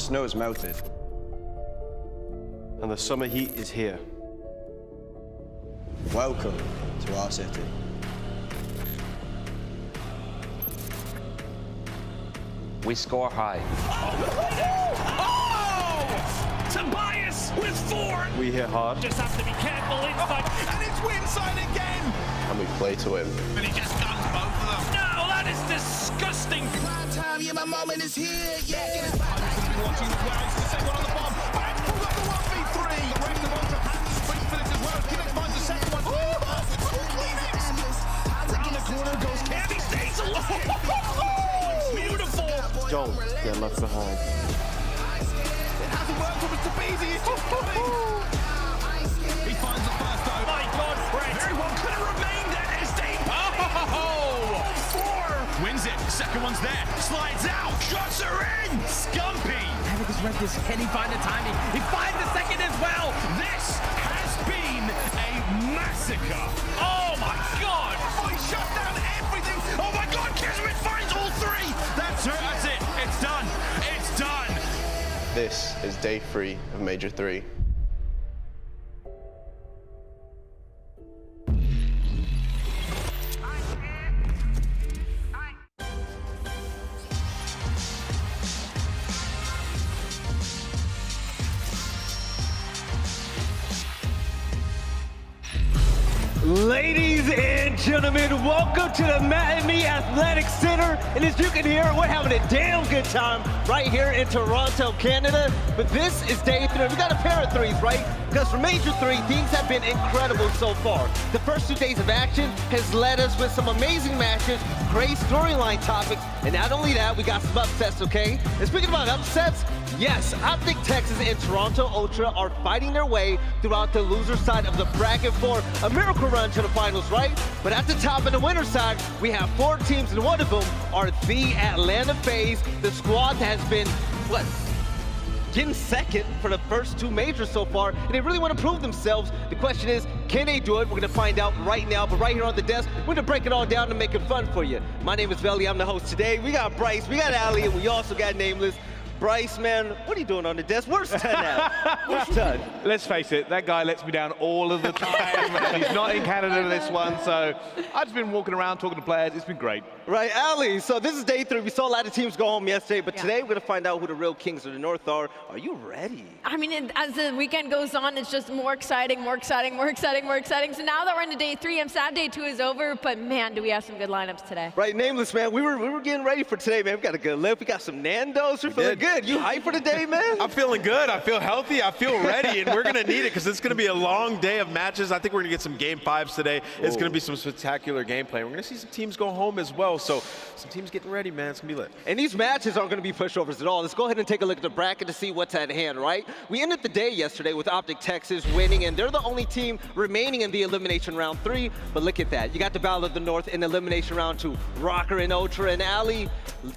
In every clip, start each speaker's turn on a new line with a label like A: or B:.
A: snow's melted, and the summer heat is here. Welcome to our city.
B: We score high.
C: Oh! Tobias with 4!
A: We hit hard,
C: Just have to be careful inside. And it's Winside again!
A: and we play to win.
C: And he just guns both of them. No, that is disgusting!
D: Time, yeah, my moment is here, yeah.
C: Watching the crowds, the second one on the bomb. And pulled up the 1v3. The rest of Ultra has the sprint for this as well. Kinect finds the second one. Round the corner goes Candy, stays alive! Beautiful!
A: Don't get left behind.
C: It hasn't worked for Mr. aBeZy. He's just coming. He finds the first though. My God, Brett. Very well could have remained at SD. Oh! 4! Wins it. Second one's there. Slides out. Shots are in. Scumpy. Havok has read this. Can he find the timing? He finds the second as well. This has been a massacre. Oh my God. Oh, he shut down everything. Oh my God. Kismet finds all 3. That's it. It's done. It's done.
A: This is day 3 of Major 3.
E: Ladies and gentlemen, welcome to the Matt and Me Athletic Center. And as you can hear, we're having a damn good time right here in Toronto, Canada. But this is day 3. We got a pair of 3s, right? Because for Major 3, things have been incredible so far. The first 2 days of action has led us with some amazing matches, great storyline topics, and not only that, we got some upsets, okay? And speaking about upsets, yes, OpTic Texas and Toronto Ultra are fighting their way throughout the loser side of the bracket for a miracle run to the finals, right? But at the top of the winner side, we have 4 teams, and one of them are the Atlanta FaZe, the squad that has been, getting second for the first 2 majors so far, and they really want to prove themselves. The question is, can they do it? We're going to find out right now, but right here on the desk, we're going to break it all down and make it fun for you. My name is Belly, I'm the host today. We got Bryce, we got Ali, and we also got Nameless. Bryce, man, what are you doing on the desk? Where's Ton at? Where's Ton?
F: Let's face it, that guy lets me down all of the time. And he's not in Canada this one, so I've just been walking around talking to players. It's been great.
E: Right, Ali, so this is day 3. We saw a lot of teams go home yesterday, but today we're going to find out who the real kings of the North are. Are you ready?
G: I mean, as the weekend goes on, it's just more exciting, more exciting, more exciting, more exciting. So now that we're into day 3, I'm sad day 2 is over, but man, do we have some good lineups today.
E: Right, Nameless, man, we were getting ready for today, man. We got a good lift, we got some Nandos, we're feeling good. You hyped for the day, man?
H: I'm feeling good, I feel healthy, I feel ready, and we're gonna need it because it's gonna be a long day of matches. I think we're gonna get some game 5s today. It's gonna be some spectacular gameplay. We're gonna see some teams go home as well, so some teams getting ready, man. It's gonna be lit.
E: And these matches aren't going to be pushovers at all. Let's go ahead and take a look at the bracket to see what's at hand, right? We ended the day yesterday with OpTic Texas winning, and they're the only team remaining in the elimination round 3. But look at that. You got the Battle of the North in elimination round 2. Røkkr and Ultra and Ali.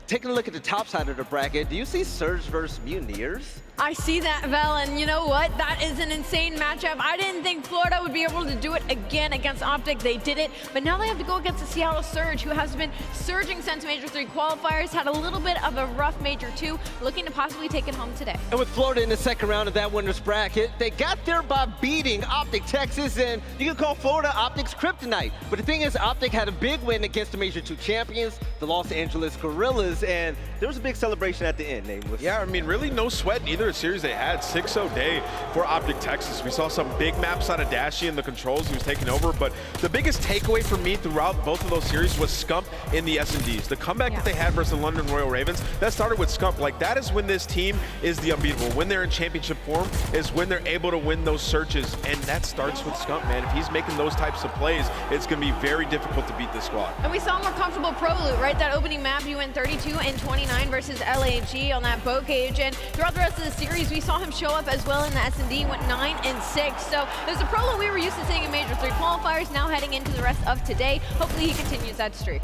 E: Taking a look at the top side of the bracket, do you see Surge versus Mutineers?
G: I see that, Vel, and you know what? That is an insane matchup. I didn't think Florida would be able to do it again against OpTic. They did it, but now they have to go against the Seattle Surge, who has been surging since Major 3 qualifiers, had a little bit of a rough Major 2, looking to possibly take it home today.
E: And with Florida in the second round of that winner's bracket, they got there by beating OpTic Texas, and you can call Florida OpTic's kryptonite. But the thing is, OpTic had a big win against the Major 2 champions, the Los Angeles Guerrillas, and there was a big celebration at the end, Nameless.
H: Yeah, I mean, really no sweat in either series they had. 6-0 day for OpTic Texas. We saw some big maps out of Dashy in the controls he was taking over, but the biggest takeaway for me throughout both of those series was Scump in the S&Ds. The comeback that they had versus the London Royal Ravens, that started with Scump. Like, that is when this team is the unbeatable. When they're in championship form is when they're able to win those searches, and that starts with Scump, man. If he's making those types of plays, it's going to be very difficult to beat this squad.
G: And we saw a more comfortable Prolute, right? That opening map, you went 32 and 29 versus LAG on that bow cage, and throughout the rest of the series, we saw him show up as well in the S&D, went 9 and 6. So there's a Prolute we were used to seeing in Major 3 qualifiers, now heading into the rest of today. Hopefully he continues that streak.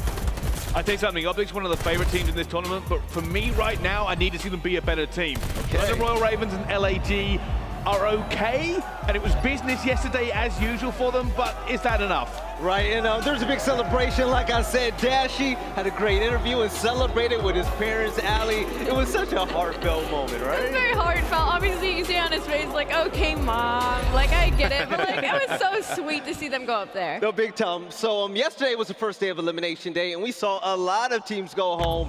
F: I tell you something, OpTic's one of the favorite teams in this tournament, but for me right now, I need to see them be a better team. The Royal Ravens and LAG are okay, and it was business yesterday as usual for them, but is that enough?
E: Right, and there's a big celebration. Like I said, Dashy had a great interview and celebrated with his parents, Ali. It was such a heartfelt moment, right?
G: It was very heartfelt. Obviously, you can see on his face, like, okay, mom. Like, I get it. But, like, it was so sweet to see them go up there.
E: No, big time. So, yesterday was the first day of Elimination Day, and we saw a lot of teams go home.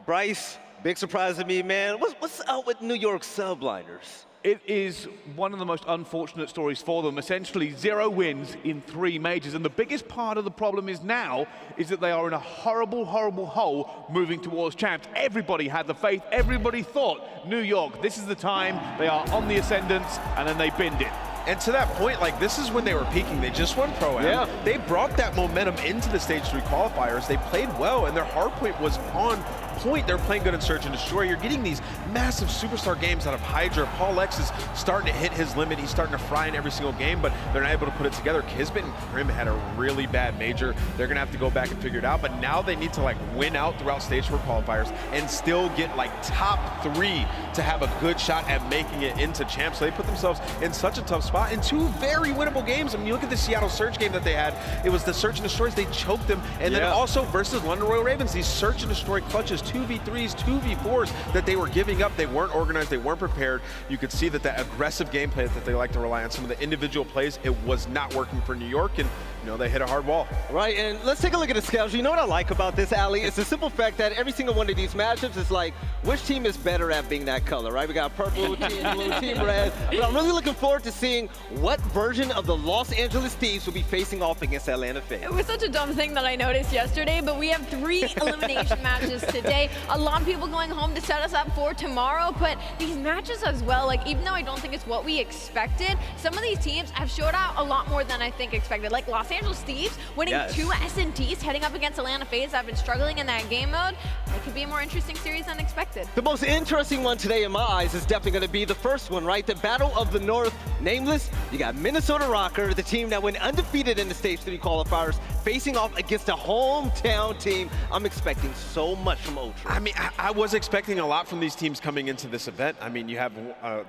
E: Bryce, big surprise to me, man. What's up with New York Subliners?
F: It is one of the most unfortunate stories for them. Essentially, 0 wins in 3 majors. And the biggest part of the problem is now is that they are in a horrible, horrible hole moving towards champs. Everybody had the faith. Everybody thought, New York, this is the time. They are on the ascendance, and then they binned it.
H: And to that point, like, this is when they were peaking. They just won Pro-Am.
E: Yeah.
H: They brought that momentum into the Stage 3 qualifiers. They played well, and their hardpoint was on point. They're playing good in Search and Destroy. You're getting these massive superstar games out of Hydra. Paulehx is starting to hit his limit. He's starting to fry in every single game, but they're not able to put it together. Kismet and Crim had a really bad major. They're going to have to go back and figure it out, but now they need to, like, win out throughout Stage 4 qualifiers and still get, like, top 3 to have a good shot at making it into champs. So they put themselves in such a tough spot in 2 very winnable games. I mean, you look at the Seattle Surge game that they had. It was the Search and Destroys. They choked them. And then also versus London Royal Ravens, these Search and Destroy clutches, 2v3s, 2v4s that they were giving up. They weren't organized. They weren't prepared. You could see that that aggressive gameplay that they like to rely on, some of the individual plays, it was not working for New York. And, you know, they hit a hard wall. Right,
E: and let's take a look at the schedule. You know what I like about this, Ali? It's the simple fact that every single one of these matchups is like, which team is better at being that color, right? We got purple, team blue, team red. But I'm really looking forward to seeing what version of the Los Angeles Thieves will be facing off against Atlanta FaZe.
G: It was such a dumb thing that I noticed yesterday, but we have 3 elimination matches today. A lot of people going home to set us up for tomorrow, but these matches as well, like, even though I don't think it's what we expected, some of these teams have showed out a lot more than I think expected. Like Los Angeles Thieves winning 2 S&Ds, heading up against Atlanta FaZe. I've been struggling in that game mode. It could be a more interesting series than expected.
E: The most interesting one today in my eyes is definitely going to be the first one, right? The Battle of the North. Nameless, you got Minnesota Røkkr, the team that went undefeated in the Stage 3 qualifiers, facing off against a hometown team. I'm expecting so much from Ultra.
H: I mean, I was expecting a lot from these teams coming into this event. I mean, you have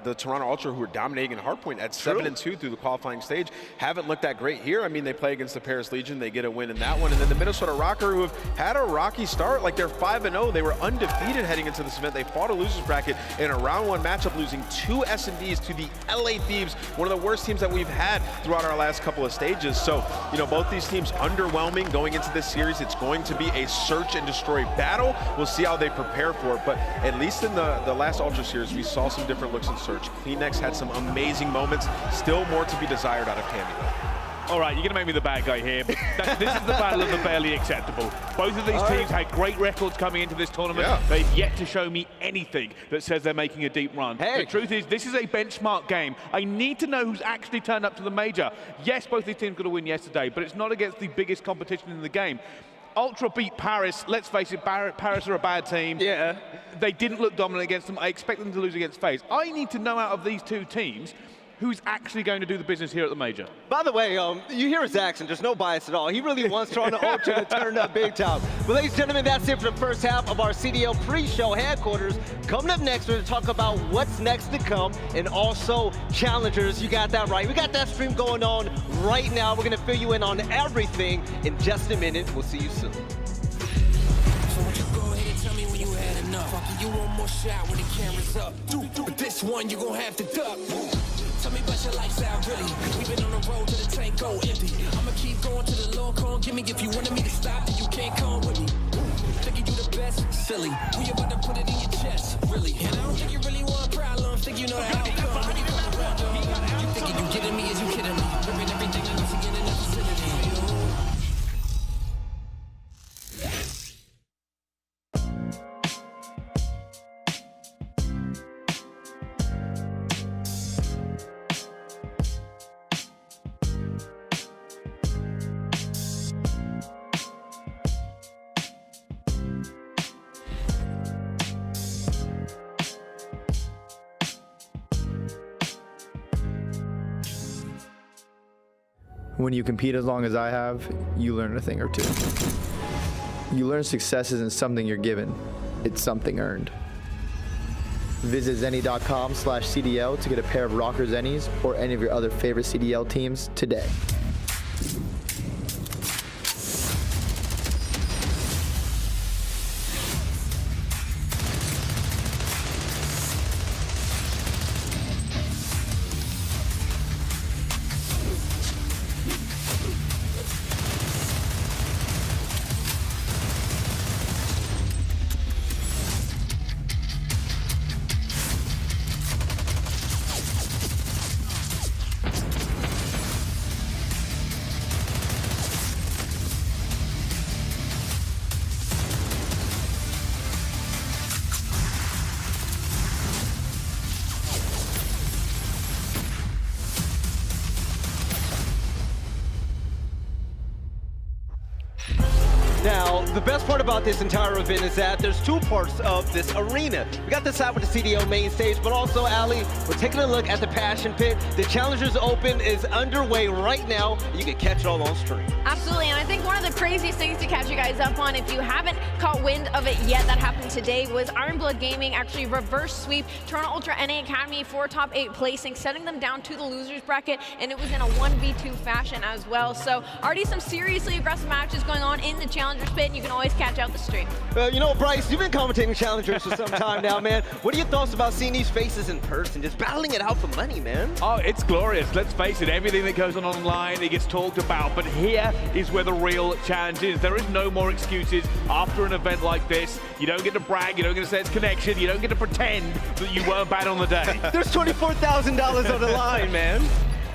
H: the Toronto Ultra, who are dominating in hardpoint at 7-2 through the qualifying stage. Haven't looked that great here. I mean, they play against the Paris Legion. They get a win in that one. And then the Minnesota Røkkr, who have had a rocky start. Like, they're 5-0. They were undefeated heading into this event. They fought a loser's bracket in a round 1 matchup, losing 2 S&Ds to the LA Thieves, one of the worst teams that we've had throughout our last couple of stages. So, you know, both these teams underwhelming going into this series. It's going to be a search and destroy battle. We'll see how they prepare for it. But at least in the last Ultra series, we saw some different looks in search. Kleenex had some amazing moments. Still more to be desired out of Cammy.
F: All right, you're going to make me the bad guy here, but this is the battle of the barely acceptable. Both of these teams had great records coming into this tournament. They've yet to show me anything that says they're making a deep run. The truth is, this is a benchmark game. I need to know who's actually turned up to the major. Yes, both these teams got a win yesterday, but it's not against the biggest competition in the game. Ultra beat Paris. Let's face it, Paris are a bad team.
E: Yeah.
F: They didn't look dominant against them. I expect them to lose against FaZe. I need to know out of these 2 teams who's actually going to do the business here at the major.
E: By the way, you hear his accent, there's no bias at all. He really wants Toronto Ultra to turn up big time. But ladies and gentlemen, that's it for the first half of our CDL pre-show headquarters. Coming up next, we're going to talk about what's next to come and also challengers. You got that right. We got that stream going on right now. We're going to fill you in on everything in just a minute. We'll see you soon.
D: So would you go ahead and tell me when you had enough? Fucking you one more shot when the camera's up. But this one you gon' have to duck. Tell me about your lifestyle, really. We've been on the road to the tank go empty. I'ma keep going to the long con. Give me if you wanted me to stop, then you can't come with me. Thinking you the best, silly. We about to put it in your chest, really. And I don't think you really want problems. Think you know the outcome when you come around. You thinking you kidding me? Is you kidding me? Ripping everything I need to get in the vicinity.
I: When you compete as long as I have, you learn a thing or two. You learn success isn't something you're given, it's something earned. Visit zenny.com/CDL to get a pair of Røkkr Zennies or any of your other favorite CDL teams today.
E: Now, the best part about this entire event is that there's two parts of this arena. We got the side with the CDL main stage, but also, Ali, we're taking a look at the Passion Pit. The Challengers Open is underway right now. You can catch it all on stream.
G: Absolutely, and I think one of the craziest things to catch you guys up on, if you haven't caught wind of it yet, that happened today, was Ironblood Gaming actually reverse sweep Toronto Ultra NA Academy for top 8 placing, setting them down to the losers bracket, and it was in a 1v2 fashion as well. So already some seriously aggressive matches going on in the Challengers Pit, and you can always catch out the stream.
E: You know, Bryce, you've been commentating Challengers for some time now, man. What are your thoughts about seeing these faces in person, just battling it out for money, man?
F: Oh, it's glorious. Let's face it, everything that goes on online, it gets talked about, but here is where the real challenge is. There is no more excuses after an event like this. You don't get to brag, you don't get to say it's connection, you don't get to pretend that you weren't bad on the day.
E: There's $24,000 on the line, man.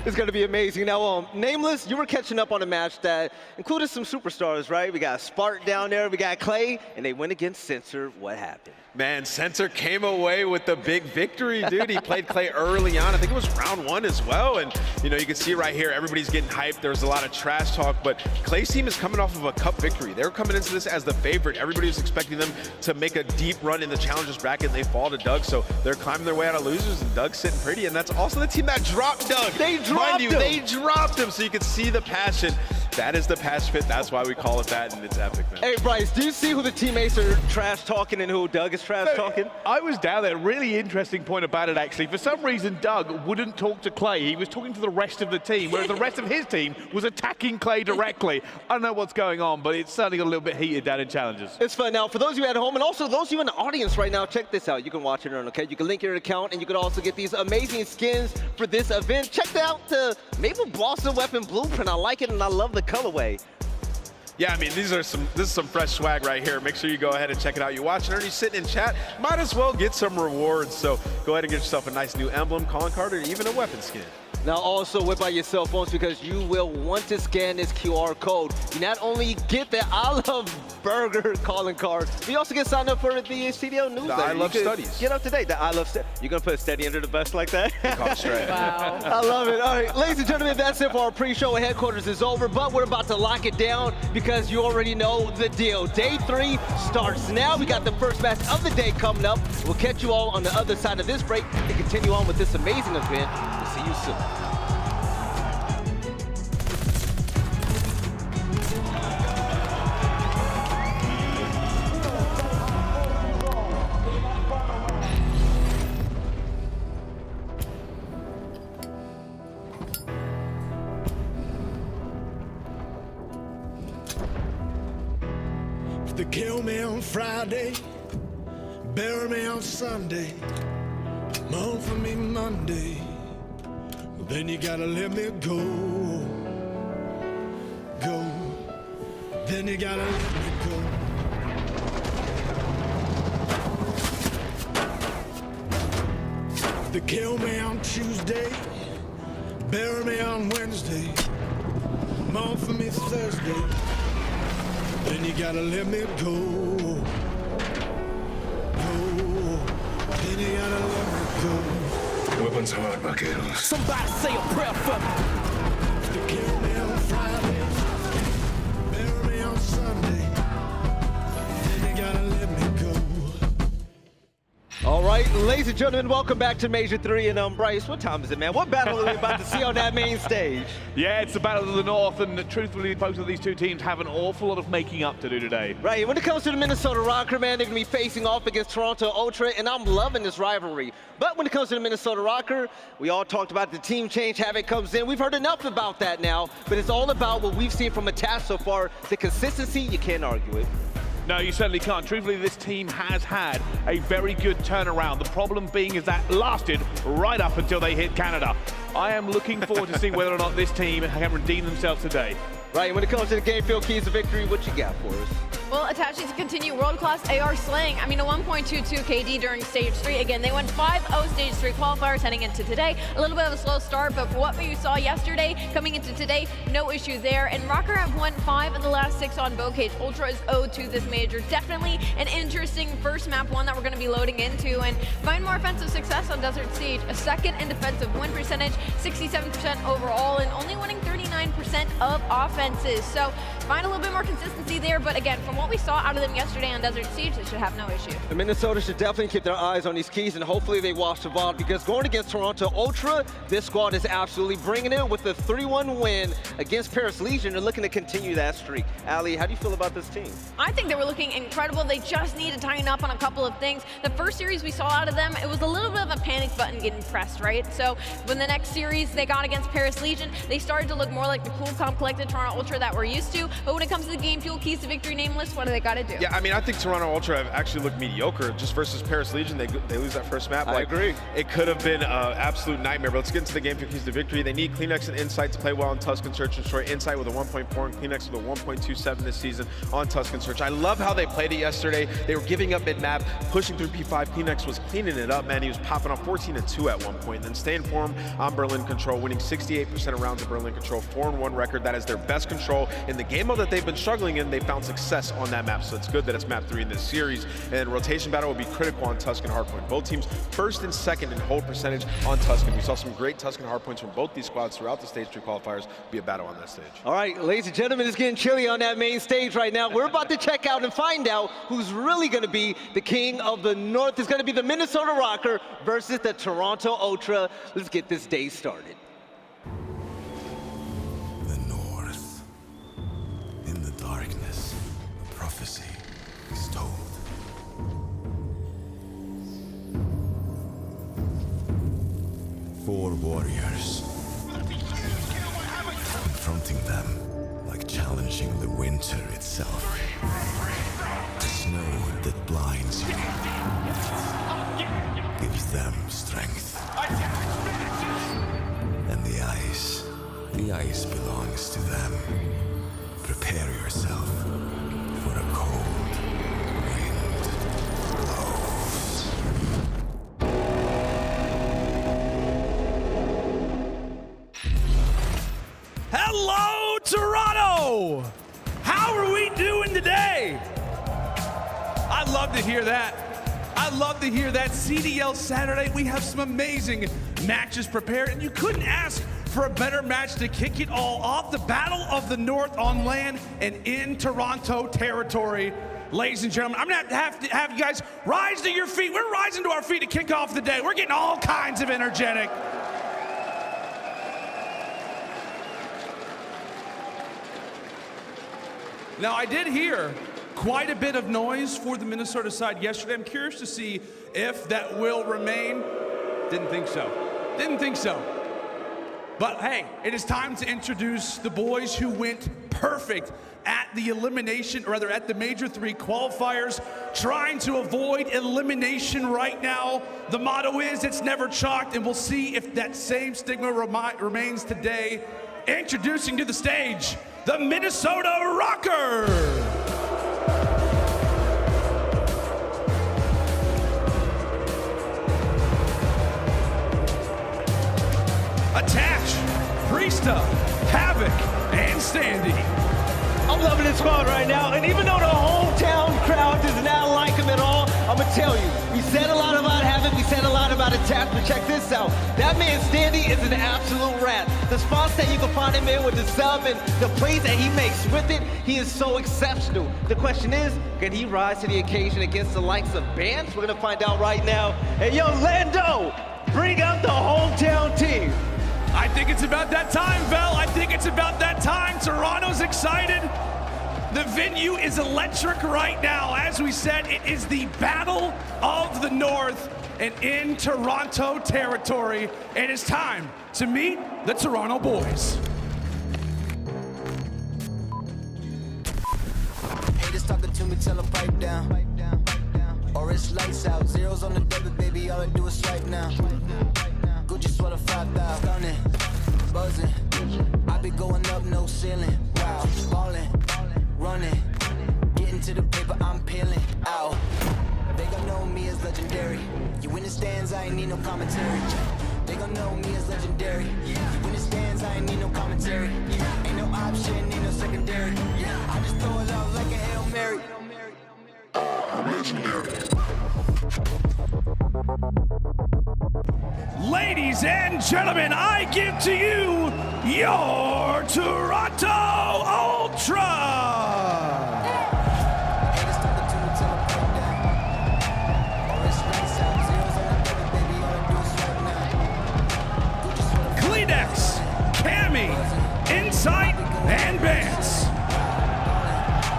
E: It's going to be amazing. Now, Nameless, you were catching up on a match that included some superstars, right? We got Spark down there, we got Clay, and they went against Censor. What happened?
H: Man, Censor came away with the big victory, dude. He played Clay early on. I think it was round 1 as well. And, you know, you can see right here, everybody's getting hyped. There's a lot of trash talk, but Clay's team is coming off of a cup victory. They were coming into this as the favorite. Everybody was expecting them to make a deep run in the Challengers bracket, and they fall to Doug. So they're climbing their way out of losers, and Doug's sitting pretty. And that's also the team that dropped Doug.
E: They dropped him.
H: They dropped him, so you can see the passion. That is the Passion Pit. That's why we call it that, and it's epic, man.
E: Hey, Bryce, do you see who the teammates are trash talking and who Doug is trash talking?
F: I was down there. Really interesting point about it, actually. For some reason, Doug wouldn't talk to Clay. He was talking to the rest of the team, whereas the rest of his team was attacking Clay directly. I don't know what's going on, but it's certainly got a little bit heated down in Challenges.
E: It's fun. Now, for those of you at home, and also those of you in the audience right now, check this out. You can watch it on, okay? You can link your account, and you can also get these amazing skins for this event. Check out the Maple Blossom Weapon Blueprint. I like it, and I love the colorway.
H: Yeah, I mean, this is some fresh swag right here. Make sure you go ahead and check it out. You're watching, already sitting in chat, might as well get some rewards. So go ahead and get yourself a nice new emblem, calling card, or even a weapon skin.
E: Now also whip out your cell phones because you will want to scan this QR code. You not only get the I Love Burger calling card, but you also get signed up for the CDL newsletter.
H: The I Love Studies.
E: Get up to date, the I Love Studies. You're going to put Steady under the bus like that?
H: Straight.
G: Wow.
E: I love it. All right, ladies and gentlemen, that's it for our pre-show. Headquarters is over, but we're about to lock it down because you already know the deal. Day 3 starts now. We got the first match of the day coming up. We'll catch you all on the other side of this break to continue on with this amazing event. We'll see you soon.
J: They kill me on Friday, bury me on Sunday, mourn for me Monday, but then you gotta let me go, then you gotta let me go. They kill me on Tuesday, bury me on Wednesday, mourn for me Thursday, then you gotta let me go, then you gotta let me go.
K: Weapons hard, vaqueros.
D: Somebody say a prayer for me.
J: They kill me on Friday, bury me on Sunday, then you gotta let me go.
E: All right, ladies and gentlemen, welcome back to Major 3. And Bryce, what time is it, man? What battle are we about to see on that main stage?
F: Yeah, it's the Battle of the North, and truthfully, both of these two teams have an awful lot of making up to do today.
E: Right, when it comes to the Minnesota Røkkr, man, they're going to be facing off against Toronto Ultra, and I'm loving this rivalry. But when it comes to the Minnesota Røkkr, we all talked about the team change, Havok comes in. We've heard enough about that now, but it's all about what we've seen from Methodz so far. The consistency, you can't argue it.
F: No, you certainly can't. Truthfully, this team has had a very good turnaround. The problem being is that lasted right up until they hit Canada. I am looking forward to seeing whether or not this team can redeem themselves today.
E: Right, when it comes to the game field keys to victory, what you got for us?
G: Well, attaching to continue world-class AR slaying. I mean, a 1.22 KD during stage 3. Again, they went 5-0 stage 3 qualifiers heading into today. A little bit of a slow start, but for what we saw yesterday, coming into today, no issue there. And Røkkr have won 5 of the last 6 on Bocage. Ultra is 0-2 this major. Definitely an interesting first map, one that we're going to be loading into, and find more offensive success on Desert Siege. A second in defensive win percentage, 67% overall, and only winning 39% of offenses. So find a little bit more consistency there, but again, from what we saw out of them yesterday on Desert Siege, they should have no issue.
E: The Minnesota should definitely keep their eyes on these keys, and hopefully they wash the ball, because going against Toronto Ultra, this squad is absolutely bringing it with a 3-1 win against Paris Legion. They're looking to continue that streak. Ali, how do you feel about this team?
G: I think they were looking incredible. They just need to tighten up on a couple of things. The first series we saw out of them, it was a little bit of a panic button getting pressed, right? So when the next series they got against Paris Legion, they started to look more like the cool, calm, collected Toronto Ultra that we're used to. But when it comes to the game fuel, keys to victory, nameless, what do they got to do?
H: Yeah, I mean, I think Toronto Ultra have actually looked mediocre. Just versus Paris Legion, they lose that first map.
E: I agree.
H: It could have been an absolute nightmare, but let's get into the game fuel, keys to victory. They need Cleanex and Insight to play well on Tuscan Search and Destroy. Insight with a 1.4 and Cleanex with a 1.27 this season on Tuscan Search. I love how they played it yesterday. They were giving up mid-map, pushing through P5. Cleanex was cleaning it up, man. He was popping off 14-2 at one point, then staying form on Berlin Control, winning 68% of rounds of Berlin Control, 4-1 record. That is their best control in the game mode that they've been struggling in. They found success on that map, so it's good that it's map 3 in this series. And rotation battle will be critical on Tuscan Hardpoint. Both teams first and second in hold percentage on Tuscan. We saw some great Tuscan Hardpoints from both these squads throughout the stage 3 qualifiers. Be a battle on that stage.
E: All right, ladies and gentlemen, it's getting chilly on that main stage right now. We're about to check out and find out who's really going to be the king of the North. It's going to be the Minnesota Røkkr versus the Toronto Ultra. Let's get this day started.
J: The North. In the darkness, a prophecy is told. 4 warriors. Confronting them like challenging the winter itself. The snow that blinds you gives them strength. And the ice belongs to them. Prepare yourself for a cold wind blows.
C: Hello, Toronto! How are we doing today? I'd love to hear that. I'd love to hear that. CDL Saturday, we have some amazing matches prepared, and you couldn't ask for a better match to kick it all off. The Battle of the North on land and in Toronto territory. Ladies and gentlemen, I'm gonna have to have you guys rise to your feet. We're rising to our feet to kick off the day. We're getting all kinds of energetic. Now, I did hear quite a bit of noise for the Minnesota side yesterday. I'm curious to see if that will remain. Didn't think so. Didn't think so. But hey, it is time to introduce the boys who went perfect at the elimination, or rather at the Major 3 qualifiers, trying to avoid elimination right now. The motto is, it's never chalked, and we'll see if that same stigma remains today. Introducing to the stage, the Minnesota Røkkr. Attach, Priestahh, Havok, and Standy.
E: I'm loving this squad right now, and even though the hometown crowd does not like him at all, I'm gonna tell you, we said a lot about Havok, we said a lot about Attach, but check this out. That man Standy is an absolute rat. The spots that you can find him in with the sub and the plays that he makes with it, he is so exceptional. The question is, can he rise to the occasion against the likes of Bams? We're gonna find out right now. Hey, yo, Lando, bring out the hometown team.
C: I think it's about that time, Vel. I think it's about that time. Toronto's excited. The venue is electric right now. As we said, it is the Battle of the North and in Toronto territory. It is time to meet the Toronto boys.
K: Haters talking to me, tell them pipe down. Or it's lights out. Zeros on the debit, baby, all I do is swipe now. Gucci sweater 5,000, stunning, buzzing. I be going up, no ceiling. Wow, ballin', running, getting to the legendary. You in the stands, I ain't need no commentary. They gon' know me as legendary. You in the stands, I ain't need no commentary. Ain't no option, ain't no secondary. I just throw it out like a Hail Mary.
C: Ladies and gentlemen, I give to you your Toronto Ultra! Kleenex, Cammy, Insight, and Vance.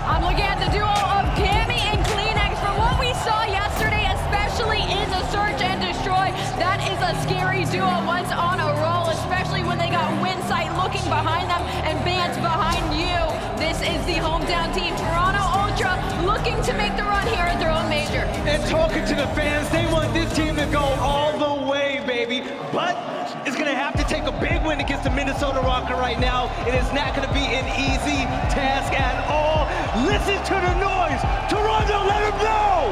G: I'm looking at the duo of Cammy and Kleenex. From what we saw yesterday, especially in the Search and Destroy, that is a scary duo once on a roll, especially when they got Winsight looking behind them and Vance behind you. This is the hometown team, Toronto Ultra, looking to make the run here at their own major.
E: And talking to the fans, they want this team to go all the way, baby. But it's gonna have to take a big win against the Minnesota Røkkr right now. It is not gonna be an easy task at all. Listen to the noise. Toronto, let them know.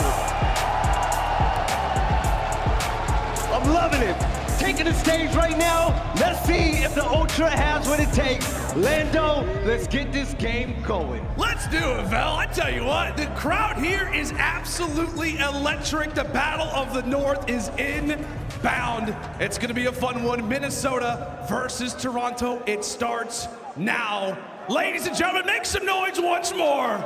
E: I'm loving it. Taking the stage right now. Let's see if the Ultra has what it takes. Lando, let's get this game going.
C: Let's do it, Vel. I tell you what, the crowd here is absolutely electric. The Battle of the North is inbound. It's gonna be a fun one. Minnesota versus Toronto. It starts now. Ladies and gentlemen, make some noise once more.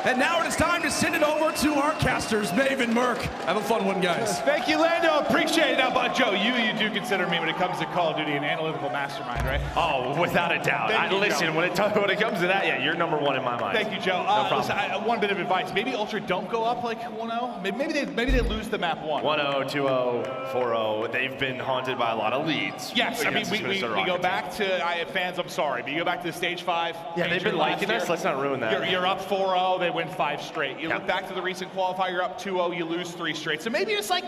C: And now it is time to send it over to our casters, Maeve and Merc. Have a fun one, guys.
F: Thank you, Lando. Appreciate it. Now, but Joe, you do consider me, when it comes to Call of Duty, an analytical mastermind, right?
B: Oh, without a doubt. Listen, when it comes to that, yeah, you're number one in my mind.
F: Thank you, Joe.
B: No problem.
F: Listen, one bit of advice. Maybe Ultra don't go up like 1-0. Maybe they lose the map 1.
B: 1-0, 2-0, 4-0. They've been haunted by a lot of leads.
F: Yes, I mean, we go back to, fans, I'm sorry, but you go back to the stage 5.
B: Yeah, they've been liking us. Let's not ruin that.
F: You're up 4-0, they win 5 straight. You look back to the recent qualifier, you're up 2-0, you lose 3 straight. So maybe it's like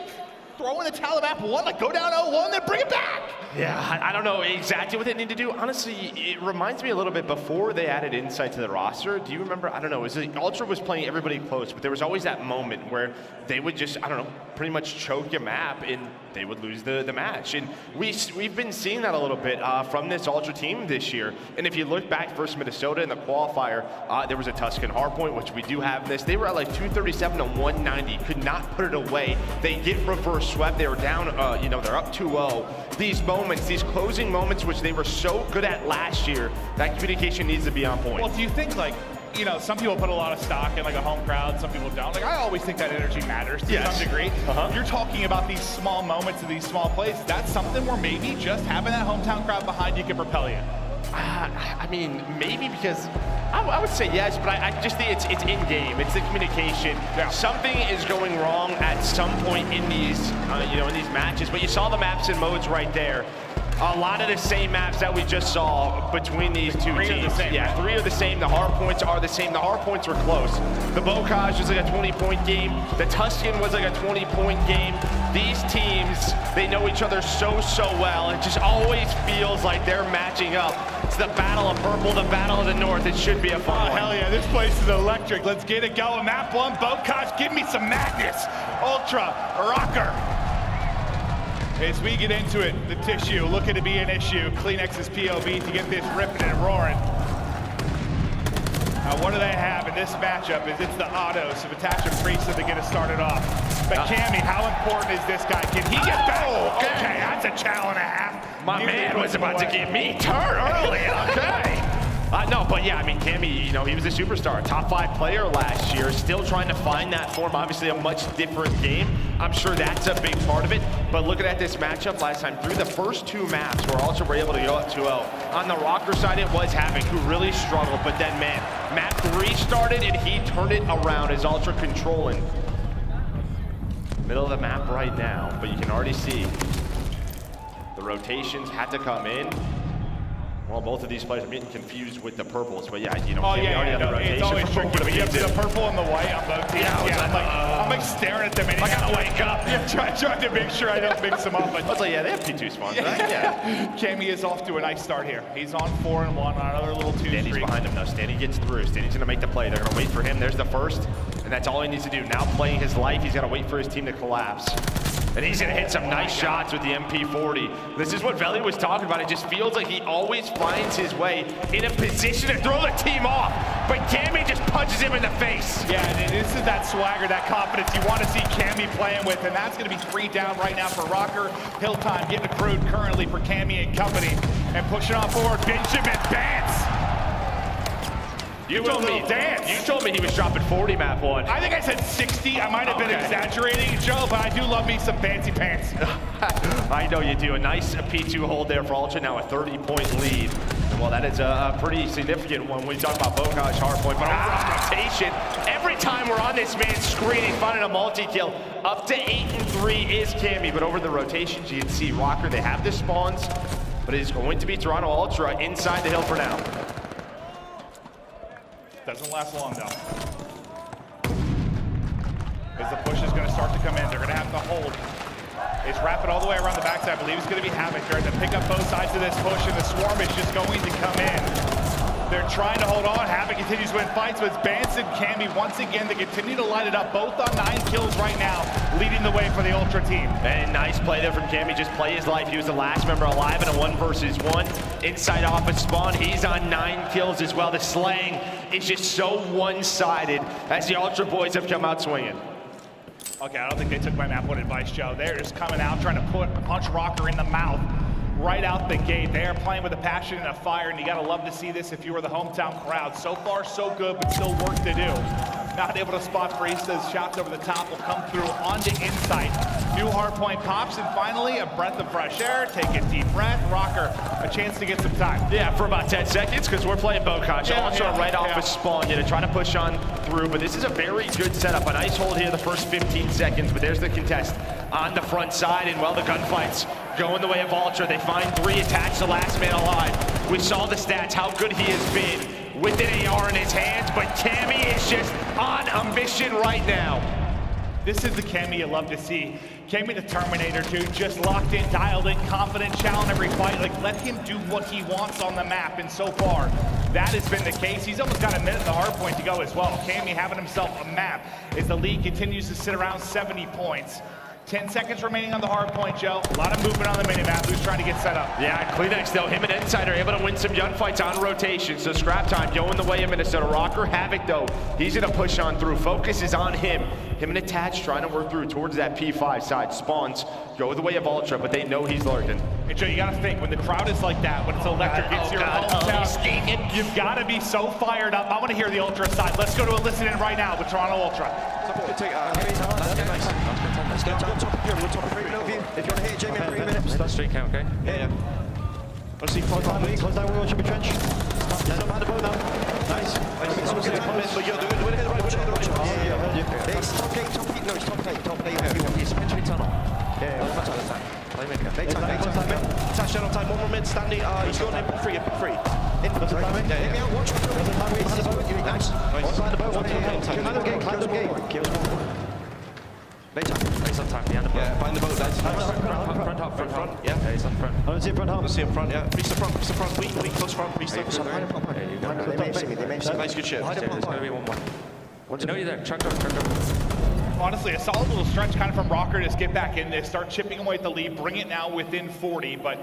F: throw in the towel map 1, like go down 0-1, then bring it back.
B: Yeah, I don't know exactly what they need to do. Honestly, it reminds me a little bit before they added Insight to the roster. Do you remember, I don't know, Ultra was playing everybody close, but there was always that moment where they would just, I don't know, pretty much choke your map and they would lose the match. And we've been seeing that a little bit from this Ultra team this year. And if you look back versus Minnesota in the qualifier, there was a Tuscan hardpoint, which we do have this. They were at like 237 to 190, could not put it away. They get reverse swept. They were down, they're up 2-0. These moments, these closing moments, which they were so good at last year, that communication needs to be on point.
F: Well, do you think, like, some people put a lot of stock in like a home crowd, some people don't. Like, I always think that energy matters to some degree. You're talking about these small moments and these small plays. That's something where maybe just having that hometown crowd behind you can propel you.
B: I mean, maybe because I would say yes, but I just think it's in game. It's the communication. Yeah. Something is going wrong at some point in these, in these matches. But you saw the maps and modes right there. A lot of the same maps that we just saw between these two teams. Yeah, 3 are the same. The hard points are the same. The hard points were close. The Bocage was like a 20-point game. The Tuscan was like a 20-point game. These teams, they know each other so well. It just always feels like they're matching up. It's the Battle of Purple, the Battle of the North. It should be a fun one.
F: Hell yeah, this place is electric. Let's get it going. Map 1, Bocage, give me some madness. Ultra, Røkkr. As we get into it, the tissue looking to be an issue. Kleenex's POV to get this ripping and roaring. Now, what do they have in this matchup? It's the autos of Attach and Priestahh to get it started off. But Cammy, how important is this guy? Can he get back? Okay, that's a chow and a half.
B: My man was about to get me turned early. Okay. No, but yeah, I mean, Cammy, he was a superstar, top 5 player last year, still trying to find that form. Obviously a much different game. I'm sure that's a big part of it. But looking at this matchup last time, through the first 2 maps, where Ultra were able to go up 2-0. On the Røkkr side, it was Havok, who really struggled. But then, man, map 3 started and he turned it around as Ultra controlling. Middle of the map right now, but you can already see the rotations had to come in. Well, both of these players are getting confused with the purples, but yeah,
F: the rotation. It's always tricky, but you have the purple and the white on both teams. I'm like staring at them, and I gotta wake up. Yeah, trying to make sure I don't mix them up.
B: I was like, yeah, they have P2 spawns, right? Yeah.
F: Cammy is off to a nice start here. He's on 4-1 on another little 2
B: Standy's
F: streak.
B: behind him now. Standy gets through. Standy's gonna make the play. They're gonna wait for him. There's the first. And that's all he needs to do. Now playing his life, he's got to wait for his team to collapse. And he's going to hit some nice shots with the MP40. This is what Veli was talking about. It just feels like he always finds his way in a position to throw the team off. But Cammy just punches him in the face.
L: Yeah, and this is that swagger, that confidence you want to see Cammy playing with. And that's going to be 3 down right now for Røkkr. Hill time getting accrued currently for Cammy and company. And pushing on forward, Benjamin Dance.
B: You told me he was dropping 40 map 1.
L: I think I said 60. I might have been exaggerating, Joe, but I do love me some fancy pants.
B: I know you do. A nice P2 hold there for Ultra, now a 30-point lead. And well, that is a pretty significant one when we talk about Bokaj hardpoint. But over on rotation, every time we're on this man's screen, he's finding a multi-kill. Up to 8-3 is Cammy, but over the rotations, you can see Røkkr, they have the spawns, but it is going to be Toronto Ultra inside the hill for now.
L: Doesn't last long, though. As the push is going to start to come in, they're going to have to hold. It's wrapping all the way around the backside. I believe it's going to be Havok. They're going to pick up both sides of this push, and the swarm is just going to come in. They're trying to hold on. Havok continues to win fights, but it's Bance and Cammy once again. They continue to light it up, both on 9 kills right now, leading the way for the Ultra team.
B: And nice play there from Cammy, just play his life. He was the last member alive in a 1 versus 1. Inside off a spawn, he's on 9 kills as well. The slaying is just so one-sided as the Ultra boys have come out swinging.
L: Okay, I don't think they took my map 1 advice, Joe. They're just coming out trying to punch Røkkr in the mouth right out the gate. They are playing with a passion and a fire, and you gotta love to see this if you were the hometown crowd. So far, so good, but still work to do. Not able to spot Priestahh's shots over the top will come through onto Insight. New hardpoint pops, and finally a breath of fresh air. Take a deep breath. Røkkr, a chance to get some time.
B: Yeah, for about 10 seconds, because we're playing Bokaj. Right off a spawn, to try to push on through, but this is a very good setup. A nice hold here the first 15 seconds, but there's the contest on the front side, and well, the gunfights going the way of Ultra. They find 3 attached to last man alive. We saw the stats, how good he has been with an AR in his hands, but Cammy is just on a mission right now.
L: This is the Cammy you love to see. Cammy the Terminator, dude, just locked in, dialed in, confident, challenge every fight. Like, let him do what he wants on the map, and so far, that has been the case. He's almost got a minute at the hard point to go as well. Cammy having himself a map as the lead continues to sit around 70 points. 10 seconds remaining on the hard point, Joe. A lot of movement on the minimap. Who's trying to get set up?
B: Yeah, Cleanex, though, him and Inside are able to win some gunfights on rotation. So scrap time going the way of Minnesota. Røkkr, Havok, though, he's going to push on through. Focus is on him. Him and Attach trying to work through towards that P5 side. Spawns go the way of Ultra, but they know he's lurking.
L: And Joe, you got to think, when the crowd is like that, when it's electric, it's your hometown, you've got to be so fired up. I want to hear the Ultra side. Let's go to a listen in right now with Toronto Ultra.
A: Let's go top of pyramid, top of pyramid over you. If you want to hit Jamie in 3 minutes.
M: That's street count, okay?
A: Yeah. Let's see, close down, we watch him trench. He's on behind the boat now. Nice. But you're doing it right, we're right. Yeah, I heard you. It's top 8, top 8, no, it's top 8, top 8.
M: He's essentially tunnel.
A: Yeah, watch out the time. Make time. Touch down on time, 1 more mid, Standy. He's going in, free. Input, right? Yeah, hit me out, watch out. Behind the boat, you're nice. One behind the boat, one climb the gate. Kills one.
M: Make some time, behind the boat.
A: Yeah, behind the boat, guys.
M: Front. Yeah, he's on front.
A: I don't see him front half. I see him front, yeah. Priestahh front. We close front, Priestahh.
M: There you go.
A: They may see me. Nice, good shit.
M: There's going to be 1-1. You know you're there. Truck up.
L: Honestly, a solid little stretch kind of from Røkkr to just get back in there, start chipping away at the lead, bring it now within 40, but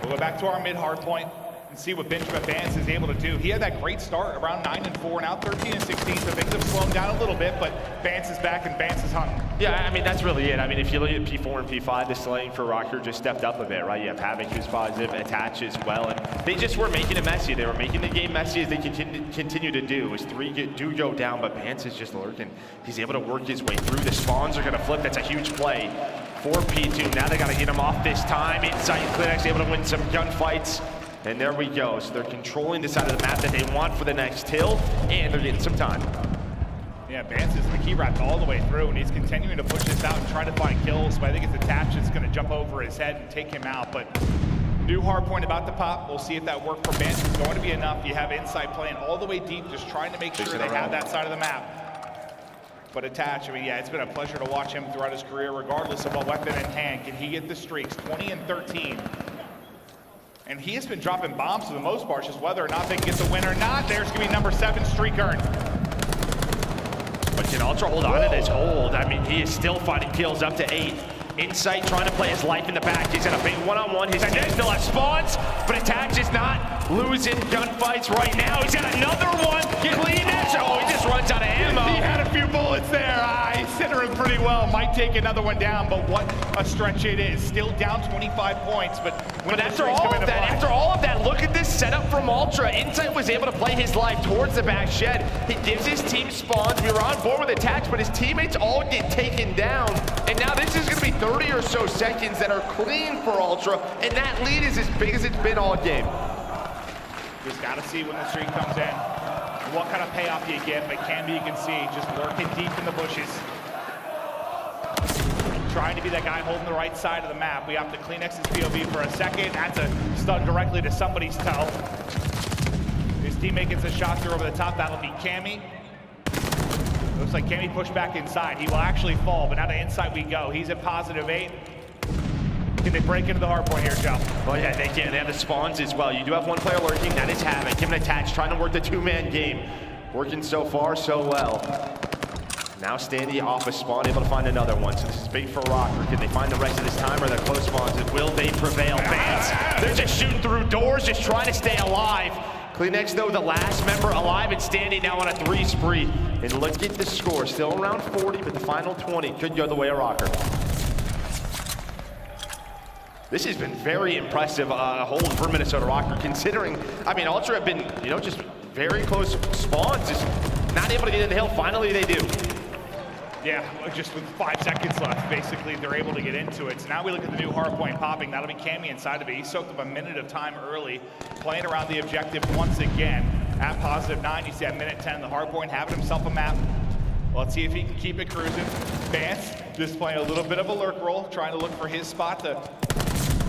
L: we'll go back to our mid hard point and see what Benjamin Vance is able to do. He had that great start around 9-4, now 13-16, so things have slowed down a little bit, but Vance is back and Vance is hunting.
B: Yeah, I mean, that's really it. I mean, if you look at P4 and P5, the slaying for Røkkr just stepped up a bit, right? You have Havok who's positive, Attach as well, and they just were making it messy. They were making the game messy as they continue to do. As 3 do go down, but Vance is just lurking. He's able to work his way through. The spawns are going to flip. That's a huge play for P2. Now they got to get him off this time. Inside, Cleanex able to win some gunfights. And there we go. So they're controlling the side of the map that they want for the next hill, and they're getting some time.
L: Yeah, Vance is the key wrapped all the way through, and he's continuing to push this out and try to find kills. So I think it's Attached that's going to jump over his head and take him out. But new hard point about to pop. We'll see if that work for Vance is going to be enough. You have Insight playing all the way deep, just trying to make sure they have that side of the map. But Attached, I mean, yeah, it's been a pleasure to watch him throughout his career, regardless of what weapon in hand. Can he get the streaks? 20-13. And he has been dropping bombs for the most part, just whether or not they can get the win or not. There's going to be number 7 streak earned.
B: Can Ultra hold on to this hold? I mean, he is still finding kills up to 8. Insight trying to play his life in the back. He's in a big one-on-one. His team still has spawns, but Attach is not losing gunfights right now. He's got another one. Clean edge. Oh, he just runs out of ammo.
L: He had a few bullets there. He's centering pretty well. Might take another one down, but what a stretch it is. Still down 25 points, but
B: after all of that, look at this setup from Ultra. Insight was able to play his life towards the back shed. He gives his team spawns. We were on board with Attach, but his teammates all get taken down. And now this is going to be 30 or so seconds that are clean for Ultra, and that lead is as big as it's been all game.
L: Just got to see when the streak comes in, what kind of payoff you get, but Canby, you can see, just lurking deep in the bushes. Trying to be that guy holding the right side of the map. We have to Cleanx's POV for a second. That's a stun directly to somebody's toe. His teammate gets a shot through over the top. That'll be Cammy. Looks like Cammy pushed back inside. He will actually fall, but now to inside we go. He's at +8. Can they break into the hard point here, Joe?
B: Well, yeah, they can. They have the spawns as well. You do have one player lurking. That is Havok. Him and Attach trying to work the two-man game. Working so far, so well. Now Standy off a spawn, able to find another one. So this is big for Røkkr. Can they find the rest of this time, or they're close spawns? And will they prevail? Fans, they're just shooting through doors, just trying to stay alive. Cleanx, though, the last member alive, and Standy now on a 3 spree. And look at the score. Still around 40, but the final 20 could go the way of Røkkr. This has been very impressive hold for Minnesota Røkkr, considering, I mean, Ultra have been, you know, just very close spawns, just not able to get in the hill. Finally, they do.
L: Yeah, just with 5 seconds left, basically, they're able to get into it. So now we look at the new hard point popping. That'll be Cammy inside of it. He soaked up a minute of time early, playing around the objective once again. At +9, you see at minute 10, the hard point having himself a map. Well, let's see if he can keep it cruising. Vance just playing a little bit of a lurk roll, trying to look for his spot to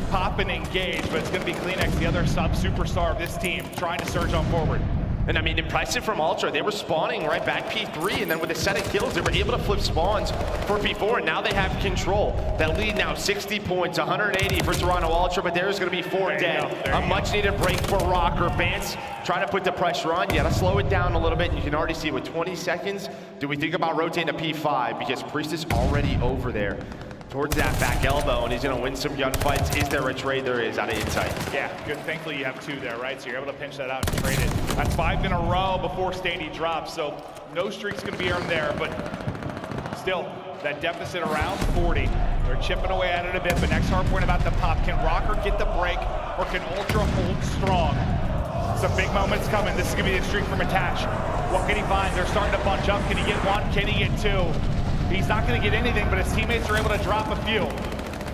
L: pop and engage, but it's going to be Cleanx, the other sub-superstar of this team, trying to surge on forward.
B: And I mean, impressive from Ultra. They were spawning right back P3, and then with a set of kills, they were able to flip spawns for P4, and now they have control. That lead now 60 points, 180 for Toronto Ultra, but there's going to be 4 dead. A much-needed break for Røkkr. Vance trying to put the pressure on. You got to slow it down a little bit, and you can already see with 20 seconds, do we think about rotating to P5? Because Priestahh already over there towards that back elbow, and he's going to win some gunfights. Is there a trade? There is, out of Insight.
L: Yeah, good. Thankfully, you have 2 there, right? So you're able to pinch that out and trade it. That's 5 in a row before Standy drops, so no streak's going to be earned there, but still, that deficit around 40. They're chipping away at it a bit, but next hard point about to pop. Can Røkkr get the break, or can Ultra hold strong? Some big moments coming. This is going to be a streak from Attach. What can he find? They're starting to bunch up. Can he get 1? Can he get 2? He's not going to get anything, but his teammates are able to drop a few.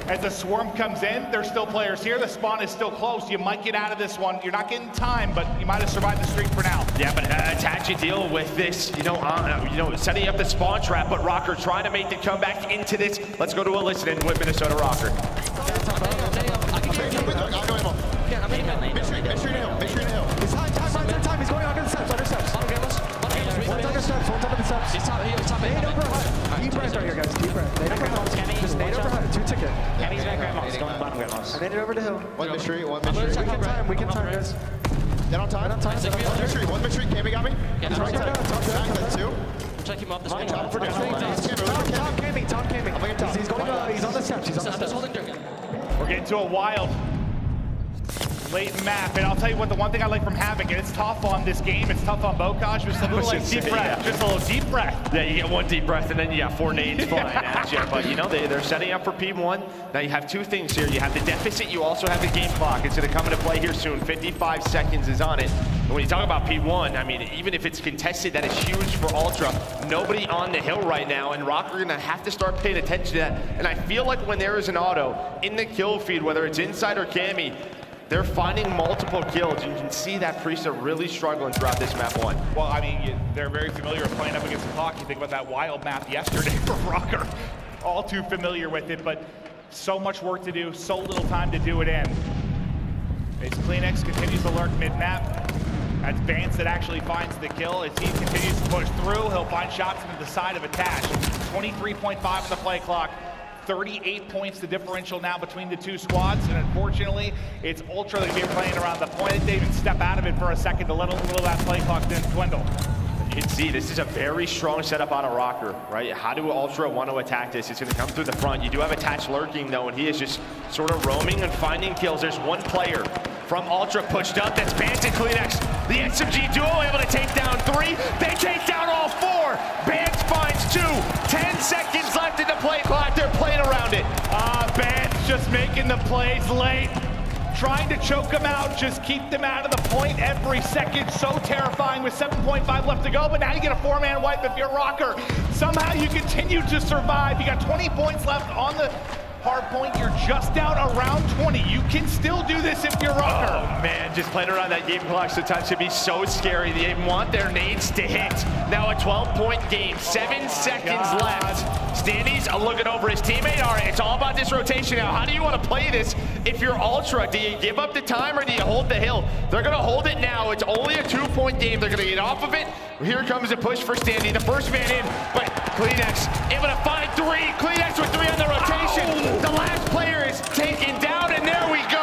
L: As the swarm comes in, there's still players here. The spawn is still close. You might get out of this one. You're not getting time, but you might have survived the streak for now.
B: Yeah, but Attach, you deal with this, setting up the spawn trap, but Røkkr trying to make the comeback into this. Let's go to a listen-in with Minnesota Røkkr.
N: Time. He's going under the steps. One's under steps. One's under the steps. He's top. Nade over HUD. Deep breath right here, guys. Deep breath. Nade over HUD. Just nade over HUD. 2 ticket.
O: Cammy's back right mouse. Going bottom right mouse.
N: I made it over the hill.
O: One mystery.
N: We can time, guys.
O: Get on time. One mystery. Cammy got me.
N: He's right there. Top
O: 2.
M: Check him up this way.
N: Tom Cammy. He's going. He's on the steps. He's on the steps.
L: We're getting to a wild late map, and I'll tell you what, the one thing I like from Havok, and it's tough on this game, it's tough on Bocage, just a little deep breath, just a little deep breath.
B: Yeah, you get 1 deep breath, and then you got 4 nades flying at you. But you know, they're setting up for P1. Now you have 2 things here. You have the deficit, you also have the game clock. It's gonna come into play here soon. 55 seconds is on it. And when you talk about P1, I mean, even if it's contested, that is huge for Ultra. Nobody on the hill right now, and Røkkr are gonna have to start paying attention to that. And I feel like when there is an auto in the kill feed, whether it's Inside or Cammy, they're finding multiple kills. You can see that Priestahh really struggling throughout this map 1.
L: Well, I mean, they're very familiar with playing up against the clock. You think about that wild map yesterday for Røkkr. All too familiar with it, but so much work to do, so little time to do it in. It's Cleanx continues to lurk mid-map. That's Vance that actually finds the kill. As he continues to push through, he'll find shots into the side of Attach. 23.5 on the play clock. 38 points the differential now between the 2 squads, and unfortunately, it's Ultra that be playing around the point. They even step out of it for a second to let a little of that play clock then dwindle.
B: You can see this is a very strong setup out of Røkkr, right? How do Ultra want to attack this? It's going to come through the front. You do have Attached lurking, though, and he is just sort of roaming and finding kills. There's one player from Ultra pushed up. That's Bance and Cleanex. The SMG duo able to take down 3. They take down all 4. Bance finds 2. 10 seconds left in the play clock. They're playing around it.
L: Bance just making the plays late. Trying to choke them out, just keep them out of the point every second. So terrifying with 7.5 left to go, but now you get a 4-man wipe if you're Røkkr. Somehow you continue to survive. You got 20 points left on the hard point. You're just down around 20. You can still do this if you're Røkkr.
B: Oh man, just playing around that game clock sometimes can be so scary. They want their nades to hit. Now a 12-point game, 7 seconds left. Standy's looking over his teammate. All right, it's all about this rotation now. How do you want to play this if you're Ultra? Do you give up the time or do you hold the hill? They're going to hold it now. It's only a 2-point game. They're going to get off of it. Here comes a push for Standy. The first man in, but Cleanex able to find 3. Cleanex with 3 on the rotation. Oh. The last player is taken down, and there we go.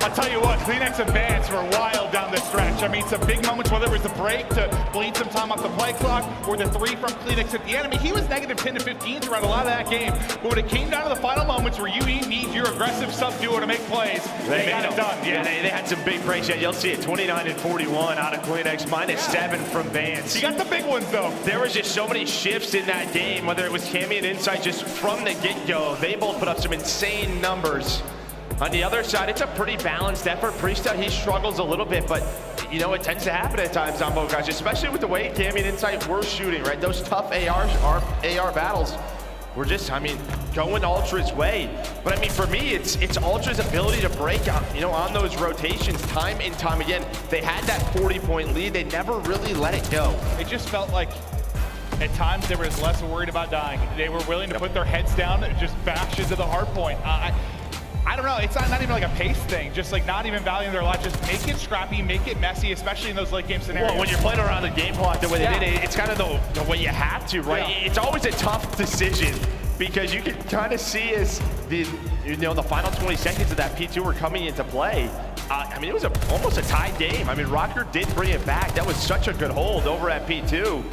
L: I'll tell you what, Cleanex and Bance were wild down the stretch. I mean, some big moments, whether it was the break to bleed some time off the play clock, or the 3 from Cleanex at the end. I mean, he was negative 10 to 15 throughout a lot of that game. But when it came down to the final moments where you need your aggressive sub-duo to make plays, they got it done.
B: Yeah, they had some big breaks. Yeah, you'll see it, 29 and 41 out of Cleanex, -7 from Bance.
L: You got the big ones, though.
B: There was just so many shifts in that game, whether it was Cammy and Insight, just from the get-go. They both put up some insane numbers. On the other side, it's a pretty balanced effort. Priestahh, he struggles a little bit, but you know, it tends to happen at times on both guys, especially with the way Cammy and Insight were shooting, right? Those tough AR battles were just, I mean, going Ultra's way. But I mean, for me, it's Ultra's ability to break on, you know, on those rotations time and time again. They had that 40-point lead. They never really let it go.
L: It just felt like at times they were just less worried about dying. They were willing to put their heads down and just bash into the hard point. I don't know, it's not even like a pace thing, just like not even valuing their life, just make it scrappy, make it messy, especially in those late game scenarios.
B: Well, when you're playing around the game clock the way they did, it's kind of the way you have to, right? Yeah. It's always a tough decision because you can kind of see as the final 20 seconds of that P2 were coming into play. I mean, it was almost a tied game. I mean, Røkkr did bring it back. That was such a good hold over at P2.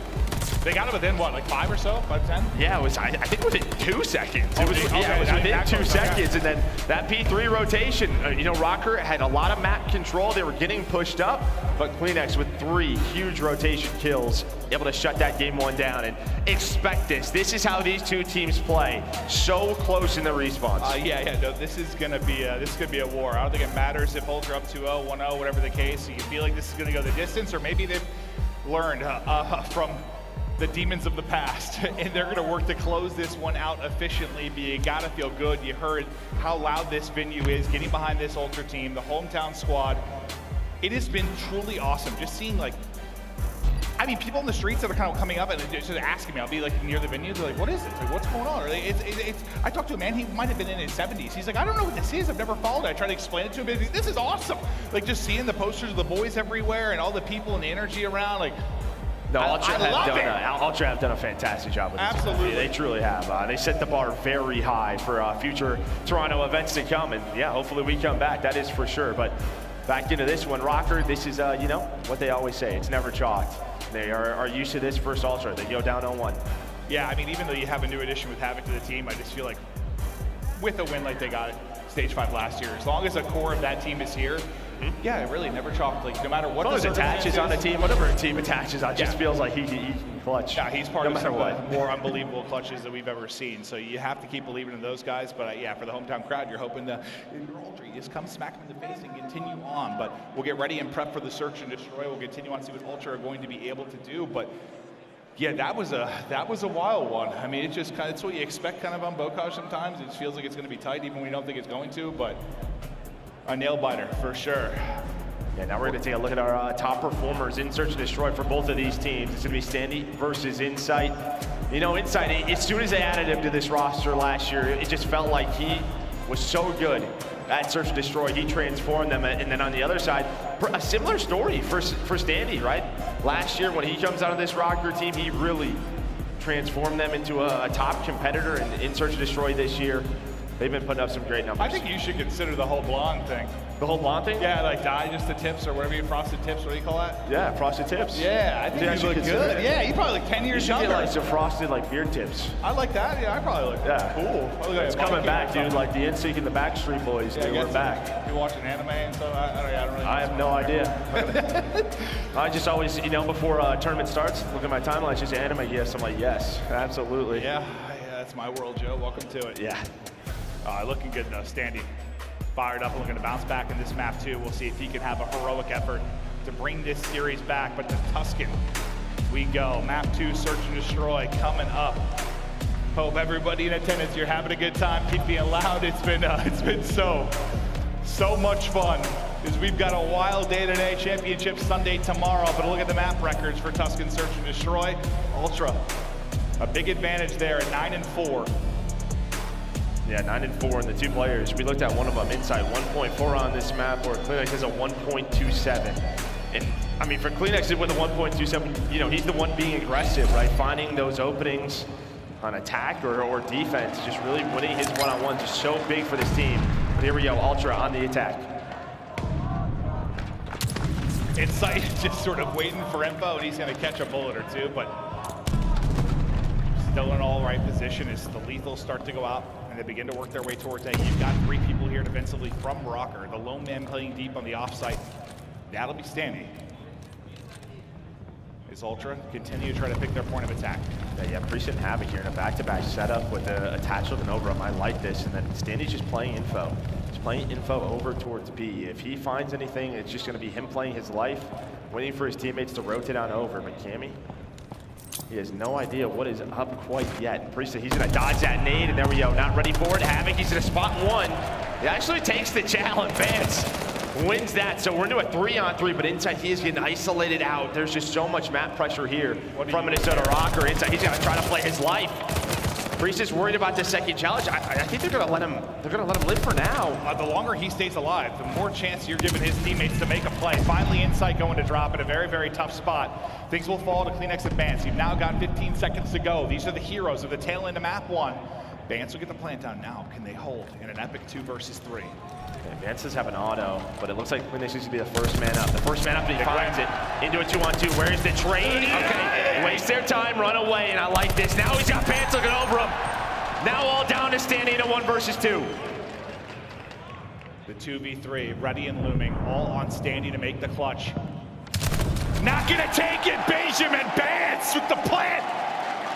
L: They got it within what, like 5 or so, 5 to 10?
B: Yeah, it was. I think it was in 2 seconds. It was within 2 seconds, and then that P3 rotation. You know, Røkkr had a lot of map control. They were getting pushed up, but Cleanex with 3 huge rotation kills, able to shut that game 1 down. And expect this. This is how these 2 teams play. So close in the response.
L: No, this is gonna be a war. I don't think it matters if Ultra up 2-0, 1-0, whatever the case. You feel like this is gonna go the distance, or maybe they've learned from the demons of the past, and they're gonna work to close this one out efficiently, but you gotta feel good. You heard how loud this venue is, getting behind this Ultra team, the hometown squad. It has been truly awesome, just seeing like, I mean, people in the streets that are kind of coming up and just asking me, I'll be like near the venue, they're like, what is it? Like, what's going on? Or I talked to a man, he might have been in his 70s. He's like, I don't know what this is, I've never followed it. I tried to explain it to him, but this is awesome. Like just seeing the posters of the boys everywhere and all the people and the energy around, like,
B: no, Ultra have done a fantastic job with this.
L: Absolutely.
B: They truly have. They set the bar very high for future Toronto events to come, and yeah, hopefully we come back, that is for sure. But back into this one, Røkkr, this is, you know, what they always say, it's never chalked. They are used to this first Ultra. They go down 0-1.
L: Yeah, I mean, even though you have a new addition with Havok to the team, I just feel like with a win like they got Stage 5 last year, as long as the core of that team is here, yeah, it really never chalked. Like no matter what
B: the attaches on a team, whatever a team attaches on, just feels like he can clutch.
L: Yeah, he's part of some of the more unbelievable clutches that we've ever seen. So you have to keep believing in those guys. But yeah, for the hometown crowd, you're hoping to just come smack them in the face and continue on. But we'll get ready and prep for the search and destroy. We'll continue on to see what Ultra are going to be able to do. But yeah, that was a wild one. I mean, it's just kind of, it's what you expect kind of on Bocage sometimes. It feels like it's going to be tight, even when we don't think it's going to. But a nail biter for sure.
B: Yeah, now we're going to take a look at our top performers in Search and Destroy for both of these teams. It's going to be Standy versus Insight. You know, Insight, as soon as they added him to this roster last year, it just felt like he was so good at Search and Destroy. He transformed them. And then on the other side, a similar story for Standy, right? Last year when he comes out of this Røkkr team, he really transform them into a top competitor in Search and Destroy this year. They've been putting up some great numbers.
L: I think you should consider the whole blonde thing.
B: The whole blonde thing?
L: Yeah, like dye just the tips or whatever you frosted tips. What do you call that?
B: Yeah, frosted tips.
L: Yeah, I think you look good. Yeah, you probably like 10 years younger.
B: You should get like some frosted like beard tips.
L: I like that. Yeah, I probably look cool.
B: It's coming back, dude. Like the NSYNC and the Backstreet Boys, dude. We're back.
L: You watching anime and stuff? I don't really.
B: I have no idea. I just always, you know, before tournament starts, look at my timeline. It's just anime. Yes, I'm like, yes, absolutely.
L: Yeah, that's my world, Joe. Welcome to it.
B: Yeah.
L: Looking good though. Standy fired up and looking to bounce back in this map too. We'll see if he can have a heroic effort to bring this series back. But to Tuscan we go. Map 2, Search and Destroy coming up. Hope everybody in attendance, you're having a good time. Keep being loud. It's been so much fun. Because we've got a wild day today. Championship Sunday tomorrow. But look at the map records for Tuscan Search and Destroy. Ultra, a big advantage there at 9-4.
B: Yeah, 9-4 in the two players. We looked at one of them inside 1.4 on this map, where Cleanex has a 1.27. And I mean, for Cleanex with a 1.27, you know, he's the one being aggressive, right? Finding those openings on attack or defense, just really winning his one-on-one, just so big for this team. But here we go, Ultra on the attack.
L: Insight just sort of waiting for info, and he's going to catch a bullet or two, but still in all right position as the lethals start to go out. They begin to work their way towards A. You've got 3 people here defensively from Røkkr. The lone man playing deep on the offsite. That'll be Standy. Is Ultra continue to try to pick their point of attack.
B: Yeah, Priestahh and Havok here in a back-to-back setup with a attach looking over him. I like this. And then Standy's just playing info. He's playing info over towards B. If he finds anything, it's just going to be him playing his life, waiting for his teammates to rotate on over. But Cammy, he has no idea what is up quite yet. Priestahh, he's gonna dodge that nade, and there we go, not ready for it. Havok, he's gonna spot one. He actually takes the challenge, Vance wins that. So we're into a 3-on-3, but inside he is getting isolated out. There's just so much map pressure here from Minnesota Røkkr. Inside, he's gonna try to play his life. Priestahh's worried about the second challenge. I think they're gonna let him live for now.
L: The longer he stays alive, the more chance you're giving his teammates to make a play. Finally, Insight going to drop in a very, very tough spot. Things will fall to Cleanex and Bance. You've now got 15 seconds to go. These are the heroes of the tail end of map 1. Bance will get the plant down now. Can they hold in an epic 2 versus 3?
B: Okay, Vance does have an auto, but it looks like Cleanex is gonna be the first man up. The first man up, and he finds it into a 2-on-2. Where's the trade? Okay, waste their time, run away, and I like this. Now he's got Vance looking over him. Now all down to Standy in a 1 versus 2.
L: The 2v3 ready and looming, all on Standy to make the clutch. Not gonna take it, Benjamin Bance with the plant!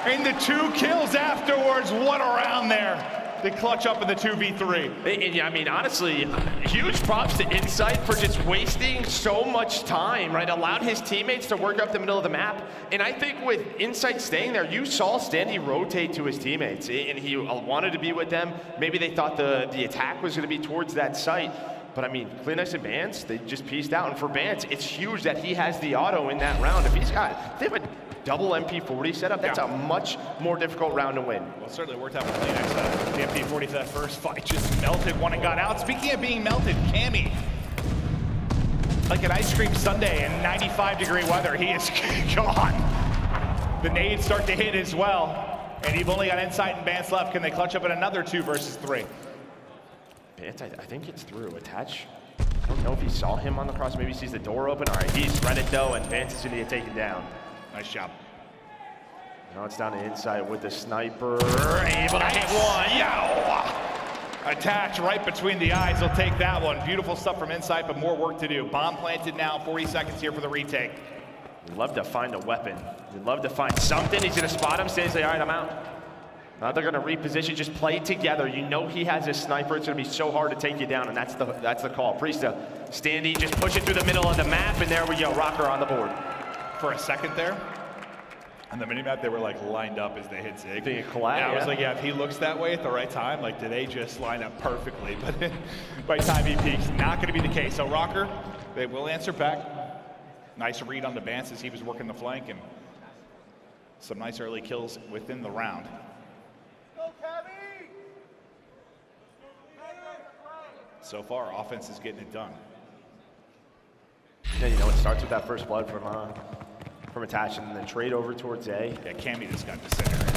L: And the 2 kills afterwards, what a round there. They clutch up in the 2v3.
B: And I mean, honestly, huge props to Insight for just wasting so much time, right? Allowed his teammates to work up the middle of the map. And I think with Insight staying there, you saw Standy rotate to his teammates, and he wanted to be with them. Maybe they thought the attack was gonna be towards that site. But I mean, Cleanex and Bance, they just pieced out. And for Bance, it's huge that he has the auto in that round. If they have a double MP40 setup, that's a much more difficult round to win.
L: Well, it certainly worked out for Cleanex. The MP40 for that first fight just melted one and got out. Speaking of being melted, Cammy, like an ice cream sundae in 95-degree weather, he is gone. The nades start to hit as well, and you've only got Insight and Bance left. Can they clutch up in another 2 versus 3?
B: Bance, I think it's through. Attach. I don't know if he saw him on the cross. Maybe he sees the door open. All right, he's read it though, and Bance is going to get taken down.
L: Nice job.
B: Now it's down to Insight with the sniper. Able to hit one.
L: Yow! Attach right between the eyes. He'll take that one. Beautiful stuff from Insight, but more work to do. Bomb planted now. 40 seconds here for the retake.
B: You'd love to find a weapon. You'd love to find something. He's going to spot him. Stands like, all right, I'm out. Now they're going to reposition. Just play together. You know he has his sniper. It's going to be so hard to take you down, and that's the call. Priestahh, Standy just pushing through the middle of the map, and there we go. Røkkr on the board.
L: For a second there, on the minimap, they were like lined up as they hit Zig.
B: I
L: was like, yeah, if he looks that way at the right time, like, do they just line up perfectly? But by the time he peaks, not going to be the case. So Røkkr, they will answer back. Nice read on the Bance as he was working the flank, and some nice early kills within the round. So far, offense is getting it done.
B: Yeah, you know, it starts with that first blood from attach, and then trade over towards A.
L: Yeah, Cammy just got to center.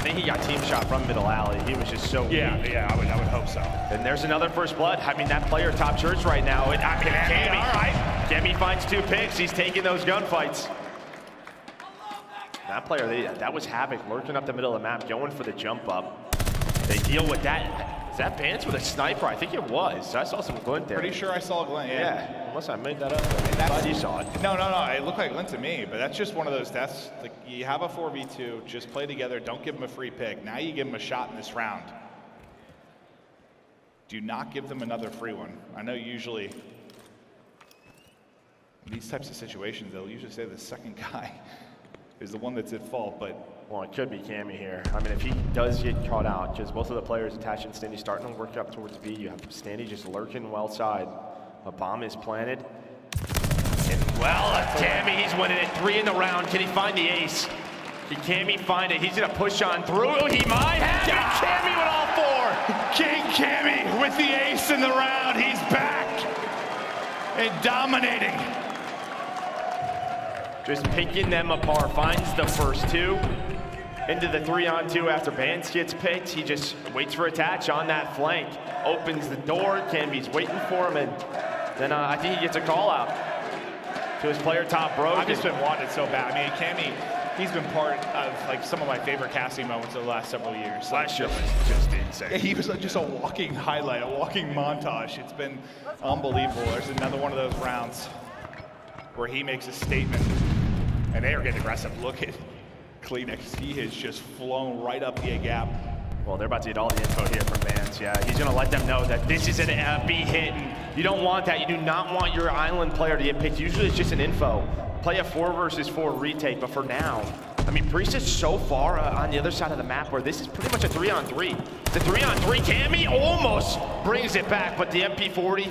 B: think he got team shot from middle alley. He was just so weak.
L: Yeah, I would hope so.
B: And there's another first blood. I mean, that player top church right now. I mean, Cammy, all right. Cammy finds 2 picks. He's taking those gunfights. That player, that was Havok lurking up the middle of the map, going for the jump up. They deal with that. Is that Vance with a sniper? I think it was. I saw some glint there.
L: Pretty sure I saw a glint, yeah.
B: Unless I made that up. I'm glad you saw it.
L: No, it looked like glint to me, but that's just one of those deaths. Like, you have a 4v2, just play together, don't give them a free pick. Now you give them a shot in this round. Do not give them another free one. I know usually in these types of situations, they'll usually say the second guy is the one that's at fault, but
B: well, it could be Cammy here. I mean, if he does get caught out, because both of the players attached and Standy starting to work up towards B, you have Standy just lurking well side. A bomb is planted. And well, Cammy, he's winning it. 3 in the round. Can he find the ace? Can Cammy find it? He's gonna push on through. He might have it. Cammy with all 4.
L: King Cammy with the ace in the round. He's back and dominating.
B: Just picking them apart. Finds the first 2. Into the 3-on-2 after Vance gets picked. He just waits for attach on that flank. Opens the door. Cammy's waiting for him, and then I think he gets a call out to his player top broken.
L: I've just been wanting it so bad. I mean, Cammy, he's been part of like some of my favorite casting moments of the last several years.
B: Last year was just insane.
L: He was just a walking highlight, a walking montage. It's been unbelievable. There's another one of those rounds where he makes a statement, and they are getting aggressive. Look at Cleanex, he has just flown right up the A gap.
B: Well, they're about to get all the info here from Vance. Yeah, he's gonna let them know that this is an B hit, and you don't want that. You do not want your island player to get picked. Usually it's just an info. Play a 4 versus 4 retake, but for now, I mean, Priestahh is so far on the other side of the map where this is pretty much a 3-on-3. The 3-on-3, Cammy almost brings it back, but the MP40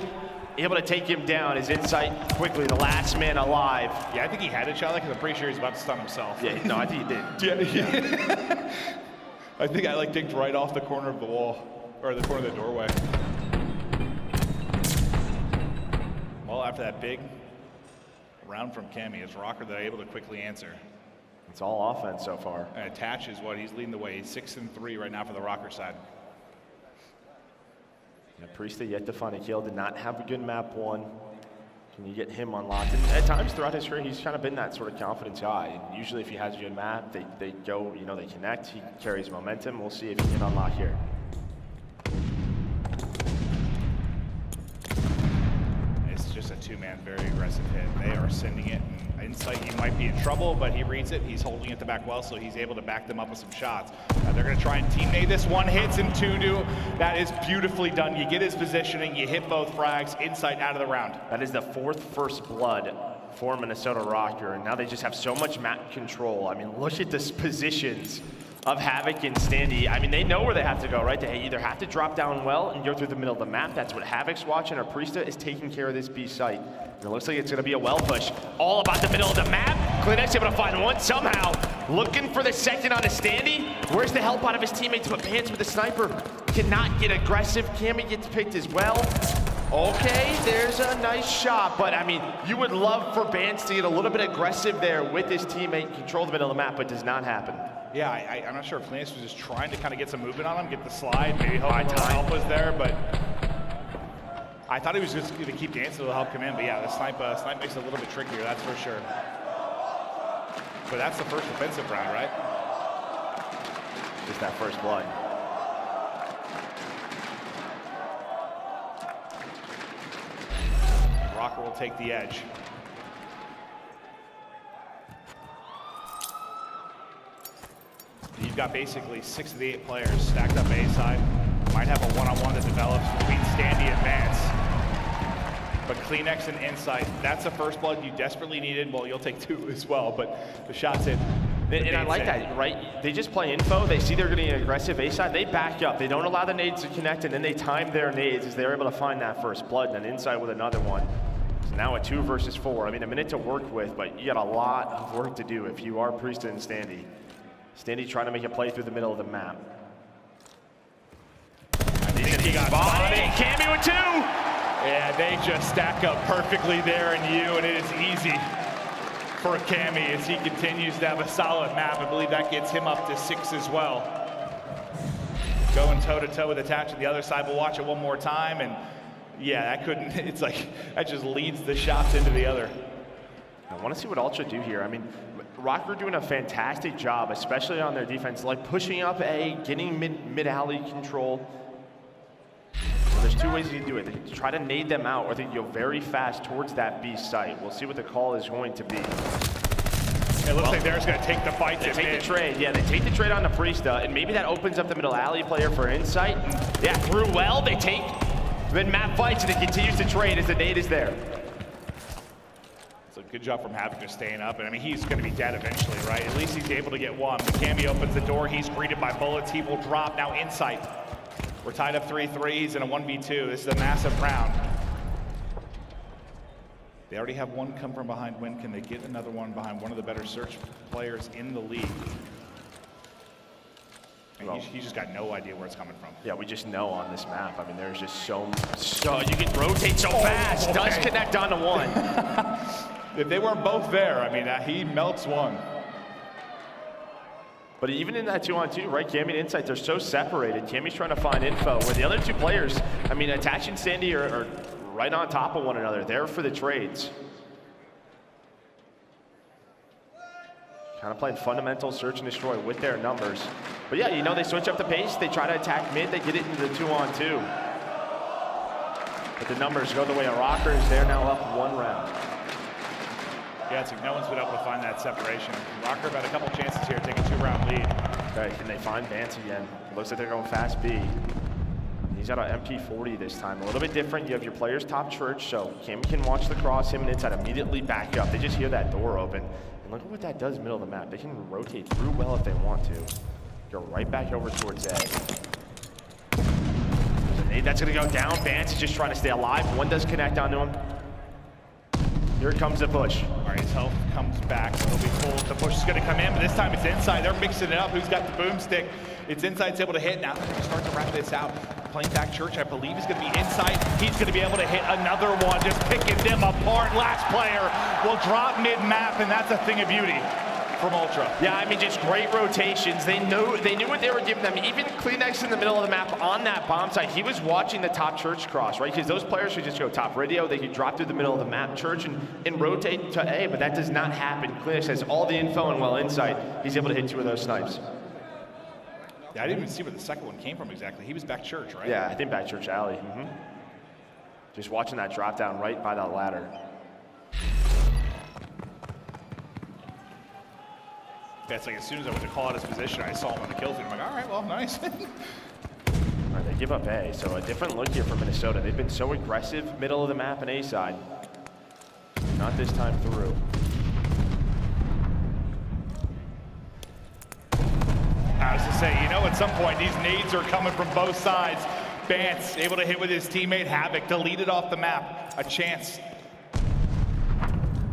B: able to take him down. His insight quickly, the last man alive.
L: Yeah, I think he had a shot, because I'm pretty sure he's about to stun himself.
B: Yeah, no, I think he did.
L: Yeah. I think I like digged right off the corner of the wall, or the corner of the doorway. Well, after that big round from Cammy, it's Røkkr that are able to quickly answer.
B: It's all offense so far.
L: And attach is what he's leading the way. He's 6-3 right now for the Røkkr side.
B: Yeah, Priestahh yet to find a kill. Did not have a good map 1. Can you get him unlocked? And at times throughout his career, he's kind of been that sort of confidence guy. And usually if he has a good map, they go, you know, they connect. He carries momentum. We'll see if he can unlock here.
L: It's just a 2-man, very aggressive hit. They are sending it. And Insight, he might be in trouble, but he reads it. He's holding it the back well, so he's able to back them up with some shots. They're going to try and teammate this. 1 hits and 2 do. That is beautifully done. You get his positioning, you hit both frags, Insight out of the round.
B: That is the 4th first blood for Minnesota Røkkr, and now they just have so much map control. I mean, look at the positions of Havok and Standy. I mean, they know where they have to go, right? They either have to drop down well and go through the middle of the map. That's what Havok's watching, or Priestahh is taking care of this B site. And it looks like it's gonna be a well push. All about the middle of the map. Cleanex able to find 1 somehow. Looking for the second on a Standy. Where's the help out of his teammates? But Vance with the sniper cannot get aggressive. Cammy gets picked as well. Okay, there's a nice shot, but I mean, you would love for Vance to get a little bit aggressive there with his teammate, control the middle of the map, but does not happen.
L: Yeah, I'm not sure if Cleanex was just trying to kind of get some movement on him, get the slide, maybe help was there, but I thought he was just going to keep dancing to help come in, but yeah, the snipe makes it a little bit trickier, that's for sure. But that's the first offensive round, right?
B: Just that first blood.
L: Røkkr will take the edge. You've got basically 6 of the 8 players stacked up A side. Might have a one-on-one that develops between Standy and Vance. But Cleanex and Insight, that's the first blood you desperately needed. Well, you'll take 2 as well, but the shot's in.
B: And I like that, right? They just play info. They see they're getting an aggressive A side. They back up. They don't allow the nades to connect, and then they time their nades as they're able to find that first blood, and then Insight with another one. So now a 2 versus 4. I mean, a minute to work with, but you got a lot of work to do if you are Priestahh and Standy. Standy trying to make a play through the middle of the map.
L: I think he got spotted.
B: Cammy with 2!
L: Yeah, they just stack up perfectly there in U, and it is easy for Cammy as he continues to have a solid map. I believe that gets him up to 6 as well. Going toe-to-toe with Attach on the other side. We'll watch it one more time, and yeah, that couldn't, it's like, that just leads the shots into the other.
B: I want to see what Ultra do here. I mean, Røkkr doing a fantastic job, especially on their defense, like pushing up A, getting mid-alley control. Well, there's two ways you can do it. They can try to nade them out, or they can go very fast towards that B site. We'll see what the call is going to be.
L: It looks like they're just going to take the fight.
B: They take the trade. Yeah, they take the trade on the Priestahh, and maybe that opens up the middle alley player for insight. And yeah, through well, they take. Then Matt fights, and it continues to trade as the nade is there.
L: So good job from Havok just staying up. And I mean, he's going to be dead eventually, right? At least he's able to get one. Cammy opens the door. He's greeted by bullets. He will drop. Now insight. We're tied up 3-3s in a 1v2. This is a massive round. They already have one come from behind win. Can they get another one behind one of the better search players in the league? And well, he just got no idea where it's coming from.
B: Yeah, we just know on this map. I mean, there's just so you can rotate so fast.
L: Okay.
B: Does connect onto one.
L: If they weren't both there, I mean, he melts one.
B: But even in that 2-on-2, right, Cammy and Insight, they're so separated. Cammy's trying to find info, where the other two players, I mean, Attach and Standy are right on top of one another, there for the trades. Kind of playing fundamental search and destroy with their numbers. But yeah, you know, they switch up the pace, they try to attack mid, they get it into the 2-on-2. But the numbers go the way of Røkkr. They're now up one round.
L: Yeah, it's like no one's been able to find that separation. Røkkr had a couple chances here, taking a 2-round lead.
B: Okay, can they find Vance again? Looks like they're going fast B. He's got an MP40 this time. A little bit different. You have your players top church, so Kim can watch the cross, him and Inside immediately back up. They just hear that door open. And look at what that does middle of the map. They can rotate through well if they want to. Go right back over towards A. There's a nade that's gonna go down. Vance is just trying to stay alive. One does connect onto him. Here comes the push.
L: All right, his health comes back, so he'll be full. The push is gonna come in, but this time it's Inside. They're mixing it up. Who's got the boomstick? It's Inside's able to hit. Now they're gonna start to wrap this out. Playing back Church, I believe, is gonna be Inside. He's gonna be able to hit another one, just picking them apart. Last player will drop mid-map, and that's a thing of beauty from Ultra.
B: Yeah, I mean, just great rotations. They knew what they were giving them. Even Cleanex in the middle of the map on that bomb site, he was watching the top Church cross, right? Because those players could just go top radio, they could drop through the middle of the map, Church, and rotate to A, but that does not happen. Cleanex has all the info and well insight. He's able to hit two of those snipes.
L: Yeah, I didn't even see where the second one came from exactly. He was back Church, right?
B: Yeah, I think back Church alley. Just watching that drop down right by that ladder.
L: That's like as soon as I went to call out his position, I saw him on the kill feed. I'm like, all right, well, nice.
B: All right, they give up A, so a different look here for Minnesota. They've been so aggressive, middle of the map and A side. Not this time through.
L: I was to say, you know, at some point, these nades are coming from both sides. Vance able to hit with his teammate Havok, deleted off the map. A chance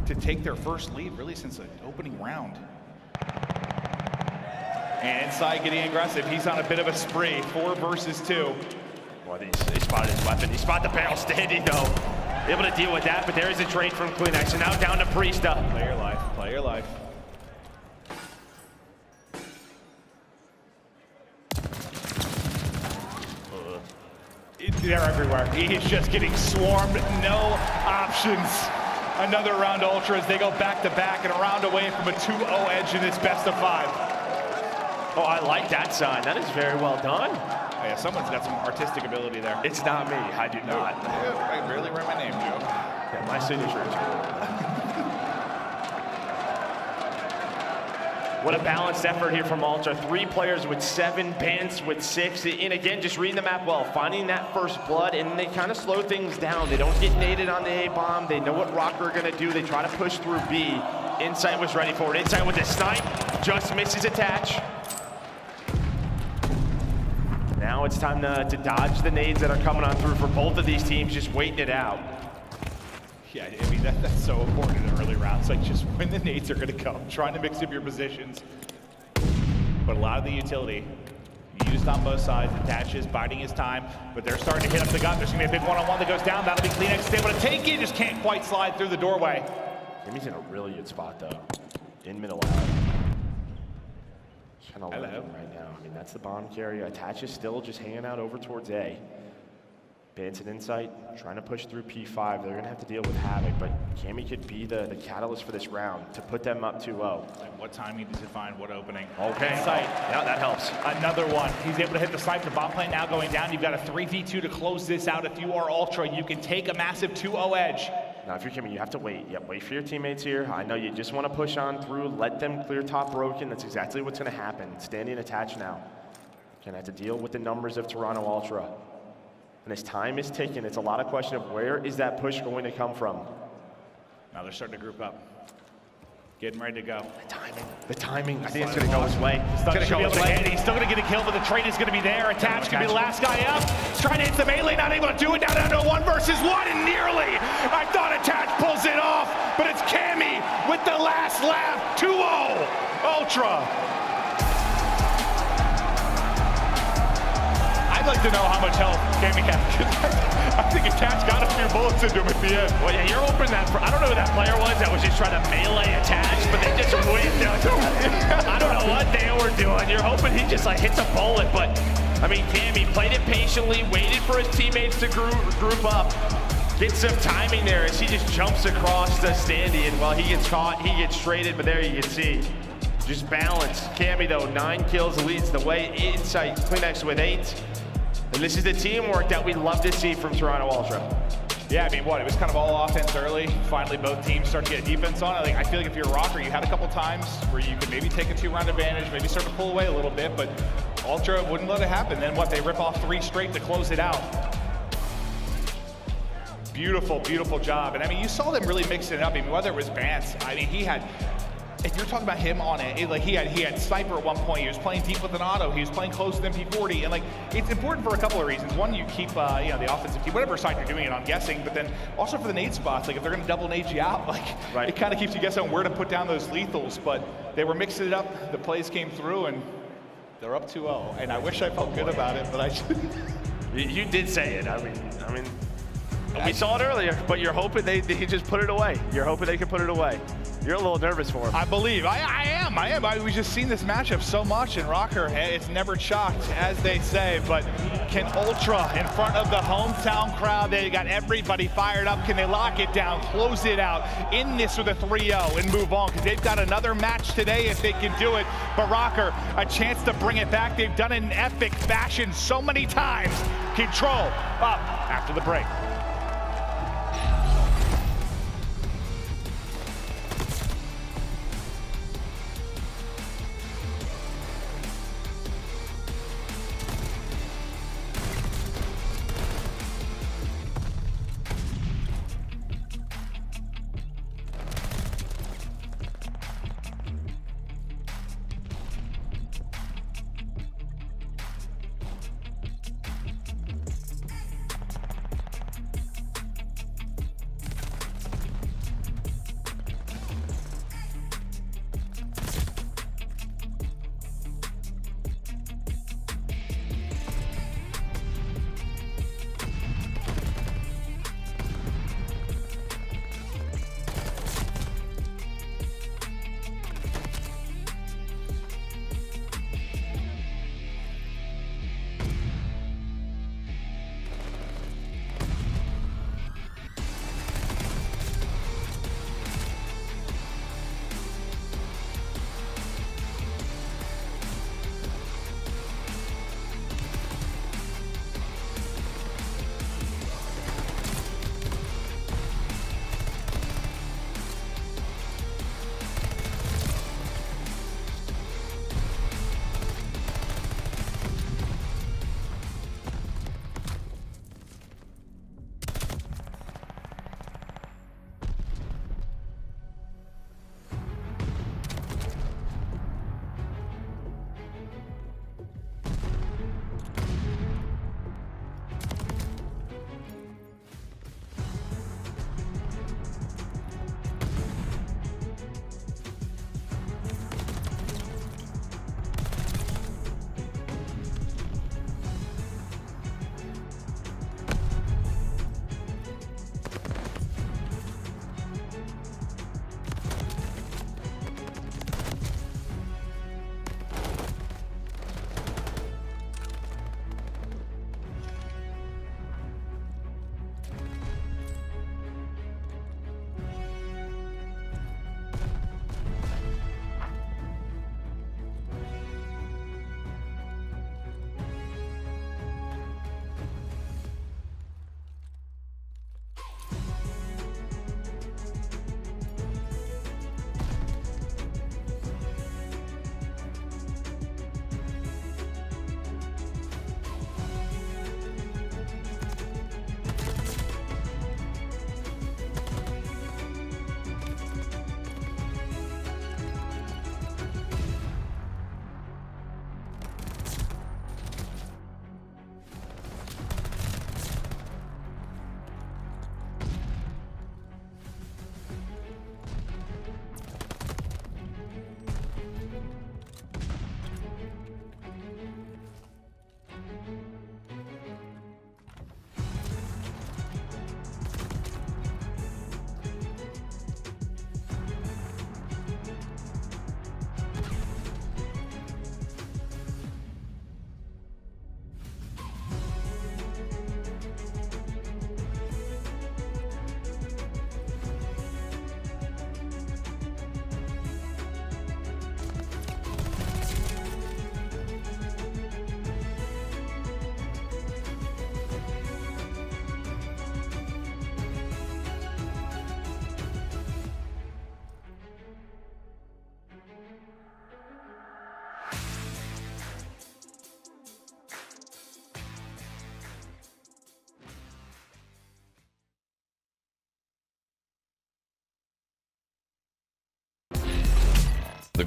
L: to take their first lead, really, since the opening round. And Inside getting aggressive. He's on a bit of a spree. 4 versus 2.
B: Well, they spotted his weapon. He spotted the barrel Standy, though. Able to deal with that, but there is a trade from Cleanex. And now down to Priestahh.
L: Play your life. Play your life. They're everywhere. He's just getting swarmed. No options. Another round Ultra as they go back-to-back and a round away from a 2-0 edge in this best of 5.
B: Oh, I like that sign. That is very well done.
L: Oh, yeah, someone's got some artistic ability there.
B: It's not me. I do not.
L: I barely write my name, Joe.
B: Yeah, my signature is What a balanced effort here from Ultra. 3 players with 7, Vance with 6. And again, just reading the map well, finding that first blood, and they kind of slow things down. They don't get naded on the A-bomb. They know what Røkkr are going to do. They try to push through B. Insight was ready for it. Insight with the snipe. Just misses Attach. Now it's time to dodge the nades that are coming on through for both of these teams, just waiting it out.
L: Yeah, I mean, that's so important in the early rounds. Like, just when the nades are going to come, trying to mix up your positions. But a lot of the utility used on both sides. Attach is biding his time, but they're starting to hit up the gut. There's going to be a big one-on-one that goes down. That'll be Cleanex able to take it, just can't quite slide through the doorway.
B: Jimmy's in a really good spot, though. In middle alley. Kind of lurking right now. I mean, that's the bomb carrier. Attach is still just hanging out over towards A. Banton Insight trying to push through P5. They're going to have to deal with Havok, but Cammy could be the catalyst for this round to put them up 2-0.
L: Like what timing does it find? What opening?
B: Okay.
L: Insight.
B: Yeah, that helps.
L: Another one. He's able to hit the sniper. Bomb plane now going down. You've got a 3v2 to close this out. If you are Ultra, you can take a massive 2-0 edge.
B: Now, if you're Cammy, you have to wait. Yeah, wait for your teammates here. I know you just want to push on through, let them clear top broken. That's exactly what's going to happen. Standing attached now. Gonna have to deal with the numbers of Toronto Ultra. And as time is ticking, it's a lot of question of where is that push going to come from?
L: Now they're starting to group up. Getting ready to go.
B: The timing, I think it's going to go his way.
L: He's still going to get a kill, but the trade is going to be there. Attached can be the last guy up. Trying to hit the melee, not able to do it. Down to 1 versus 1, and nearly. I thought Attach pulls it off, but it's Cammy with the last laugh. 2-0, Ultra. I'd like to know how much health Cammy had. I think Attach got a few bullets into him at the end.
B: Well, yeah, you're hoping that, I don't know who that player was that was just trying to melee Attach, but they just whipped him. I don't know what they were doing. You're hoping he just like hits a bullet, but I mean, Cammy played it patiently, waited for his teammates to group up, get some timing there as he just jumps across the Standy, and while he gets caught, he gets traded, but there you can see. Just balance. Cammy though, 9 kills, leads the way. Insight, Crimsix with 8. And this is the teamwork that we love to see from Toronto Ultra.
L: Yeah, I mean, it was kind of all offense early. Finally, both teams start to get defense on. I feel like if you're a Røkkr, you had a couple times where you could maybe take a 2-round advantage, maybe start to pull away a little bit, but Ultra wouldn't let it happen. Then they rip off 3 straight to close it out. Beautiful, beautiful job. And I mean, you saw them really mixing it up. I mean, whether it was Bance, I mean, he had, if you're talking about him on it, like he had sniper at one point. He was playing deep with an auto. He was playing close to MP40, and like it's important for a couple of reasons. One, you keep the offensive team, whatever side you're doing it on, guessing. But then also for the nade spots, like if they're going to double nade you out, like it kind of keeps you guessing on where to put down those lethals. But they were mixing it up. The plays came through, and they're up 2-0. And I wish I felt good about it, but I.
B: You did say it. I mean. We saw it earlier, but you're hoping they just put it away. You're hoping they can put it away. You're a little nervous for him.
L: I believe. I am. We've just seen this matchup so much in Røkkr. It's never chalked, as they say, but can Ultra, in front of the hometown crowd, they got everybody fired up. Can they lock it down, close it out, end this with a 3-0 and move on? Because they've got another match today if they can do it. But Røkkr, a chance to bring it back. They've done it in epic fashion so many times. Control up after the break.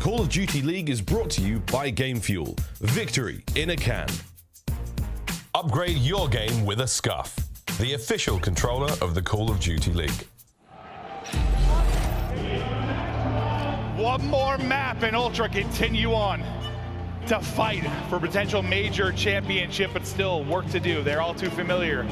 P: Call of Duty League is brought to you by Game Fuel. Victory in a can. Upgrade your game with a Scuff, the official controller of the Call of Duty League.
L: One more map and Ultra continue on to fight for potential major championship, but still work to do. They're all too familiar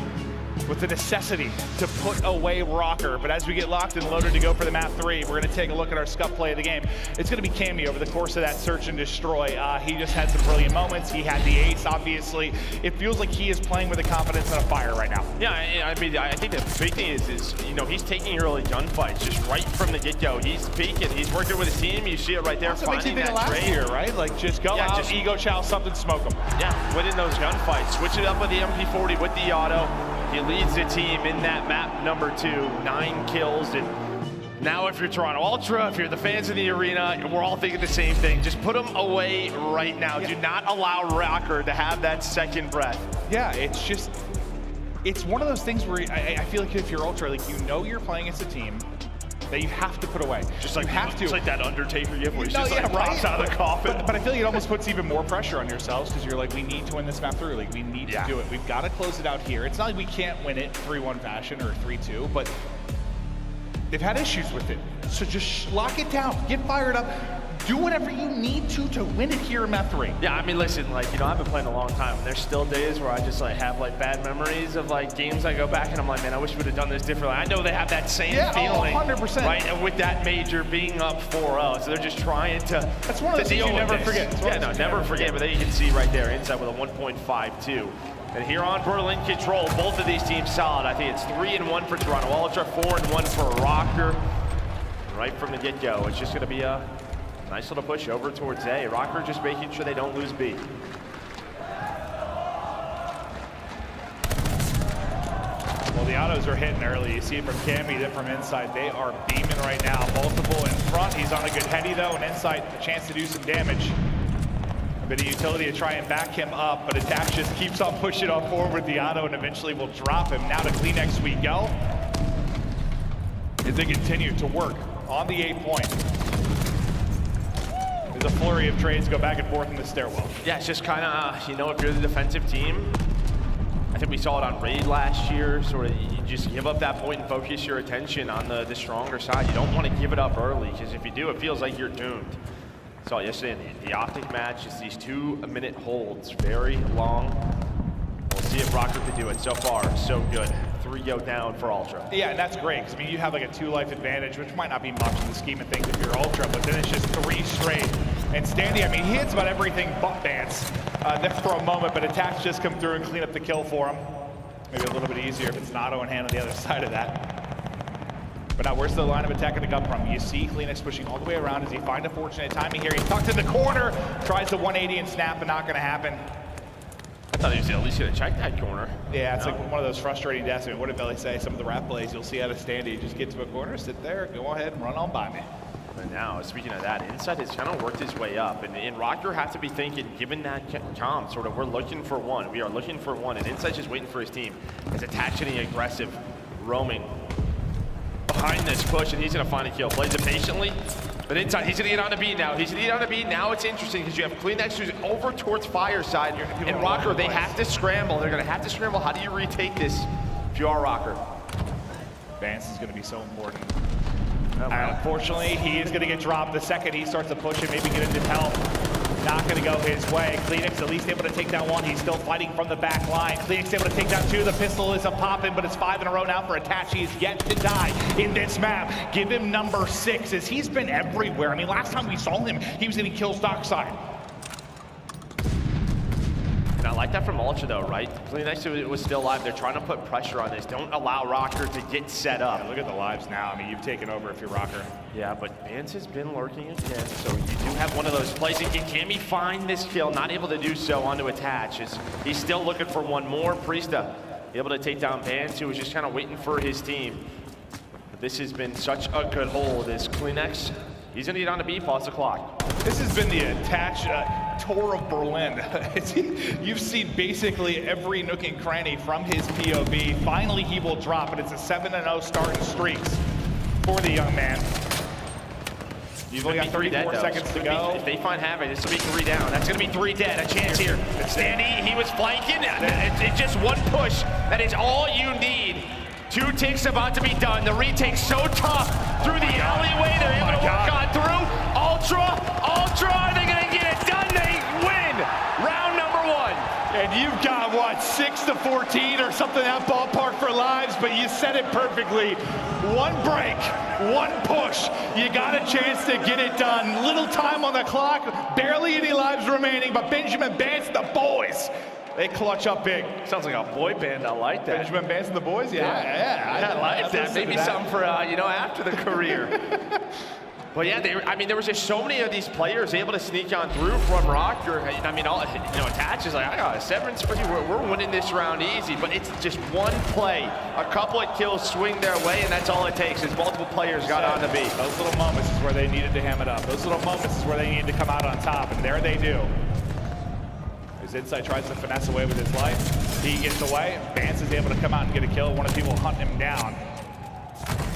L: with the necessity to put away Røkkr. But as we get locked and loaded to go for the map 3, we're gonna take a look at our Scump play of the game. It's gonna be Cammy over the course of that search and destroy. He just had some brilliant moments. He had the ace, obviously. It feels like he is playing with the confidence and a fire right now.
B: Yeah, I mean, I think the big thing is, you know, he's taking early gunfights just right from the get-go. He's peeking, he's working with his team. You see it right there,
L: That's what makes you
B: finding
L: think
B: that
L: of last
B: trade.
L: year, right? Like, just go out, just ego chow something, smoke them.
B: Yeah, winning those gunfights. Switch it up with the MP40, with the auto. He leads the team in that map number 2, 9 kills. And now if you're Toronto Ultra, if you're the fans in the arena, we're all thinking the same thing. Just put them away right now. Yeah. Do not allow Røkkr to have that second breath.
L: Yeah, it's just, it's one of those things where I feel like if you're Ultra, like, you know you're playing as a team that you have to put away.
B: Just like
L: you have to.
B: It's like that Undertaker gift where he's just
L: yeah,
B: like pops out of the coffin.
L: But I feel like it almost puts even more pressure on yourselves because you're like, we need to win this map through. Like, we need to do it. We've got to close it out here. It's not like we can't win it 3-1 fashion or 3-2, but they've had issues with it. So just lock it down. Get fired up. Do whatever you need to win it here in map 3.
B: Yeah, I mean, listen, like, you know, I've been playing a long time, and there's still days where I just, like, have, like, bad memories of, like, games I go back and I'm like, man, I wish we would have done this differently. I know they have that same feeling.
L: 100%.
B: Right, and with that major being up 4-0, so they're just trying to
L: That's one of those things you never forget.
B: Yeah, no, never forget, but then you can see right there, inside with a 1.52. And here on Berlin Control, both of these teams solid. I think it's 3-1 for Toronto Ultra, 4-1 for Røkkr. Right from the get-go, it's just gonna be a nice little push over towards A. Røkkr just making sure they don't lose B.
L: Well, the autos are hitting early. You see it from Cammy, then from inside. They are beaming right now. Multiple in front. He's on a good heady, though, and inside, a chance to do some damage. A bit of utility to try and back him up, but Attack just keeps on pushing on forward with the auto and eventually will drop him. Now to Cleanex we go. As they continue to work on the 8 point. There's a flurry of trades go back and forth in the stairwell.
B: Yeah, it's just kind of, you know, if you're the defensive team, I think we saw it on Raid last year, sort of you just give up that point and focus your attention on the stronger side. You don't want to give it up early, because if you do, it feels like you're doomed. Saw it yesterday in the OpTic match, it's these 2-minute holds, very long. We'll see if Røkkr could do it. So far, so good. 3-0 down for Ultra.
L: Yeah, and that's great, because I mean, you have like a 2-life advantage, which might not be much in the scheme of things if you're Ultra, but then it's just 3 straight. And Standy, I mean, he hits about everything but Bance there for a moment, but Attacks just come through and clean up the kill for him. Maybe a little bit easier if it's an auto in hand on the other side of that. But now, where's the line of attack going to come from? You see Cleanex pushing all the way around. Does he find a fortunate timing here? He's tucked in the corner, tries the 180 and snap, but not going to happen.
B: I thought he was at least going to check that corner.
L: Yeah, it's like one of those frustrating deaths. I mean, what did Belly say? Some of the rap plays you'll see out of Standy. Just get to a corner, sit there, go ahead and run on by me.
B: And now, speaking of that, Inside has kind of worked his way up. And Røkkr have to be thinking, given that comm, sort of, we're looking for one. We are looking for one. And Inside's just waiting for his team. He's attaching aggressive, roaming behind this push, and he's going to find a kill. Plays it patiently. But Inside, he's going to get on to B now. He's going to get on to B. Now it's interesting because you have Cleanex who's over towards Fireside. And Røkkr, they have to scramble. They're going to have to scramble. How do you retake this if you are Røkkr?
L: Vance is going to be so important. Unfortunately, he is going to get dropped the second he starts to push and maybe get into help. Not going to go his way. Cleanex at least able to take down one. He's still fighting from the back line. Cleanex able to take down 2. The pistol is a popping, but it's 5 in a row now for Attach. He is yet to die in this map. Give him number 6, as he's been everywhere. I mean, last time we saw him, he was getting kills dockside.
B: And I like that from Ultra though, right? Cleanex was still alive. They're trying to put pressure on this. Don't allow Røkkr to get set up.
L: Yeah, look at the lives now. I mean, you've taken over if you're Røkkr.
B: Yeah, but Vance has been lurking again, so you do have one of those plays. And can Cammy find this kill? Not able to do so onto Attach. He's still looking for one more. Priestahh able to take down Vance, who was just kind of waiting for his team. But this has been such a good hold. Is Cleanex, he's gonna get on to B, pause the clock.
L: This has been the Attach tour of Berlin. You've seen basically every nook and cranny from his POV. Finally, he will drop it. It's a 7-0 start in streaks for the young man. You've only got 34 seconds to go.
B: If they find Havok, this will be 3 down. That's going to be 3 dead. A chance here. Standy, he was flanking. It's just one push. That is all you need. 2 ticks about to be done. The retake's so tough through the alleyway. They're able to work on through. Ultra, are they going to get it done? They win round number 1.
L: And you've got, what, 6 to 14 or something in that ballpark for lives, but you said it perfectly. 1 break, 1 push. You got a chance to get it done. Little time on the clock, barely any lives remaining, but Benjamin Bance, the boys, they clutch up big.
B: Sounds like a boy band. I like that.
L: Benjamin Bance and the boys? Yeah.
B: I like that. Maybe something for, after the career. But yeah, there was just so many of these players able to sneak on through from Røkkr. I mean, Attach is like, I got a 7 spree. We're winning this round easy, but it's just 1 play. A couple of kills swing their way, and that's all it takes is multiple players got on the beat.
L: Those little moments is where they needed to ham it up. Those little moments is where they needed to come out on top, and there they do. As Insight tries to finesse away with his life, he gets away. Vance is able to come out and get a kill. One of the people hunt him down.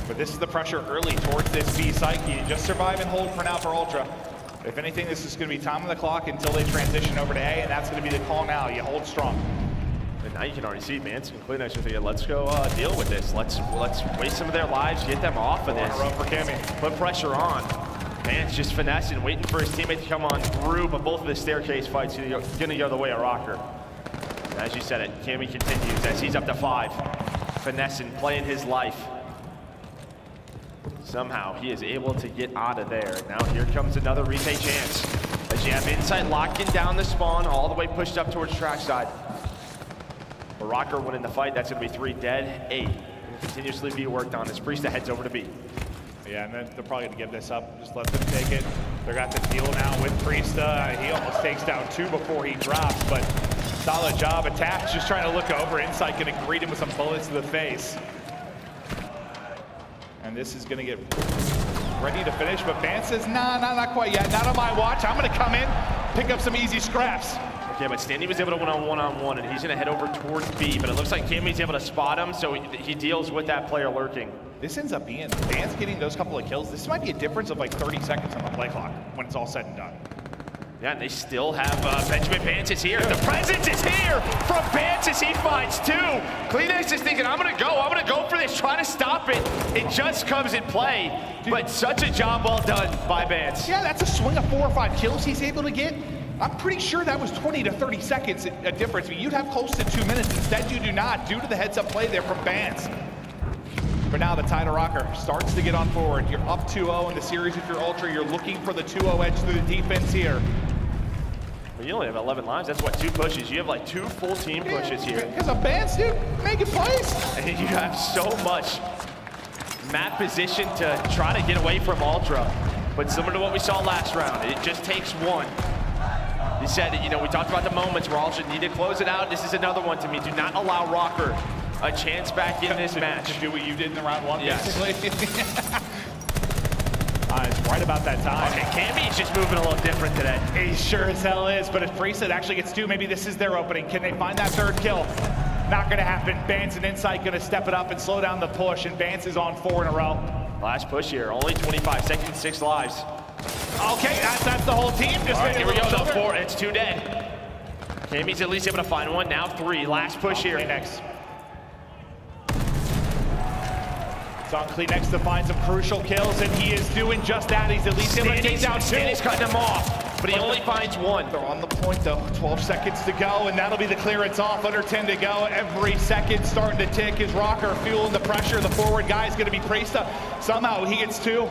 L: But this is the pressure early towards this B site. You just survive and hold for now for Ultra. If anything, this is going to be time on the clock until they transition over to A, and that's going to be the call now. You hold strong.
B: And now you can already see Vance and Clean with it. Let's go deal with this. Let's waste some of their lives, get them off of this.
L: Run for Cammy.
B: Put pressure on. Vance just finessing, waiting for his teammate to come on through, but both of the staircase fights are going to go the way of Røkkr. As you said it, Cammy continues as he's up to 5. Finessing, playing his life. Somehow he is able to get out of there. Now here comes another retake chance. As you have Insight locking down the spawn, all the way pushed up towards trackside. But Røkkr winning the fight, that's going to be 3 dead, 8. And continuously be worked on as Priestahh heads over to B.
L: Yeah, and they're probably going to give this up. Just let them take it. They got the deal now with Priestahh. He almost takes down 2 before he drops, but solid job. Attach just trying to look over. Insight going to greet him with some bullets to the face. And this is going to get ready to finish, but Vance says, nah, not quite yet. Not on my watch. I'm going to come in, pick up some easy scraps.
B: Okay, but Standy was able to win on one-on-one, and he's going to head over towards B, but it looks like Cammy's able to spot him, so he deals with that player lurking.
L: This ends up being Vance getting those couple of kills. This might be a difference of like 30 seconds on the play clock when it's all said and done.
B: Yeah, and they still have Benjamin Bance is here. The presence is here from Bance as he finds 2. Cleanix is thinking, I'm going to go for this, try to stop it. It just comes in play, but such a job well done by Bance.
L: Yeah, that's a swing of 4 or 5 kills he's able to get. I'm pretty sure that was 20 to 30 seconds a difference. I mean, you'd have close to 2 minutes. Instead, you do not, due to the heads-up play there from Bance. But now the tide of Røkkr starts to get on forward. You're up 2-0 in the series if you're Ultra. You're looking for the 2-0 edge through the defense here.
B: Well, you only have 11 lives. That's what, 2 pushes. You have like 2 full team pushes here.
L: Because of Bance, dude, making plays.
B: And you have so much map position to try to get away from Ultra. But similar to what we saw last round, it just takes 1. He said, we talked about the moments where Ultra need to close it out. This is another one to me. Do not allow Røkkr a chance back in this match.
L: To do what you did in the round 1,
B: yes.
L: basically. It's right about that time.
B: Okay, Cammy's just moving a little different today.
L: He sure as hell is, but if Priestahh actually gets 2, maybe this is their opening. Can they find that 3rd kill? Not going to happen. Bance and Insight going to step it up and slow down the push, and Bance is on 4 in a row.
B: Last push here, only 25 seconds, 6 lives.
L: Okay, that's the whole team. Just
B: here we go, though, 4, it's 2 dead. Cammy's at least able to find 1, now 3. Last push here.
L: Next. It's on Cleanex to find some crucial kills, and he is doing just that. He's at least able to take down 2.
B: Standy's cutting him off, but he only finds 1.
L: They're on the point, though. 12 seconds to go, and that'll be the clearance off. Under 10 to go. Every second starting to tick as Røkkr fueling the pressure. The forward guy is going to be Priestahh. Somehow he gets 2.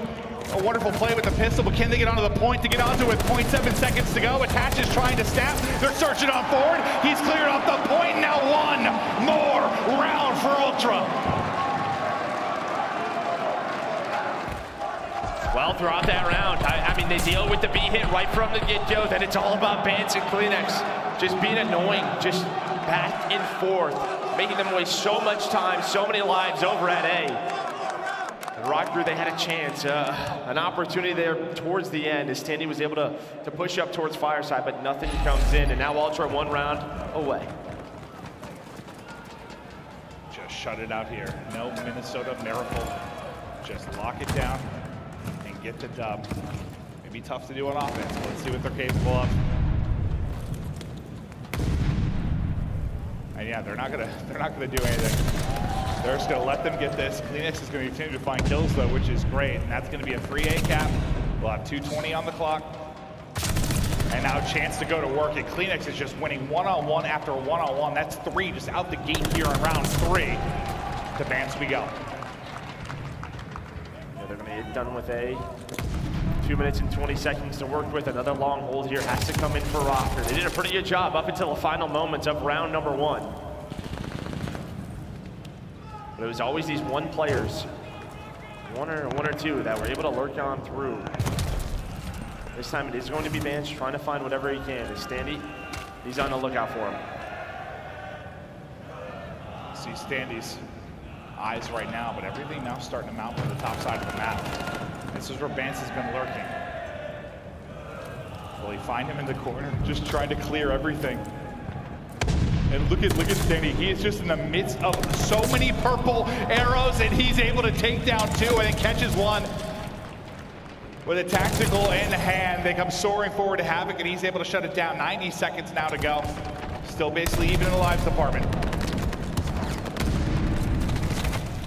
L: A wonderful play with the pistol, but can they get onto the point to get onto it? 0.7 seconds to go. Attach is trying to snap. They're searching on forward. He's cleared off the point. Now 1 more round for Ultra.
B: Well, throughout that round, I mean, they deal with the B hit right from the get-go, then it's all about Bance and Cleanex. Just being annoying, just back and forth, making them waste so much time, so many lives over at A. And Røkkr, they had a chance, an opportunity there towards the end as Standy was able to push up towards Fireside, but nothing comes in, and now Ultra 1 round away.
L: Just shut it out here. No Minnesota miracle. Just lock it down. Get the dub. be tough to do on offense. Let's see what they're capable of. And yeah, they're not gonna do anything. They're just gonna let them get this. Cleanix is gonna continue to find kills though, which is great. And that's gonna be a free A cap. We'll have 2:20 on the clock. And now a chance to go to work. And Cleanix is just winning one-on-one after one-on-one. That's 3 just out the gate here in round 3. To Vance we go.
B: Yeah, they're gonna get done with A. 2 minutes and 20 seconds to work with. Another long hold here has to come in for Røkkr. They did a pretty good job up until the final moments of round number 1. But it was always these one players, one or two, that were able to lurk on through. This time it is going to be Vance trying to find whatever he can. Is Standy, he's on the lookout for him.
L: See Standy's eyes right now, but everything now starting to mount to the top side of the map. This is where Vance has been lurking. Will he find him in the corner? Just trying to clear everything. And look at Standy. He is just in the midst of so many purple arrows, and he's able to take down 2 and then catches 1. With a tactical in hand, they come soaring forward to Havok, and he's able to shut it down. 90 seconds now to go. Still basically even in the lives department.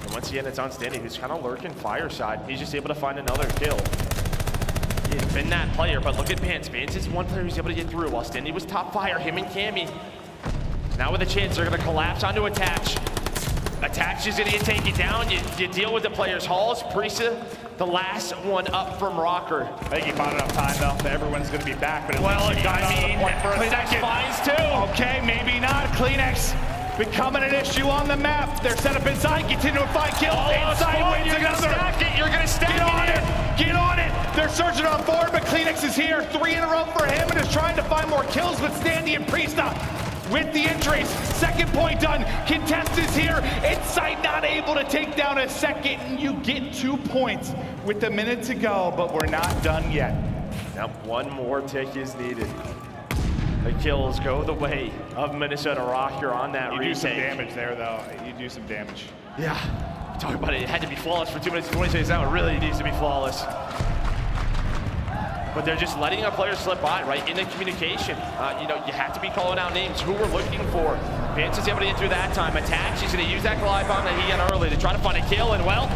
B: And once again, it's on Standy, who's kind of lurking fireside. He's just able to find another kill. He's been that player, but look at Vance. Vance is one player who's able to get through, while Standy was top fire, him and Cammy. Now with a chance, they're gonna collapse onto Attach. Attach is gonna get taken down. You deal with the players' hauls. Priestahh, the last one up from Røkkr.
L: I think he bought enough time though that everyone's gonna be back, but
B: Cleanix finds 2.
L: Okay, maybe not. Cleanix becoming an issue on the map. They're set up inside, continue to find kills. Inside wins another.
B: You're gonna stack it.
L: Get on it. They're surging on board, but Cleanix is here. 3 in a row for him and is trying to find more kills with Standy and Priestahh. With the injuries, second point done. Contest is here. Insight not able to take down a second, and you get 2 points with a minute to go, but we're not done yet.
B: Now one more tick is needed. The kills go the way of Minnesota Røkkr on that retake.
L: You do some damage there, though. You do some damage.
B: Yeah, talk about it. It had to be flawless for 2 minutes and 20 seconds. Now it really needs to be flawless. But they're just letting a player slip by, right, in the communication. You know, you have to be calling out names, who we're looking for. Vance is able to get through that time. Attach, he's gonna use that glide bomb that he got early to try to find a kill, and well,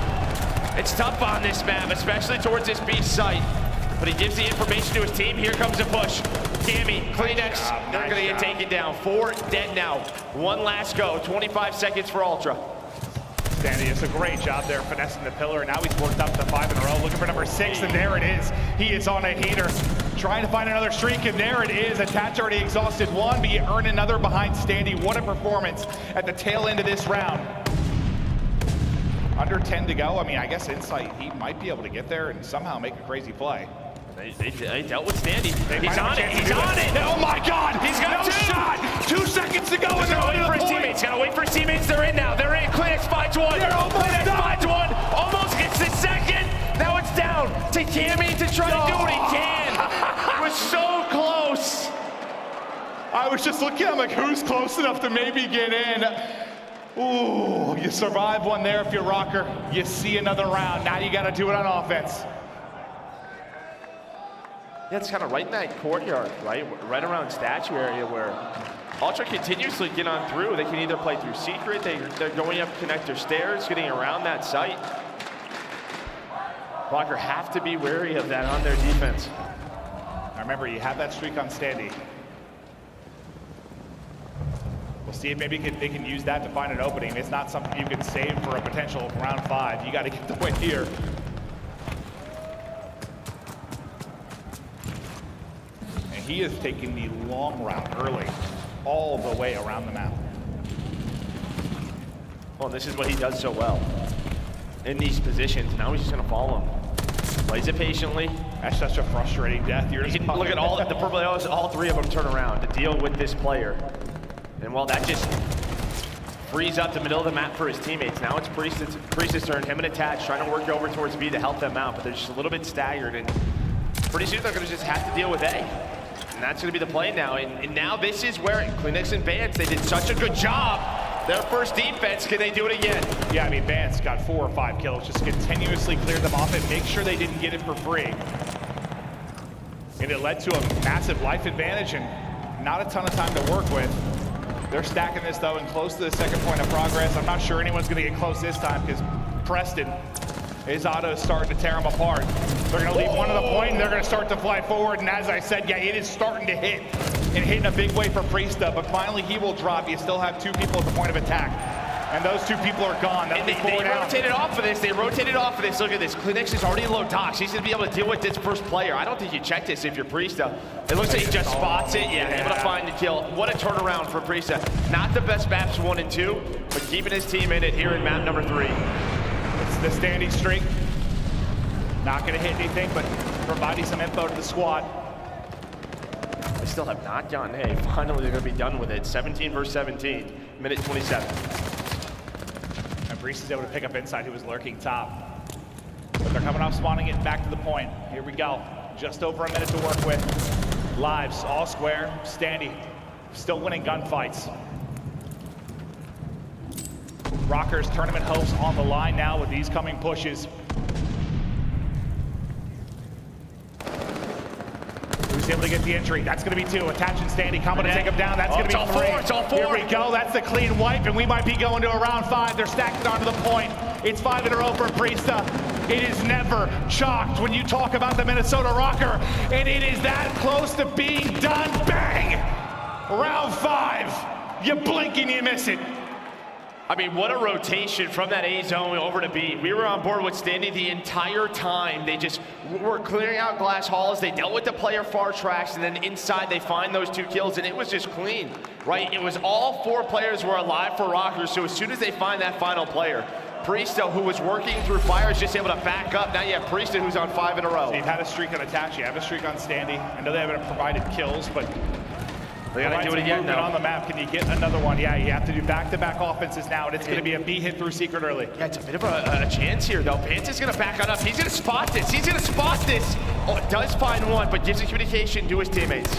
B: it's tough on this map, especially towards this B site. But he gives the information to his team. Here comes a push. Cammy, Cleanix, they're gonna get taken down. 4 dead now. 1 last go, 25 seconds for Ultra.
L: Standy does a great job there finessing the pillar, and now he's worked up to 5 in a row, looking for number 6, and there it is. He is on a heater, trying to find another streak, and there it is. Attach already exhausted 1, but you earn another behind Standy. What a performance at the tail end of this round. Under 10 to go. I mean, I guess Insight, he might be able to get there and somehow make a crazy play.
B: They dealt with Standy. He's on it.
L: He's on it. Oh my God!
B: He's got
L: no
B: 2
L: shot. 2 seconds to go.
B: He's gonna wait for his teammates. Gotta wait for his teammates. They're in now. They're in. Cleanix finds 1. Cleanix finds 1. Almost gets the second. Now it's down to Cammy to try to do what he can. It was so close.
L: I was just looking. I'm like, who's close enough to maybe get in? Ooh, you survive one there if you're Røkkr. You see another round. Now you got to do it on offense.
B: Yeah, it's kind of right in that courtyard, right? Right around statue area where Ultra continuously get on through. They can either play through secret, they're going up connector stairs, getting around that site. Røkkr have to be wary of that on their defense.
L: Now remember, you have that streak on Standy. We'll see if maybe they can use that to find an opening. It's not something you can save for a potential round 5. You got to get the win here. He is taking the long route early, all the way around the map.
B: Well, this is what he does so well. In these positions, now he's just gonna follow him. Plays it patiently.
L: That's such a frustrating death. You're just
B: look at all the purple arrows, all 3 of them turn around to deal with this player. And well, that just frees up the middle of the map for his teammates. Now it's Priestahh's turn, him and Attach, trying to work over towards B to help them out, but they're just a little bit staggered, and pretty soon they're gonna just have to deal with A. And that's going to be the play now. And now this is where Cleanix and Vance, they did such a good job. Their first defense, can they do it again?
L: Yeah, I mean, Vance got 4 or 5 kills. Just continuously cleared them off and make sure they didn't get it for free. And it led to a massive life advantage and not a ton of time to work with. They're stacking this though and close to the second point of progress. I'm not sure anyone's gonna get close this time because Preston, his auto is starting to tear him apart. They're gonna leave one of the point and they're gonna start to fly forward. And as I said, yeah, it is starting to hit and hit in a big way for Priestahh, but finally he will drop. You still have 2 people at the point of attack. And those 2 people are gone. That'll be 4 down.
B: Rotated off of this. They rotated off of this. Look at this. Crimsix is already low docs. He's going to be able to deal with this first player. I don't think you check this if you're Priestahh. It looks like he just spots it. Yeah, able to find the kill. What a turnaround for Priestahh. Not the best maps 1 and 2, but keeping his team in it here in map number 3.
L: It's the Standy streak. Not going to hit anything, but providing some info to the squad.
B: They still have not gotten A. Finally, they're going to be done with it. 17 versus 17. Minute 27.
L: Priestahh is able to pick up inside, who was lurking top. But they're coming off spawning it back to the point. Here we go. Just over a minute to work with. Lives, all square. Standy, still winning gunfights. Røkkr's tournament hopes on the line now with these coming pushes. Who's able to get the entry? That's going to be 2. Attaching Standy, coming to take him down. That's going to be 3.
B: It's all 4.
L: Here we go. That's the clean wipe, and we might be going to a round 5. They're stacked it onto the point. It's 5 in a row for Priestahh. It is never chalked when you talk about the Minnesota Røkkr, and it is that close to being done. Bang! Round 5. You blink and you miss it.
B: I mean, what a rotation from that A zone over to B. We were on board with Standy the entire time. They just were clearing out glass halls. They dealt with the player far tracks, and then inside they find those 2 kills, and it was just clean, right? It was all 4 players were alive for Røkkr, so as soon as they find that final player, Priestahh, who was working through fire, is just able to back up. Now you have Priestahh, who's on 5 in a row.
L: So you've had a streak on Attach, you have a streak on Standy. I know they haven't provided kills, but
B: they gotta do it again now.
L: On the map, can you get another one? Yeah, you have to do back-to-back offenses now, and it's going to be a B hit through secret early.
B: Yeah, it's a bit of a chance here, though. Pants is going to back on up. He's going to spot this. He's going to spot this. Oh, it does find one, but gives the communication to his teammates.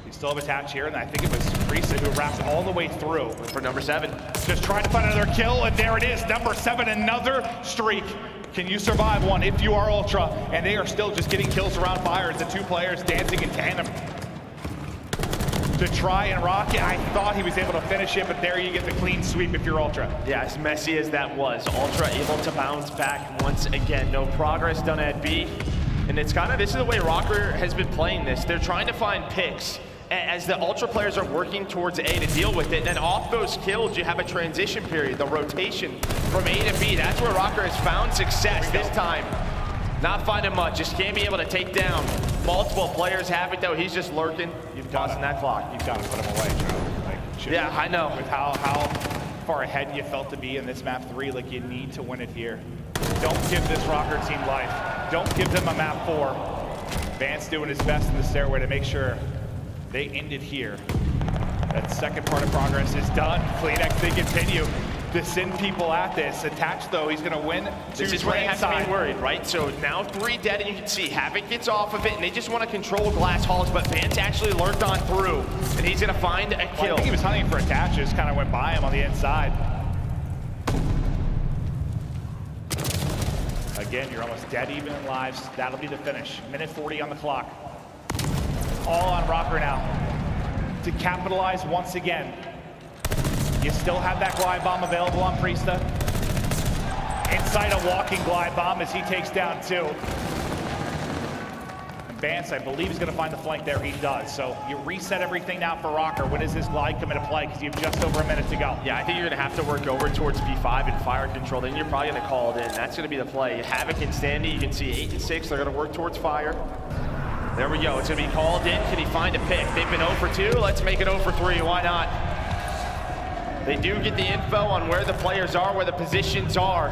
L: You still have Attach here, and I think it was Priestahh who wrapped all the way through.
B: For number 7.
L: Just trying to find another kill, and there it is. Number 7, another streak. Can you survive one if you are Ultra? And they are still just getting kills around fire. It's the 2 players dancing in tandem to try and rock it. I thought he was able to finish it, but there you get the clean sweep if you're Ultra.
B: Yeah, as messy as that was, Ultra able to bounce back once again. No progress done at B. And it's kind of, this is the way Røkkr has been playing this. They're trying to find picks as the Ultra players are working towards A to deal with it. And then off those kills, you have a transition period, the rotation from A to B. That's where Røkkr has found success this time. Not finding much, just can't be able to take down multiple players. Havok, though, he's just lurking. You've tossing that clock.
L: You've got to put him away, Joe. Like,
B: yeah, I know.
L: With how far ahead you felt to be in this map 3, like you need to win it here. Don't give this Røkkr team life. Don't give them a map 4. Vance doing his best in the stairway to make sure they ended here. That second part of progress is done. Cleanex, they continue to send people at this. Attach, though, he's going to win.
B: This is where you have to be worried, right? So now 3 dead, and you can see Havok gets off of it, and they just want to control glass halls, but Vance actually lurked on through, and he's going to find a kill.
L: Well, I think he was hunting for Attach, just kind of went by him on the inside. Again, you're almost dead even in lives. That'll be the finish. Minute 40 on the clock. All on Røkkr now to capitalize once again. You still have that glide bomb available on Priestahh. Inside a walking glide bomb as he takes down 2. And Vance, I believe, is going to find the flank there. He does. So you reset everything now for Røkkr. When does this glide come into play? Because you have just over a minute to go.
B: Yeah, I think you're going to have to work over towards B5 and fire control. Then you're probably going to call it in. That's going to be the play. Havok and Standy, you can see 8 and 6. They're going to work towards fire. There we go. It's going to be called in. Can he find a pick? They've been 0 for 2. Let's make it 0 for 3. Why not? They do get the info on where the players are, where the positions are.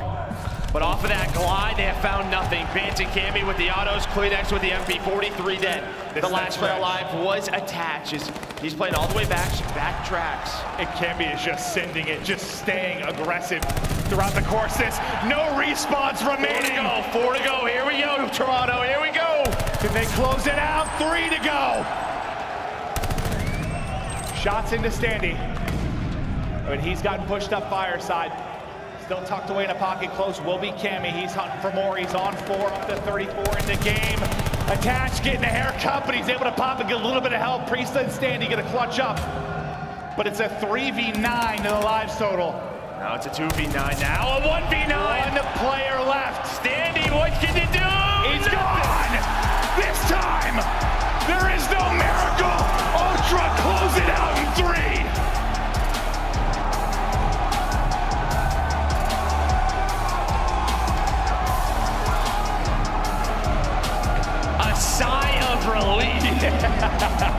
B: But off of that glide, they have found nothing. Vance and Cammy with the autos, Cleanex with the MP, 43 dead. The last player alive was Attach. He's playing all the way back tracks.
L: And Cammy is just sending it, just staying aggressive throughout the course. No respawns remaining.
B: 4 to go. Here we go, Toronto. Here we go.
L: Can they close it out? 3 to go. Shots into Standy. But he's gotten pushed up fireside. Still tucked away in a pocket close will be Cammy. He's hunting for more. He's on 4 up to 34 in the game. Attached, getting a haircut, but he's able to pop and get a little bit of help. Priestahh and Standy gonna clutch up. But it's a 3v9 to the lives total.
B: Now it's a 2v9 now, a 1v9.
L: One player left.
B: Standy, what can you do?
L: He's gone! This time, there is no miracle! Ultra close it out in 3!
B: A sigh of relief.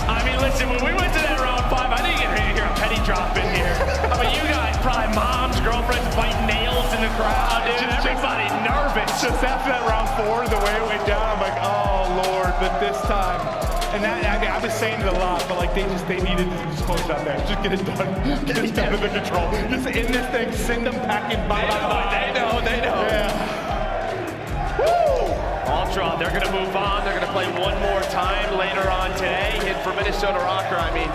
B: I mean, listen, when we went to that round 5, I didn't get ready to hear a penny drop in here. I mean, you got probably moms, girlfriends fighting nails in the crowd, dude. Everybody nervous.
L: Just after that round 4, the way it went down, I'm like, oh Lord, but this time. And that, I mean, I was saying it a lot, but like they needed to just close it out there. Just get it done. Get it done under control. Just in this thing, send them packing by.
B: They know.
L: Yeah.
B: Woo! Ultra, they're gonna move on. They're gonna play one more time later on today. Hit for Minnesota Røkkr, I mean.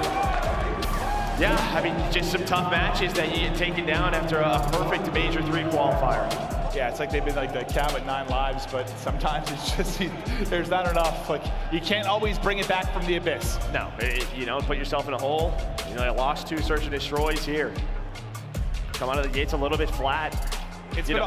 B: Yeah, I mean, just some tough matches that you get taken down after a perfect Major 3 qualifier.
L: Yeah, it's like they've been like the Cav at 9 lives, but sometimes it's just, there's not enough. Like, you can't always bring it back from the abyss.
B: No, you know, put yourself in a hole. You know, they lost 2 search and destroys here. Come out of the gates a little bit flat.
L: It's been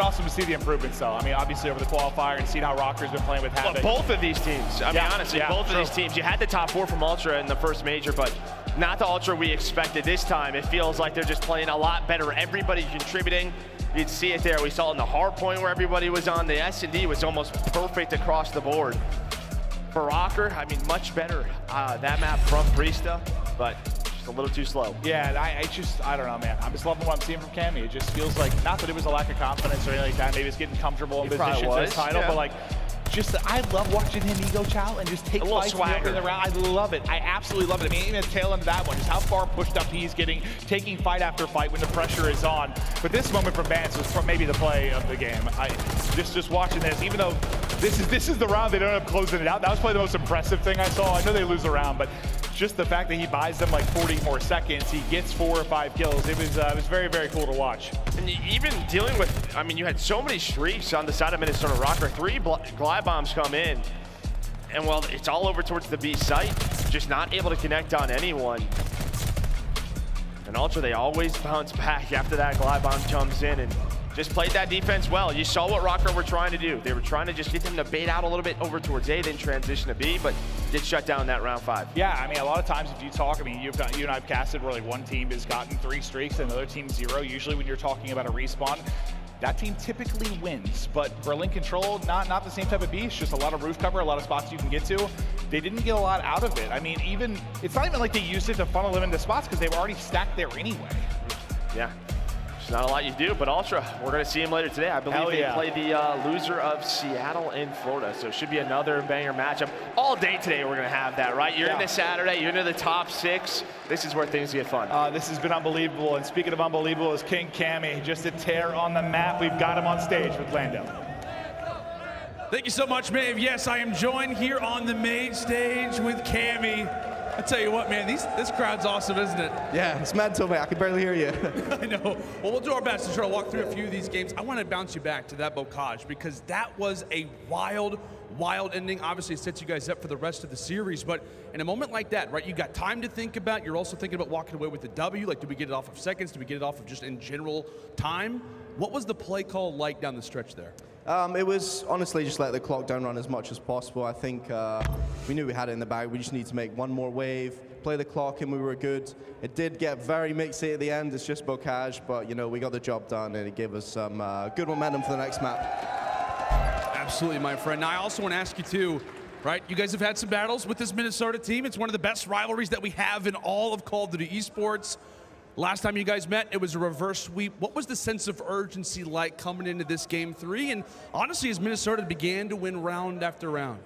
L: awesome to see the improvements, though. I mean, obviously over the qualifier and seeing how Røkkr's been playing with Havok.
B: Well, both of these teams. I mean, honestly, both of these teams. You had the top 4 from Ultra in the first major, but not the Ultra we expected this time. It feels like they're just playing a lot better. Everybody's contributing. You'd see it there. We saw it in the hard point where everybody was on. The S&D was almost perfect across the board. For Røkkr, I mean, much better that map from Priestahh, but a little too slow.
L: Yeah, and I don't know, man. I'm just loving what I'm seeing from Cammy. It just feels like, not that it was a lack of confidence or anything like that. Maybe it's getting comfortable in positions in this title, but like, I love watching him ego chow and just take fights in the round. I love it. I absolutely love it. I mean, even at the tail end of that one, just how far pushed up he's getting, taking fight after fight when the pressure is on. But this moment from Vance was maybe the play of the game. Just watching this, even though this is the round they don't end up closing it out. That was probably the most impressive thing I saw. I know they lose the round, but just the fact that he buys them like 40 more seconds, he gets 4 or 5 kills. It was very, very cool to watch.
B: And even dealing with, I mean, you had so many streaks on the side of Minnesota Røkkr. 3 glide bombs come in, and well, it's all over towards the B site. Just not able to connect on anyone. And Ultra, they always bounce back after that glide bomb comes in and just played that defense well. You saw what Røkkr were trying to do. They were trying to just get them to bait out a little bit over towards A, then transition to B, but did shut down that round 5.
L: Yeah, I mean, a lot of times if you talk, I mean, you and I've casted where like one team has gotten 3 streaks and another team 0. Usually when you're talking about a respawn, that team typically wins, but Berlin Control, not the same type of beast, just a lot of roof cover, a lot of spots you can get to. They didn't get a lot out of it. I mean, it's not even like they used it to funnel them into spots because they were already stacked there anyway.
B: Yeah. There's not a lot you do, but Ultra, we're going to see him later today. I believe they play the loser of Seattle and Florida, so it should be another banger matchup. All day today we're going to have that, right? You're into Saturday, you're into the top 6. This is where things get fun.
L: This has been unbelievable, and speaking of unbelievable is King Cammy. Just a tear on the map. We've got him on stage with Lando.
C: Thank you so much, Maeve. Yes, I am joined here on the main stage with Cammy. I tell you what, man, this crowd's awesome, isn't it?
Q: Yeah, it's mental, man. I can barely hear you.
C: I know. Well, we'll do our best to try to walk through a few of these games. I want to bounce you back to that bocage because that was a wild ending. Obviously, it sets you guys up for the rest of the series, but in a moment like that, right, you got time to think about. You're also thinking about walking away with the W. Like, do we get it off of seconds? Do we get it off of just in general time? What was the play call like down the stretch there?
Q: It was honestly just let the clock down run as much as possible. I think we knew we had it in the bag. We just need to make one more wave, play the clock, and we were good. It did get very mixy at the end. It's just bocage, but you know, we got the job done, and it gave us some good momentum for the next map.
C: Absolutely, my friend. Now, I also want to ask you too, right? You guys have had some battles with this Minnesota team. It's one of the best rivalries that we have in all of Call of Duty Esports. Last time you guys met, it was a reverse sweep. What was the sense of urgency like coming into this game 3? And honestly, as Minnesota began to win round after round?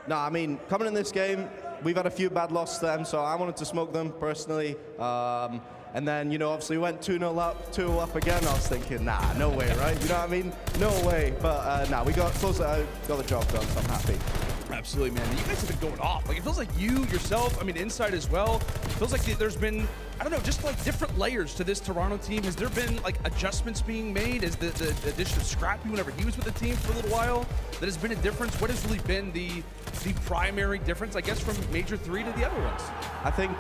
Q: No, I mean, coming in this game, we've had a few bad losses to them, so I wanted to smoke them personally. And then, you know, obviously we went 2-0 up, 2-0 up again. I was thinking, nah, no way, right? You know what I mean? No way. But nah, we got close it out, got the job done, so I'm happy.
C: Absolutely, man. You guys have been going off. Like, it feels like you, yourself, I mean, inside as well, it feels like there's been, I don't know, just like different layers to this Toronto team. Has there been like adjustments being made? Is the addition of Scrappy whenever he was with the team for a little while, that has been a difference? What has really been the primary difference, I guess, from Major 3 to the other ones?
Q: I think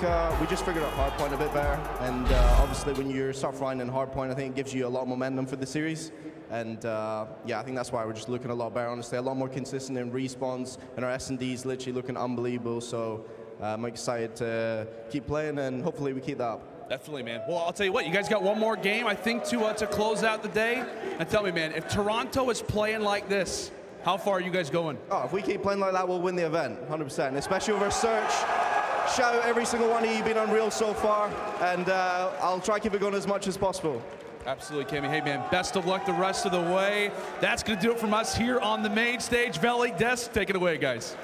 Q: we just figured out hardpoint a bit better, and obviously when you start flying in hardpoint, I think it gives you a lot of momentum for the series. And yeah, I think that's why we're just looking a lot better, honestly, a lot more consistent in respawns, and our S&Ds literally looking unbelievable. So I'm excited to keep playing, and hopefully we keep that up.
C: Definitely, man. Well, I'll tell you what, you guys got one more game, I think, to close out the day. And tell me, man, if Toronto is playing like this, how far are you guys going?
Q: Oh, if we keep playing like that, we'll win the event, 100%. Especially with our search. Shout out every single one of you, you've been unreal so far, and I'll try to keep it going as much as possible.
C: Absolutely, Cammy. Hey, man, best of luck the rest of the way. That's going to do it from us here on the main stage. Veli, Des, take it away, guys.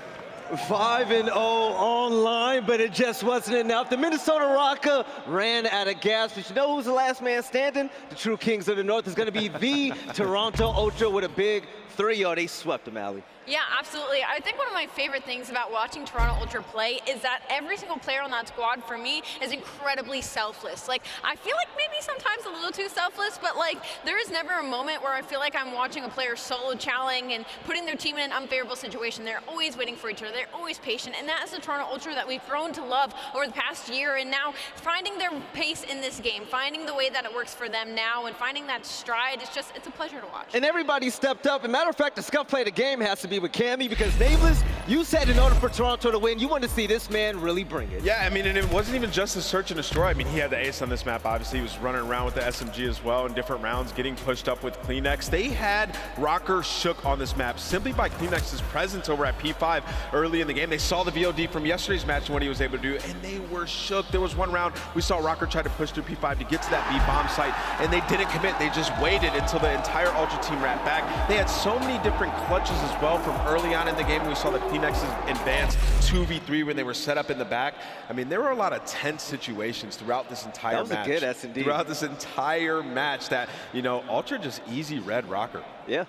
E: 5-0 online, but it just wasn't enough. The Minnesota Røkkr ran out of gas, but you know who's the last man standing? The true kings of the north is going to be the Toronto Ultra with a big 3-0. They swept them, Ali.
G: Yeah, absolutely. I think one of my favorite things about watching Toronto Ultra play is that every single player on that squad, for me, is incredibly selfless. Like, I feel like maybe sometimes a little too selfless, but like, there is never a moment where I feel like I'm watching a player solo challenging and putting their team in an unfavorable situation. They're always waiting for each other. They're always patient, and that is the Toronto Ultra that we've grown to love over the past year, and now finding their pace in this game, finding the way that it works for them now, and finding that stride, it's a pleasure to watch.
E: And everybody stepped up. As a matter of fact, the Scump play of the game has to be with Cammy, because Nameless, you said in order for Toronto to win, you want to see this man really bring it.
H: Yeah, I mean, and it wasn't even just the search and destroy. I mean, he had the ace on this map. Obviously, he was running around with the SMG as well in different rounds, getting pushed up with Cleanex. They had Røkkr shook on this map simply by Cleanex's presence over at P5 early in the game. They saw the VOD from yesterday's match and what he was able to do, and they were shook. There was one round we saw Røkkr try to push through P5 to get to that B-bomb site, and they didn't commit. They just waited until the entire Ultra team ran back. They had so many different clutches as well from early on in the game. We saw the Cleanex's advance 2v3 when they were set up in the back. I mean, there were a lot of tense situations throughout this entire match.
E: That was a good S&D.
H: Throughout this entire match that, you know, Ultra just easy red Røkkr.
E: Yeah.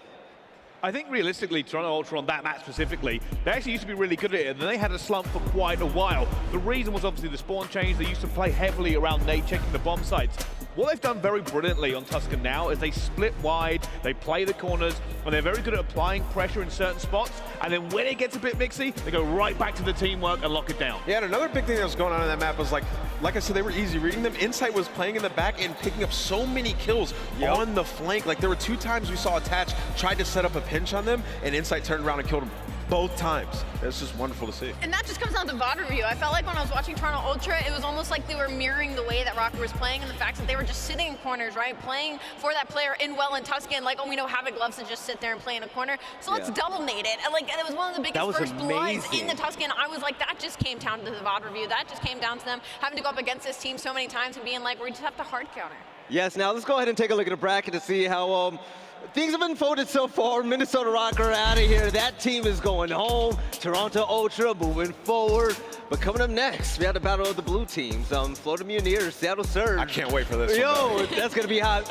F: I think realistically, Toronto Ultra on that match specifically, they actually used to be really good at it, and they had a slump for quite a while. The reason was obviously the spawn change. They used to play heavily around nade checking the bomb sites. What they've done very brilliantly on Tuscan now is they split wide, they play the corners, and they're very good at applying pressure in certain spots, and then when it gets a bit mixy, they go right back to the teamwork and lock it down.
H: Yeah, and another big thing that was going on in that map was like I said, they were easy reading them. Insight was playing in the back and picking up so many kills on the flank. Like, there were 2 times we saw Attach tried to set up a pinch on them, and Insight turned around and killed him both times. It's just wonderful to see.
G: And that just comes down to VOD review. I felt like when I was watching Toronto Ultra, it was almost like they were mirroring the way that Røkkr was playing, and the fact that they were just sitting in corners, right? Playing for that player in well in Tuscan, like, oh, we know Havok loves to just sit there and play in a corner, so let's double nade it. And like, it was one of the biggest first bloods in the Tuscan. I was like, that just came down to the VOD review. That just came down to them having to go up against this team so many times and being like, we just have to hard counter.
E: Yes, now let's go ahead and take a look at the bracket to see how things have unfolded so far. Minnesota Røkkr out of here. That team is going home. Toronto Ultra moving forward. But coming up next, we have the battle of the blue teams. Florida Mutineers, Seattle Surge.
H: I can't wait for this.
E: Yo, that's going to be hot.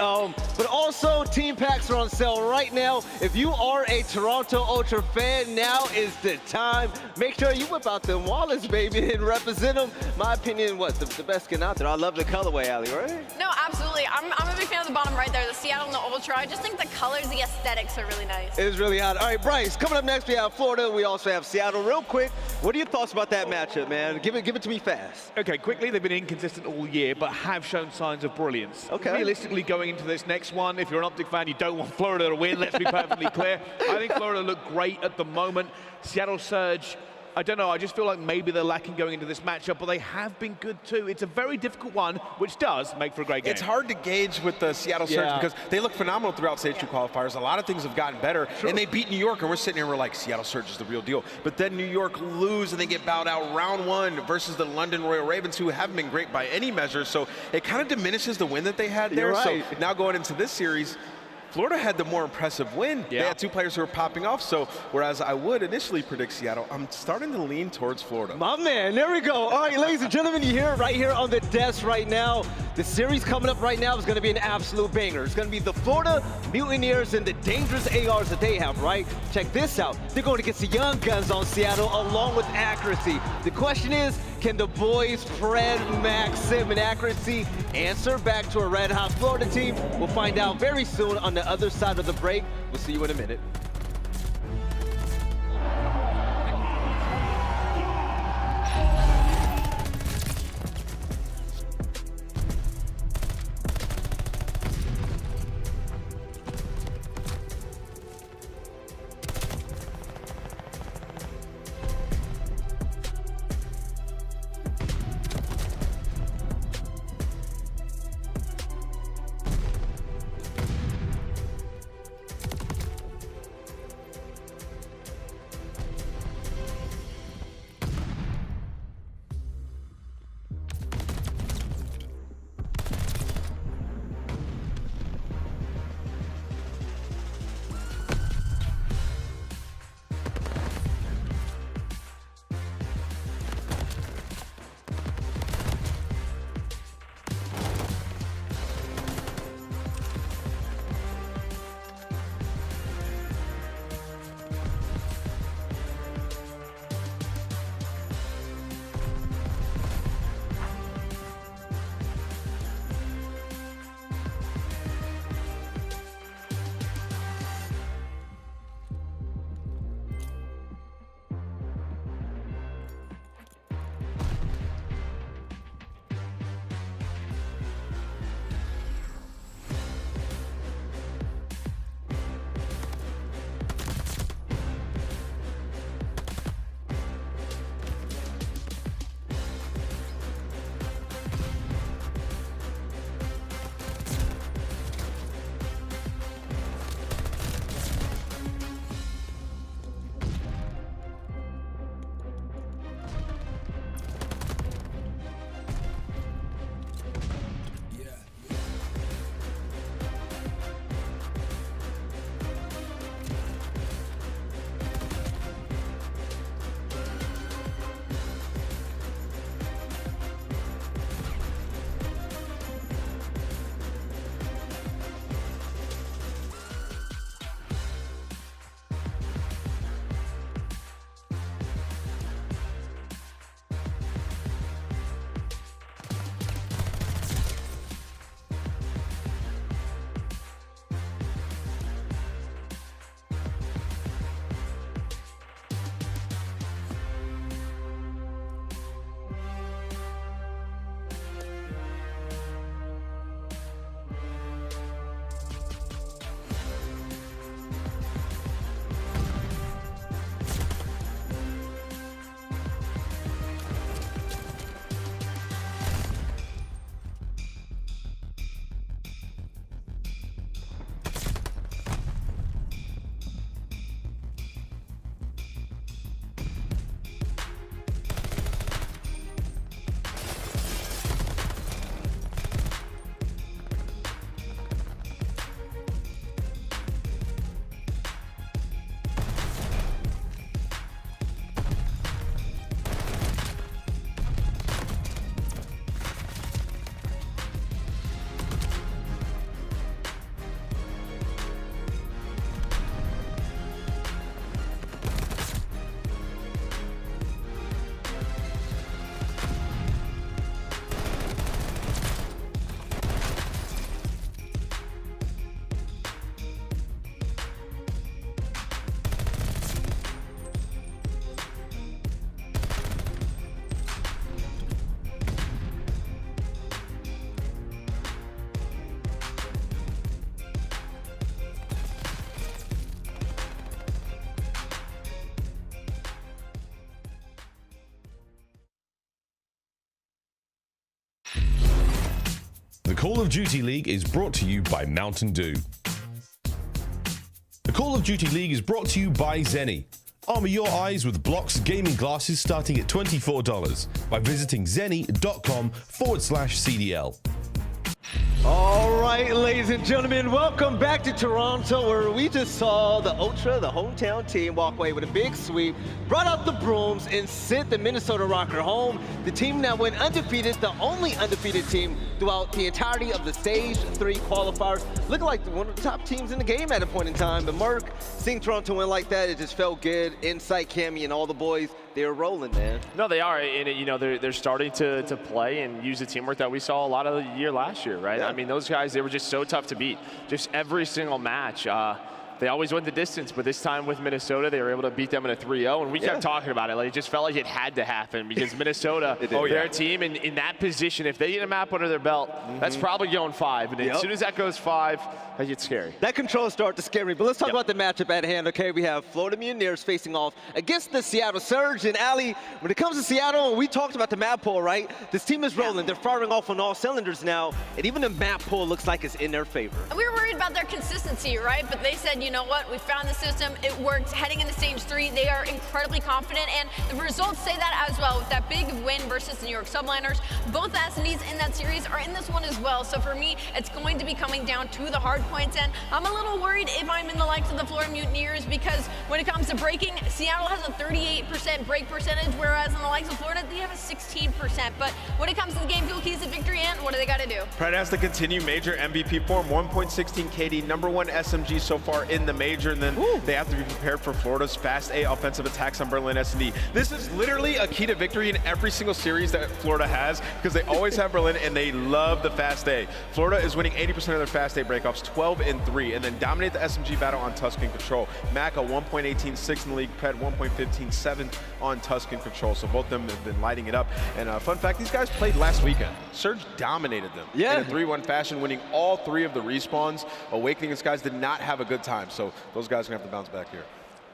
E: But also, team packs are on sale right now. If you are a Toronto Ultra fan, now is the time. Make sure you whip out them wallets, baby, and represent them. My opinion, what, the best skin out there. I love the colorway, Ali, right?
G: No, absolutely. I'm a big fan of the bottom right there, the Seattle and the Ultra. I just think the colors, the aesthetics are really nice.
E: It is really hot. All right, Bryce, coming up next, we have Florida. We also have Seattle. Real quick, what are your thoughts about that matchup, man? Give it to me fast.
F: Okay, quickly, they've been inconsistent all year, but have shown signs of brilliance.
E: Okay.
F: Realistically, going into this next one, if you're an OpTic fan, you don't want Florida to win, let's be perfectly clear. I think Florida look great at the moment. Seattle Surge, I don't know, I just feel like maybe they're lacking going into this matchup, but they have been good too. It's a very difficult one, which does make for a great game.
H: It's hard to gauge with the Seattle Surge because they look phenomenal throughout Stage 2 qualifiers. A lot of things have gotten better, and they beat New York, and we're sitting here and we're like, Seattle Surge is the real deal. But then New York lose, and they get bowed out round 1 versus the London Royal Ravens, who haven't been great by any measure. So it kind of diminishes the win that they had there.
E: Right.
H: So now going into this series, Florida had the more impressive win. They had 2 players who were popping off, so whereas I would initially predict Seattle, I'm starting to lean towards Florida.
E: My man, there we go. All right, ladies and gentlemen, you hear it right here on the desk right now. The series coming up right now is going to be an absolute banger. It's going to be the Florida Mutineers and the dangerous ARs that they have, right? Check this out. They're going against the young guns on Seattle along with accuracy. The question is, can the boys Fred, Mack, Simp, and accuracy answer back to a red-hot Florida team? We'll find out very soon on the other side of the break. We'll see you in a minute.
P: The Call of Duty League is brought to you by Mountain Dew. The Call of Duty League is brought to you by Zenny. Armor your eyes with Block's gaming glasses starting at $24 by visiting zenny.com/CDL.
E: All right, ladies and gentlemen, welcome back to Toronto, where we just saw the Ultra, the hometown team, walk away with a big sweep, brought out the brooms, and sent the Minnesota Røkkr home. The team now went undefeated, the only undefeated team throughout the entirety of the Stage 3 qualifiers. Looking like one of the top teams in the game at a point in time. But Merc, seeing Toronto win like that, it just felt good. Insight, Cammy, and all the boys, they're rolling, man.
B: No, they are, and you know they're starting to play and use the teamwork that we saw a lot of the year last year, right?
E: Yeah.
B: I mean, those guys, they were just so tough to beat. Just every single match. They always went the distance, but this time with Minnesota, they were able to beat them in a 3-0, and we kept talking about it. Like, it just felt like it had to happen because Minnesota, their team, in that position, if they get a map under their belt, that's probably going 5. And as soon as that goes 5, that gets scary.
E: That control started to scare me, but let's talk about the matchup at hand, okay? We have Florida Mutineers facing off against the Seattle Surge. And Ali, when it comes to Seattle, we talked about the map pool, right? This team is rolling. They're firing off on all cylinders now, and even the map pool looks like it's in their favor.
G: We were worried about their consistency, right? But they said, you know what? We found the system. It worked. Heading into Stage 3, they are incredibly confident, and the results say that as well. With that big win versus the New York Subliners, both SNDs in that series are in this one as well. So for me, it's going to be coming down to the hard points, and I'm a little worried if I'm in the likes of the Florida Mutineers, because when it comes to breaking, Seattle has a 38% break percentage, whereas in the likes of Florida, they have a 16%. But when it comes to the game fuel keys to victory, and what do they got to do?
H: Pred has to continue major MVP form, 1.16 KD, #1 SMG so far in the major, and then they have to be prepared for Florida's fast A offensive attacks on Berlin S&D. This is literally a key to victory in every single series that Florida has, because they always have Berlin and they love the fast A. Florida is winning 80% of their fast A breakoffs, 12-3, and then dominate the SMG battle on Tuscan Control. Mack a 1.186 in the league, Pred 1.157 on Tuscan Control, so both of them have been lighting it up. And fun fact, these guys played last weekend. Surge dominated them in a 3-1 fashion, winning all 3 of the respawns. Awakening's guys did not have a good time, so those guys are going to have to bounce back here.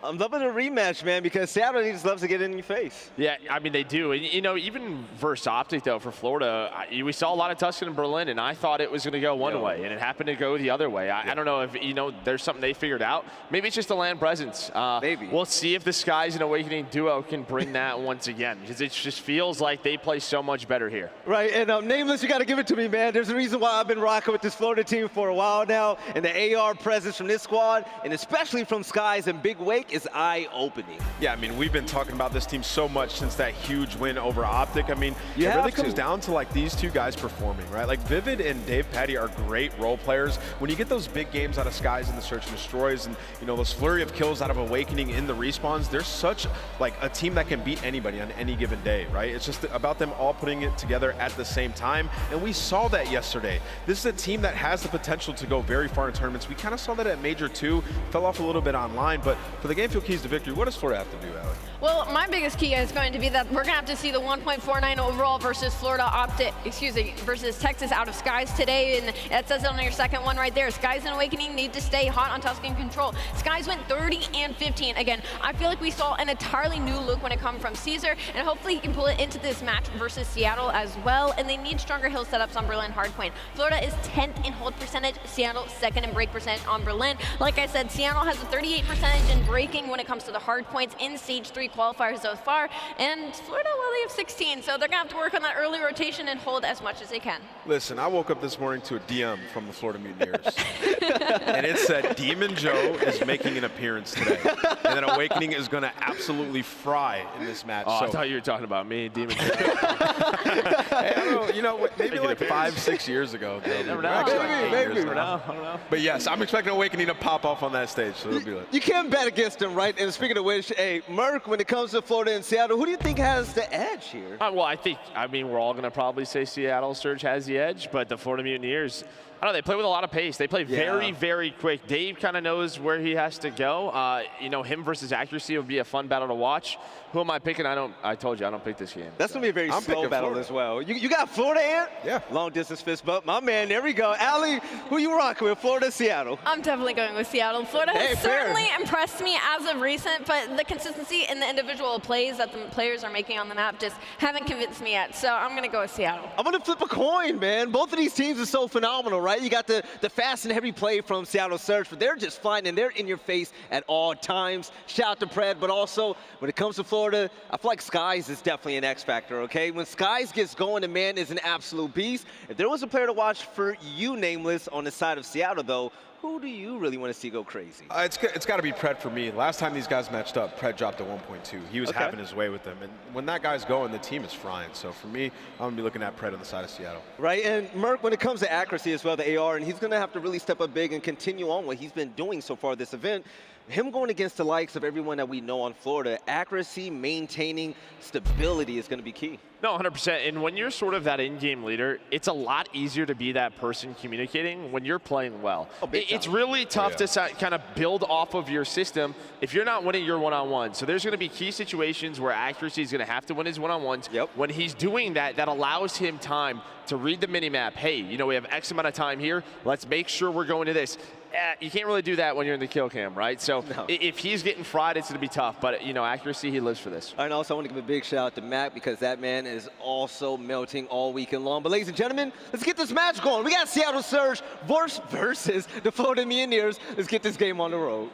E: I'm loving a rematch, man, because Seattle just loves to get in your face.
B: Yeah, I mean, they do. And, you know, even versus OpTic, though, for Florida, we saw a lot of Tuscan and Berlin, and I thought it was going to go one way, and it happened to go the other way. I don't know if, you know, there's something they figured out. Maybe it's just a land presence.
E: Maybe.
B: We'll see if the Skies and Awakening duo can bring that once again, because it just feels like they play so much better here.
E: Right, and Nameless, you got to give it to me, man. There's a reason why I've been rocking with this Florida team for a while now, and the AR presence from this squad, and especially from Skies and Big Wake, is eye-opening.
H: Yeah, I mean, we've been talking about this team so much since that huge win over OpTic. I mean, it really comes down to like these two guys performing, right? Like Vivid and Dave Patty are great role players. When you get those big games out of Skies in the Search and Destroys, and you know those flurry of kills out of Awakening in the respawns, they're such like a team that can beat anybody on any given day, right? It's just about them all putting it together at the same time, and we saw that yesterday. This is a team that has the potential to go very far in tournaments. We kind of saw that at Major 2, fell off a little bit online, but for the game fuel keys to victory, what does Florida have to do, Alec?
G: Well, my biggest key is going to be that we're going to have to see the 1.49 overall versus versus Texas out of Skies today, and that says it on your second one right there. Skies and Awakening need to stay hot on Tuscan Control. Skies went 30-15. Again, I feel like we saw an entirely new look when it comes from Caesar, and hopefully he can pull it into this match versus Seattle as well, and they need stronger hill setups on Berlin hardpoint. Florida is 10th in hold percentage, Seattle 2nd in break percentage on Berlin. Like I said, Seattle has a 38% in breaking when it comes to the hard points in Stage 3 qualifiers so far, and Florida, well, they have 16, so they're gonna have to work on that early rotation and hold as much as they can.
H: Listen, I woke up this morning to a DM from the Florida Mutineers, and it said Demon Joe is making an appearance today, and then Awakening is gonna absolutely fry in this match.
B: Oh,
H: so
B: I thought you were talking about me, Demon Joe.
H: Hey, I don't know, you know, maybe like 5-6 years ago.
B: Never know.
H: Actually, like 8 years
B: I don't know.
H: But yes, I'm expecting Awakening to pop off on that stage, so it'll be like.
E: You can't bet against them, right? And speaking of which, hey, Merc, when it comes to Florida and Seattle, who do you think has the edge here?
B: Well, I mean, we're all going to probably say Seattle Surge has the edge, but the Florida Mutineers, I don't know, they play with a lot of pace. They play very, very quick. Dave kind of knows where he has to go. You know, him versus accuracy would be a fun battle to watch. Who am I picking? I told you, I don't pick this game.
E: That's going to be a very slow battle as well. You got Florida, Ant?
H: Yeah.
E: Long distance fist bump. My man, there we go. Ali, who you rocking with, Florida, Seattle?
G: I'm definitely going with Seattle. Florida has certainly impressed me as of recent, but the consistency in the individual plays that the players are making on the map just haven't convinced me yet. So I'm going to go with Seattle.
E: I'm going to flip a coin, man. Both of these teams are so phenomenal, right? You got the fast and heavy play from Seattle Surge, but they're just fine and they're in your face at all times. Shout out to Pred, but also when it comes to Florida, I feel like Skies is definitely an X factor, okay? When Skies gets going, the man is an absolute beast. If there was a player to watch for you, Nameless, on the side of Seattle, though, who do you really want to see go crazy?
H: It's got to be Pred for me. Last time these guys matched up, Pred dropped to 1.2. He was having his way with them. And when that guy's going, the team is frying. So for me, I'm going to be looking at Pred on the side of Seattle.
E: Right, and Merc, when it comes to accuracy as well, the AR, and he's going to have to really step up big and continue on what he's been doing so far this event. Him going against the likes of everyone that we know on Florida, accuracy, maintaining stability is going to be key.
B: No, 100%. And when you're sort of that in-game leader, it's a lot easier to be that person communicating when you're playing well. It's really tough to kind of build off of your system if you're not winning your one-on-one. So there's going to be key situations where accuracy is going to have to win his one-on-ones. When he's doing that, that allows him time to read the minimap. Hey, you know, we have X amount of time here. Let's make sure we're going to this. You can't really do that when you're in the kill cam, right? So if he's getting fried, it's going to be tough. But, you know, accuracy, he lives for this.
E: And also, I want to give a big shout out to Mack because that man is also melting all weekend long. But, ladies and gentlemen, let's get this match going. We got Seattle Surge versus the Florida Mutineers. Let's get this game on the road.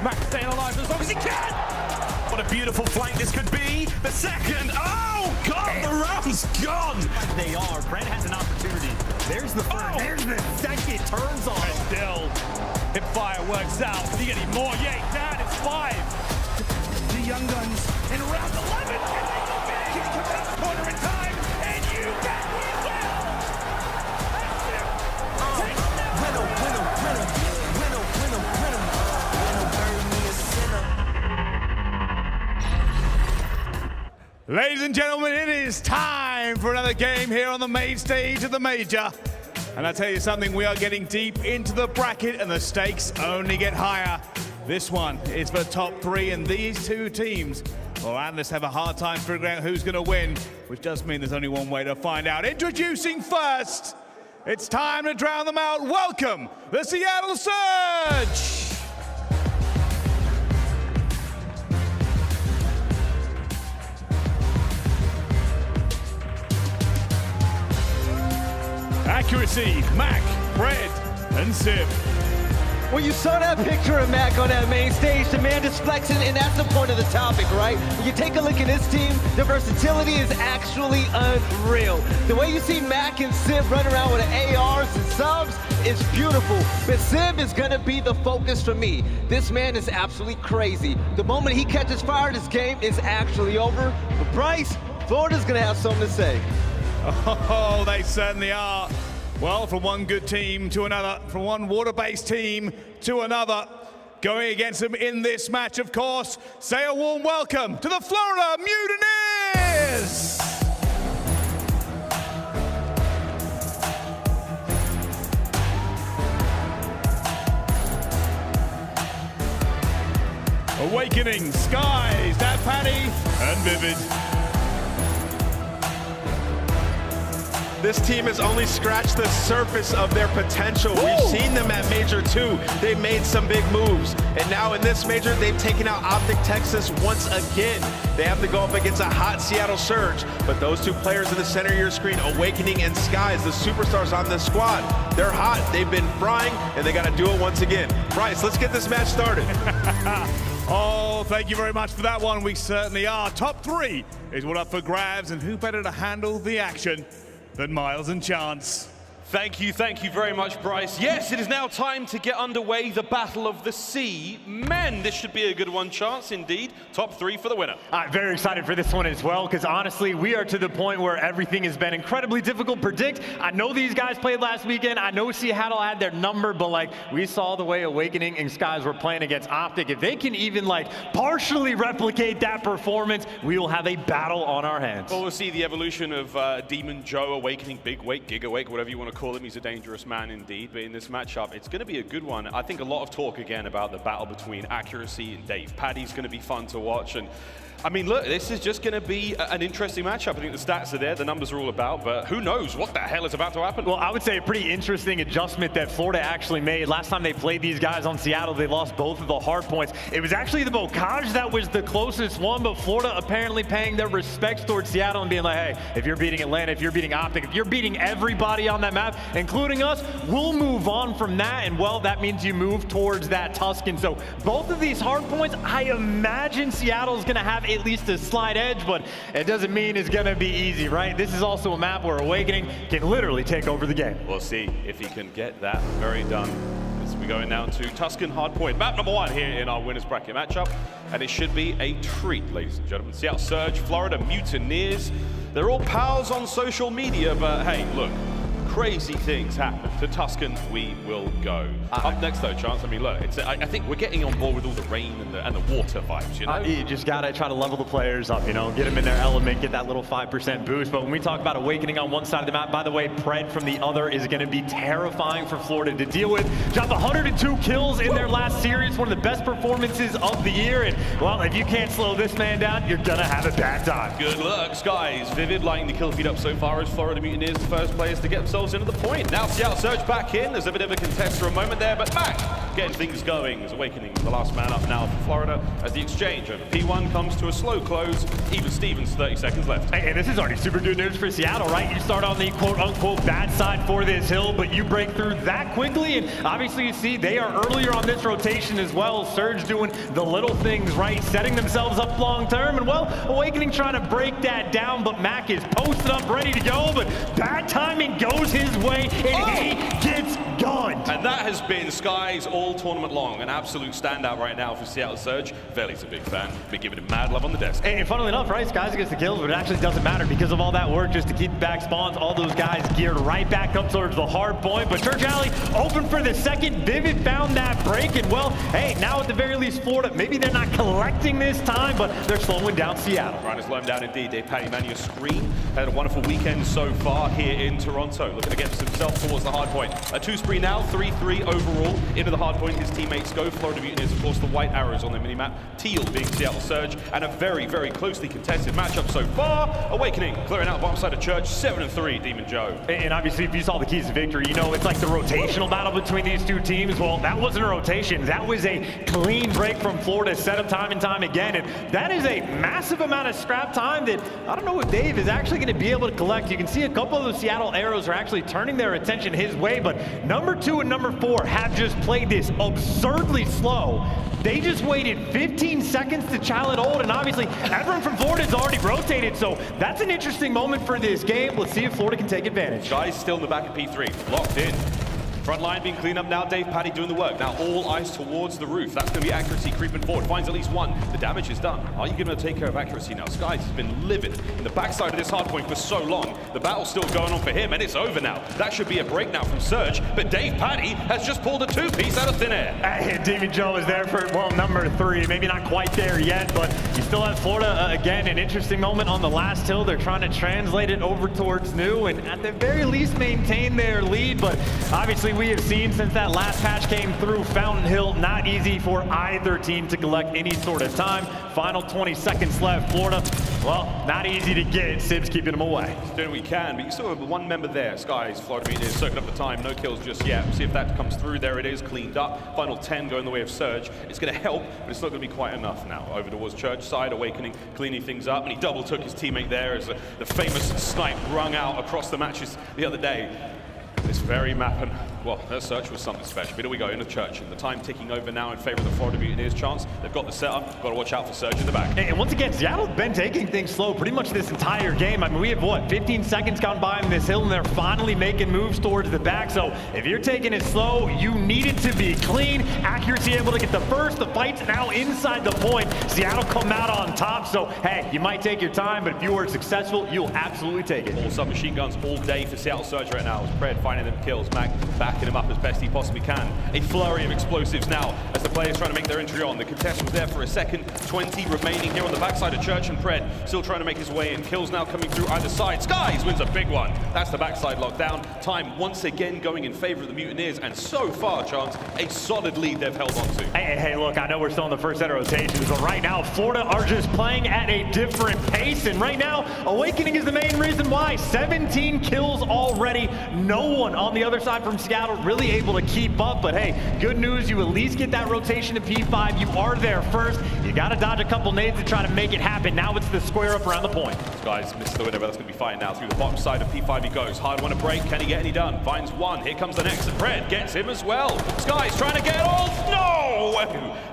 C: Mack staying alive as long as he can. What a beautiful flank this could be. The second. Oh, God, the round's gone. They are. Brent has an opportunity. There's the first. There's the second. Turns on. And still, if fire works out, you get any more? Yeah, that is 5. The Young Guns in round 11. And they go back. Can he come out the corner in time? And you bet he will. That's it. Takes him down. Winner, winner, winner. Winner, winner, winner.
R: Ladies and gentlemen, it is time for another game here on the main stage of the Major. And I tell you something, we are getting deep into the bracket and the stakes only get higher. This one is for top 3 and these two teams, well, analysts have a hard time figuring out who's gonna win, which does mean there's only one way to find out. Introducing first, it's time to drown them out. Welcome, the Seattle Surge! Accuracy, Mack, Pred, and Simp.
E: When you saw that picture of Mack on that main stage, the man is flexing, and that's the point of the topic, right? When you take a look at this team, the versatility is actually unreal. The way you see Mack and Simp run around with ARs and subs is beautiful, but Simp is gonna be the focus for me. This man is absolutely crazy. The moment he catches fire, this game is actually over. But Bryce, Florida's gonna have something to say.
R: Oh, they certainly are. Well, from one good team to another, from one water-based team to another, going against them in this match, of course, say a warm welcome to the Florida Mutineers! Awakening, Skies, that Patty, and Vivid.
H: This team has only scratched the surface of their potential. Woo! We've seen them at Major 2. They made some big moves. And now in this Major, they've taken out OpTic Texas once again. They have to go up against a hot Seattle Surge. But those two players in the center of your screen, Awakening and Skies, the superstars on this squad, they're hot. They've been frying, and they got to do it once again. Bryce, let's get this match started.
R: Oh, thank you very much for that one. We certainly are. Top 3 is what up for grabs, and who better to handle the action than Miles and Chance?
S: Thank you very much, Bryce. Yes, it is now time to get underway, the Battle of the Sea. Men, this should be a good one, Chance, indeed. Top 3 for the winner.
T: I'm very excited for this one as well, because honestly, we are to the point where everything has been incredibly difficult to predict. I know these guys played last weekend. I know CDL had their number, but like we saw the way Awakening and Skies were playing against OpTic. If they can even like partially replicate that performance, we will have a battle on our hands.
S: Well, we'll see the evolution of Demon Joe, Awakening, Big Wake, Giga Wake, whatever you want to call him. He's a dangerous man indeed, but in this matchup, it's going to be a good one. I think a lot of talk again about the battle between Accuracy and Dave. Paddy's going to be fun to watch, and I mean, look, this is just going to be an interesting matchup. I think the stats are there, the numbers are all about, but who knows what the hell is about to happen?
T: Well, I would say a pretty interesting adjustment that Florida actually made. Last time they played these guys on Seattle, they lost both of the hard points. It was actually the Bocage that was the closest one, but Florida apparently paying their respects towards Seattle and being like, hey, if you're beating Atlanta, if you're beating OpTic, if you're beating everybody on that map, including us, we'll move on from that, and well, that means you move towards that Tuscan. So both of these hard points, I imagine Seattle's going to have at least a slight edge, but it doesn't mean it's going to be easy, right? This is also a map where Awakening can literally take over the game.
S: We'll see if he can get that very done. As we go now to Tuscan Hardpoint, map number 1 here in our winners bracket matchup, and it should be a treat, ladies and gentlemen. Seattle Surge, Florida Mutineers. They're all pals on social media, but hey, look, crazy things happen. To Tuscan, we will go. Up next, though, Chance, I mean, look, it's, I think we're getting on board with all the rain and the water vibes, you know?
T: You just got to try to level the players up, you know, get them in their element, get that little 5% boost. But when we talk about Awakening on one side of the map, by the way, Pred from the other is going to be terrifying for Florida to deal with. Dropped 102 kills in their last series, one of the best performances of the year. And, well, if you can't slow this man down, you're going to have a bad time.
S: Good luck, Skies. Vivid lighting the kill feed up so far as Florida Mutineers, the first players to get themselves into the point. Now Seattle Surge back in. There's a bit of a contest for a moment there, but Mack getting things going as Awakening, the last man up now for Florida as the exchange over P1 comes to a slow close. Even Stevens, 30 seconds left.
T: Hey, this is already super good news for Seattle, right? You start on the quote-unquote bad side for this hill, but you break through that quickly, and obviously you see they are earlier on this rotation as well. Surge doing the little things right, setting themselves up long-term, and well, Awakening trying to break that down, but Mack is posted up, ready to go, but bad timing goes his way, and he gets gunned.
S: And that has been Skies all tournament long. An absolute standout right now for Seattle Surge. Veli's a big fan. Been giving him mad love on the desk.
T: And funnily enough, right, Skies gets the kills, but it actually doesn't matter because of all that work just to keep back spawns. All those guys geared right back up towards the hard point. But TJHaly open for the second. Vivid found that break, and well, hey, now at the very least, Florida, maybe they're not collecting this time, but they're slowing down Seattle.
S: Trying to slow him down indeed. Dave Paddy, man, your screen. Had a wonderful weekend so far here in Toronto. Looking against himself towards the hard point. A 2-spree now, 3-3 overall. Into the hard point, his teammates go. Florida Mutineers, of course, the white arrows on their minimap. Teal being Seattle Surge, and a very, very closely contested matchup so far. Awakening clearing out bottom side of Church, 7-3, Demon Joe.
T: And obviously, if you saw the keys to victory, you know it's like the rotational battle between these two teams. Well, that wasn't a rotation. That was a clean break from Florida, set up time and time again. And that is a massive amount of scrap time that I don't know if Dave is actually going to be able to collect. You can see a couple of those Seattle arrows are actually turning their attention his way, but number 2 and number 4 have just played this absurdly slow. They just waited 15 seconds to child it old, and obviously everyone from Florida has already rotated, so that's an interesting moment for this game. Let's see if Florida can take advantage.
S: Guys still in the back of P3, locked in. Front line being cleaned up now, Dave Paddy doing the work. Now all eyes towards the roof. That's going to be Accuracy creeping forward. Finds at least one. The damage is done. Are you going to take care of Accuracy now? Skies has been livid in the backside of this hard point for so long. The battle's still going on for him, and it's over now. That should be a break now from Surge, but Dave Paddy has just pulled a 2-piece out of thin air.
T: Hey, Demon Joe is there for, well, number 3. Maybe not quite there yet, but you still have Florida, again, an interesting moment on the last hill. They're trying to translate it over towards New, and at the very least maintain their lead, but obviously we have seen since that last patch came through Fountain Hill, not easy for either team to collect any sort of time. Final 20 seconds left. Florida, well, not easy to get. Sib's keeping them away.
S: He's doing what he can, but you still have one member there. Skies, Florida Mutineers, soaking up the time. No kills just yet. See if that comes through. There it is, cleaned up. Final 10 going the way of Surge. It's going to help, but it's not going to be quite enough now. Over towards Church side, Awakening, cleaning things up, and he double took his teammate there as the famous snipe rung out across the matches the other day. This very map, and well, their search was something special. Here we go in the church, and the time ticking over now in favor of the Florida Mutineers. Chance, they've got the setup, got to watch out for Surge in the back.
T: And once again, Seattle's been taking things slow pretty much this entire game. I mean, we have, what, 15 seconds gone by on this hill, and they're finally making moves towards the back. So if you're taking it slow, you need it to be clean. Accuracy able to get the first. The fight's now inside the point. Seattle come out on top. So, hey, you might take your time, but if you are successful, you'll absolutely take it.
S: All submachine guns all day for Seattle Surge right now. As Pred finding them kills. Mack backing him up as best he possibly can. A flurry of explosives now as the players trying to make their entry on. The contest was there for a second. 20 remaining here on the backside of Church, and Pred still trying to make his way in. Kills now coming through either side. Skies wins a big one. That's the backside lockdown. Time once again going in favor of the Mutineers, and so far, Chance, a solid lead they've held on to.
T: Hey, look, I know we're still in the first set of rotations, but right now, Florida are just playing at a different pace, and right now, Awakening is the main reason why. 17 kills already. No one on the other side from Seattle really able to keep up, but hey, good news, you at least get that rotation to P5. You are there first. You got to dodge a couple nades to try to make it happen. Now it's the square up around the point.
S: Skies misses the window, but that's going to be fine now. Through the bottom side of P5 he goes. Hard one to break. Can he get any done? Finds one. Here comes the next, and Pred gets him as well. Skies trying to get off. No!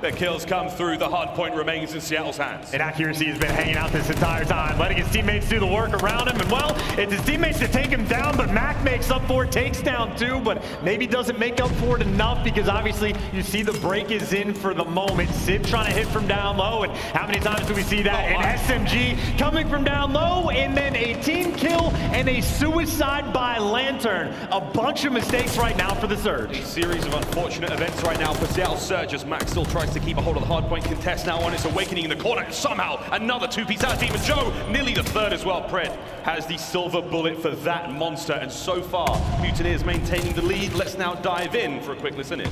S: The kills come through. The hard point remains in Seattle's hands.
T: And accuracy has been hanging out this entire time, letting his teammates do the work around him. And well, it's his teammates to take him down, but Mack makes up for it, takes down two, but maybe doesn't make up for it enough because obviously you see the break is in for the moment. Sid trying to hit from down low, and how many times do we see that? An SMG coming from down low, and then a team kill and a suicide by Lantern. A bunch of mistakes right now for the Surge.
S: A series of unfortunate events right now for Seattle Surge as Mack still tries to keep a hold of the hardpoint contest now on its Awakening in the corner, and somehow another two-piece out team, and Joe nearly the third as well. Pred has the silver bullet for that monster, and so far Mutineers maintaining the lead. Let's now dive in for a quick listen in.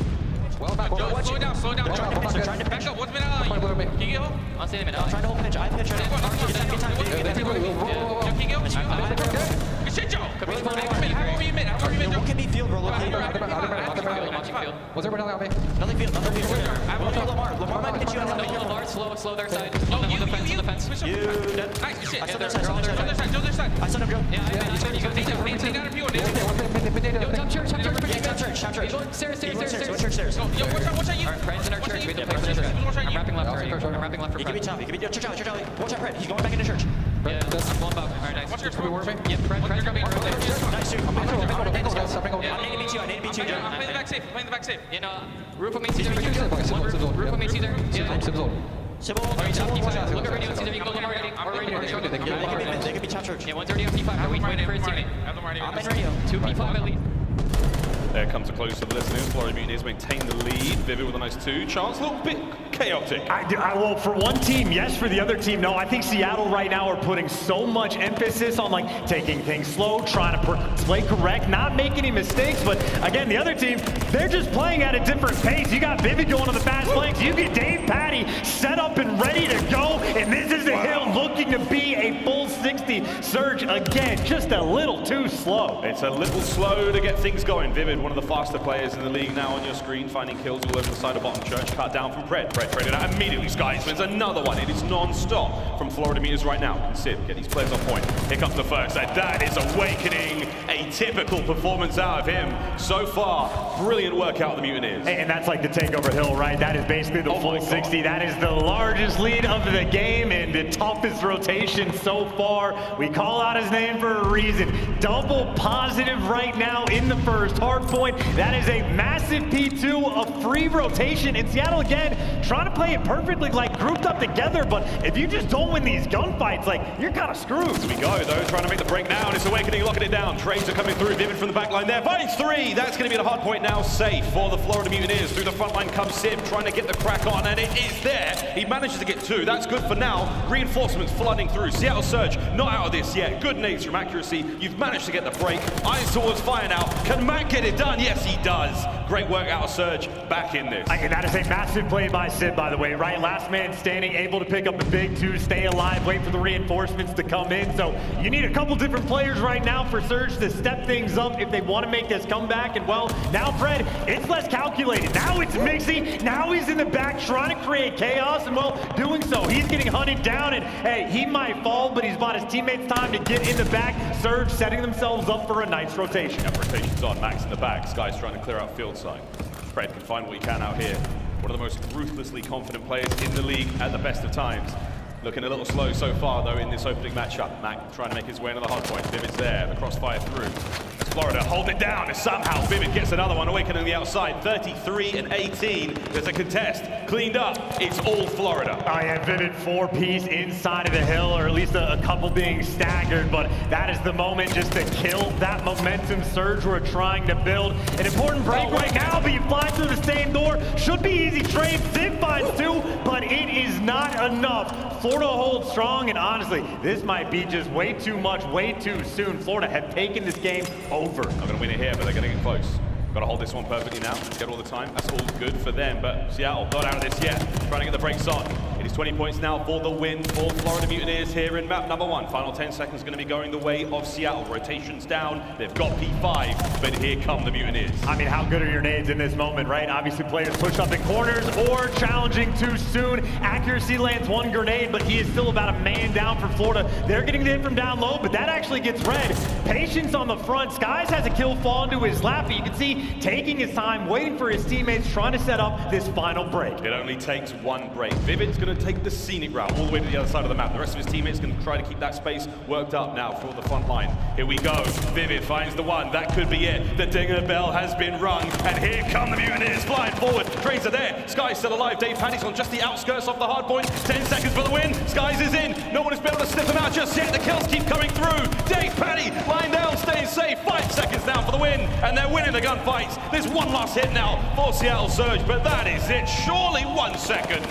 M: Well back. Slow down. Trying to back up. What's been on? Can you get home? I'll say I'm trying to hold pitch. I pitch right now. Can you get home? Good shit, Joe. What can be field, bro? I'm watching field. What's everybody on me? Nothing field. Lamar might get you out. Lamar, slow their side. On the fence. Nice, good shit. I saw their side. I saw them go. Yeah, you go. Take down a few. Yo, top church. Stairs. Yo, watch out, you. Alright, Pred's in our church. We have to play for this guy. I'm wrapping left already. I'm wrapping left for Pred. He could be tough. CDL. Watch out, Pred. He's going back into church. Yeah, I'm going back. Alright, nice. Watch your smoke. Yeah, Pred's coming. Nice, dude. I'm I need to beat you, Joe. I'm playing the back safe. You know, roof of me, Caesar. Roof of me, Caesar. Sybil, look at radio and Caesar. You can go Lamar. I'm radio. They could be top church. Yeah, 130 on P5. We're waiting for his teammate. I'm in radio. 2 P5 at least.
S: There comes a close to the listeners. Florida Mutineers maintain the lead. Vivid with a nice 2. Chance, a little bit chaotic.
T: Well, for one team, yes. For the other team, no. I think Seattle right now are putting so much emphasis on like taking things slow, trying to play correct, not make any mistakes. But again, the other team, they're just playing at a different pace. You got Vivid going on the fast flanks. You get Dave Patty set up and ready to go. And this is the hill looking to be a full 60. Surge again, just a little too slow.
S: It's a little slow to get things going. Vivid, one of the faster players in the league now on your screen, finding kills all over the side of bottom church. Cut down from Pred. Pred traded out immediately. Skies wins another one. It is non-stop from Florida Mutineers right now. And Sid, get these players on point. Here comes the first. And that is Awakening. A typical performance out of him. So far, brilliant work out of the Mutineers.
T: And that's like the takeover hill, right? That is basically the full 60. That is the largest lead of the game and the toughest rotation so far. We call out his name for a reason. Double positive right now in the first hard point. That is a massive P2 of free rotation. And Seattle again trying to play it perfectly, like grouped up together. But if you just don't win these gunfights, like you're kind of screwed.
S: Here we go though, trying to make the break now, and it's Awakening locking it down. Trades are coming through. Vivid from the back line there. Finds 3. That's going to be the hard point now. Safe for the Florida Mutineers. Through the front line comes Simp, trying to get the crack on, and it is there. He manages to get 2. That's good for now. Reinforcements flooding through. Seattle Surge not out of this yet. Good nades from accuracy. You've managed to get the break. Eyes towards fire now. Can Mack get it done? Yes, he does. Great work out of Surge. Back in this.
T: And that is a massive play by Sid, by the way, right? Last man standing, able to pick up the big 2, stay alive, wait for the reinforcements to come in. So you need a couple different players right now for Surge to step things up if they want to make this comeback. And well, now Pred, it's less calculated. Now it's Mixy. Now he's in the back trying to create chaos. And well, doing so, he's getting hunted down. And hey, he might fall, but he's bought his teammates time time to get in the back. Surge setting themselves up for a nice rotation.
S: Yeah, rotation's on, Mack's in the back. Sky's trying to clear out field side. Fred can find what he can out here. One of the most ruthlessly confident players in the league at the best of times. Looking a little slow so far, though, in this opening matchup. Mack trying to make his way into the hard point. Vivid's there, the crossfire through. As Florida hold it down, and somehow Vivid gets another one, awakening the outside. 33 and 18. There's a contest. Cleaned up. It's all Florida.
T: Oh yeah, Vivid 4-piece inside of the hill, or at least a couple being staggered, but that is the moment just to kill that momentum surge we're trying to build. An important break right now, but you fly through the same door. Should be easy trade. Simp finds two, but it is not enough. Florida holds strong, and honestly, this might be just way too much, way too soon. Florida have taken this game over.
S: Not going to win it here, but they're getting it close. Got to hold this one perfectly now. Get all the time. That's all good for them. But Seattle not out of this yet. Trying to get the brakes on. It is 20 points now for the win for Florida Mutineers here in map number 1. Final 10 seconds going to be going the way of Seattle. Rotations down. They've got P5, but here come the Mutineers.
T: I mean, how good are your nades in this moment, right? Obviously, players push up in corners or challenging too soon. Accuracy lands one grenade, but he is still about a man down for Florida. They're getting the hit from down low, but that actually gets read. Patience on the front. Skies has a kill fall into his lap, but you can see taking his time, waiting for his teammates, trying to set up this final break.
S: It only takes one break. Vivid's going to take the scenic route all the way to the other side of the map. The rest of his teammates going to try to keep that space worked up now for the front line. Here we go. Vivid finds the one. That could be it. The dinger bell has been rung, and here come the Mutineers flying forward. Drazah there. Sky's still alive. TJHaly's on just the outskirts of the hard point. 10 seconds for the win. Skies is in. No one has been able to sniff him out just yet. The kills keep coming through. TJHaly lying down, staying safe. 5 seconds now for the win, and they're winning the gunfights. There's one last hit now for Seattle Surge, but that is it. Surely 1 second.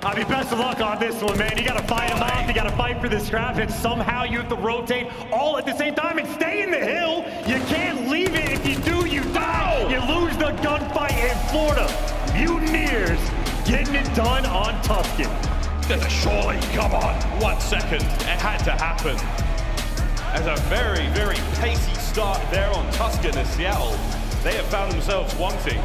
T: I mean, best of luck on this one, man. You got to fight him off. You got to fight for the scrap, and somehow you have to rotate all at the same time and stay in the hill. You can't leave it. If you do, you die. You lose the gunfight in Florida. Mutineers getting it done on Tuscan.
S: Surely, come on. 1 second. It had to happen. As a very, very pacey start there on Tuscan as Seattle, they have found themselves wanting.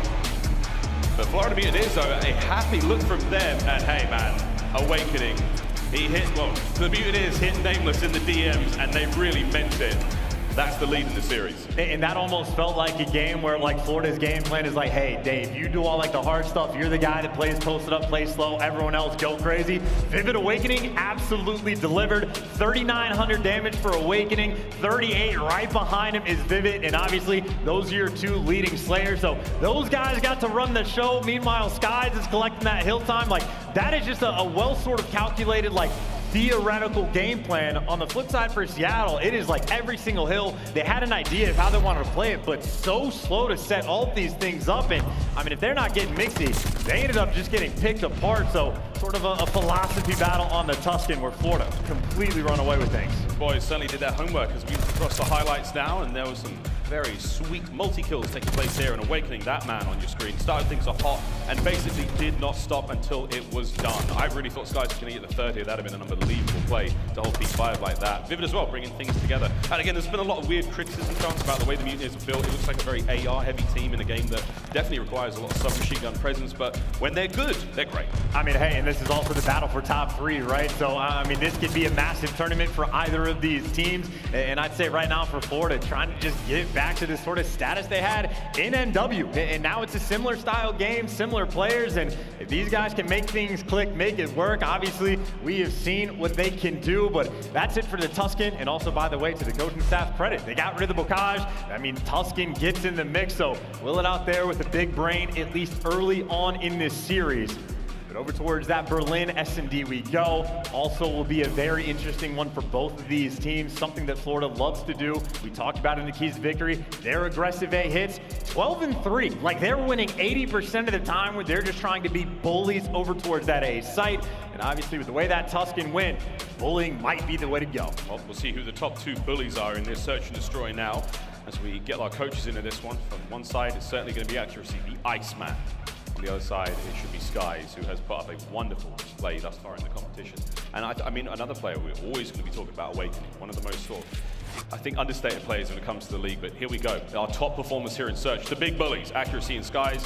S: But Florida Mutineers, though, a happy look from them. And hey, man, awakening. He hit, well, the Mutineers hit Nameless in the DMs, and they really meant it. That's the lead in the series.
T: And that almost felt like a game where like Florida's game plan is like, hey, Dave, you do all like the hard stuff. You're the guy that plays posted up, plays slow. Everyone else go crazy. Vivid Awakening absolutely delivered. 3,900 damage for Awakening. 38 right behind him is Vivid. And obviously, those are your two leading Slayers. So those guys got to run the show. Meanwhile, Skies is collecting that hill time. Like, that is just a well sort of calculated, like, theoretical game plan. On the flip side for Seattle, it is like every single hill, they had an idea of how they wanted to play it, but so slow to set all of these things up. And I mean, if they're not getting mixy, they ended up just getting picked apart. So sort of a philosophy battle on the Tuscan where Florida completely run away with things.
S: Boys certainly did their homework as we cross the highlights now, and there was some very sweet multi-kills taking place here, and Awakening, that man on your screen, started things off hot and basically did not stop until it was done. I really thought Skies was going to get the third here. That'd have been an unbelievable play to hold P5 like that. Vivid as well, bringing things together. And again, there's been a lot of weird criticism chance about the way the Mutineers are built. It looks like a very AR-heavy team in a game that definitely requires a lot of submachine gun presence, but when they're good, they're great.
T: I mean, hey, and this is also the battle for top 3, right? So, I mean, this could be a massive tournament for either of these teams. And I'd say right now for Florida, trying to just get back to this sort of status they had in NW. And now it's a similar style game, similar players, and if these guys can make things click, make it work, obviously we have seen what they can do. But that's it for the Tuscan, and also, by the way, to the coaching staff credit, they got rid of the bocage. I mean, Tuscan gets in the mix, so will it out there with a big brain, at least early on in this series. But over towards that Berlin S&D we go. Also will be a very interesting one for both of these teams, something that Florida loves to do. We talked about in the keys to victory. Their aggressive A hits, 12-3. Like, they're winning 80% of the time when they're just trying to be bullies over towards that A site. And obviously, with the way that Tuscan went, bullying might be the way to go.
S: Well, we'll see who the top 2 bullies are in this search and destroy now, as we get our coaches into this one. From one side, it's certainly going to be Accuracy, the Iceman. On the other side, it should be Skies, who has put up a wonderful display thus far in the competition. And I mean, another player we're always going to be talking about, Awakening, one of the most sort of, I think, understated players when it comes to the league. But here we go, our top performers here in Search, the big bullies, Accuracy and Skies.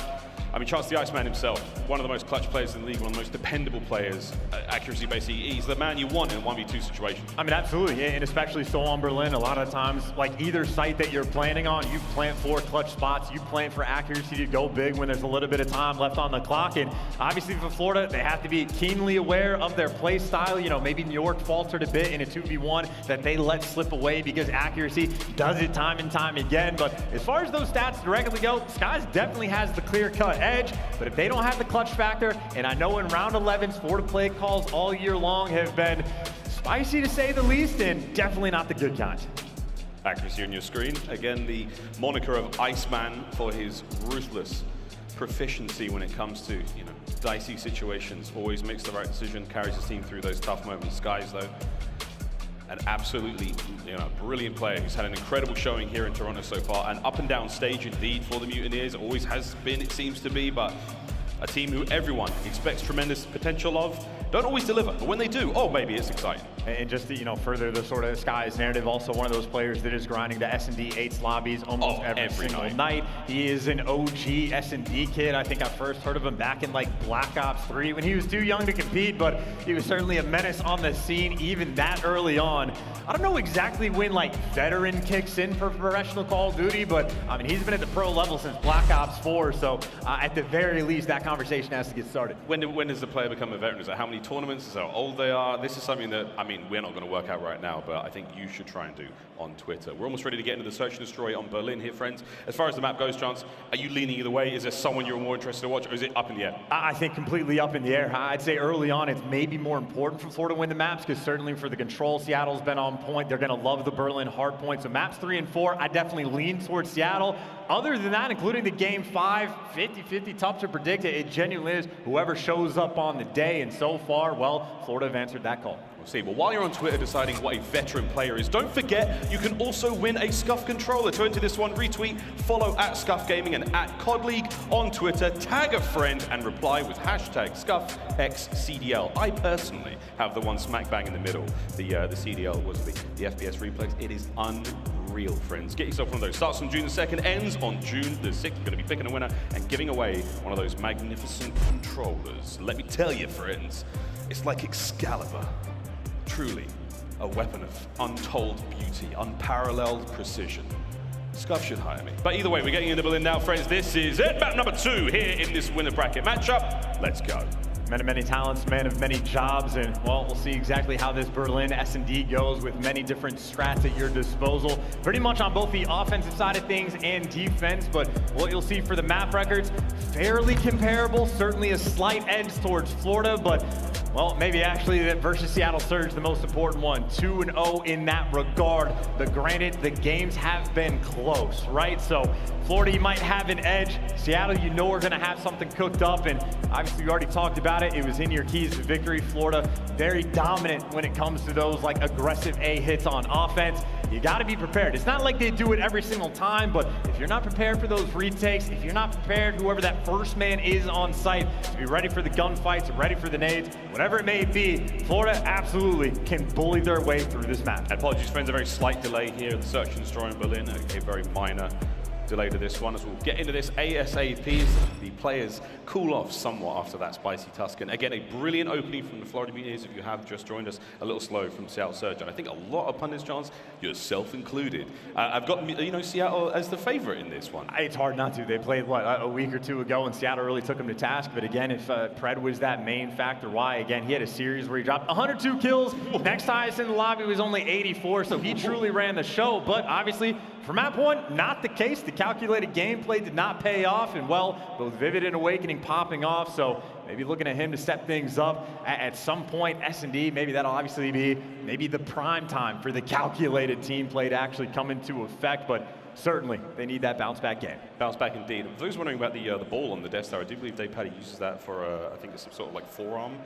S: I mean, Charles the Iceman himself, one of the most clutch players in the league, one of the most dependable players, accuracy basically, he's the man you want in a 1v2 situation.
T: I mean, absolutely, and especially so on Berlin, a lot of times, like either site that you're planning on, you plant for clutch spots, you plan for accuracy to go big when there's a little bit of time left on the clock, and obviously for Florida, they have to be keenly aware of their play style. You know, maybe New York faltered a bit in a 2v1 that they let slip away because accuracy does it time and time again, but as far as those stats directly go, Skies definitely has the clear-cut edge, but if they don't have the clutch factor, and I know in round 11's Florida play calls all year long have been spicy to say the least, and definitely not the good kind.
S: Accuracy on your screen. Again, the moniker of Iceman for his ruthless proficiency when it comes to, you know, dicey situations. Always makes the right decision, carries his team through those tough moments. Skies, though, an absolutely, you know, brilliant player who's had an incredible showing here in Toronto so far. An up and down stage indeed for the Mutineers. It always has been, it seems to be, but a team who everyone expects tremendous potential of. Don't always deliver, but when they do, oh, maybe it's exciting.
T: And just to, you know, further the sort of Skies narrative, also one of those players that is grinding the S&D 8s lobbies almost every single night. He is an OG S&D kid. I think I first heard of him back in like Black Ops 3 when he was too young to compete, but he was certainly a menace on the scene even that early on. I don't know exactly when like veteran kicks in for professional Call of Duty, but I mean, he's been at the pro level since Black Ops 4, so at the very least, that conversation has to get started.
S: When does the player become a veteran? Is it how many tournaments? Is it how old they are? This is something that, I mean, we're not going to work out right now, but I think you should try and do on Twitter. We're almost ready to get into the Search and Destroy on Berlin here, friends. As far as the map goes, Chance, are you leaning either way? Is there someone you're more interested to watch, or is it up in the air?
T: I think completely up in the air. I'd say early on, it's maybe more important for Florida to win the maps, because certainly for the control, Seattle's been on point. They're going to love the Berlin hard point. So maps 3 and 4, I definitely lean towards Seattle. Other than that, including the game 5, 50-50, tough to predict. It genuinely is whoever shows up on the day, and so far, well, Florida have answered that call.
S: We'll see. But while you're on Twitter deciding what a veteran player is, don't forget you can also win a Scuff controller. To enter this one, retweet, follow at Scuff Gaming and at COD League on Twitter, tag a friend and reply with hashtag ScuffXCDL. I personally have the one smack bang in the middle. The CDL was the FPS reflex. It is unreal, friends. Get yourself one of those. Starts on June the 2nd, ends on June the 6th. We're going to be picking a winner and giving away one of those magnificent controllers. Let me tell you, friends, it's like Excalibur. Truly a weapon of untold beauty, unparalleled precision. Scuff should hire me. But either way, we're getting into Berlin now, friends. This is it. Map number 2 here in this winner bracket matchup. Let's go.
T: Man of many talents, man of many jobs, and well, we'll see exactly how this Berlin S&D goes with many different strats at your disposal. Pretty much on both the offensive side of things and defense, but what you'll see for the map records, fairly comparable, certainly a slight edge towards Florida, but well, maybe actually that versus Seattle Surge, the most important one. 2-0 in that regard. But granted, the games have been close, right? So Florida, you might have an edge. Seattle, you know we're going to have something cooked up. And obviously, we already talked about it. It was in your keys to victory. Florida, very dominant when it comes to those like aggressive A hits on offense. You got to be prepared. It's not like they do it every single time, but if you're not prepared for those retakes, if you're not prepared, whoever that first man is on site, to be ready for the gunfights, ready for the nades, whatever it may be, Florida absolutely can bully their way through this map.
S: Apologies, friends, a very slight delay here in the Search and Destroy in Berlin, a very minor delay to this one, as we'll get into this ASAP as the players cool off somewhat after that spicy Tuscan. Again, a brilliant opening from the Florida Mutineers. If you have just joined us, a little slow from Seattle Surge, and I think a lot of pundits, Chance, yourself included, I've got, you know, Seattle as the favorite in this one.
T: It's hard not to. They played, what, a week or two ago, and Seattle really took them to task. But again, if Pred was that main factor, why? Again, he had a series where he dropped 102 kills. Next highest in the lobby was only 84, so he truly ran the show. But obviously, for map 1, not the case. The calculated gameplay did not pay off, and well, both Vivid and Awakening popping off, so maybe looking at him to step things up at some point. S&D, maybe that'll obviously be maybe the prime time for the calculated team play to actually come into effect, but certainly they need that bounce back game.
S: Bounce back indeed. For those wondering about the ball on the Death Star, I do believe TJHaly uses that for, I think it's some sort of like forearm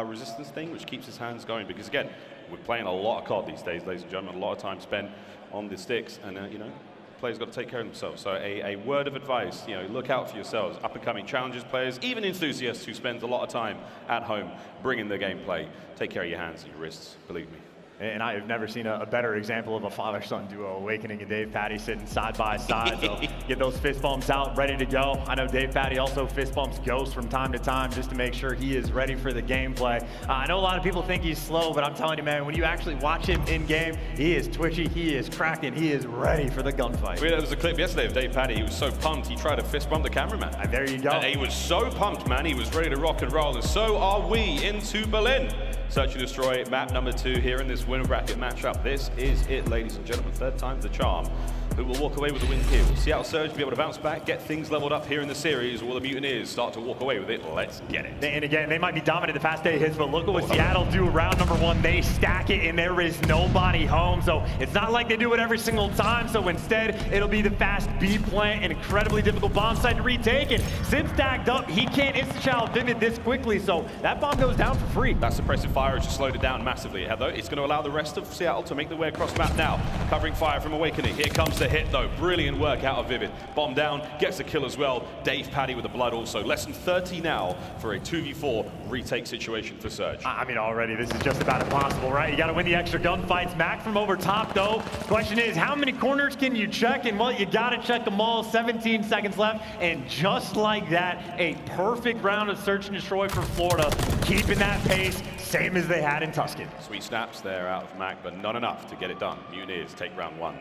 S: resistance thing, which keeps his hands going, because again, we're playing a lot of COD these days, ladies and gentlemen, a lot of time spent on the sticks, and you know, players got to take care of themselves. So a word of advice, you know, look out for yourselves. Up-and-coming challenges players, even enthusiasts who spend a lot of time at home bringing the gameplay. Take care of your hands and your wrists, believe me.
T: And I have never seen a better example of a father-son duo, Awakening and Dave Patty sitting side by side. So get those fist bumps out, ready to go. I know Dave Patty also fist bumps Ghost from time to time just to make sure he is ready for the gameplay. I know a lot of people think he's slow, but I'm telling you, man, when you actually watch him in game, he is twitchy, he is cracking, he is ready for the gunfight.
S: There was a clip yesterday of Dave Patty. He was so pumped, he tried to fist bump the cameraman.
T: And there you go.
S: And he was so pumped, man. He was ready to rock and roll, and so are we into Berlin. Search and Destroy, map number 2 here in this winner bracket matchup. This is it, ladies and gentlemen. Third time's the charm. Who will walk away with the win here? Will Seattle Surge be able to bounce back, get things leveled up here in the series, or will the Mutineers start to walk away with it? Let's get it.
T: And again, they might be dominant the past 8 hits, but look at what Seattle do round number 1. They stack it, and there is nobody home. So it's not like they do it every single time. So instead, it'll be the fast B plant, an incredibly difficult bomb site to retake. And Simp stacked up, he can't insta-challenge Vivid this quickly, so that bomb goes down for free.
S: That suppressive fire has just slowed it down massively, Heather. It's going to allow the rest of Seattle to make their way across the map now. Covering fire from Awakening. Here comes the hit, though. Brilliant work out of Vivid. Bomb down, gets the kill as well. Dave Patty with the blood also. Less than 30 now for a 2v4 retake situation for Surge.
T: I mean, already, this is just about impossible, right? You got to win the extra gunfights. Mack from over top, though. Question is, how many corners can you check? And, well, you got to check them all. 17 seconds left. And just like that, a perfect round of Search and Destroy for Florida. Keeping that pace, same as they had in Tuscan.
S: Sweet snaps there out of Mack, but not enough to get it done. Mutineers take round 1.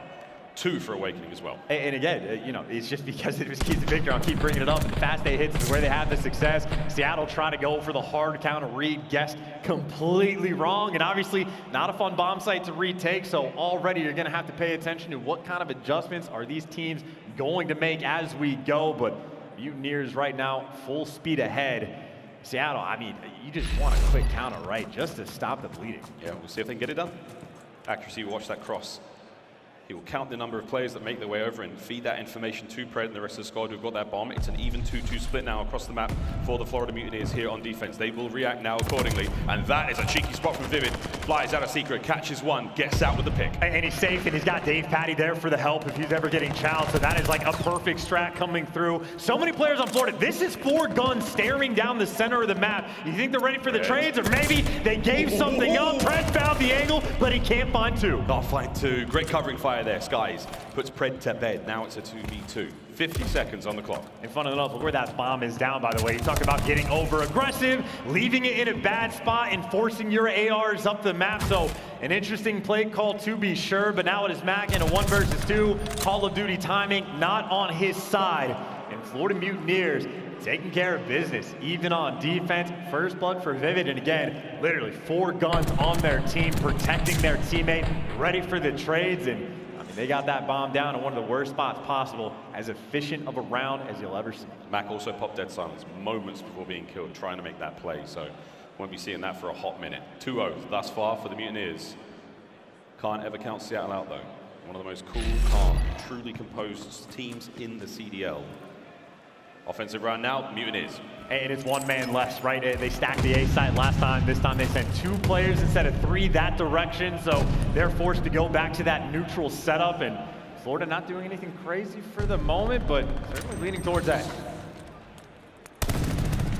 S: 2 for Awakening as well.
T: And again, you know, it's just because it was keys to victory. I'll keep bringing it up. The fast 8 hits is where they have the success. Seattle trying to go for the hard counter read, guessed completely wrong, and obviously not a fun bomb site to retake. So already you're going to have to pay attention to what kind of adjustments are these teams going to make as we go. But Mutineers right now full speed ahead. Seattle, I mean, you just want a quick counter, right, just to stop the bleeding.
S: Yeah, we'll see if they can get it done. Accuracy, watch that cross. He will count the number of players that make their way over and feed that information to Pred and the rest of the squad who've got that bomb. It's an even 2-2 split now across the map for the Florida Mutineers here on defense. They will react now accordingly, and that is a cheeky spot from Vivid. Flies out of secret, catches one, gets out with the pick.
T: And he's safe, and he's got Dave Patty there for the help if he's ever getting challenged. So that is like a perfect strat coming through. So many players on Florida. This is 4 guns staring down the center of the map. You think they're ready for the trades, or maybe they gave something up. Pred found the angle, but he can't find 2.
S: Not find 2. Great covering fire there, Skies. Puts Pred to bed. Now it's a 2v2. 50 seconds on the clock.
T: And fun enough, look where that bomb is down, by the way. You talk about getting over aggressive, leaving it in a bad spot, and forcing your ARs up the map. So an interesting play call to be sure, but now it is Mack in a 1 versus 2. Call of Duty timing not on his side. And Florida Mutineers taking care of business, even on defense. First blood for Vivid, and again, literally 4 guns on their team, protecting their teammate, ready for the trades. And they got that bomb down in one of the worst spots possible, as efficient of a round as you'll ever see.
S: Mack also popped dead silence moments before being killed, trying to make that play, so won't be seeing that for a hot minute. 2-0 thus far for the Mutineers. Can't ever count Seattle out, though. One of the most cool, calm, truly composed teams in the CDL. Offensive round now, Mutineers.
T: And it's 1 man less, right? They stacked the A site last time. This time they sent 2 players instead of 3 that direction. So they're forced to go back to that neutral setup. And Florida not doing anything crazy for the moment, but certainly leaning towards that.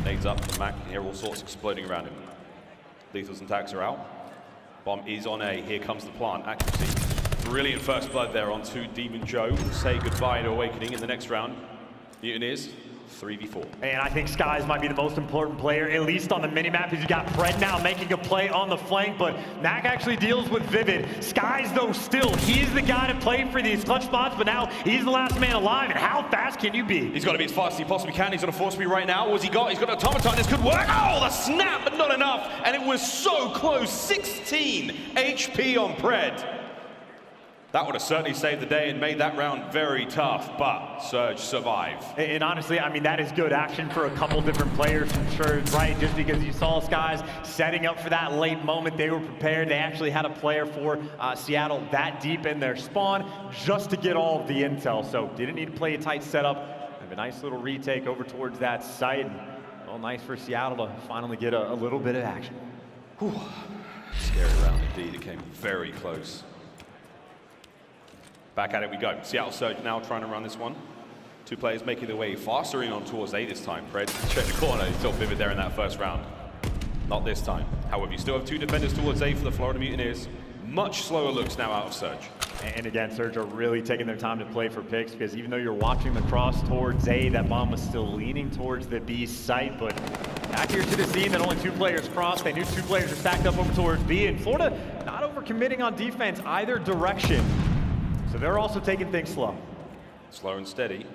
S: Nades up for Mack. Here all sorts exploding around him. Lethals and tags are out. Bomb is on A. Here comes the plant. Accuracy. Brilliant first blood there onto Demon Joe. Say goodbye to Awakening in the next round. Mutineers. 3v4.
T: And I think Skies might be the most important player, at least on the minimap, because you got Pred now making a play on the flank, but Mack actually deals with Vivid. Skies, though, still, he's the guy to play for these clutch spots, but now he's the last man alive, and how fast can you be?
S: He's got to be as fast as he possibly can. He's got a force me right now. What's he got? He's got an automaton. This could work. Oh, the snap, but not enough. And it was so close. 16 HP on Pred. That would have certainly saved the day and made that round very tough, but Surge survived.
T: And honestly, I mean, that is good action for a couple different players from Surge, right? Just because you saw Skies setting up for that late moment, they were prepared. They actually had a player for Seattle that deep in their spawn just to get all of the intel. So didn't need to play a tight setup. Have a nice little retake over towards that site. And, well, nice for Seattle to finally get a little bit of action.
S: Whew. Scary round indeed. It came very close. Back at it we go. Seattle Surge now trying to run this one. 2 players making their way faster in on towards A this time. Pred, check the corner. He's still Vivid there in that first round. Not this time. However, you still have 2 defenders towards A for the Florida Mutineers. Much slower looks now out of Surge.
T: And again, Surge are really taking their time to play for picks, because even though you're watching the cross towards A, that bomb was still leaning towards the B site. But back here to the scene that only 2 players crossed. They knew 2 players were stacked up over towards B, and Florida not overcommitting on defense either direction. So they're also taking things slow.
S: Slow and steady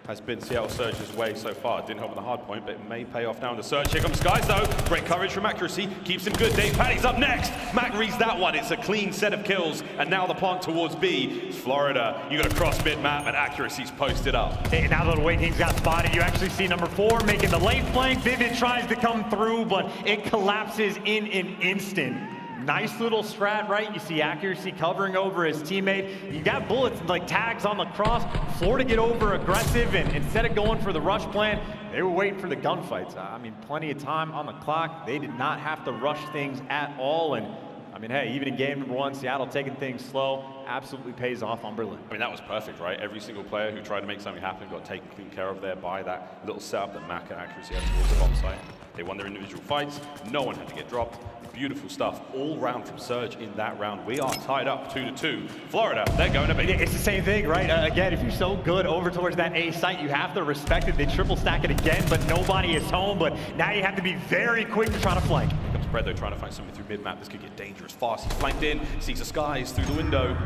S: has been Seattle Surge's way so far. Didn't help on the hard point, but it may pay off now in the Surge. Here comes Skies though. Great courage from Accuracy. Keeps him good. TJHaly's up next. Mack reads that one. It's a clean set of kills. And now the plant towards B. Florida, you got to cross mid-map, and Accuracy's posted up.
T: Hey, now that Awakening's got spotted, you actually see number 4 making the lane flank. Vivid tries to come through, but it collapses in an instant. Nice little strat, right? You see Accuracy covering over his teammate. You got bullets like tags on the cross. Florida get over aggressive, and instead of going for the rush plan, they were waiting for the gunfights. I mean, plenty of time on the clock. They did not have to rush things at all. And I mean, hey, even in game number 1, Seattle taking things slow absolutely pays off on Berlin.
S: I mean, that was perfect, right? Every single player who tried to make something happen got taken clean care of there by that little setup that Mack and Accuracy had towards the bomb site. They won their individual fights. No one had to get dropped. Beautiful stuff all round from Surge in that round. We are tied up 2-2. Florida, they're going to be.
T: It's the same thing, right? Again, if you're so good over towards that A site, you have to respect it. They triple stack it again, but nobody is home. But now you have to be very quick to try to flank.
S: Here comes Pred, though, trying to find something through mid-map. This could get dangerous fast. He's flanked in, sees the Skies through the window.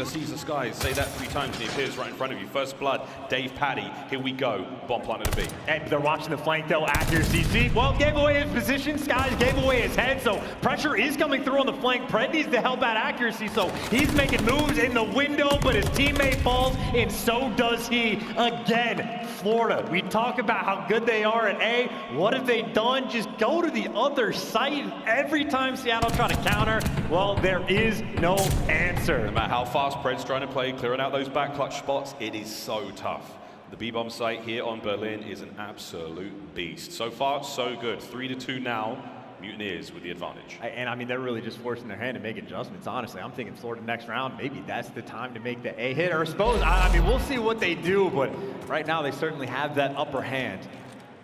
S: Sees the Skies. Say that 3 times and he appears right in front of you. First blood, TJHaly. Here we go. Bomb planted to B.
T: And they're watching the flank though. Accuracy. See, well, gave away his position. Skies gave away his head, so pressure is coming through on the flank. Pred needs to help out Accuracy, so he's making moves in the window, but his teammate falls, and so does he again. Florida, we talk about how good they are at A. What have they done? Just go to the other site. Every time Seattle try to counter, well, there is no answer.
S: No matter how fast Pred's trying to play, clearing out those back clutch spots, it is so tough. The B-bomb site here on Berlin is an absolute beast. So far, so good. 3-2 now. Mutineers with the advantage.
T: And I mean, they're really just forcing their hand to make adjustments, honestly. I'm thinking Florida next round, maybe that's the time to make the A hit, or I suppose, I mean, we'll see what they do, but right now they certainly have that upper hand.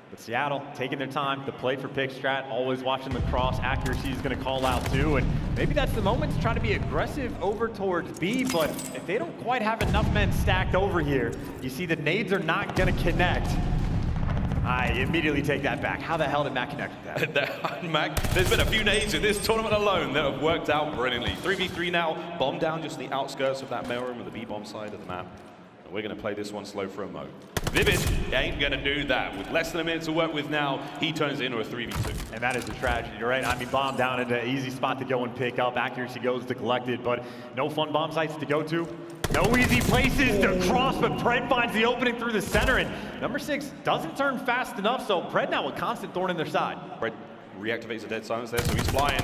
T: But Seattle taking their time to play for pick strat, always watching the cross. Accuracy is going to call out too, and maybe that's the moment to try to be aggressive over towards B, but if they don't quite have enough men stacked over here, you see the nades are not going to connect. I immediately take that back. How the hell did Mack connect with that?
S: Mack, there's been a few nades in this tournament alone that have worked out brilliantly. 3v3 now, bomb down just the outskirts of that mailroom of the B-bomb side of the map. And we're going to play this one slow for a mo. Vivid ain't going to do that. With less than a minute to work with now, he turns it into a 3v2.
T: And that is a tragedy, right? I mean, bomb down at an easy spot to go and pick up. Accuracy goes to collect it, but no fun bomb sites to go to. No easy places to cross, but Pred finds the opening through the center, and number 6 doesn't turn fast enough, so Pred now a constant thorn in their side.
S: Pred reactivates a dead silence there, so he's flying.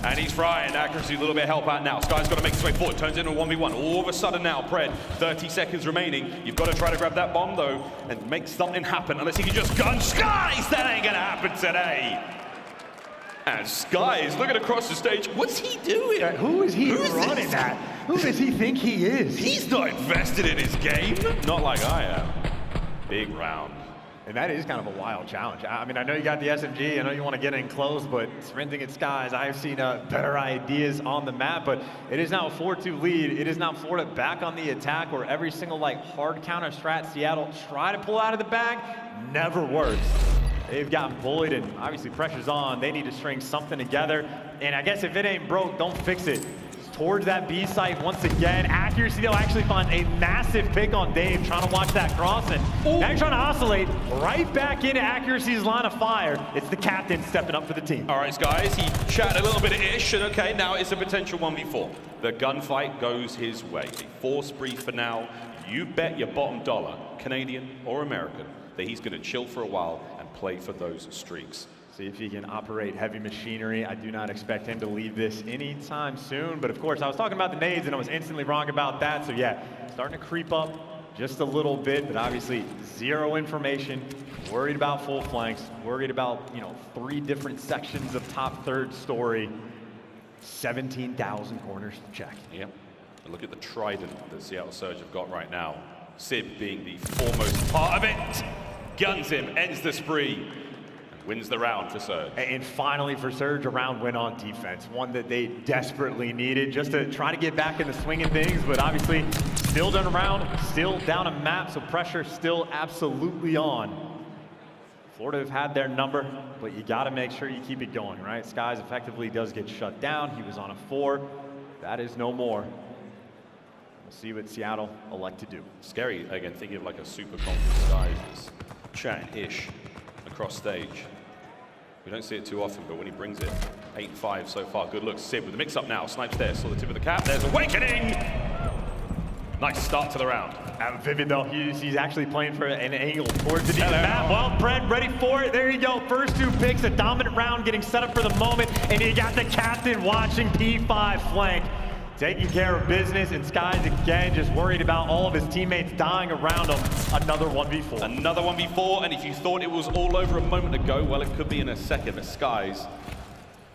S: And he's frying. Accuracy, a little bit of help out now. Sky's got to make his way forward. Turns into a 1v1. All of a sudden now, Pred, 30 seconds remaining. You've got to try to grab that bomb, though, and make something happen. Unless he can just gun Skies. That ain't going to happen today. And Skies looking across the stage. What's he doing?
T: Who is he running at? Who does he think he is?
S: He's not invested in his game. Not like I am. Big round.
T: And that is kind of a wild challenge. I mean, I know you got the SMG, I know you want to get in close, but sprinting at Skies, I have seen better ideas on the map, but it is now a 4-2 lead. It is now Florida back on the attack, where every single hard counter strat Seattle try to pull out of the bag never works. They've gotten bullied, and obviously pressure's on. They need to string something together, and I guess if it ain't broke, don't fix it. Towards that B site once again. Accuracy, they'll actually find a massive pick on Dave, trying to watch that cross, and now you're trying to oscillate right back into Accuracy's line of fire. It's the captain stepping up for the team.
S: All right, guys, he chatted a little bit of ish, and okay, now it's a potential 1v4. The gunfight goes his way. A 4-spree for now. You bet your bottom dollar, Canadian or American, that he's going to chill for a while and play for those streaks.
T: See if he can operate heavy machinery. I do not expect him to leave this anytime soon. But of course, I was talking about the nades, and I was instantly wrong about that. So yeah, starting to creep up just a little bit, but obviously zero information. Worried about full flanks. Worried about, 3 different sections of top third story. 17,000 corners to check.
S: Yep. And look at the trident that Seattle Surge have got right now. Sib being the foremost part of it. Guns him, ends the spree. wins the round for Surge.
T: And finally for Surge, a round win on defense, one that they desperately needed just to try to get back in the swing of things, but obviously still done around, still down a map, so pressure still absolutely on. Florida have had their number, but you got to make sure you keep it going, right? Skies effectively does get shut down. He was on a 4. That is no more. We'll see what Seattle elect to do.
S: Scary, again, thinking of like a super confident Skies chat-ish across stage. We don't see it too often, but when he brings it, 8-5 so far. Good look, Simp with the mix-up now. Snipes there, saw the tip of the cap. There's Awakening! Nice start to the round.
T: Vivid though, he's actually playing for an angle towards the deep map. Well, Pred ready for it. There you go. First 2 picks, a dominant round getting set up for the moment. And you got the captain watching P5 flank. Taking care of business, and Skies again just worried about all of his teammates dying around him. Another 1v4.
S: Another 1v4, and if you thought it was all over a moment ago, well, it could be in a second. Skies,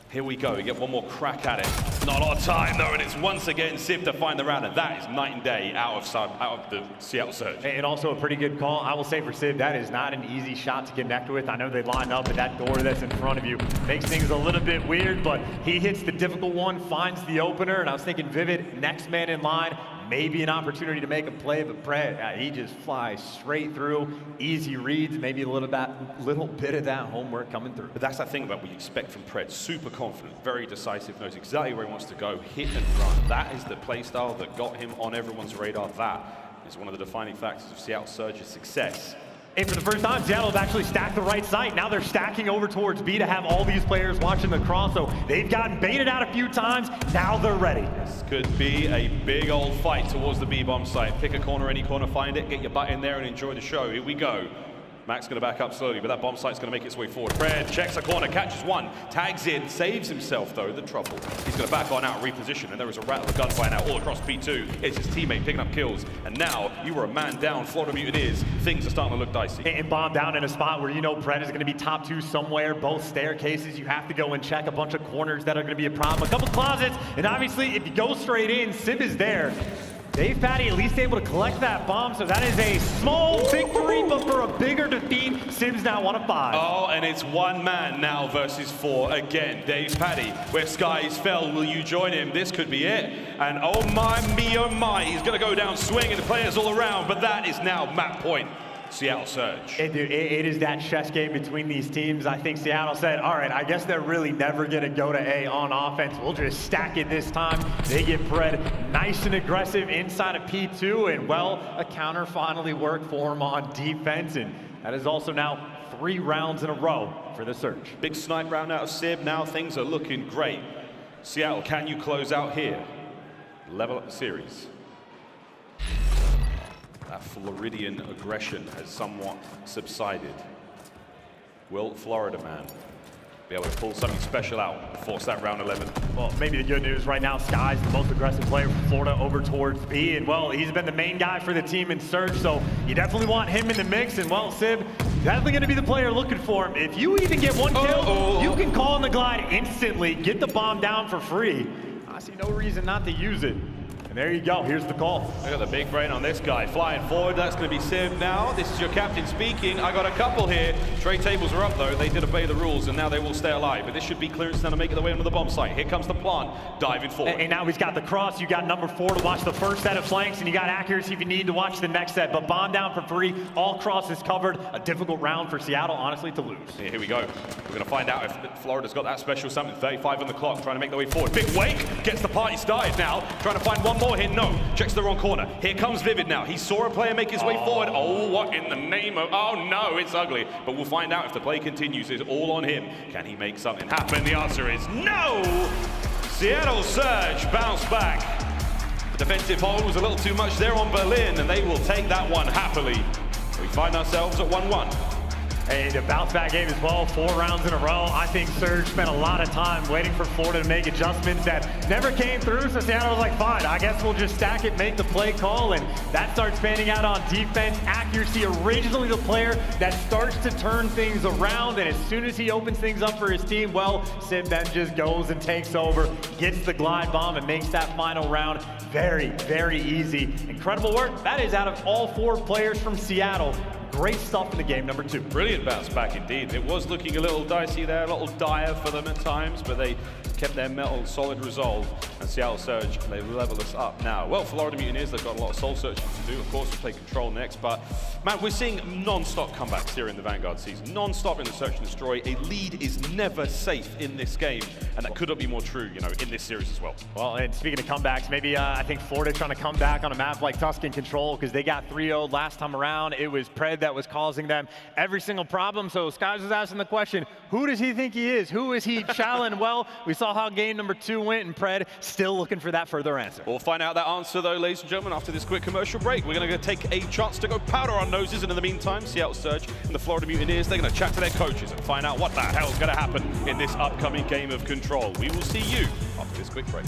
S: here we go. We get one more crack at it. Not a lot of time, though, and it's once again Simp to find the round, and that is night and day out of the Seattle Surge.
T: And also a pretty good call. I will say for Simp, that is not an easy shot to connect with. I know they line up, but that door that's in front of you makes things a little bit weird, but he hits the difficult one, finds the opener, and I was thinking Vivid, next man in line, maybe an opportunity to make a play, but Pred, he just flies straight through. Easy reads, maybe a little bit of that homework coming through.
S: But that's that thing about what you expect from Pred. Super confident, very decisive, knows exactly where he wants to go, hit and run. That is the play style that got him on everyone's radar. That is one of the defining factors of Seattle Surge's success.
T: And for the first time, Seattle have actually stacked the right side. Now they're stacking over towards B to have all these players watching the cross. So they've gotten baited out a few times. Now they're ready.
S: This could be a big old fight towards the B bomb site. Pick a corner, any corner, find it, get your butt in there and enjoy the show. Here we go. Mack's going to back up slowly, but that bomb site's going to make its way forward. Pred checks a corner, catches one, tags in, saves himself, though, the trouble. He's going to back on out, reposition, and there is a rattle of gunfire now all across P2. It's his teammate picking up kills, and now you are a man down, Florida Mutineers. Things are starting to look dicey.
T: And bomb down in a spot where you know Pred is going to be top 2 somewhere, both staircases. You have to go and check a bunch of corners that are going to be a problem. A couple closets, and obviously, if you go straight in, Simp is there. DavePatty at least able to collect that bomb, so that is a small victory, but for a bigger defeat, Sim's now 1 of 5.
S: Oh, and it's 1 man now versus 4. Again, DavePatty, where Skies fell, will you join him? This could be it. And oh my, he's gonna go down swinging the players all around, but that is now map point. Seattle Surge.
T: It is that chess game between these teams. I think Seattle said, all right, I guess they're really never going to go to A on offense. We'll just stack it this time. They get Pred nice and aggressive inside of P2, and well, a counter finally worked for him on defense, and that is also now 3 rounds in a row for the Surge.
S: Big snipe round out of Sib. Now things are looking great. Seattle, can you close out here? Level up the series. That Floridian aggression has somewhat subsided. Will Florida man be able to pull something special out and force that round 11?
T: Well, maybe the good news right now, Sky's the most aggressive player for Florida over towards B, and well, he's been the main guy for the team in Surge, so you definitely want him in the mix, and well, Sib, definitely going to be the player looking for him. If you even get 1 kill, you can call in the glide instantly, get the bomb down for free. I see no reason not to use it. And there you go, here's the call.
S: Look at the big brain on this guy, flying forward. That's going to be Simp now. This is your captain speaking. I got a couple here. Trade tables are up though. They did obey the rules and now they will stay alive. But this should be clearance now to make it the way into the bomb site. Here comes the plant, diving forward.
T: And now he's got the cross. You got number 4 to watch the first set of flanks, and you got accuracy if you need to watch the next set. But bomb down for free, all crosses covered. A difficult round for Seattle, honestly, to lose.
S: Here we go. We're going to find out if Florida's got that special something. 35 on the clock, trying to make their way forward. Big wake, gets the party started now. Trying to find one more here, no. Checks the wrong corner. Here comes Vivid now. He saw a player make his way forward. Oh, what in the name of... Oh, no, it's ugly. But we'll find out if the play continues. It's all on him. Can he make something happen? The answer is no! Seattle Surge bounce back. The defensive hold was a little too much there on Berlin, and they will take that one happily. We find ourselves at 1-1.
T: And a bounce back game as well, 4 rounds in a row. I think Surge spent a lot of time waiting for Florida to make adjustments that never came through, so Seattle was like, fine, I guess we'll just stack it, make the play call, and that starts panning out on defense. Accuracy, originally the player that starts to turn things around, and as soon as he opens things up for his team, well, Simp then just goes and takes over, gets the glide bomb, and makes that final round very, very easy. Incredible work. That is out of all 4 players from Seattle. Great stuff in the game number 2.
S: Brilliant bounce back indeed. It was looking a little dicey there, a little dire for them at times, but they kept their metal solid resolve. And Seattle Surge, they level us up now. Well, Florida Mutineers, they've got a lot of soul searching to do. Of course, we play Control next, but man, we're seeing non-stop comebacks here in the Vanguard season. Non-stop in the Search and Destroy. A lead is never safe in this game, and that could not be more true, you know, in this series as well.
T: Well, and speaking of comebacks, maybe I think Florida trying to come back on a map like Tuscan Control, because they got 3-0'd last time around. It was Pred that was causing them every single problem. So Skies was asking the question, who does he think he is? Who is he challenging? Well, we saw how game number 2 went, and Pred still looking for that further answer.
S: We'll find out that answer, though, ladies and gentlemen, after this quick commercial break. We're going to go take a chance to go powder our noses, and in the meantime, Seattle Surge and the Florida Mutineers, they're going to chat to their coaches and find out what the hell's going to happen in this upcoming game of Control. We will see you after this quick break.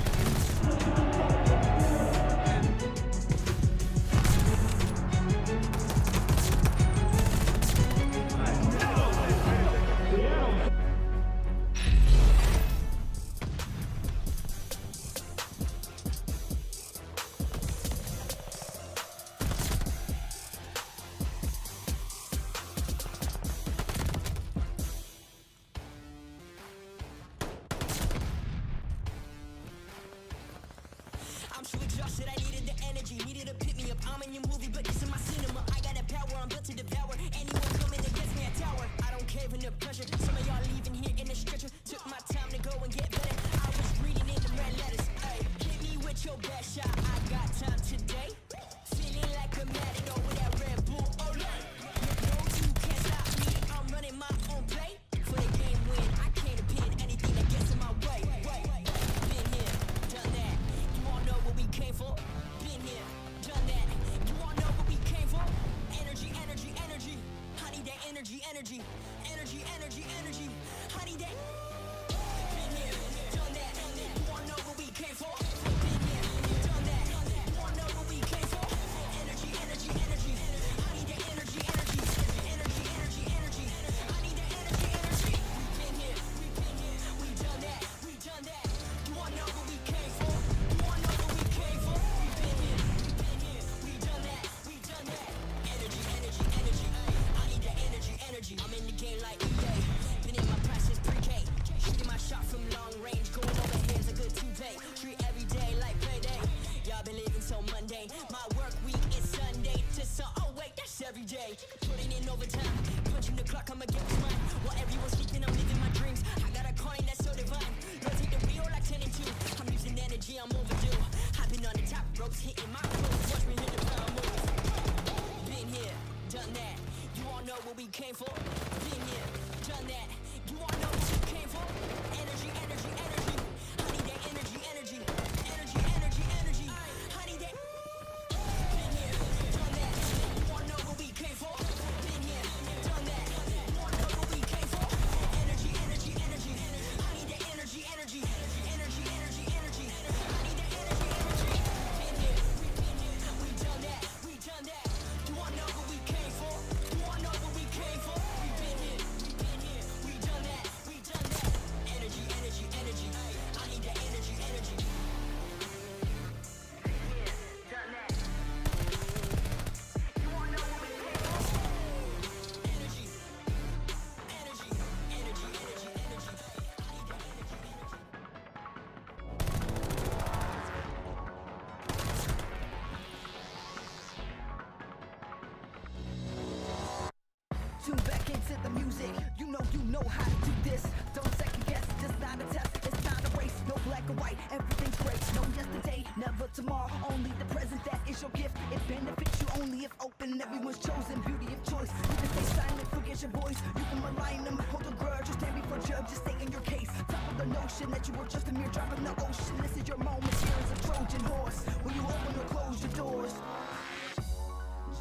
K: Tune back into the music. You know how to do this. Don't second guess, just not a test. It's not a race, no black or white. Everything's great. No yesterday, never tomorrow. Only the present, that is your gift. It benefits you only if open. Everyone's chosen. Beauty of choice. You can stay silent, forget your voice. You can malign them, hold a grudge, or stand before judge. Just stay in your case. Top of the notion that you were just a mere drop in the ocean. This is your moment. Here is a Trojan horse. Will you open or close your doors?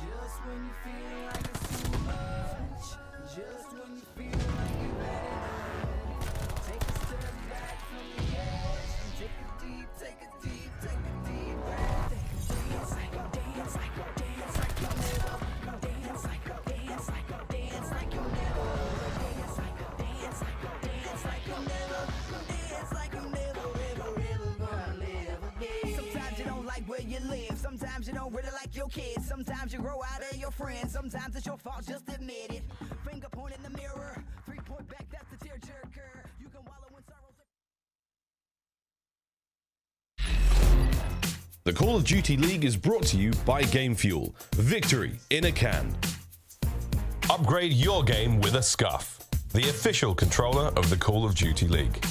K: Just when you feel like it's too much, just when you feel like you've had enough, take a step back from the edge and take a deep breath. Dance like you'll never, dance like you'll never, dance like you'll never, ever gonna live again. Sometimes you don't like where you live, sometimes you don't really like your kids, sometimes you grow out of your your friend. Sometimes it's your fault, just admit it. Finger point in the mirror, 3-point back, that's the tear jerker. You can wallow in sorrow.
P: The Call of Duty League is brought to you by Game Fuel. Victory in a can. Upgrade your game with a Scuff, the official controller of the Call of Duty League.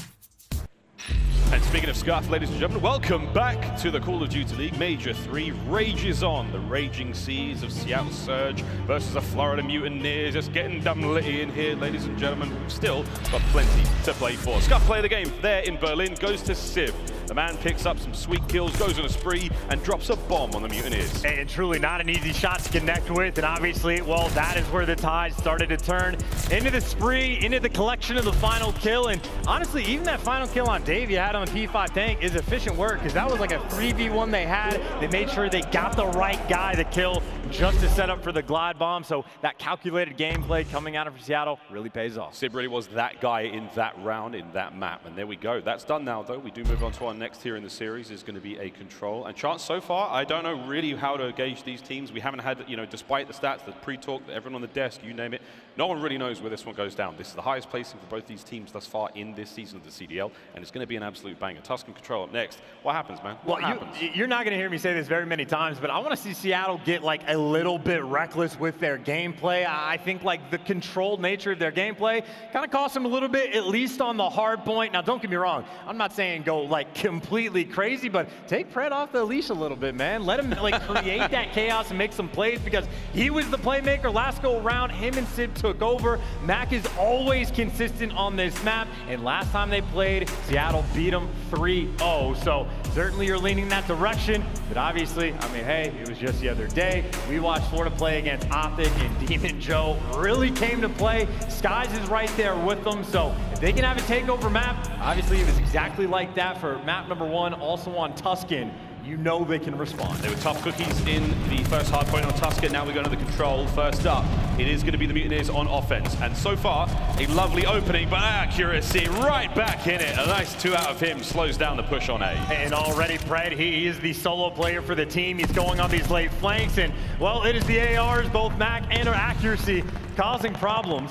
S: And speaking of Scuff, ladies and gentlemen, welcome back to the Call of Duty League. Major 3 rages on. The raging seas of Seattle Surge versus the Florida Mutineers. Just getting dumb litty in here, ladies and gentlemen. We've still got plenty to play for. Scuff play the game there in Berlin, goes to Civ. The man picks up some sweet kills, goes on a spree, and drops a bomb on the Mutineers.
T: And truly not an easy shot to connect with, and obviously, well, that is where the tide started to turn into the spree, into the collection of the final kill, and honestly, even that final kill on Dave you had on the P5 tank is efficient work, because that was like a 3v1 they had. They made sure they got the right guy to kill just to set up for the glide bomb, so that calculated gameplay coming out of Seattle really pays off.
S: Sib really was that guy in that round, in that map, and there we go. That's done now, though. We do move on to our next here in the series is going to be a control. And chance so far, I don't know really how to gauge these teams. We haven't had, you know, despite the stats, the pre-talk, everyone on the desk, you name it, no one really knows where this one goes down. This is the highest placing for both these teams thus far in this season of the CDL, and it's going to be an absolute banger. Tuscan control up next. What happens, man? What happens?
T: You're not going to hear me say this very many times, but I want to see Seattle get like a little bit reckless with their gameplay. I think like the controlled nature of their gameplay kind of cost them a little bit, at least on the hard point. Now, don't get me wrong. I'm not saying go like completely crazy, but take Pred off the leash a little bit, man. Let him like create that chaos and make some plays, because he was the playmaker last go around. Him and Sid took over. Mack is always consistent on this map, and last time they played, Seattle beat him 3-0. So certainly you're leaning that direction, but obviously, I mean, hey, it was just the other day. We watched Florida play against OpTic, and Demon Joe really came to play. Skies is right there with them, so if they can have a takeover map, obviously it was exactly like that for map number 1, also on Tuscan. You know they can respond.
S: They were tough cookies in the first hard point on Tuscan. Now we're going to the control. First up, it is going to be the Mutineers on offense. And so far, a lovely opening, but accuracy right back in it. A nice 2 out of him slows down the push on A.
T: And already, Pred, he is the solo player for the team. He's going on these late flanks, and, well, it is the ARs, both Mack and our accuracy, causing problems.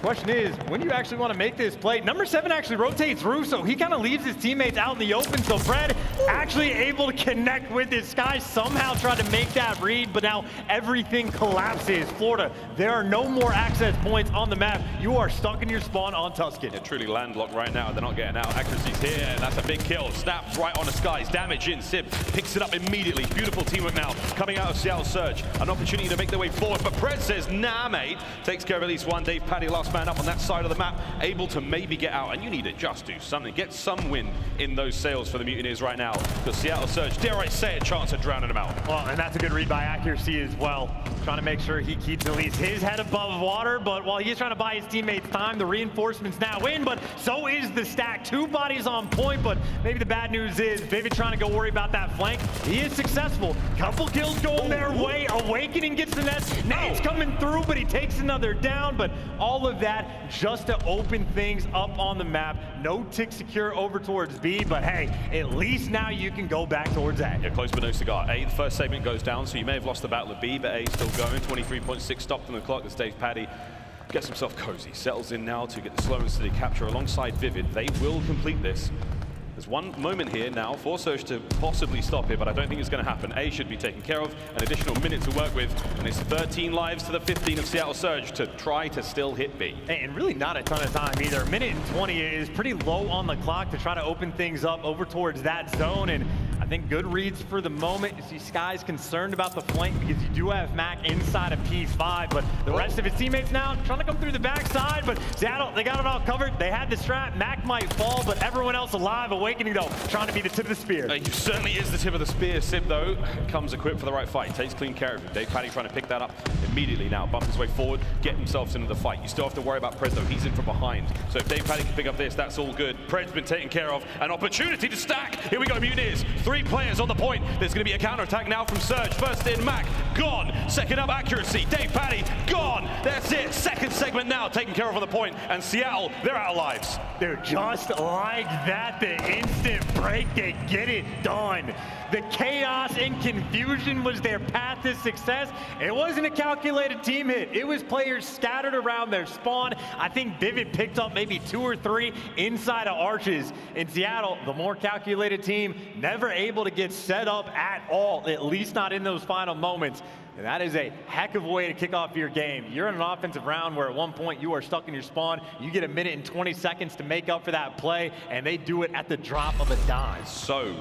T: Question is, when do you actually want to make this play? Number 7 actually rotates through, so he kind of leaves his teammates out in the open. So Pred actually able to connect with his guy, somehow try to make that read, but now everything collapses. Florida, there are no more access points on the map. You are stuck in your spawn on Tuscan.
S: Yeah, truly landlocked right now. They're not getting out. Accuracy's here, and that's a big kill. Snaps right on the skies. Damage in. Simp picks it up immediately. Beautiful teamwork now coming out of Seattle Surge. An opportunity to make their way forward, but Pred says, nah, mate. Takes care of at least one. DavePaDy, last man up on that side of the map, able to maybe get out, and you need to just do something. Get some wind in those sails for the Mutineers right now, because Seattle Surge, dare I say, a chance of drowning them out.
T: Well, and that's a good read by accuracy as well. Trying to make sure he keeps at least his head above water, but while he's trying to buy his teammates time, the reinforcements now in, but so is the stack. 2 bodies on point, but maybe the bad news is Vivid trying to go worry about that flank. He is successful. Couple kills going their way. Awakening gets the nest. Nate's coming through, but he takes another down, but all of that just to open things up on the map. No tick secure over towards B, but hey, at least now you can go back towards A.
S: Yeah, close but no cigar. A, the first segment goes down, so you may have lost the battle of B, but A still going. 23.6 stopped on the clock as DavePaDy gets himself cozy. Settles in now to get the slow and steady capture alongside Vivid. They will complete this. There's one moment here now for Surge to possibly stop it, but I don't think it's going to happen. A should be taken care of, an additional minute to work with, and it's 13 lives to the 15 of Seattle Surge to try to still hit B.
T: And really not a ton of time either. 1:20 is pretty low on the clock to try to open things up over towards that zone, and I think good reads for the moment. You see Sky's concerned about the flank because you do have Mack inside of P5, but the rest of his teammates now trying to come through the backside, but Seattle, they got it all covered. They had the strat. Mack might fall, but everyone else alive. Awakening, though, trying to be the tip of the spear.
S: He certainly is the tip of the spear. Sib, though, comes equipped for the right fight. Takes clean care of him. DavePaDy trying to pick that up immediately now. Bump his way forward, get himself into the fight. You still have to worry about Pred, though. He's in from behind. So if DavePaDy can pick up this, that's all good. Pred's been taken care of. An opportunity to stack. Here we go, Mutineers. 3 players on the point. There's going to be a counter-attack now from Surge. First in, Mack, gone. Second up, Accuracy. DavePaty, gone. That's it. Second segment now taken care of on the point. And Seattle, they're out of lives.
T: Dude, just like that, the instant break, they get it done. The chaos and confusion was their path to success. It wasn't a calculated team hit. It was players scattered around their spawn. I think Vivid picked up maybe 2 or 3 inside of arches. In Seattle, the more calculated team, never able to get set up at all, at least not in those final moments. And that is a heck of a way to kick off your game. You're in an offensive round where at one point you are stuck in your spawn. You get 1 minute and 20 seconds to make up for that play, and they do it at the drop of a dime.
S: So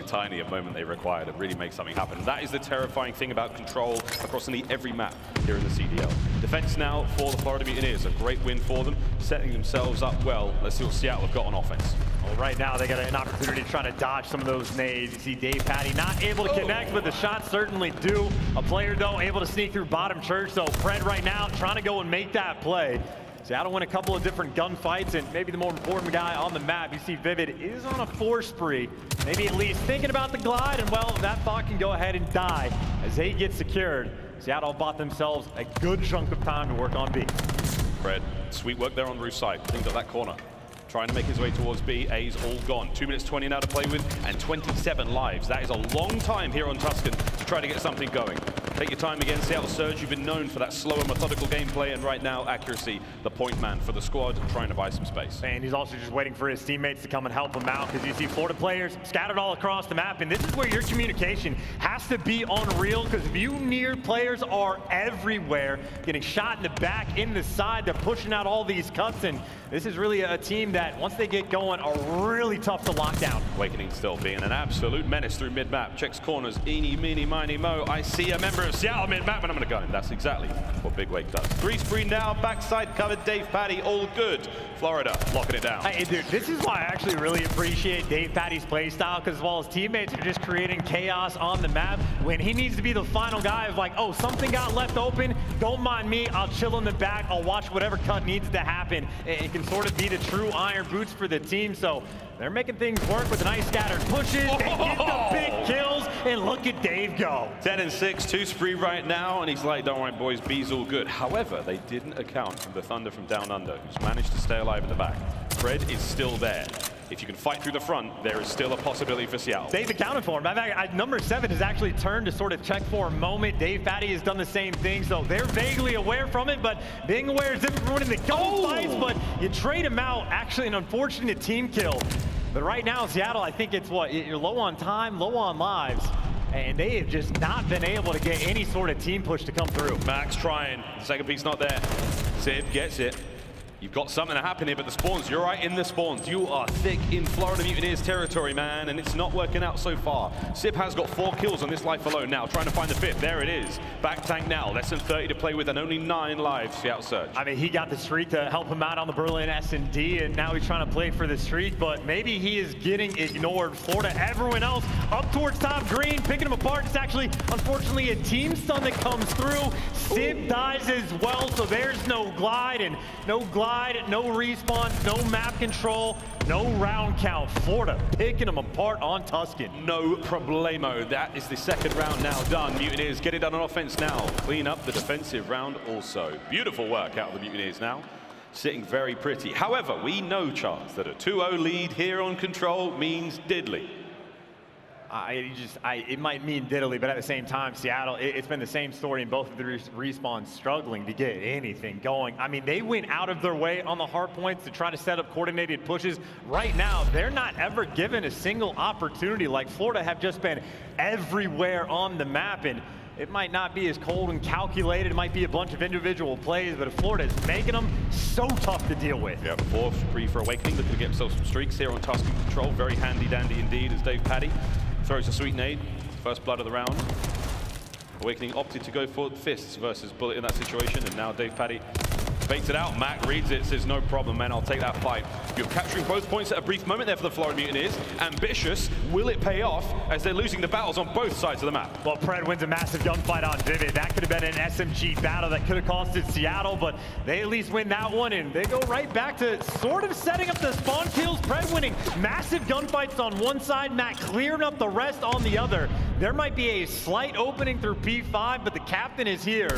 S: tiny a moment they require to really make something happen. That is the terrifying thing about control across nearly every map here in the CDL. Defense now for the Florida Mutineers. A great win for them, setting themselves up well. Let's see what Seattle have got on offense.
T: Well, right now they got an opportunity to try to dodge some of those nades. You see DavePaty not able to connect, but the shots certainly do. A player, though, able to sneak through bottom church. So Fred right now trying to go and make that play. Seattle win a couple of different gunfights, and maybe the more important guy on the map, you see Vivid, is on a 4 spree. Maybe at least thinking about the glide, and well, that thought can go ahead and die as they get secured. Seattle bought themselves a good chunk of time to work on B.
S: Fred, sweet work there on the roof side. Cleaned up that corner. Trying to make his way towards B. A's all gone. 2 minutes 20 now to play with, and 27 lives. That is a long time here on Tuscan to try to get something going. Take your time again, Seattle Surge. You've been known for that slower, methodical gameplay, and right now, Accuracy, the point man for the squad, trying to buy some space.
T: And he's also just waiting for his teammates to come and help him out, because you see Florida players scattered all across the map, and this is where your communication has to be unreal, because Mutineer players are everywhere, getting shot in the back, in the side. They're pushing out all these cuts, and this is really a team that, once they get going, are really tough to lock down.
S: Awakening still being an absolute menace through mid-map. Checks corners, eeny, meeny, miny, mo. I see a member of Seattle mid-map, and I'm going to go. And that's exactly what Big Wake does. 3 spree now, backside covered, DavePaty, all good. Florida locking it down.
T: Hey, dude, this is why I actually really appreciate DavePaty's play style, because while his teammates are just creating chaos on the map, when he needs to be the final guy of like, oh, something got left open, don't mind me, I'll chill in the back, I'll watch whatever cut needs to happen. It can sort of be the true iron boots for the team, so they're making things work with nice scattered pushes. They get the big kills, and look at Dave go.
S: 10 and 6, 2 spree right now, and he's like, don't worry, boys, B's all good. However, they didn't account for the Thunder from down under, who's managed to stay alive in the back. Fred is still there. If you can fight through the front, there is still a possibility for Seattle.
T: They've accounted for him. In fact, number 7 has actually turned to sort of check for a moment. DavePaty has done the same thing, so they're vaguely aware from it, but being aware is different from winning the gunfights, but you trade him out. Actually, an unfortunate team kill. But right now, Seattle, I think it's what? You're low on time, low on lives, and they have just not been able to get any sort of team push to come through.
S: Max trying. The second piece not there. Sid gets it. You've got something to happen here, but the spawns, you're right in the spawns. You are thick in Florida Mutineers territory, man, and it's not working out so far. Sip has got 4 kills on this life alone now, trying to find the 5th. There it is. Back tank now, less than 30 to play with, and only 9 lives. Seattle Surge.
T: I mean, he got the streak to help him out on the Berlin S&D, and now he's trying to play for the streak, but maybe he is getting ignored. Florida, everyone else up towards top green, picking him apart. It's actually, unfortunately, a team stun that comes through. Sip dies as well, so there's no glide, and no respawns, no map control, no round count. Florida picking them apart on Tuscan.
S: No problemo. That is the second round now done. Mutineers get it done on offense now. Clean up the defensive round also. Beautiful work out of the Mutineers now. Sitting very pretty. However, we know, Charles, that a 2-0 lead here on control means diddly.
T: It might mean diddly, but at the same time, Seattle, it's been the same story in both of the respawns, struggling to get anything going. I mean, they went out of their way on the hard points to try to set up coordinated pushes. Right now, they're not ever given a single opportunity. Like, Florida have just been everywhere on the map, and it might not be as cold and calculated. It might be a bunch of individual plays, but if Florida is making them so tough to deal with.
S: Yep, 4th spree for Awakening, looking to get himself some streaks here on Tuscan control. Very handy dandy indeed as DavePaty throws a sweet nade. First blood of the round. Awakening opted to go for fists versus bullet in that situation, and now DavePaty Baits it out. Mack reads it, says no problem, man. I'll take that fight. You're capturing both points at a brief moment there for the Florida Mutineers. Ambitious. Will it pay off as they're losing the battles on both sides of the map?
T: Well, Pred wins a massive gunfight on Vivid. That could have been an SMG battle that could have costed Seattle, but they at least win that one, and they go right back to sort of setting up the spawn kills. Pred winning massive gunfights on one side, Mack clearing up the rest on the other. There might be a slight opening through P5, but the captain is here,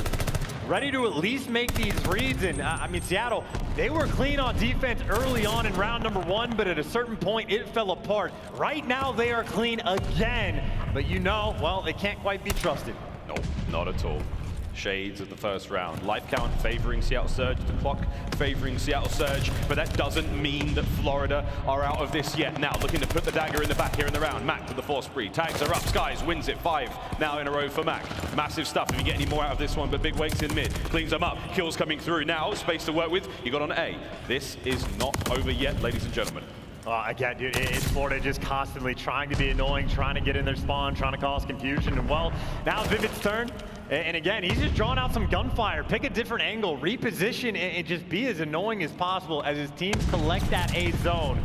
T: ready to at least make these reads. And I mean, Seattle, they were clean on defense early on in round number 1, but at a certain point, it fell apart. Right now, they are clean again, but you know, well, they can't quite be trusted.
S: No, not at all. Shades of the first round. Life count favoring Seattle Surge, the clock favoring Seattle Surge, but that doesn't mean that Florida are out of this yet. Now looking to put the dagger in the back here in the round. Mack to the force spree, tags are up, Skies wins it, 5 now in a row for Mack. Massive stuff if you get any more out of this one, but big wakes in mid, cleans them up, kills coming through. Now space to work with, you got on A. This is not over yet, ladies and gentlemen.
T: Again, dude, it's Florida just constantly trying to be annoying, trying to get in their spawn, trying to cause confusion. And well, now Vivid's turn. And again, he's just drawing out some gunfire. Pick a different angle, reposition, and just be as annoying as possible as his teams collect that A zone.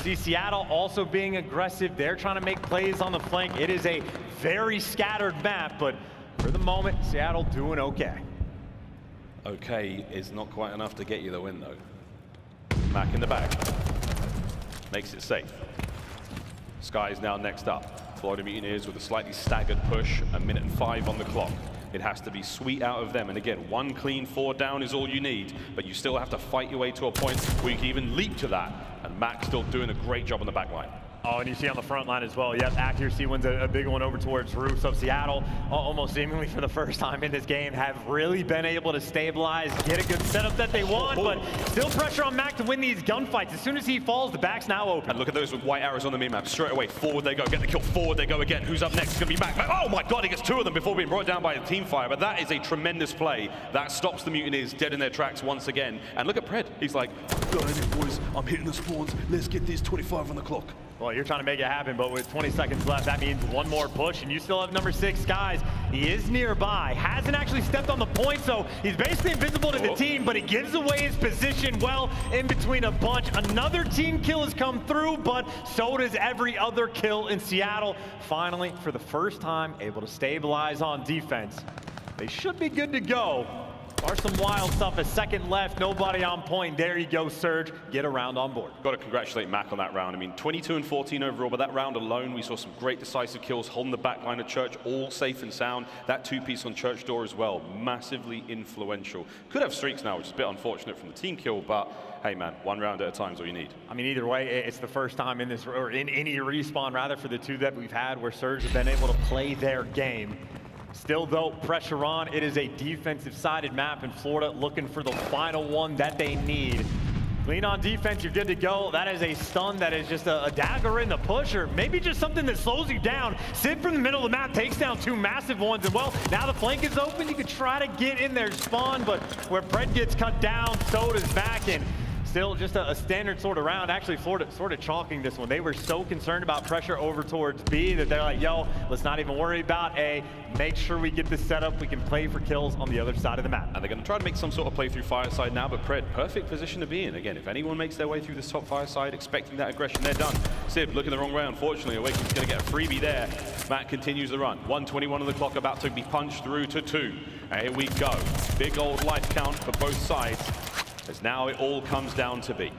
T: See Seattle also being aggressive. They're trying to make plays on the flank. It is a very scattered map, but for the moment, Seattle doing okay.
S: Okay is not quite enough to get you the win, though. Mack in the back. Makes it safe. Sky's now next up. Florida Mutineers with a slightly staggered push, 1:05 on the clock. It has to be sweet out of them. And again, 1 clean 4 down is all you need, but you still have to fight your way to a point where you can even leap to that. And Mack's still doing a great job on the back line.
T: Oh, and you see on the front line as well. Yep, accuracy wins a big one over towards Roof. So Seattle, almost seemingly for the first time in this game, have really been able to stabilize, get a good setup that they want, but still pressure on Mack to win these gunfights. As soon as he falls, the back's now open.
S: And look at those with white arrows on the minimap. Straight away, forward they go, get the kill, forward they go again. Who's up next? It's gonna be Mack. Oh my God, he gets 2 of them before being brought down by a team fire, but that is a tremendous play. That stops the Mutineers dead in their tracks once again. And look at Pred, he's like, got it, boys, I'm hitting the spawns, let's get this 25 on the clock.
T: Well, you're trying to make it happen, but with 20 seconds left, that means 1 more push, and you still have number 6, Skies. He is nearby, hasn't actually stepped on the point, so he's basically invisible to the team, but he gives away his position well in between a bunch. Another team kill has come through, but so does every other kill in Seattle. Finally, for the first time, able to stabilize on defense. They should be good to go. Are some wild stuff, a second left, nobody on point. There you go, Surge, get a round on board.
S: Got to congratulate Mack on that round. I mean, 22 and 14 overall, but that round alone, we saw some great decisive kills, holding the back line of Church, all safe and sound. That 2-piece on Church door as well, massively influential. Could have streaks now, which is a bit unfortunate from the team kill, but hey man, 1 round at a time is all you need.
T: I mean, either way, it's the first time in this, or in any respawn rather, for the 2 that we've had where Surge have been able to play their game. Still though, pressure on. It is a defensive-sided map, and Florida looking for the final one that they need. Clean on defense, you're good to go. That is a stun, that is just a dagger in the push, or maybe just something that slows you down. Sid from the middle of the map takes down 2 massive ones, and well, now the flank is open. You could try to get in their spawn, but where Pred gets cut down, so does Mack, and still just a standard sort of round. Actually, Florida sort of chalking this one. They were so concerned about pressure over towards B that they're like, yo, let's not even worry about A. Make sure we get this set up. We can play for kills on the other side of the map.
S: And they're going to try to make some sort of play through Fireside now, but Pred, perfect position to be in. Again, if anyone makes their way through this top Fireside, expecting that aggression, they're done. Sib looking the wrong way, unfortunately. Awaken's going to get a freebie there. Matt continues the run. 1:21 on the clock, about to be punched through to 2. And here we go. Big old life count for both sides, as now it all comes down to B.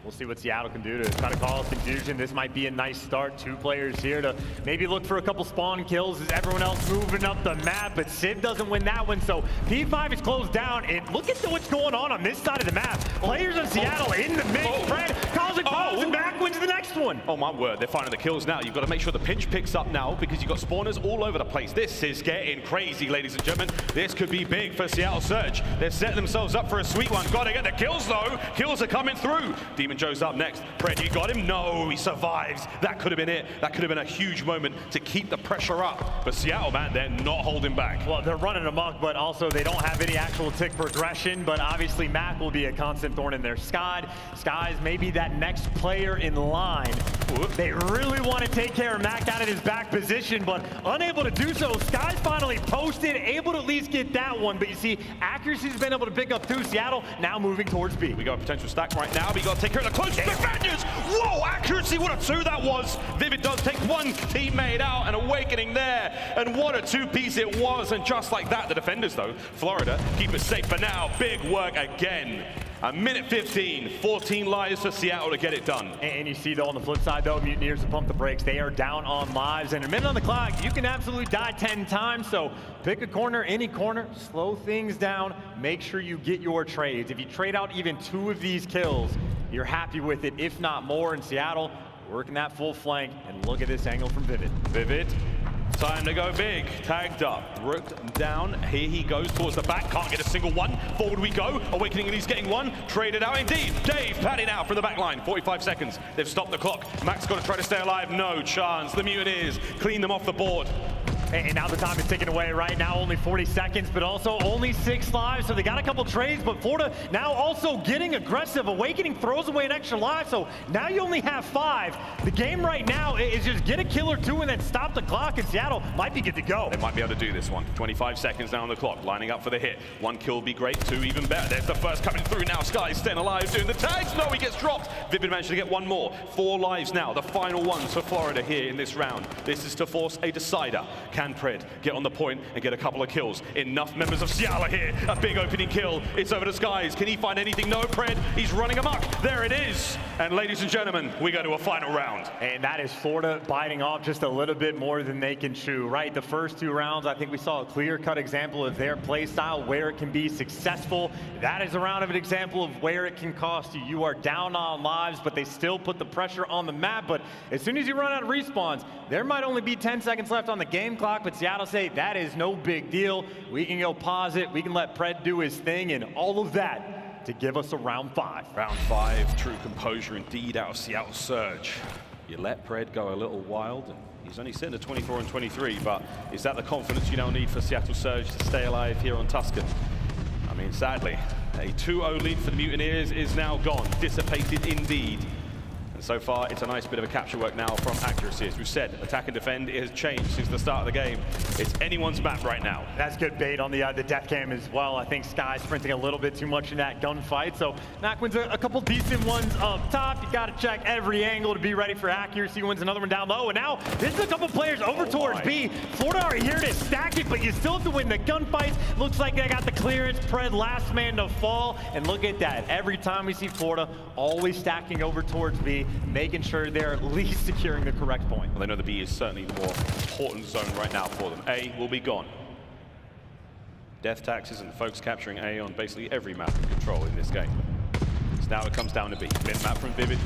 T: We'll see what Seattle can do to try to cause confusion. This might be a nice start. 2 players here to maybe look for a couple spawn kills as everyone else moving up the map, but Sid doesn't win that one, so P5 is closed down, and look at what's going on this side of the map. Players in Seattle in the mix. Fred calls it close, and Mack wins the next one.
S: Oh my word, they're finding the kills now. You've got to make sure the pinch picks up now, because you've got spawners all over the place. This is getting crazy, ladies and gentlemen. This could be big for Seattle Surge. They're setting themselves up for a sweet one. Got to get the kills though. Kills are coming through. Demon Joe's up next. Pred, you got him? No, he survives. That could have been it. That could have been a huge moment to keep the pressure up. But Seattle, man, they're not holding back.
T: Well, they're running amok, but also they don't have any actual tick progression. But obviously, Mack will be a constant thorn in their side. Skies may be that next player in line They really want to take care of Mack out of his back position, but unable to do so. Sky's finally posted, able to at least get that one, but you see, accuracy's been able to pick up too. Seattle now moving towards B.
S: We got a potential stack right now, but you got to take care of the close defenders. Whoa, accuracy, what a two that was. Vivid does take one teammate out, an awakening there, and what a two-piece it was, and just like that, the defenders though, Florida, keep it safe for now. Big work again. A minute 15, 14 lives for Seattle to get it done.
T: And you see though on the flip side though, Mutineers have pumped the brakes. They are down on lives, and a minute on the clock, you can absolutely die 10 times. So pick a corner, any corner, slow things down, make sure you get your trades. If you trade out even 2 of these kills, you're happy with it, if not more. In Seattle, working that full flank, and look at this angle from Vivid.
S: Vivid. Time to go big. Tagged up. Rooked down. Here he goes towards the back. Can't get a single one. Forward we go. Awakening, and he's getting one. Traded out indeed. Dave padding out from the back line. 45 seconds. They've stopped the clock. Mack's got to try to stay alive. No chance. The Mutineers clean them off the board.
T: And now the time is ticking away. Right now only 40 seconds, but also only 6 lives. So they got a couple trades, but Florida now also getting aggressive. Awakening throws away an extra life, so now you only have 5. The game right now is just get a kill or 2 and then stop the clock, and Seattle might be good to go.
S: They might be able to do this one. 25 seconds now on the clock, lining up for the hit. 1 kill would be great, 2 even better. There's the first coming through now. Sky's staying alive, doing the tags. No, he gets dropped. Vivid managed to get 1 more. 4 lives now, the final ones for Florida here in this round. This is to force a decider. Can Pred get on the point and get a couple of kills? Enough members of Seattle here. A big opening kill. It's over to Skies. Can he find anything? No, Pred. He's running amok. There it is. And ladies and gentlemen, we go to a final round.
T: And that is Florida biting off just a little bit more than they can chew, right? The first 2 rounds, I think we saw a clear-cut example of their play style, where it can be successful. That is a round of an example of where it can cost you. You are down on lives, but they still put the pressure on the map. But as soon as you run out of respawns, there might only be 10 seconds left on the game clock, but Seattle say that is no big deal. We can go pause it. We can let Pred do his thing, and all of that to give us a round 5.
S: Round 5, true composure indeed out of Seattle Surge. You let Pred go a little wild, and he's only sitting at 24 and 23, but is that the confidence you now need for Seattle Surge to stay alive here on Tuscan? I mean, sadly, a 2-0 lead for the Mutineers is now gone, dissipated indeed. So far, it's a nice bit of a capture work now from accuracy. As we've said, attack and defend, it has changed since the start of the game. It's anyone's map right now.
T: That's good bait on the death cam as well. I think Sky's sprinting a little bit too much in that gunfight. So Mack wins a couple decent ones up top. You got to check every angle to be ready for accuracy. Wins another one down low. And now this is a couple players over towards B. Florida are here to stack it, but you still have to win the gunfights. Looks like they got the clearance. Pred last man to fall. And look at that. Every time we see Florida always stacking over towards B, making sure they're at least securing the correct point.
S: Well, they know the B is certainly the more important zone right now for them. A will be gone. Death taxes and folks capturing A on basically every map in control in this game. So now it comes down to B. Mid map from Vivid,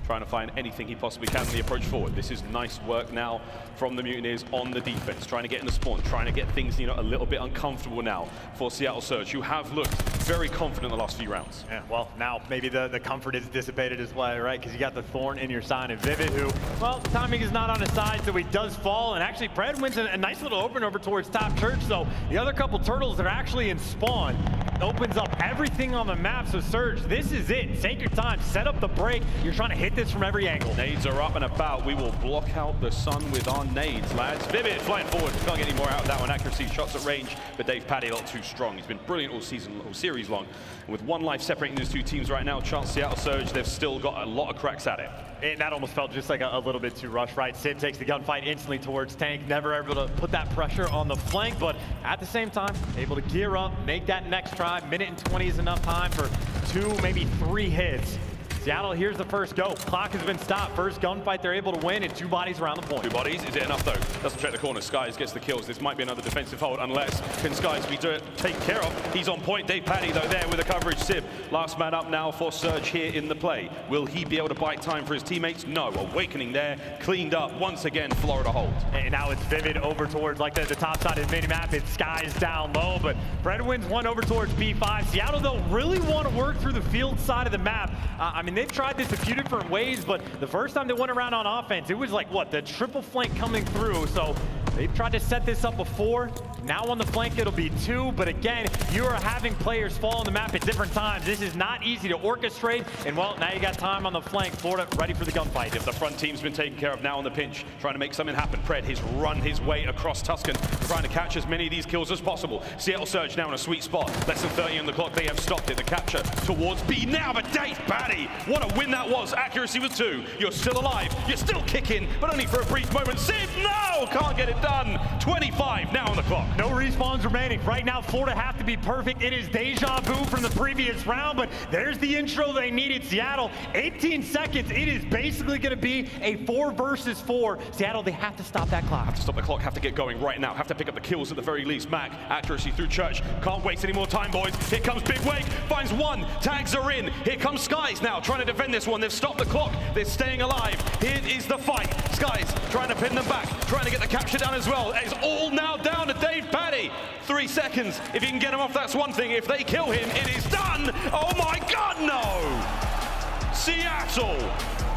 S: trying to find anything he possibly can on the approach forward. This is nice work now from the Mutineers on the defense, trying to get in the spawn, trying to get things, a little bit uncomfortable now for Seattle Surge, who have looked very confident in the last few rounds.
T: Yeah, well, now maybe the comfort is dissipated as well, right? Because you got the thorn in your side of Vivid, who, well, timing is not on his side, so he does fall. And actually, Pred wins a nice little open over towards top church. So the other couple turtles that are actually in spawn opens up everything on the map. So Surge, this is it. Take your time, set up the break. You're trying to hit this from every angle.
S: Nades are up and about. We will block out the sun with our nades, lads. Vivid flying forward. Can't get any more out of that one. Accuracy, shots at range, but Dave Paddy a lot too strong. He's been brilliant all season, all series long. And with 1 life separating these 2 teams right now, chance Seattle Surge, they've still got a lot of cracks at it.
T: And that almost felt just like a little bit too rushed, right? Simp takes the gunfight instantly towards Tank, never able to put that pressure on the flank, but at the same time, able to gear up, make that next try. Minute and 20 is enough time for 2, maybe 3 hits. Seattle, here's the first go. Clock has been stopped. First gunfight they're able to win, and 2 bodies around the point.
S: 2 bodies, is it enough though? Doesn't check the corner. Skies gets the kills. This might be another defensive hold, unless can Skies be taken care of. He's on point. Dave Paddy though there with the coverage. Sib, last man up now for Surge here in the play. Will he be able to bite time for his teammates? No. Awakening there, cleaned up once again. Florida hold.
T: And now it's Vivid over towards like the top side of the mini-map. It's Skies down low, but Pred wins 1 over towards B5. Seattle though really want to work through the field side of the map. I mean, they've tried this a few different ways, but the first time they went around on offense, it was like, what, the triple flank coming through, so They've tried to set this up before. Now on the flank, it'll be 2. But again, you are having players fall on the map at different times. This is not easy to orchestrate. And well, now you got time on the flank. Florida ready for the gunfight.
S: If the front team's been taken care of, now on the pinch, trying to make something happen. Pred, he's run his way across Tuscan, trying to catch as many of these kills as possible. Seattle Surge now in a sweet spot. Less than 30 on the clock. They have stopped it. The capture towards B now, but DavePaty, what a win that was. Accuracy was 2. You're still alive. You're still kicking, but only for a brief moment. Simp, no! Can't get it done. 25 now on the clock.
T: No respawns remaining. Right now, Florida have to be perfect. It is deja vu from the previous round, but there's the intro they needed. Seattle, 18 seconds. It is basically going to be a 4 versus 4. Seattle, they have to stop that clock.
S: Have to stop the clock, have to get going right now. Have to pick up the kills at the very least. Mack, accuracy through Church. Can't waste any more time, boys. Here comes Big Wake. Finds 1. Tags are in. Here comes Skies now, trying to defend this one. They've stopped the clock. They're staying alive. Here is the fight. Skies trying to pin them back. Trying to get the capture down as well. It's all now down to DavePaty. 3 seconds. If you can get him off, that's one thing. If they kill him, it is done. Oh my God, no! Seattle,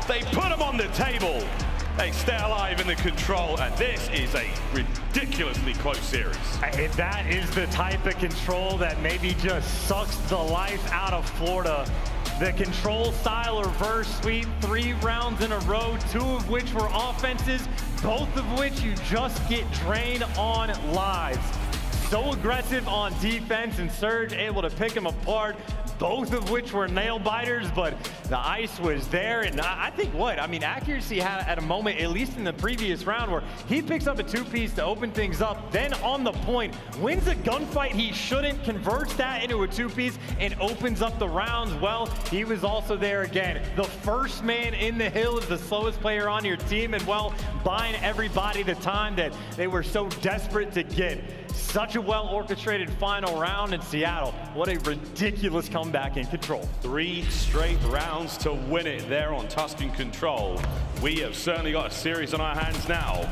S: they put him on the table. They stay alive in the control, and this is a ridiculously close series.
T: And that is the type of control that maybe just sucks the life out of Florida. The control style reverse sweep, 3 rounds in a row, 2 of which were offenses, both of which you just get drained on lives. So aggressive on defense, and Surge able to pick them apart, both of which were nail biters, but the ice was there. And I think accuracy had at a moment, at least in the previous round, where he picks up a 2-piece to open things up, then on the point, wins a gunfight he shouldn't, converts that into a 2-piece and opens up the rounds. Well, he was also there again. The first man in the hill is the slowest player on your team, and well, buying everybody the time that they were so desperate to get. Such a well-orchestrated final round in Seattle. What a ridiculous comeback in control.
S: 3 straight rounds to win it there on Tuscan control. We have certainly got a series on our hands now.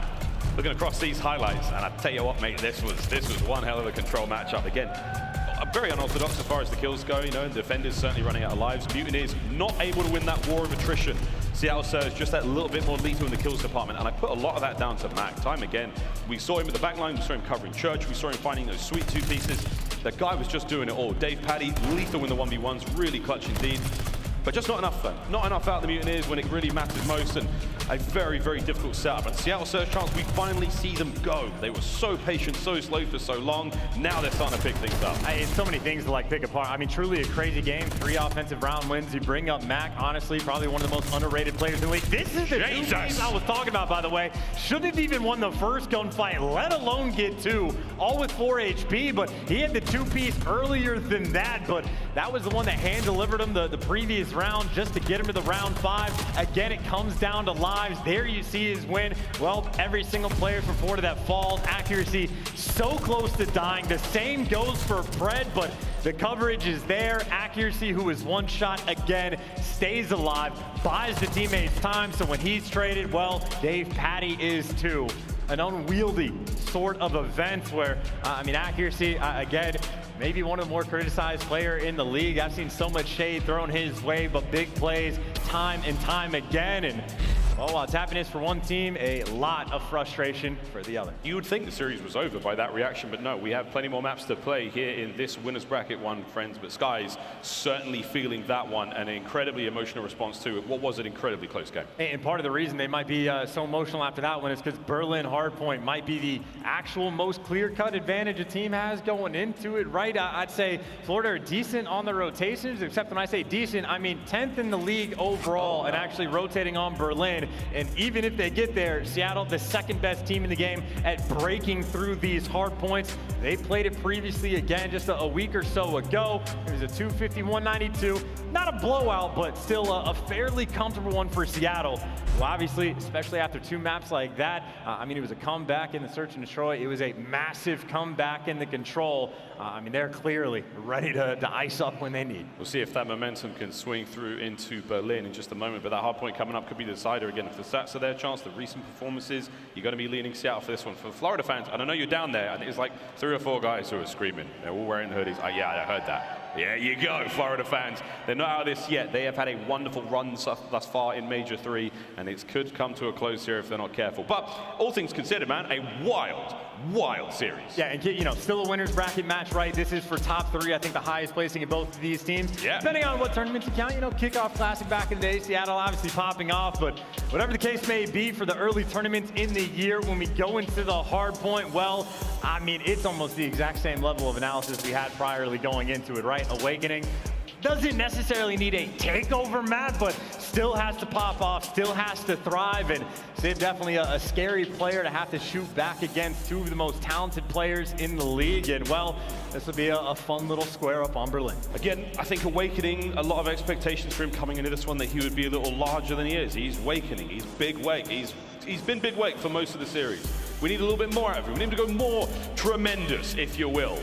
S: Looking across these highlights, and I tell you what, mate, this was one hell of a control matchup. Again, very unorthodox as far as the kills go. You know, the defenders certainly running out of lives. Mutineers not able to win that war of attrition. Seattle Surge just that little bit more lethal in the kills department, and I put a lot of that down to Mack. Time again, we saw him at the back line, we saw him covering Church, we saw him finding those sweet 2 pieces. The guy was just doing it all. DavePaty, lethal in the 1v1s, really clutch indeed. But just not enough though. Not enough out of the Mutineers when it really matters most, and a very, very difficult setup. And Seattle Surge chance, we finally see them go. They were so patient, so slow for so long. Now they're starting to pick things up.
T: It's so many things to pick apart. I mean, truly a crazy game. 3 offensive round wins. You bring up Mack, honestly, probably one of the most underrated players in the league. This is the 2 games I was talking about, by the way. Shouldn't have even won the first gunfight, let alone get 2, all with 4 HP, but he had the 2-piece earlier than that, but that was the one that hand-delivered him the previous round just to get him to the round 5. Again, it comes down to lives. There you see his win. Well, every single player from Florida that falls, accuracy so close to dying. The same goes for Pred, but the coverage is there. Accuracy, who is 1 shot again, stays alive, buys the teammates time, so when he's traded, well, DavePaty is too. An unwieldy sort of event where, accuracy, again, maybe one of the more criticized player in the league. I've seen so much shade thrown his way, but big plays time and time again. And while it's happiness for one team, a lot of frustration for the other.
S: You would think the series was over by that reaction, but no, we have plenty more maps to play here in this winner's bracket one, friends. But Skies certainly feeling that one, and an incredibly emotional response to it. What was an incredibly close game?
T: And part of the reason they might be so emotional after that one is because Berlin hardpoint might be the actual most clear-cut advantage a team has going into it, right? I'd say Florida are decent on the rotations, except when I say decent, I mean 10th in the league overall and actually rotating on Berlin. And even if they get there, Seattle, the 2nd best team in the game at breaking through these hard points. They played it previously again just a week or so ago. It was a 250-192. Not a blowout, but still a fairly comfortable one for Seattle. Well, obviously, especially after 2 maps like that, it was a comeback in the search and destroy. It was a massive comeback in the control. They're clearly ready to ice up when they need.
S: We'll see if that momentum can swing through into Berlin in just a moment, but that hard point coming up could be the decider again. If the stats are their chance, the recent performances, you're going to be leaning Seattle for this one. For Florida fans, and I know you're down there, and it's like 3 or 4 guys who are screaming. They're all wearing hoodies. Yeah, I heard that. Yeah, you go, Florida fans. They're not out of this yet. They have had a wonderful run thus far in Major 3, and it could come to a close here if they're not careful. But all things considered, man, a wild series.
T: Yeah, and you know, still a winner's bracket match, right? This is for top 3, I think the highest placing in both of these teams.
S: Yeah.
T: Depending on what tournaments you count, you know, Kickoff Classic back in the day, Seattle obviously popping off, but whatever the case may be for the early tournaments in the year, when we go into the hard point, well, I mean, it's almost the exact same level of analysis we had priorly going into it, right? Awakening doesn't necessarily need a takeover map, but still has to pop off, still has to thrive, and Simp definitely a scary player to have to shoot back against 2 of the most talented players in the league, and well, this will be a fun little square up on Berlin.
S: Again, I think Awakening, a lot of expectations for him coming into this one that he would be a little larger than he is. He's Awakening, he's big weight, he's been big weight for most of the series. We need a little bit more out of him. We need him to go more tremendous, if you will.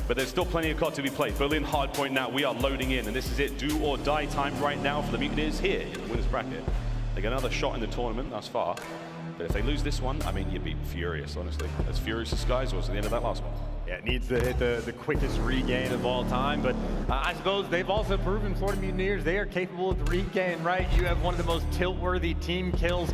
S: But there's still plenty of COD to be played. Berlin hardpoint now, we are loading in, and this is it, do or die time right now for the Mutineers here in the winner's bracket. They get another shot in the tournament thus far, but if they lose this one, I mean, you'd be furious, honestly. As furious as Skies was at the end of that last one.
T: Yeah, it needs to hit the quickest regain of all time, but I suppose they've also proven, Florida Mutineers, they are capable of the regain, right? You have one of the most tilt-worthy team kills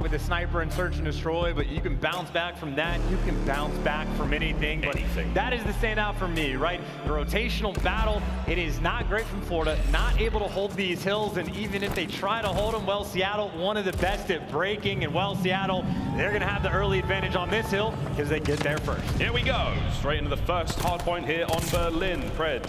T: with a sniper and search and destroy, but you can bounce back from that. You can bounce back from anything. But that is the standout for me, right? The rotational battle, it is not great from Florida, not able to hold these hills, and even if they try to hold them, well, Seattle, one of the best at breaking, and well, Seattle, they're gonna have the early advantage on this hill because they get there first.
S: Here we go, straight into the first hard point here on Berlin. Pred.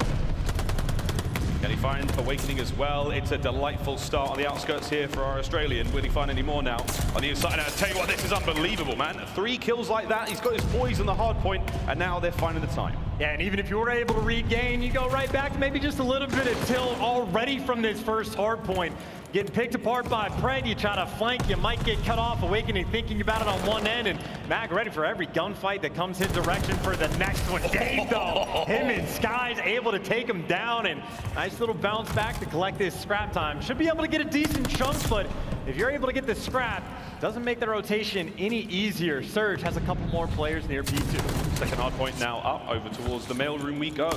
S: Can he find Awakening as well? It's a delightful start on the outskirts here for our Australian. Will he find any more now on the inside? And I'll tell you what, this is unbelievable, man. 3 kills like that. He's got his boys on the hard point, and now they're finding the time.
T: Yeah, and even if you were able to regain, you go right back to maybe just a little bit of tilt already from this first hard point. Getting picked apart by Pred, you try to flank, you might get cut off. Awakening thinking about it on one end, and Mack ready for every gunfight that comes his direction for the next one. Dave, though, him and Skies able to take him down, and nice little bounce back to collect this scrap time. Should be able to get a decent chunk, but if you're able to get the scrap, doesn't make the rotation any easier. Surge has a couple more players near P2.
S: Second hard point now up, over towards the mail room we go.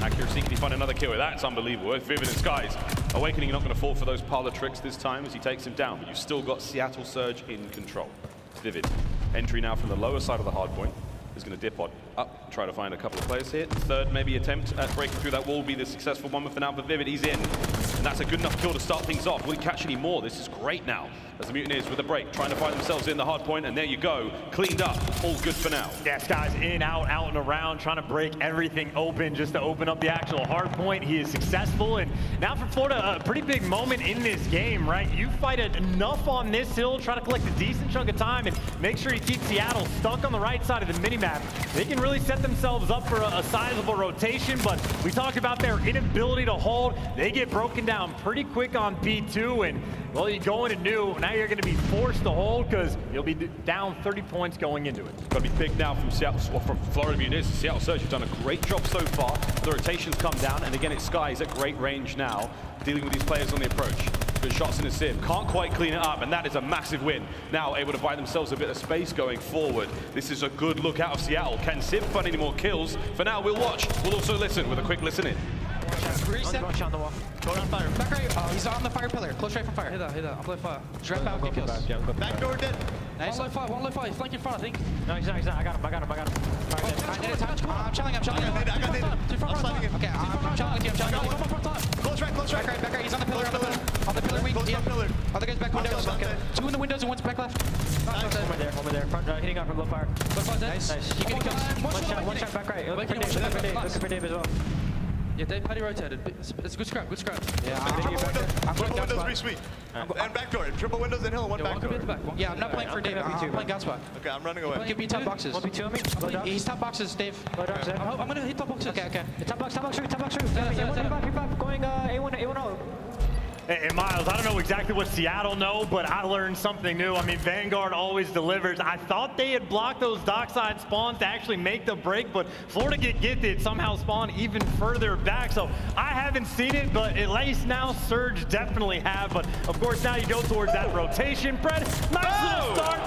S: Accuracy, can he find another kill? That's unbelievable. Vivid and Skies. Awakening, you're not going to fall for those parlor tricks this time as he takes him down, but you've still got Seattle Surge in control. Vivid. Entry now from the lower side of the hard point. Is going to dip on up, try to find a couple of players here. Third maybe attempt at breaking through that wall will be the successful one, but for now for Vivid, he's in. And that's a good enough kill to start things off. Will he catch any more? This is great now. As the Mutineers with a break, trying to find themselves in the hard point, and there you go. Cleaned up, all good for now.
T: Yeah, this guy's in, out and around, trying to break everything open just to open up the actual hard point. He is successful, and now for Florida, a pretty big moment in this game, right? You fight enough on this hill, try to collect a decent chunk of time, and make sure you keep Seattle stuck on the right side of the minimap. They can really set themselves up for a sizable rotation, but we talked about their inability to hold. They get broken down pretty quick on P2, and well, you go into new, now you're going to be forced to hold because you'll be down 30 points going into it.
S: Got to be big now from Seattle, from Florida Mutineers. Seattle Surge have done a great job so far. The rotations come down, and again, it's Skies at great range now, dealing with these players on the approach. Good shots in the Simp. Can't quite clean it up, and that is a massive win. Now able to buy themselves a bit of space going forward. This is a good look out of Seattle. Can Simp find any more kills? For now, we'll watch. We'll also listen with a quick listen in.
M: Reset. On the wall. Going on fire. Back right. Oh, he's on the fire pillar. Close right from fire. Hit that. I'll play fire. Drop out. Get kills.
O: Back door dead.
M: Nice. One light fire. Flank in front, I think.
N: No, he's not. I got him.
M: I'm chilling.
O: I got hit. I'm sliding in.
M: Okay, I'm chilling with you.
O: Close right.
M: Back right. He's on the pillar. On the pillar wing.
O: Pillar.
M: Other guys back windows. Two in the windows and one's back left.
N: Over there. Front, hitting out from low fire.
M: Nice.
N: Keep getting kills. One shot back right. Looking for Dave as well.
M: Yeah, Dave Paddy rotated. It's good scrap.
O: Yeah, triple windows, retweet. And back door. Triple windows and hill, one back door.
M: Yeah, I'm not playing for Dave. I'm playing God spot.
O: Okay, I'm running away.
M: Give me top boxes. He's top boxes, Dave. I'm gonna hit top boxes. Okay.
N: Top box, shoot. Going A1.
T: And Miles, I don't know exactly what Seattle know, but I learned something new. I mean, Vanguard always delivers. I thought they had blocked those dockside spawns to actually make the break, but Florida get gifted, somehow spawn even further back. So I haven't seen it, but at least now Surge definitely have. But of course, now you go towards that rotation. Pred, nice little start.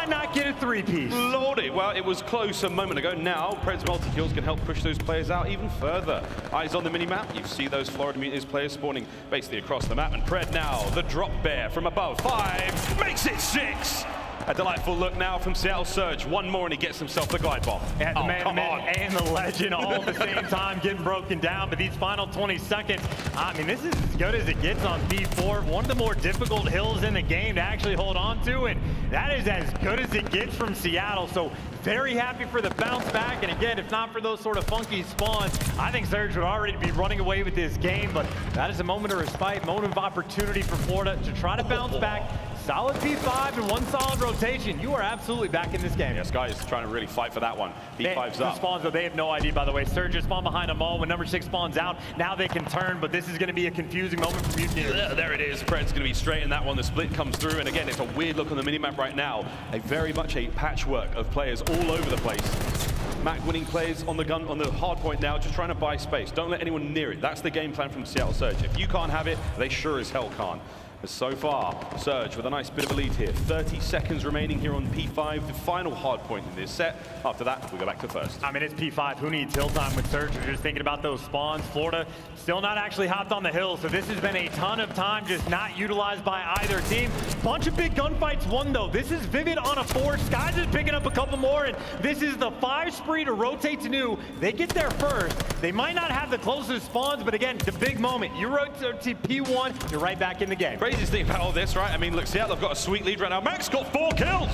T: might not get a three-piece.
S: Lordy, well, it was close a moment ago. Now, Pred's multi-kills can help push those players out even further. Eyes on the mini-map. You see those Florida Mutineers players spawning basically across the map. And Pred now, the drop bear from above. 5, makes it 6. A delightful look now from Seattle Surge. One more and he gets himself the glide bomb.
T: Yeah, the
S: come on.
T: and the legend all at the same time getting broken down. But these final 20 seconds, I mean, this is as good as it gets on P4. One of the more difficult hills in the game to actually hold on to. And that is as good as it gets from Seattle. So very happy for the bounce back. And again, if not for those sort of funky spawns, I think Surge would already be running away with this game. But that is a moment of respite, moment of opportunity for Florida to try to bounce back. Solid P5 and one solid rotation. You are absolutely back in this game.
S: Yeah, Sky is trying to really fight for that one. P5's up.
T: Spawns, though, they have no idea, by the way. Surge just spawned behind them all. When number 6 spawns out, now they can turn, but this is going to be a confusing moment for Mutineers.
S: There it is. Pred's going to be straight in that one. The split comes through, and again, it's a weird look on the minimap right now. Very much a patchwork of players all over the place. Mack winning plays on the gun, on the hard point now, just trying to buy space. Don't let anyone near it. That's the game plan from Seattle Surge. If you can't have it, they sure as hell can't. But so far, Surge with a nice bit of a lead here. 30 seconds remaining here on P5, the final hard point in this set. After that, we go back to first.
T: I mean, it's P5. Who needs hill time with Surge? We're just thinking about those spawns. Florida still not actually hopped on the hill, so this has been a ton of time just not utilized by either team. Bunch of big gunfights won, though. This is Vivid on a 4. Sky's just picking up a couple more, and this is the 5 spree to rotate to new. They get there first. They might not have the closest spawns, but again, the big moment. You rotate to P1, you're right back in the game.
S: Craziest thing about all this, right? I mean, look, Seattle have got a sweet lead right now. Mack's got 4 kills.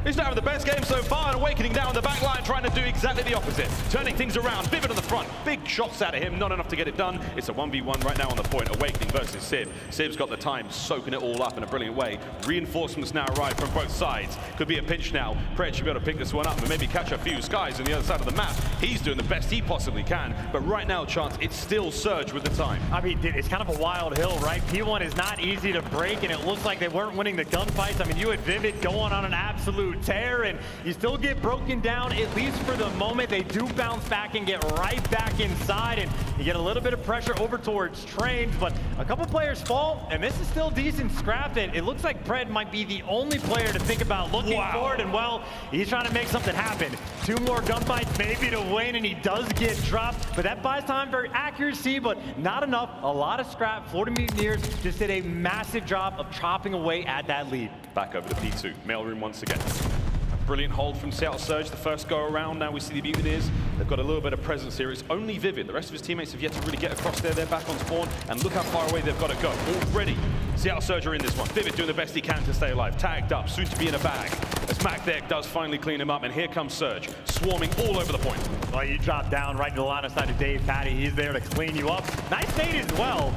S: He's now having the best game so far, and Awakening down the back line, trying to do exactly the opposite. Turning things around, Vivid on the front. Big shots out of him, not enough to get it done. It's a 1v1 right now on the point. Awakening versus Sib. Sib's got the time, soaking it all up in a brilliant way. Reinforcements now arrive from both sides. Could be a pinch now. Pred should be able to pick this one up and maybe catch a few. Skies on the other side of the map. He's doing the best he possibly can, but right now, Chance, it's still Surge with the time.
T: I mean, it's kind of a wild hill, right? P1 is not easy to break, and it looks like they weren't winning the gunfights. I mean, you had Vivid going on an absolute tear, and you still get broken down, at least for the moment. They do bounce back and get right back inside, and you get a little bit of pressure over towards Trains, but a couple players fall, and this is still decent scrapped. It looks like Pred might be the only player to think about looking forward, and well, he's trying to make something happen. 2 more gunfights maybe to win, and he does get dropped, but that buys time for accuracy, but not enough. A lot of scrap. Florida Mutineers just did a massive job of chopping away at that lead.
S: Back over to P2, mailroom once again. Brilliant hold from Seattle Surge the first go around. Now we see the Mutineers. They've got a little bit of presence here. It's only Vivid. The rest of his teammates have yet to really get across there. They're back on spawn, and look how far away they've got to go. Already, Seattle Surge are in this one. Vivid doing the best he can to stay alive. Tagged up, soon to be in a bag. As Mack there does finally clean him up, and here comes Surge, swarming all over the point.
T: Well, you drop down right to the line of sight of TJHaly. He's there to clean you up. Nice nade as well.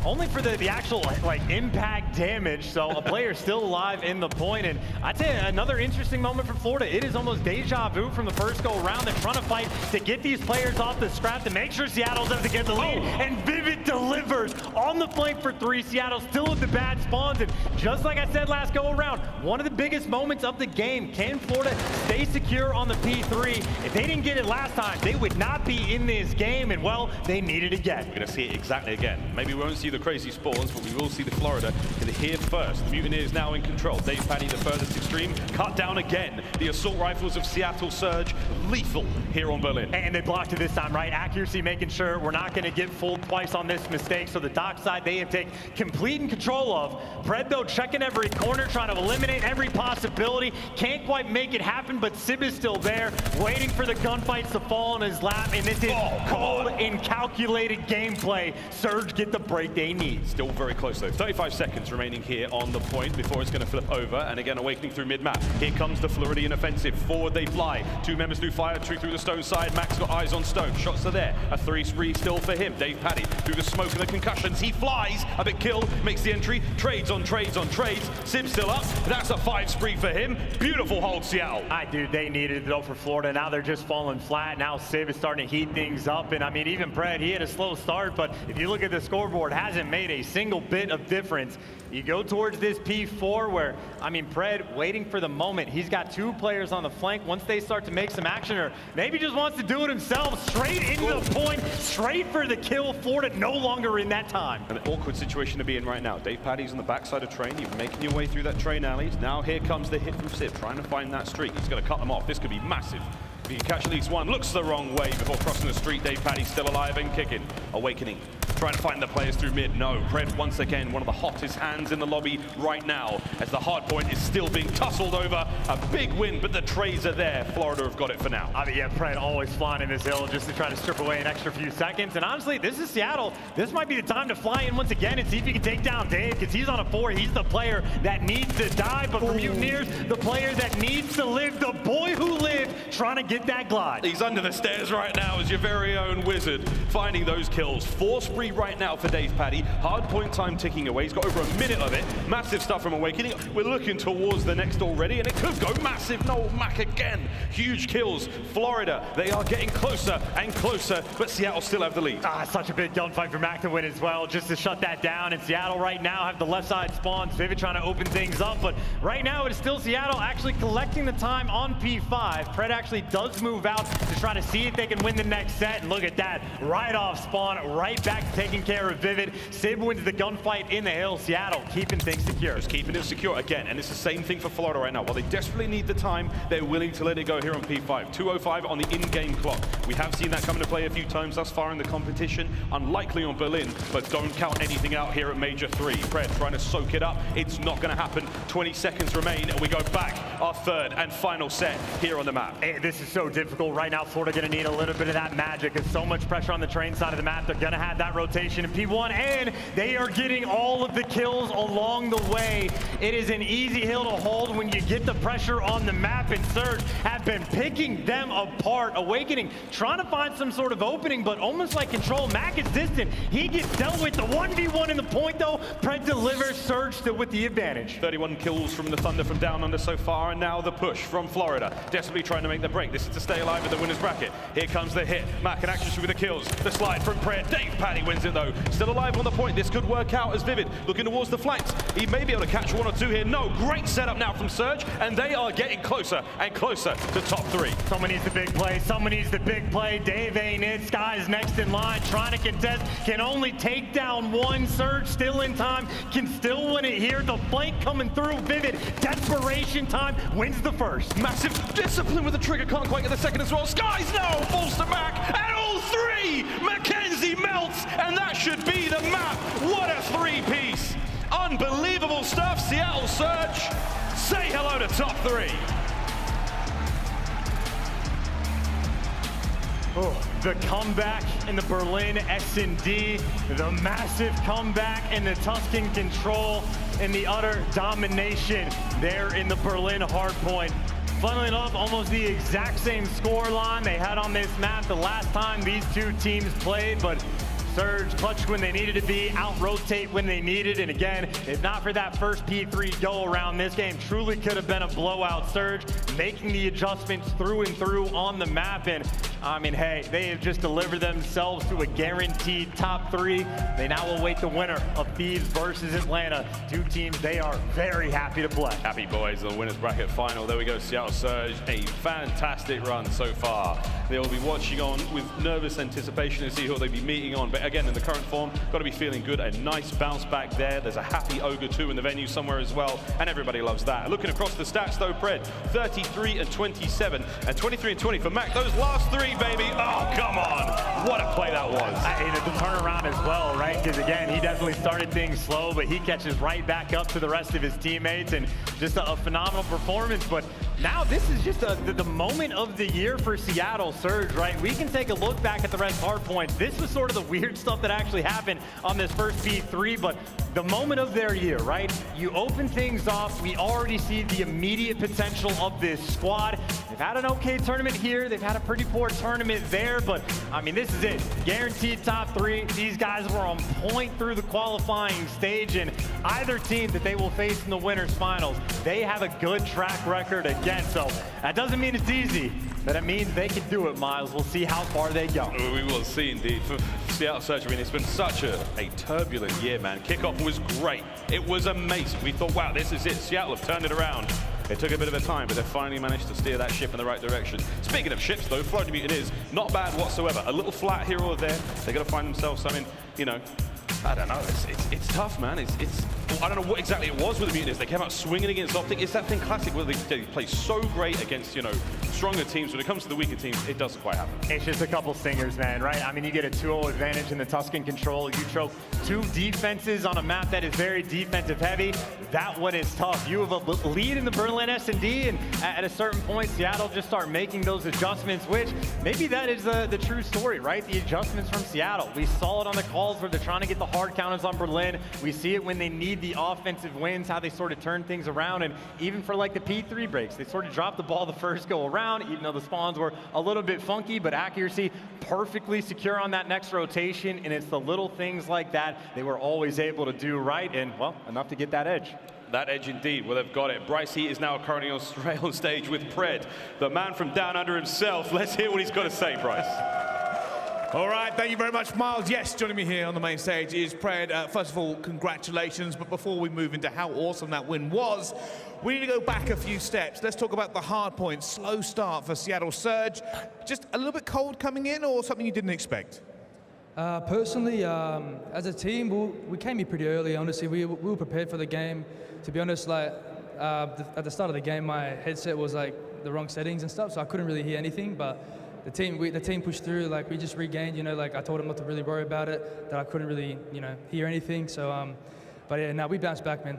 T: Only for the actual like impact damage, so a player still alive in the point. And I'd say another interesting moment for Florida. It is almost deja vu from the first go around. They're trying to fight to get these players off the scrap to make sure Seattle's able to get the lead. And Vivid delivers on the flank for 3. Seattle still with the bad spawns, and just like I said last go around, one of the biggest moments of the game. Can Florida stay secure on the P3? If they didn't get it last time, they would not be in this game, and well, they need it again.
S: We're gonna see it exactly again. Maybe we won't see the crazy spawns, but we will see the Florida here first. The Mutineers now in control. TJHaly the furthest extreme, cut down again. The assault rifles of Seattle Surge, lethal here on Berlin.
T: And they blocked it this time, right? Accuracy, making sure we're not gonna get fooled twice on this mistake. So the dock side, they have taken complete control of. Pred, though, checking every corner, trying to eliminate every possibility. Can't quite make it happen, but Sib is still there, waiting for the gunfights to fall in his lap. And this is cold and calculated gameplay. Surge get the break they need.
S: Still very close though. 35 seconds remaining here on the point before it's going to flip over. And again, Awakening through mid-map. Here comes the Floridian offensive. Forward they fly. 2 members through fire, 2 through the stone side. Mack's got eyes on stone. Shots are there. A 3 spree still for him. TJHaly through the smoke and the concussions. He flies. A bit killed. Makes the entry. Trades on trades on trades. Simp still up. That's a 5 spree for him. Beautiful hold, Seattle.
T: Dude, they needed it though for Florida. Now they're just falling flat. Now Sib is starting to heat things up. And I mean, even Pred, he had a slow start, but if you look at the scoreboard, has hasn't made a single bit of difference. You go towards this P4 where, I mean, Pred waiting for the moment. He's got 2 players on the flank. Once they start to make some action, or maybe just wants to do it himself, straight into the point, straight for the kill. Florida no longer in that time.
S: An awkward situation to be in right now. DavePaDy's on the backside of Train. You're making your way through that Train alley. Now here comes the hit from Sip, trying to find that streak. He's going to cut them off. This could be massive. If he can catch at least one, looks the wrong way before crossing the street. DavePaDy's still alive and kicking. Awakening, trying to find the players through mid. No, Pred once again, one of the hottest hands in the lobby right now, as the hard point is still being tussled over. A big win, but the trades are there. Florida have got it for now.
T: I mean, yeah, Pred always flying in this hill just to try to strip away an extra few seconds. And honestly, this is Seattle. This might be the time to fly in once again and see if you can take down Dave, because he's on a 4. He's the player that needs to die, but for Mutineers, the player that needs to live, the boy who lived, trying to get that glide.
S: He's under the stairs right now as your very own Wizard, finding those kills. 4 spree right now for DavePaDy. Hard point time ticking away. He's got over a minute of it. Massive stuff from Awakening. We're looking towards the next already, and it could go massive. No, Mack again. Huge kills. Florida, they are getting closer and closer, but Seattle still have the lead.
T: Such a big gunfight for Mack to win as well, just to shut that down. And Seattle right now have the left side spawns. Vivid trying to open things up, but right now it is still Seattle actually collecting the time on P5. Pred actually does move out to try to see if they can win the next set, and look at that, right off spawn, right back to taking care of Vivid. Sib wins the gunfight in the hill. Seattle keeping things secure.
S: Just keeping it secure again, and it's the same thing for Florida right now. While they desperately need the time, they're willing to let it go here on P5. 2:05 on the in-game clock. We have seen that come into play a few times thus far in the competition. Unlikely on Berlin, but don't count anything out here at Major 3. Pred trying to soak it up. It's not going to happen. 20 seconds remain, and we go back our 3rd and final set here on the map.
T: Hey, this is so difficult right now. Florida going to need a little bit of that magic. There's so much pressure on the Train side of the map. They're going to have that rotation in P1, and they are getting all of the kills along the way. It is an easy hill to hold when you get the pressure on the map, and Surge have been picking them apart. Awakening trying to find some sort of opening, but almost like Control. Mack is distant. He gets dealt with. The 1v1 in the point, though. Pred delivers. Surge still with the advantage.
S: 31 kills from the Thunder from down under so far, and now the push from Florida. Desperately trying to make the break. This is to stay alive in the winner's bracket. Here comes the hit. Mack and action with the kills. The slide from Pred. DavePaDy wins it though. Still alive on the point. This could work out as Vivid looking towards the flanks. He may be able to catch 1 or 2 here. No, great setup now from Surge, and they are getting closer and closer to top 3.
T: Someone needs the big play. Someone needs the big play. Dave ain't it. Sky's next in line, trying to contest. Can only take down 1. Surge still in time. Can still win it here. The flank coming through. Vivid. Desperation time. Wins the first.
S: Massive discipline with the trigger. Can't quite get the second as well. Skies now falls to Mack. And all 3. Mackenzie melts. And that should be the map. What a 3-piece. Unbelievable stuff. Seattle Surge. Say hello to top 3.
T: Oh, the comeback in the Berlin S&D, the massive comeback in the Tuscan Control, and the utter domination there in the Berlin hardpoint. Funnily enough, almost the exact same score line they had on this map the last time these 2 teams played, but Surge clutch when they needed to be, out-rotate when they needed, and again, if not for that first P3 go-around, this game truly could have been a blowout. Surge making the adjustments through and through on the map, and I mean, hey, they have just delivered themselves to a guaranteed top 3. They now await the winner of Thieves versus Atlanta. 2 teams they are very happy to play.
S: Happy boys, the winner's bracket final. There we go, Seattle Surge, a fantastic run so far. They will be watching on with nervous anticipation to see who they'll be meeting on, but again, in the current form, got to be feeling good. A nice bounce back there. There's a happy Ogre 2 in the venue somewhere as well, and everybody loves that. Looking across the stats though, Pred, 33 and 27, and 23 and 20 for Mack. Those last 3, baby. Oh, come on. What a play that was.
T: The turnaround as well, right? Because again, he definitely started things slow, but he catches right back up to the rest of his teammates, and just a phenomenal performance. But now this is just the moment of the year for Seattle Surge, right? We can take a look back at the rest hard points. This was sort of the weird stuff that actually happened on this first P3, but the moment of their year, right? You open things off. We already see the immediate potential of this squad. They've had an okay tournament here. They've had a pretty poor tournament there, but I mean, this is it. Guaranteed top 3. These guys were on point through the qualifying stage, and either team that they will face in the winners finals, they have a good track record again. So that doesn't mean it's easy, but it means they can do it, Miles. We'll see how far they go.
S: We will see indeed. For Seattle Surge, I mean, it's been such a turbulent year, man. Kickoff was great. It was amazing. We thought, wow, this is it. Seattle have turned it around. It took a bit of a time, but they finally managed to steer that ship in the right direction. Speaking of ships, though, Florida Mutineers, not bad whatsoever. A little flat here or there. They're going to find themselves something, you know, I don't know. It's tough, man. I don't know what exactly it was with the Mutineers. They came out swinging against OpTic. It's that thing classic where they play so great against, you know, stronger teams. When it comes to the weaker teams, it doesn't quite happen.
T: It's just a couple stingers, man, right? I mean, you get a 2-0 advantage in the Tuscan control. You choke 2 defenses on a map that is very defensive heavy. That one is tough. You have a lead in the Berlin S&D, and at a certain point, Seattle just start making those adjustments, which maybe that is the true story, right? The adjustments from Seattle. We saw it on the calls where they're trying to get the hard counters on Berlin. We see it when they need the offensive wins, how they sort of turn things around. And even for like the P3 breaks, they sort of dropped the ball the first go around, even though the spawns were a little bit funky, but accuracy perfectly secure on that next rotation. And it's the little things like that they were always able to do right, and well, enough to get that edge.
S: That edge indeed, well, they've got it. Bryce Heat is now currently on stage with Pred, the man from down under himself. Let's hear what he's got to say, Bryce.
R: All right, thank you very much, Miles. Yes, joining me here on the main stage is Pred. First of all, congratulations. But before we move into how awesome that win was, we need to go back a few steps. Let's talk about the hard points. Slow start for Seattle Surge. Just a little bit cold coming in, or something you didn't expect?
U: Personally, as a team, we came here pretty early. Honestly, we were prepared for the game. To be honest, like at the start of the game, my headset was like the wrong settings and stuff, so I couldn't really hear anything. But the team pushed through. Like we just regained. You know, like I told them not to really worry about it. That I couldn't really, you know, hear anything. So, but yeah, now we bounced back, man.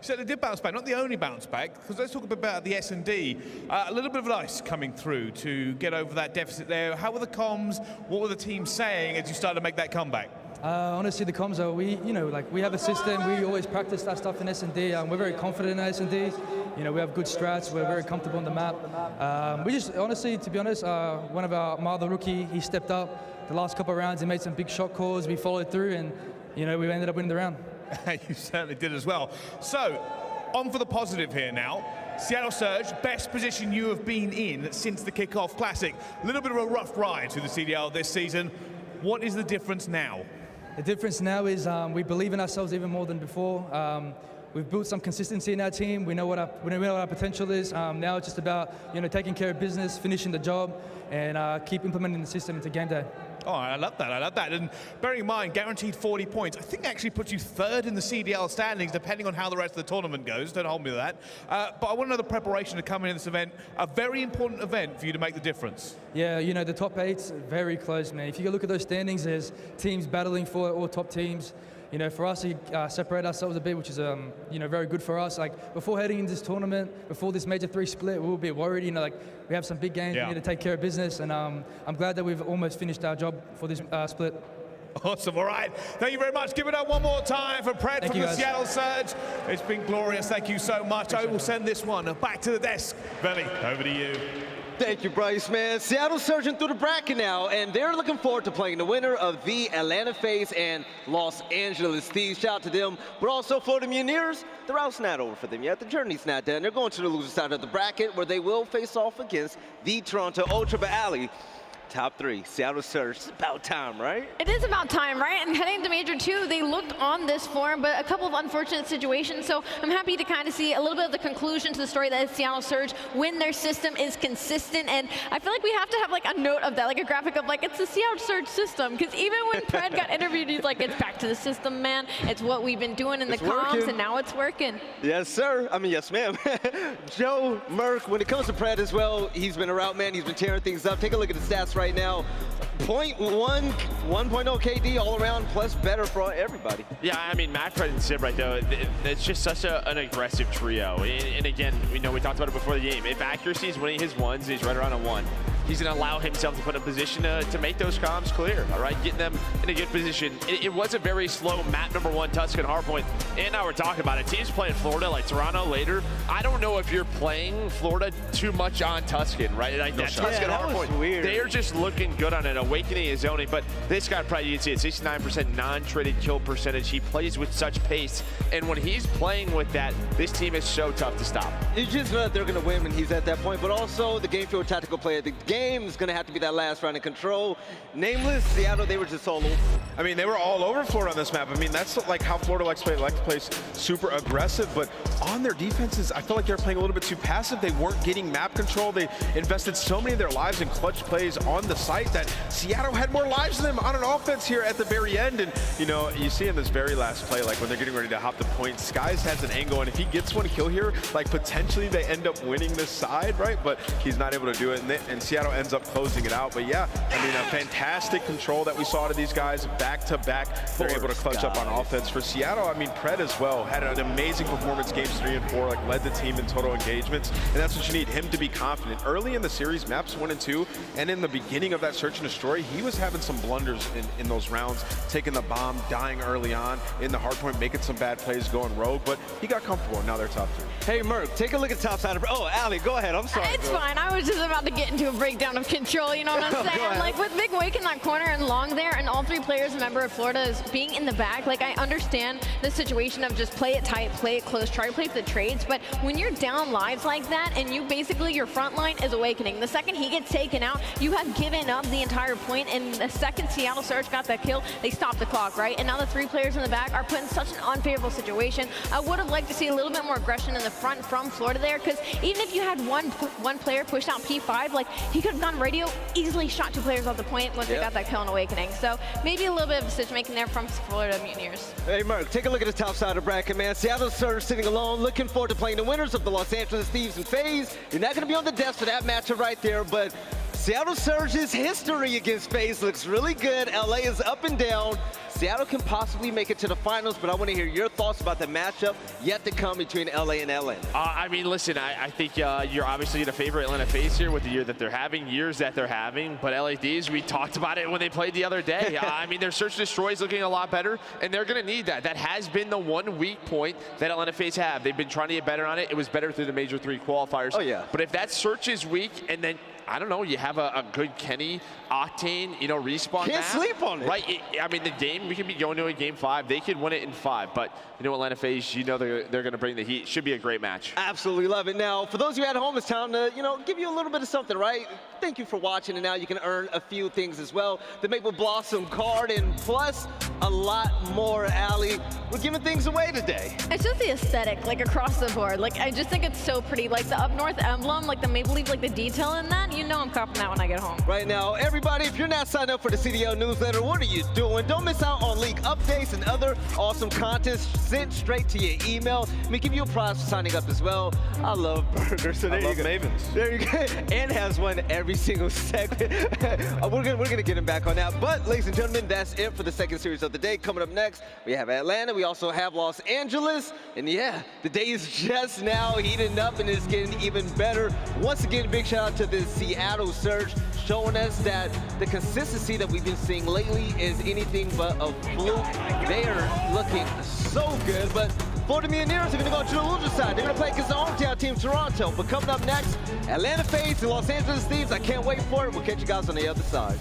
R: So they did bounce back, not the only bounce back, because let's talk a bit about the S&D. A little bit of ice coming through to get over that deficit there. How were the comms? What were the teams saying as you started to make that comeback?
U: Honestly, the comms are, we have a system. We always practice that stuff in S&D. We're very confident in S&D. You know, we have good strats. We're very comfortable on the map. We just, honestly, to be honest, one of my other rookie, he stepped up the last couple of rounds and made some big shot calls. We followed through, and you know, we ended up winning the round.
R: You certainly did as well. So, on for the positive here now. Seattle Surge, best position you have been in since the Kickoff Classic. A little bit of a rough ride through the CDL this season. What is the difference now?
U: The difference now is we believe in ourselves even more than before. We've built some consistency in our team. We know what our potential is. Now it's just about, you know, taking care of business, finishing the job, and keep implementing the system into game day.
R: Oh, I love that. I love that. And bearing in mind, guaranteed 40 points. I think actually puts you third in the CDL standings, depending on how the rest of the tournament goes. Don't hold me to that. But I want to know the preparation to come in this event. A very important event for you to make the difference.
U: Yeah, you know, the top 8's very close, man. If you look at those standings, there's teams battling for all top teams. You know, for us to separate ourselves a bit, which is, you know, very good for us. Like, before heading into this tournament, before this Major 3 split, we were a bit worried. You know, like, we have some big games, we need to take care of business, and I'm glad that we've almost finished our job for this split.
R: Awesome, all right. Thank you very much. Give it up one more time for Pred from the Seattle Surge. It's been glorious. Thank you so much. I will send this one back to the desk. Veli, over to you.
E: Thank you, Bryce, man. Seattle surging through the bracket now, and they're looking forward to playing the winner of the Atlanta FaZe and Los Angeles Thieves. Shout out to them. But also for the Mutineers, the route's not over for them yet. The journey's not done. They're going to the loser side of the bracket, where they will face off against the Toronto OpTic. Top 3, Seattle Surge. It's about time, right?
G: It is about time, right? And heading to Major 2, they looked on this form, but a couple of unfortunate situations. So I'm happy to kind of see a little bit of the conclusion to the story that is Seattle Surge when their system is consistent. And I feel like we have to have like a note of that, like a graphic of like, it's the Seattle Surge system. Because even when Pred got interviewed, he's like, it's back to the system, man. It's what we've been doing in the comms, and now it's working.
E: Yes, sir. I mean, yes, ma'am. Joe Merck, when it comes to Pred as well, he's been a route man. He's been tearing things up. Take a look at the stats right now. 1.0 KD all around, plus better for everybody.
B: Yeah, I mean, Mack, Pred, and Simp right though, it's just such an aggressive trio. And again, we talked about it before the game. If accuracy is winning his ones, he's right around a 1. He's going to allow himself to put in a position to make those comms clear, all right? Getting them in a good position. It was a very slow map number 1 Tuscan hardpoint. And now we're talking about it. Teams playing Florida like Toronto later. I don't know if you're playing Florida too much on Tuscan, right? Like that Tuscan hardpoint. They're just looking good on it. Awakening is zoning. But this guy, probably you can see it, 69% non-traded kill percentage. He plays with such pace. And when he's playing with that, this team is so tough to stop.
E: You just know that they're going to win when he's at that point. But also the game field tactical play. The game is going to have to be that last round in control. Nameless, Seattle, they were just solo.
H: I mean, they were all over Florida on this map. I mean, that's like how Florida likes to play super aggressive, but on their defenses, I felt like they were playing a little bit too passive. They weren't getting map control. They invested so many of their lives in clutch plays on the site that Seattle had more lives than them on an offense here at the very end. And, you know, you see in this very last play, like when they're getting ready to hop the point, Skies has an angle, and if he gets one kill here, like potentially they end up winning this side, right? But he's not able to do it, and Seattle ends up closing it out. But yeah, I mean, a fantastic control that we saw to these guys back to back. They're able to clutch up on offense. For Seattle, I mean, Pred as well had an amazing performance games 3 and 4, like led the team in total engagements, and that's what you need, him to be confident. Early in the series, maps 1 and 2, and in the beginning of that search and destroy, he was having some blunders in those rounds, taking the bomb, dying early on in the hardpoint, making some bad plays, going rogue, but he got comfortable, and now they're top 3.
E: Hey, Merc, take a look at top side of... Oh, Ali, go ahead. I'm sorry.
G: It's fine. I was just about to get into a breakdown of control, you know what I'm saying? Like, with Big Wake in that corner and Long there, and all 3 players, a member of Florida, is being in the back, like, I understand the situation of just play it tight, play it close, try to play for the trades, but when you're down lives like that, and you basically, your front line is awakening. The second he gets taken out, you have given up the entire point, and the second Seattle Surge got that kill, they stopped the clock, right? And now the 3 players in the back are put in such an unfavorable situation. I would have liked to see a little bit more aggression in the front from Florida there, because even if you had one player push out P5, like, he could have gone radio, easily shot 2 players off the point once they got that kill in Awakening. So maybe a little bit of decision making there from Florida Mutineers.
E: Hey, Merc, take a look at the top side of bracket, man. Seattle Surge sitting alone, looking forward to playing the winners of the Los Angeles Thieves and FaZe. You're not going to be on the desk for that matchup right there, but Seattle Surge's history against FaZe looks really good. LA is up and down. Seattle can possibly make it to the finals, but I want to hear your thoughts about the matchup yet to come between LA and LA.
B: I mean, listen, I think you're obviously going to favor Atlanta FaZe here with the year that they're having, but LA Thieves, we talked about it when they played the other day. I mean, their search and destroy is looking a lot better, and they're going to need that. That has been the one weak point that Atlanta FaZe have. They've been trying to get better on it. It was better through the Major 3 qualifiers.
E: Oh, yeah.
B: But if that search is weak, and then I don't know, you have a good Kenny, Octane, you know, respawn
E: Can't sleep on it.
B: Right, I mean, the game, we could be going to a game 5. They could win it in 5, but you know, Atlanta FaZe, you know they're going to bring the heat. Should be a great match.
E: Absolutely love it. Now, for those of you at home, it's time to, you know, give you a little bit of something, right? Thank you for watching, and now you can earn a few things as well. The Maple Blossom card, and plus a lot more, Ali. We're giving things away today.
G: It's just the aesthetic, like, across the board. Like, I just think it's so pretty. Like, the Up North emblem, like the Maple Leaf, like the detail in that, you know I'm copping that when I get home.
E: Right now, everybody, if you're not signed up for the CDL newsletter, what are you doing? Don't miss out on league updates and other awesome content sent straight to your email. Let me give you a prize for signing up as well. I love burgers. So
H: I love Mavens.
E: There you go. And has one every single segment. We're gonna get him back on that. But ladies and gentlemen, that's it for the second series of the day. Coming up next, we have Atlanta. We also have Los Angeles. And yeah, the day is just now heating up and it's getting even better. Once again, big shout out to the Seattle Surge, showing us that the consistency that we've been seeing lately is anything but a fluke. They are looking so good, but Florida Mutineers are going to go to the loser side. They're going to play against the hometown team, Toronto. But coming up next, Atlanta FaZe and Los Angeles Thieves. I can't wait for it. We'll catch you guys on the other side.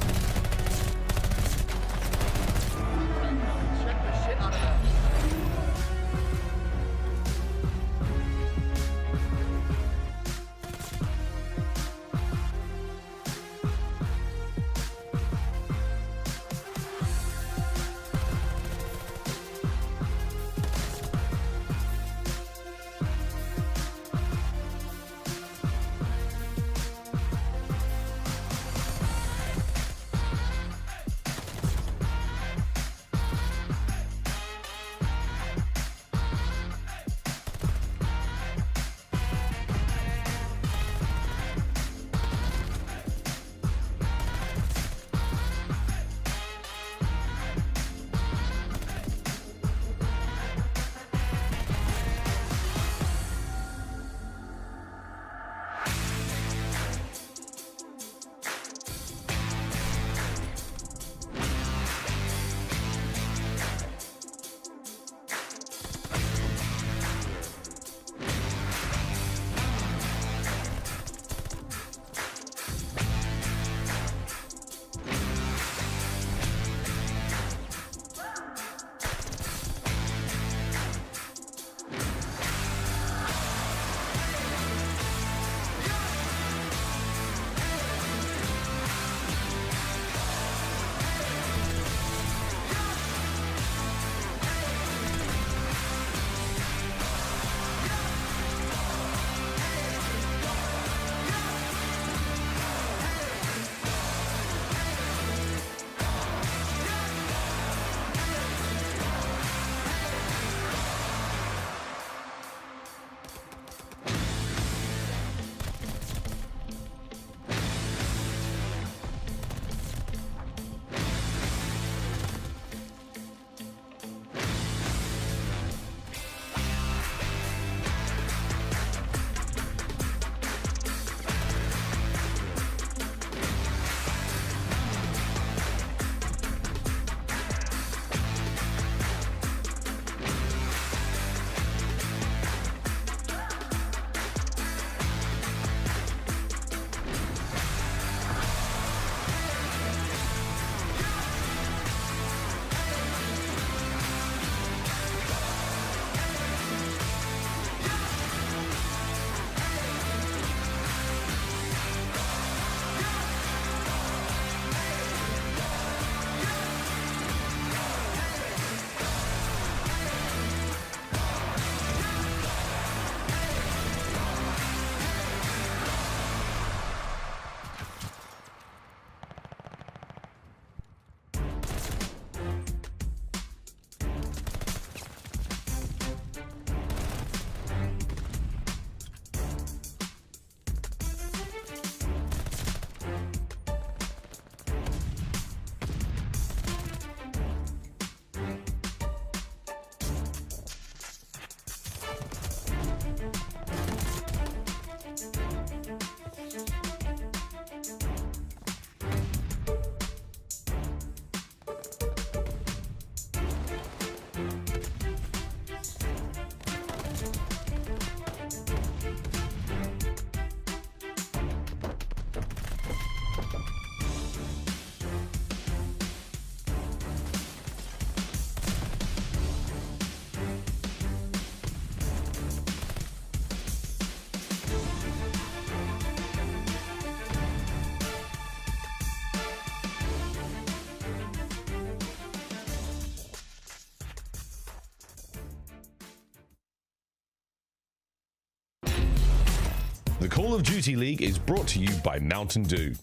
P: The Call of Duty League is brought to you by Mountain Dew.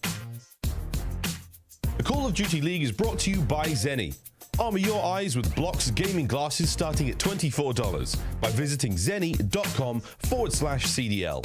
P: The Call of Duty League is brought to you by Zenni. Armor your eyes with Block's gaming glasses starting at $24 by visiting zenni.com/CDL.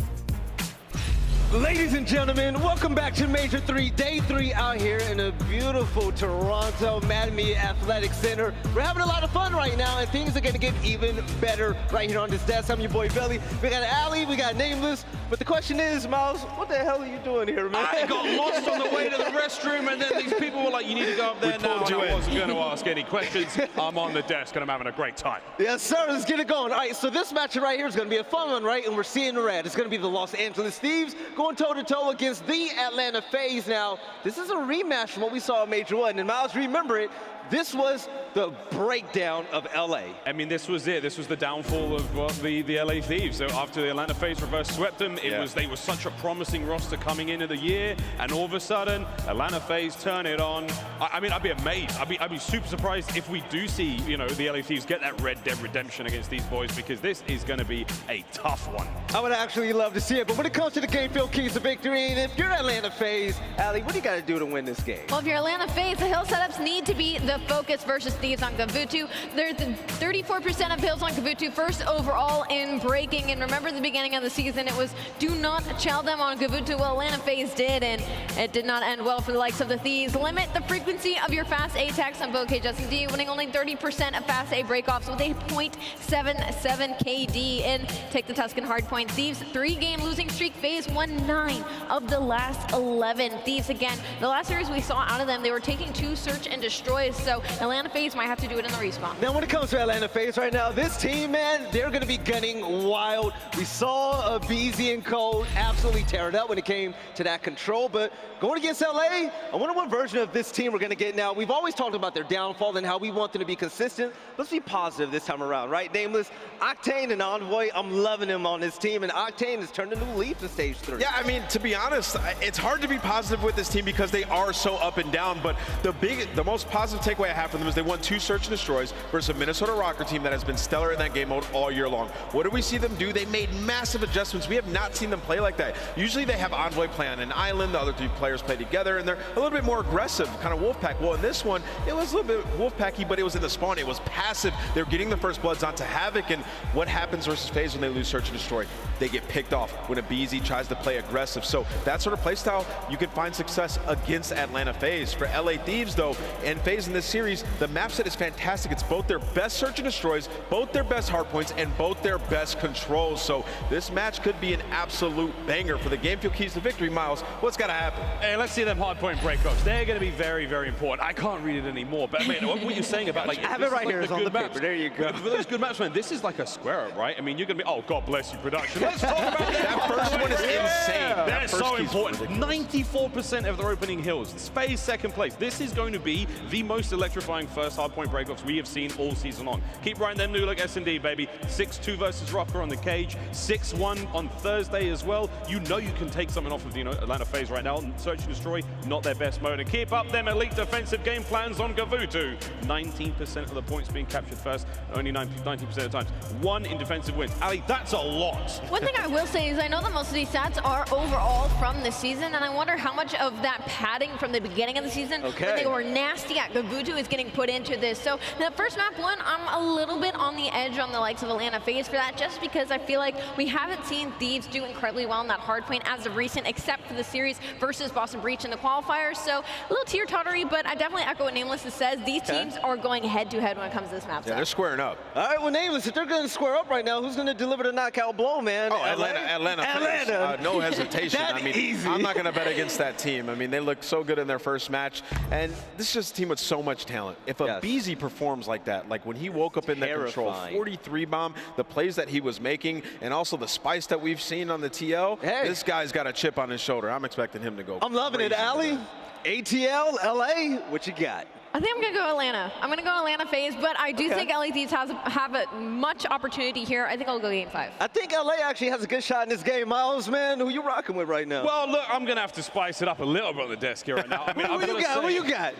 E: Ladies and gentlemen, welcome back to Major 3, Day 3 out here in a beautiful Toronto MadMe Athletic Center. We're having a lot of fun right now, and things are going to get even better right here on this desk. I'm your boy Belly. We got Ali, we got Nameless, but the question is, Miles, what the hell are you doing here, man?
S: I got lost on the way to the restroom, and then these people were like, you need to go up there now, and I wasn't going to ask any questions. I'm on the desk, and I'm having a great time.
E: Yes, sir, let's get it going. All right, so this matchup right here is going to be a fun one, right? And we're seeing the red. It's going to be the Los Angeles Thieves going toe-to-toe against the Atlanta FaZe. Now, this is a rematch from what we saw in Major 1, and Miles, remember it, this was the breakdown of LA.
S: I mean, this was it. This was the downfall of the LA Thieves. So after the Atlanta FaZe reverse swept them, they were such a promising roster coming into the year, and all of a sudden, Atlanta FaZe turn it on. I mean, I'd be amazed. I'd be super surprised if we do see, you know, the LA Thieves get that Red Dead Redemption against these boys, because this is going to be a tough one.
E: I would actually love to see it, but when it comes to the game field keys to victory, and if you're Atlanta FaZe, Ali, what do you got to do to win this game?
G: Well, if you're Atlanta FaZe, the hill setups need to be the focus versus Thieves on Gavutu. There's 34% of hills on Gavutu, first overall in breaking. And remember the beginning of the season, it was do not chow them on Gavutu. Well, Atlanta FaZe did, and it did not end well for the likes of the Thieves. Limit the frequency of your fast A attacks on both KJHaly, winning only 30% of fast A breakoffs with a .77 KD. And take the Tuscan hardpoint. Thieves 3-game losing streak. FaZe won 9 of the last 11. Thieves, again, the last series we saw out of them, they were taking 2 search and destroys. So Atlanta FaZe might have to do it in the respawn.
E: Now, when it comes to Atlanta FaZe right now, this team, man, they're going to be gunning wild. We saw aBeZy and Cole absolutely tear it up when it came to that control, but going against LA, I wonder what version of this team we're going to get now. We've always talked about their downfall and how we want them to be consistent. Let's be positive this time around, right? Nameless, Octane and Envoy, I'm loving them on this team, and Octane has turned a new leaf in Stage 3.
H: Yeah, I mean, to be honest, it's hard to be positive with this team because they are so up and down, but the most positive takeaway I have from them is they won 2 search and destroys versus a Minnesota Røkkr team that has been stellar in that game mode all year long. What did we see them do? They made massive adjustments. We have not seen them play like that. Usually they have Envoy play on an island, the other 3 players play together, and they're a little bit more aggressive, kind of Wolfpack. Well, in this one, it was a little bit Wolfpacky, but it was in the spawn. It was passive. They're getting the first bloods onto Havok, and what happens versus FaZe when they lose search and destroy? They get picked off when aBeZy tries to play aggressive. So that sort of play style, you can find success against Atlanta FaZe. For LA Thieves, though, and FaZe in this series, the map set is fantastic. It's both their best search and destroys, both their best hardpoints, and both their best controls. So this match could be an absolute banger for the game field keys to victory. Miles, what's got to happen?
S: Hey, let's see them hardpoint breakups. They're going to be very, very important. I can't read it anymore, but I mean, what you're saying about, like,
E: I have it right here. It's on the paper. There you go.
S: For those good maps, man, this is like a square up, right? I mean, you're going to be, oh, God bless you, production. Let's talk about that.
H: That first one is insane.
S: That is so important. 94% of their opening hills. FaZe second place. This is going to be the most electrifying first hardpoint breakups we have seen all season long. Keep writing them new look S&D, baby. 6-2 versus Røkkr on the cage. 6-1 on Thursday as well. You know you can take something off of the Atlanta FaZe right now. Search and destroy, not their best mode. And keep up them elite defensive game plans on Gavutu. 19% of the points being captured first, only 19% of the times. 1 in defensive wins. Ali, that's a lot.
G: One thing I will say is I know that most of these stats are overall from the season, and I wonder how much of that padding from the beginning of the season when they were nasty at Gavutu is getting put into this. So the first map one, I'm a little bit on the edge on the likes of Atlanta FaZe for that, just because I feel like we haven't seen Thieves do incredibly well in that hardpoint as of recent, except for the series versus Boston Breach in the qualifiers. So a little teeter-tottery, but I definitely echo what Nameless says. These teams are going head-to-head when it comes to this map.
H: Yeah, they're squaring up.
E: All right, well, Nameless, if they're going to square up right now, who's going to deliver the knockout blow, man?
H: Oh, Atlanta. No hesitation. I mean,
E: easy.
H: I'm not going to bet against that team. I mean, they looked so good in their first match, and this is just a team with so much talent. If aBeZy performs like that, like when he woke up in the control, 43 bomb, the plays that he was making, and also the spice that we've seen on the TL, this guy's got a chip on his shoulder. I'm expecting him to go.
E: I'm loving it, Ali. ATL, LA, what you got?
G: I think I'm going to go Atlanta. I'm going to go Atlanta FaZe, but I do think LA Thieves have a much opportunity here. I think I'll go game 5.
E: I think LA actually has a good shot in this game. Miles, man, who you rocking with right now?
S: Well, look, I'm going to have to spice it up a little bit on the desk here right now. I mean,
E: What you got?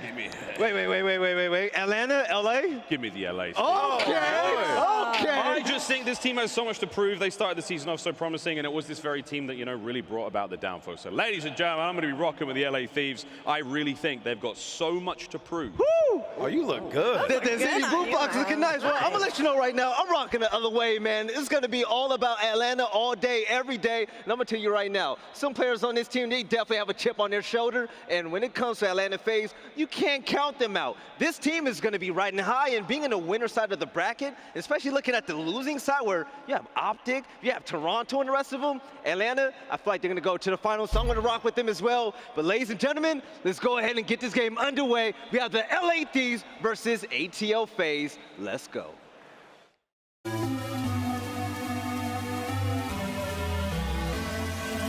E: Wait. Atlanta, LA?
S: Give me the LA.
E: Okay.
S: I just just think this team has so much to prove. They started the season off so promising, and it was this very team that, you know, really brought about the downfall. So, ladies and gentlemen, I'm going to be rocking with the LA Thieves. I really think they've got so much to prove.
E: Woo!
H: Oh, you look good.
E: The city boot box looking nice. Well, I'm gonna let you know right now, I'm rocking the other way, man. It's gonna be all about Atlanta all day, every day. And I'm gonna tell you right now, some players on this team, they definitely have a chip on their shoulder. And when it comes to Atlanta FaZe, you can't count them out. This team is gonna be riding high and being in the winner side of the bracket, especially looking at the losing side where you have OpTic, you have Toronto and the rest of them. Atlanta, I feel like they're gonna go to the finals, so I'm gonna rock with them as well. But ladies and gentlemen, let's go ahead and get this game underway. We have the LA Thieves versus ATL FaZe. Let's go.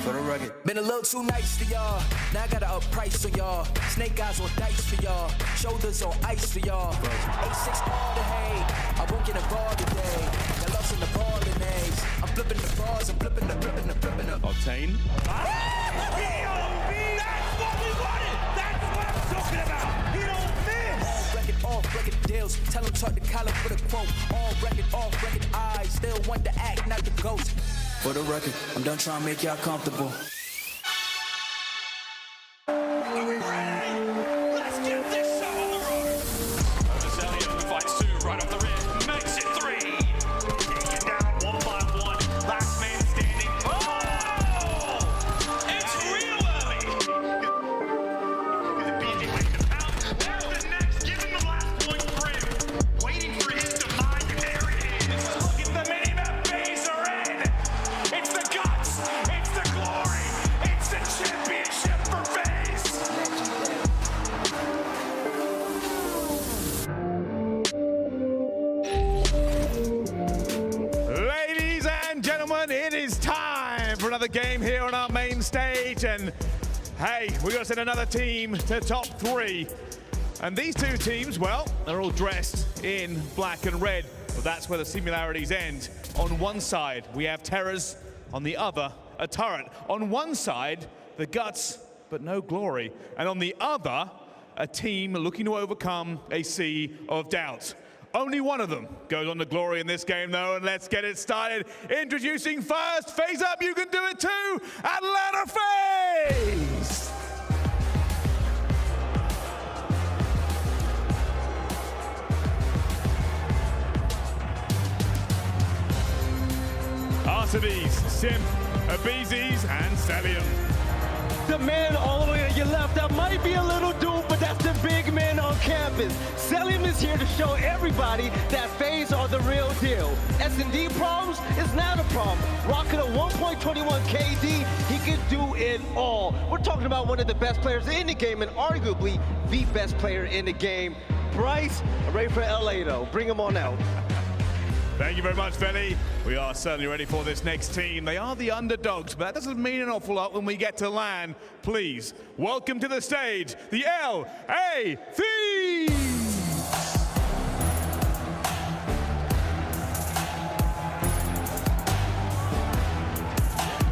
K: For the rugged. Been a little too nice to y'all. Now I gotta up price for y'all. Snake eyes on dice for y'all. Shoulders on ice for y'all. 8-6 all the hay. I won't get involved today. Got lost in the ball and eggs. I'm flipping the bars. I'm flipping the
S: Octane.
C: That's what we wanted. That's what I'm talking about. He don't miss.
K: Off record deals. Tell him talk to Colin with a quote. Off record eyes. Still want to act, not the ghost. For the record, I'm done trying to make y'all comfortable.
C: Let's get this show on the road.
S: Cellium fights two right off the wrist. Makes it 3. Taken down 1 by 1. Last man standing. Oh! It's real early. BZ waiting to pounce. There's the next. Give him the last point for him. Waiting for his demise. And there it is. Look at the mini-map. FaZe are in. It's the guts. It's the glory. It's the championship for FaZe.
R: Ladies and gentlemen, it is time for another game here on our main stage. And hey, we got to send another team to top 3. And these two teams, well, they're all dressed in black and red. But that's where the similarities end. On one side, we have Terrors. On the other, a turret. On one side, the guts, but no glory. And on the other, a team looking to overcome a sea of doubt. Only one of them goes on to glory in this game, though, and let's get it started. Introducing first, FaZe Up, you can do it too, Atlanta FaZe! Arcitys, Simp, aBeZy, and Cellium.
E: The man all the way to your left, that might be a little dude, but that's the big man on campus. Cellium is here to show everybody that FaZe are the real deal. S&D problems is not a problem. Rocking a 1.21 KD, he can do it all. We're talking about one of the best players in the game and arguably the best player in the game. Bryce, ready for LA though. Bring him on out.
R: Thank you very much, Felly. We are certainly ready for this next team. They are the underdogs, but that doesn't mean an awful lot when we get to LAN. Please, welcome to the stage, the LA Thieves!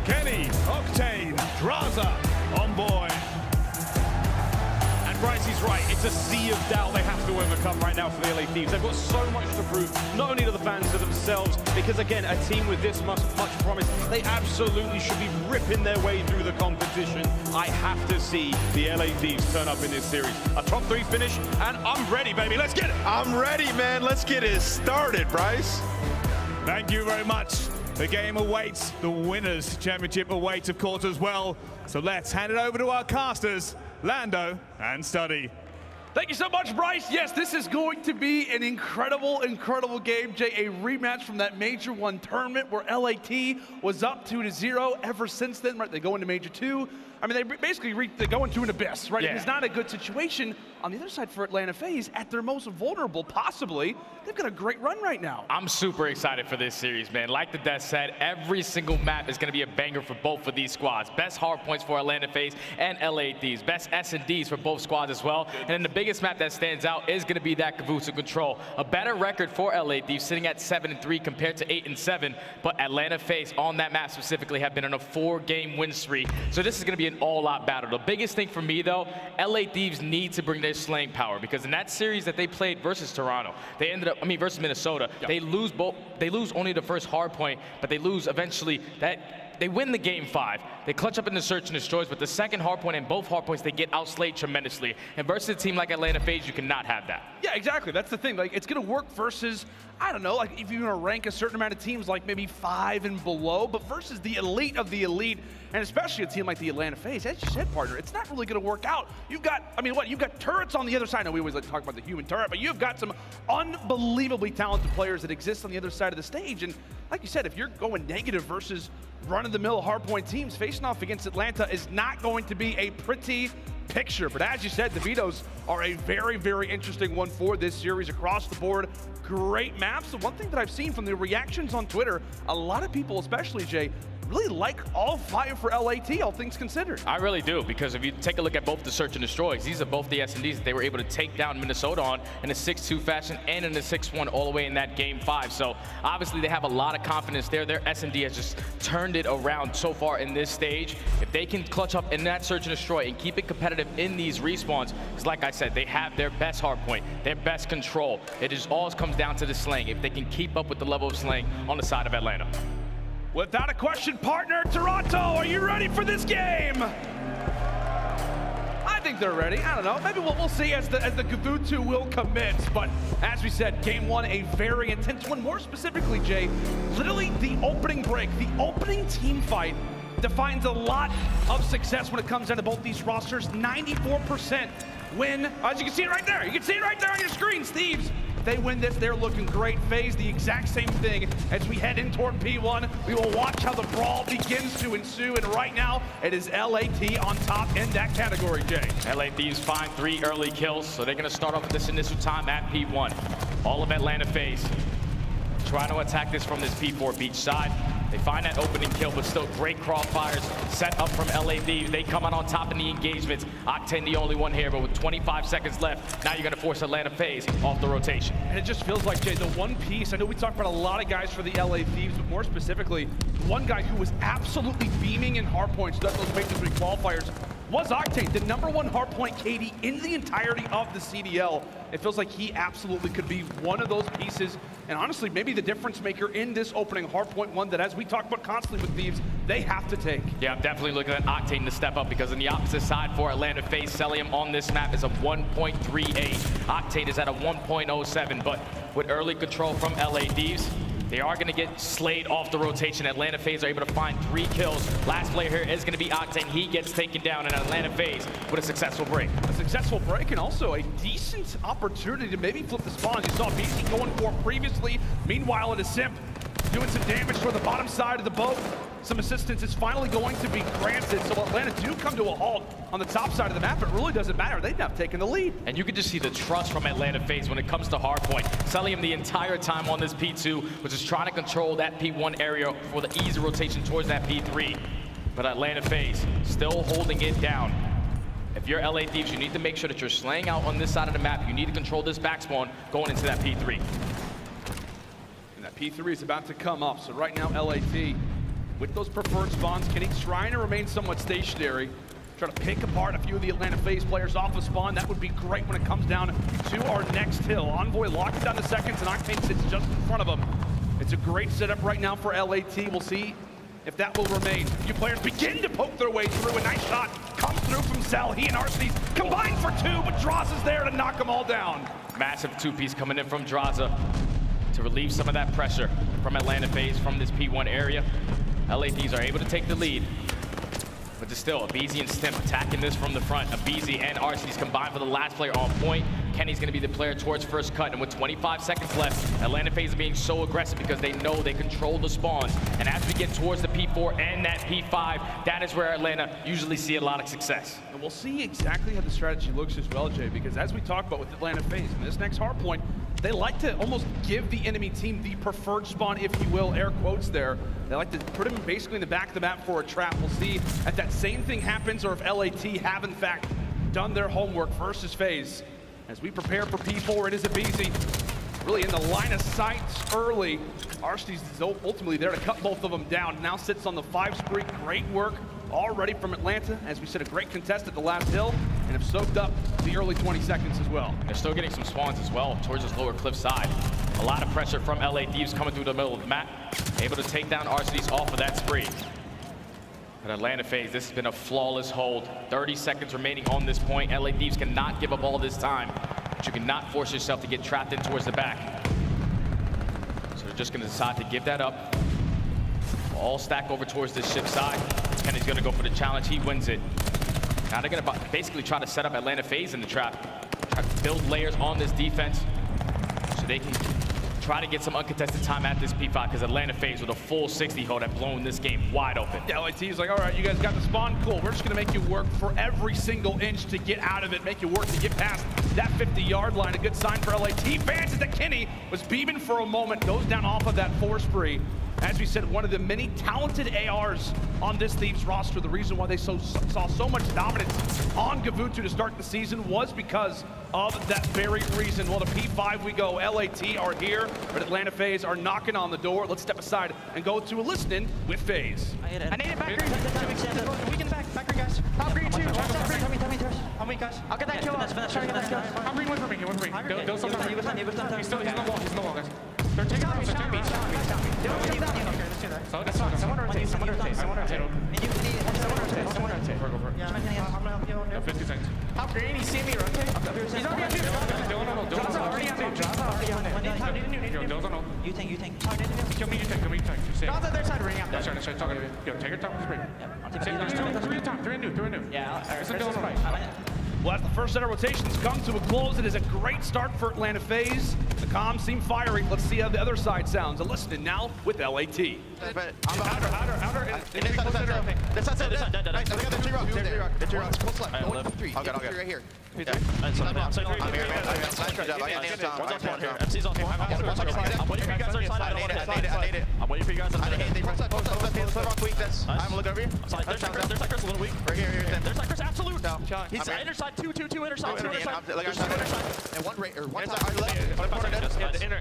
R: Kenny, Octane, Drazah, Envoy.
S: Bryce is right. It's a sea of doubt they have to overcome right now for the LA Thieves. They've got so much to prove, not only to the fans, to themselves, because again, a team with this much promise, they absolutely should be ripping their way through the competition. I have to see the LA Thieves turn up in this series. A top 3 finish, and I'm ready, baby. Let's get it.
H: I'm ready, man. Let's get it started, Bryce.
R: Thank you very much. The game awaits. The winners' championship awaits, of course, as well. So let's hand it over to our casters, Lando and Study.
I: Thank you so much, Bryce. Yes, this is going to be an incredible, incredible game, Jay. A rematch from that Major 1 tournament where LAT was up 2-0. Ever since then, right, they go into Major 2. I mean, they go into an abyss, right? Yeah. It's not a good situation. On the other side for Atlanta FaZe, at their most vulnerable, possibly, they've got a great run right now.
M: I'm super excited for this series, man. Like the Death said, every single map is going to be a banger for both of these squads. Best hard points for Atlanta FaZe and LA Thieves. Best S&Ds for both squads as well. And then the biggest map that stands out is going to be that Cavusa Control. A better record for LA Thieves, sitting at 7-3 compared to 8-7. But Atlanta FaZe on that map specifically have been on a 4-game win streak. So this is going to be an all-out battle. The biggest thing for me, though, LA Thieves need to bring their
D: their slaying power, because in that series that they played versus Toronto, they ended up, versus Minnesota, they lose only the first hard point, but they lose eventually they win the game 5. They clutch up in the search and destroys, but the second hard point and both hard points, they get outslayed tremendously. And versus a team like Atlanta FaZe, you cannot have that.
I: Yeah, exactly. That's the thing. Like, it's going to work versus, I don't know, like if you're going to rank a certain amount of teams, like maybe 5 and below, but versus the elite of the elite, and especially a team like the Atlanta FaZe, as you said, partner, it's not really going to work out. You've got, you've got turrets on the other side. I know we always like to talk about the human turret, but you've got some unbelievably talented players that exist on the other side of the stage. And like you said, if you're going negative versus run-of-the-mill hardpoint teams, facing off against Atlanta is not going to be a pretty picture. But as you said, the Vetoes are a very, very interesting one for this series across the board. Great maps. The one thing that I've seen from the reactions on Twitter, a lot of people, especially Jay, really like all 5 for LAT, all things considered.
D: I really do, because if you take a look at both the search and destroys, these are both the S&Ds that they were able to take down Minnesota on in a 6-2 fashion and in a 6-1 all the way in that game 5. So obviously they have a lot of confidence there. Their S&D has just turned it around so far in this stage. If they can clutch up in that search and destroy and keep it competitive in these respawns, because like I said, they have their best hardpoint, their best control. It just all comes down to the slaying. If they can keep up with the level of slaying on the side of Atlanta.
I: Without a question, partner, Toronto, are you ready for this game? I think they're ready. I don't know. Maybe we'll see as the Gavutu will commence. But as we said, game 1, a very intense one. More specifically, Jay, literally the opening break, the opening team fight defines a lot of success when it comes down to both these rosters. 94% win. As you can see it right there. You can see it right there on your screen, Thieves. If they win this, they're looking great. FaZe, the exact same thing as we head in toward P1. We will watch how the brawl begins to ensue, and right now, it is LAT on top in that category, Jay.
D: LA Thieves find 3 early kills, so they're gonna start off with this initial time at P1. All of Atlanta FaZe trying to attack this from this P4 beach side. They find that opening kill, but still great crossfires set up from LA Thieves. They come out on top in the engagements. Octane the only one here, but with 25 seconds left, now you're gonna force Atlanta FaZe off the rotation.
I: And it just feels like, Jay, the one piece, I know we talked about a lot of guys for the LA Thieves, but more specifically, one guy who was absolutely beaming in hardpoints, those Major 3 qualifiers, was Octane, the #1 hardpoint KD in the entirety of the CDL. It feels like he absolutely could be one of those pieces, and honestly, maybe the difference maker in this opening hardpoint one that, as we talk about constantly with Thieves, they have to take.
D: Yeah, I'm definitely looking at Octane to step up, because on the opposite side for Atlanta FaZe, Cellium on this map is a 1.38. Octane is at a 1.07, but with early control from LA Thieves, they are going to get slayed off the rotation. Atlanta FaZe are able to find 3 kills. Last player here is going to be Octane. He gets taken down, and Atlanta FaZe with a successful break.
I: A successful break, and also a decent opportunity to maybe flip the spawns. You saw aBeZy going for it previously. Meanwhile, it is Simp doing some damage toward the bottom side of the boat. Some assistance is finally going to be granted, so Atlanta do come to a halt on the top side of the map. It really doesn't matter. They've now taken the lead.
D: And you can just see the trust from Atlanta FaZe when it comes to hardpoint. Cellium the entire time on this P2 was just trying to control that P1 area for the easy rotation towards that P3. But Atlanta FaZe still holding it down. If you're LA Thieves, you need to make sure that you're slaying out on this side of the map. You need to control this back spawn going into that P3.
I: And that P3 is about to come up, so right now LAT with those preferred spawns, can he try to remain somewhat stationary? Try to pick apart a few of the Atlanta FaZe players off of spawn. That would be great when it comes down to our next hill. Envoy locking down the seconds, and Octane sits just in front of him. It's a great setup right now for LAT. We'll see if that will remain. A few players begin to poke their way through. A nice shot comes through from Cell. He and Arcitys combined for 2, but Drazah's there to knock them all down.
D: Massive 2-piece coming in from Drazah to relieve some of that pressure from Atlanta FaZe from this P1 area. LATs are able to take the lead, but there's still aBeZy and Simp attacking this from the front. aBeZy and Arcitys combined for the last player on point. Kenny's gonna be the player towards first cut, and with 25 seconds left, Atlanta FaZe are being so aggressive because they know they control the spawns. And as we get towards the P4 and that P5, that is where Atlanta usually see a lot of success.
I: And we'll see exactly how the strategy looks as well, Jay, because as we talk about with Atlanta FaZe, in this next hardpoint, they like to almost give the enemy team the preferred spawn, if you will, air quotes there. They like to put him basically in the back of the map for a trap. We'll see if that same thing happens or if LAT have in fact done their homework versus FaZe. As we prepare for P4, it is aBeZy really in the line of sight early. Arcitys is ultimately there to cut both of them down. Now sits on the 5 streak. Great work already from Atlanta. As we said, a great contest at the last hill. and have soaked up the early 20 seconds as well.
D: They're still getting some spawns as well towards this lower cliff side. A lot of pressure from LA Thieves coming through the middle of the map, able to take down Arcitys off of that spree. But Atlanta FaZe, this has been a flawless hold. 30 seconds remaining on this point. LA Thieves cannot give up all this time, but you cannot force yourself to get trapped in towards the back. So they're just going to decide to give that up. All stack over towards this ship side. Kenny's going to go for the challenge. He wins it. Now they're going to basically try to set up Atlanta FaZe in the trap. Try to build layers on this defense so they can try to get some uncontested time at this P5, because Atlanta FaZe with a full 60 hold have blown this game wide open.
I: Yeah, LAT's like, all right, you guys got the spawn, cool. We're just gonna make you work for every single inch to get out of it, make you work to get past that 50-yard line. A good sign for LAT fans is that Kenny was beaming for a moment, goes down off of that 4 spree. As we said, one of the many talented ARs on this Thieves roster. The reason why they saw so much dominance on Gavutu to start the season was because of that very reason. Well, to P5 we go. LAT are here, but Atlanta FaZe are knocking on the door. Let's step aside and go to a listen in with FaZe.
M: I need it back green. We can back green, guys. Top green too. How many guys? I'll get that kill. Try to get that kill. I'm green, wait for me. Go sometime. He's still in the wall, guys. They're taking off. That's fine. Someone rotate. Someone rotate. Someone rotate. Someone rotate. I'm gonna help you. 50 seconds. Top green, you see me rotate? He's already on you. Drazah already on you. Drazah already on it. You tank. Kill me, you tank. Drazah, their side ring out. That's right. Talking to you. Yo, take your time. Three and new. Yeah. It's a Dylan right.
I: Well, as the first set of rotations come to a close, it is a great start for Atlanta FaZe. The comms seem fiery. Let's see how the other side sounds. A listening now with LAT.
M: Outer.
A: This side. Look at the tree rock. The tree rock. Close left. I'll get right here. I'm here.
M: MC's on. I'm waiting for you guys. I need it. I'm waiting for you guys.
A: I'm looking over here.
M: There's Chris a little weak.
A: Right here.
M: There's Chris absolute. He's inner side, two inner side.
A: And one side.
M: Inner.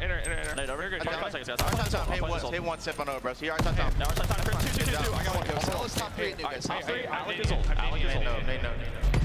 M: Nate, over here. 25 seconds, guys.
A: Hit one sip on over, bro. Here, our time.
M: Now our time, Chris. Two.
A: I got one kill. So let's top 3 new guys.
M: Alec is old.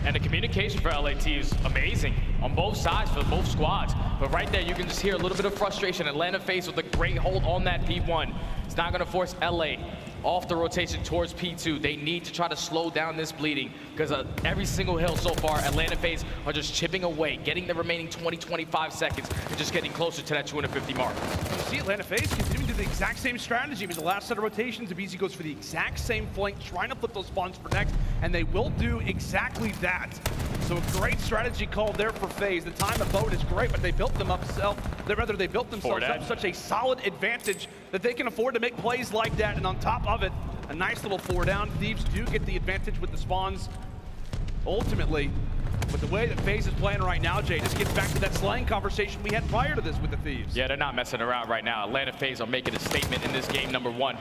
D: And the communication for LAT is amazing on both sides for both squads. But right there, you can just hear a little bit of frustration. Atlanta FaZe with a great hold on that P1. It's not going to force LA off the rotation towards P2. They need to try to slow down this bleeding, because every single hill so far, Atlanta FaZe are just chipping away, getting the remaining 20-25 seconds, and just getting closer to that 250 mark.
I: You see Atlanta FaZe continuing to do the exact same strategy. With the last set of rotations, aBeZy goes for the exact same flank, trying to flip those spawns for next, and they will do exactly that. So a great strategy call there for FaZe. The time of boat is great, but they built themselves up such a solid advantage that they can afford to make plays like that. And on top of it, a nice little 4 down. Thieves do get the advantage with the spawns. Ultimately, with the way that FaZe is playing right now, Jay, this gets back to that slaying conversation we had prior to this with the Thieves.
D: Yeah, they're not messing around right now. Atlanta FaZe are making a statement in this game number 1.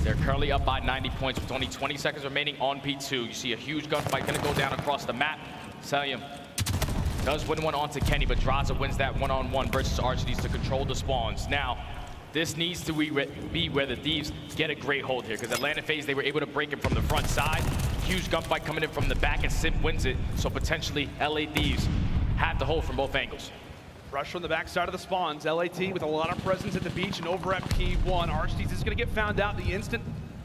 D: They're currently up by 90 points with only 20 seconds remaining on P2. You see a huge gunfight gonna go down across the map. Cellium does win one onto Kenny, but Drazah wins that one-on-one versus Arcitys to control the spawns. Now, this needs to be where the Thieves get a great hold here, because Atlanta FaZe, they were able to break him from the front side. Huge gunfight coming in from the back, and Simp wins it. So potentially, LA Thieves have the hold from both angles.
I: Rush from the backside of the spawns. LAT with a lot of presence at the beach and over at P1. Arcitys is going to get found out. The instant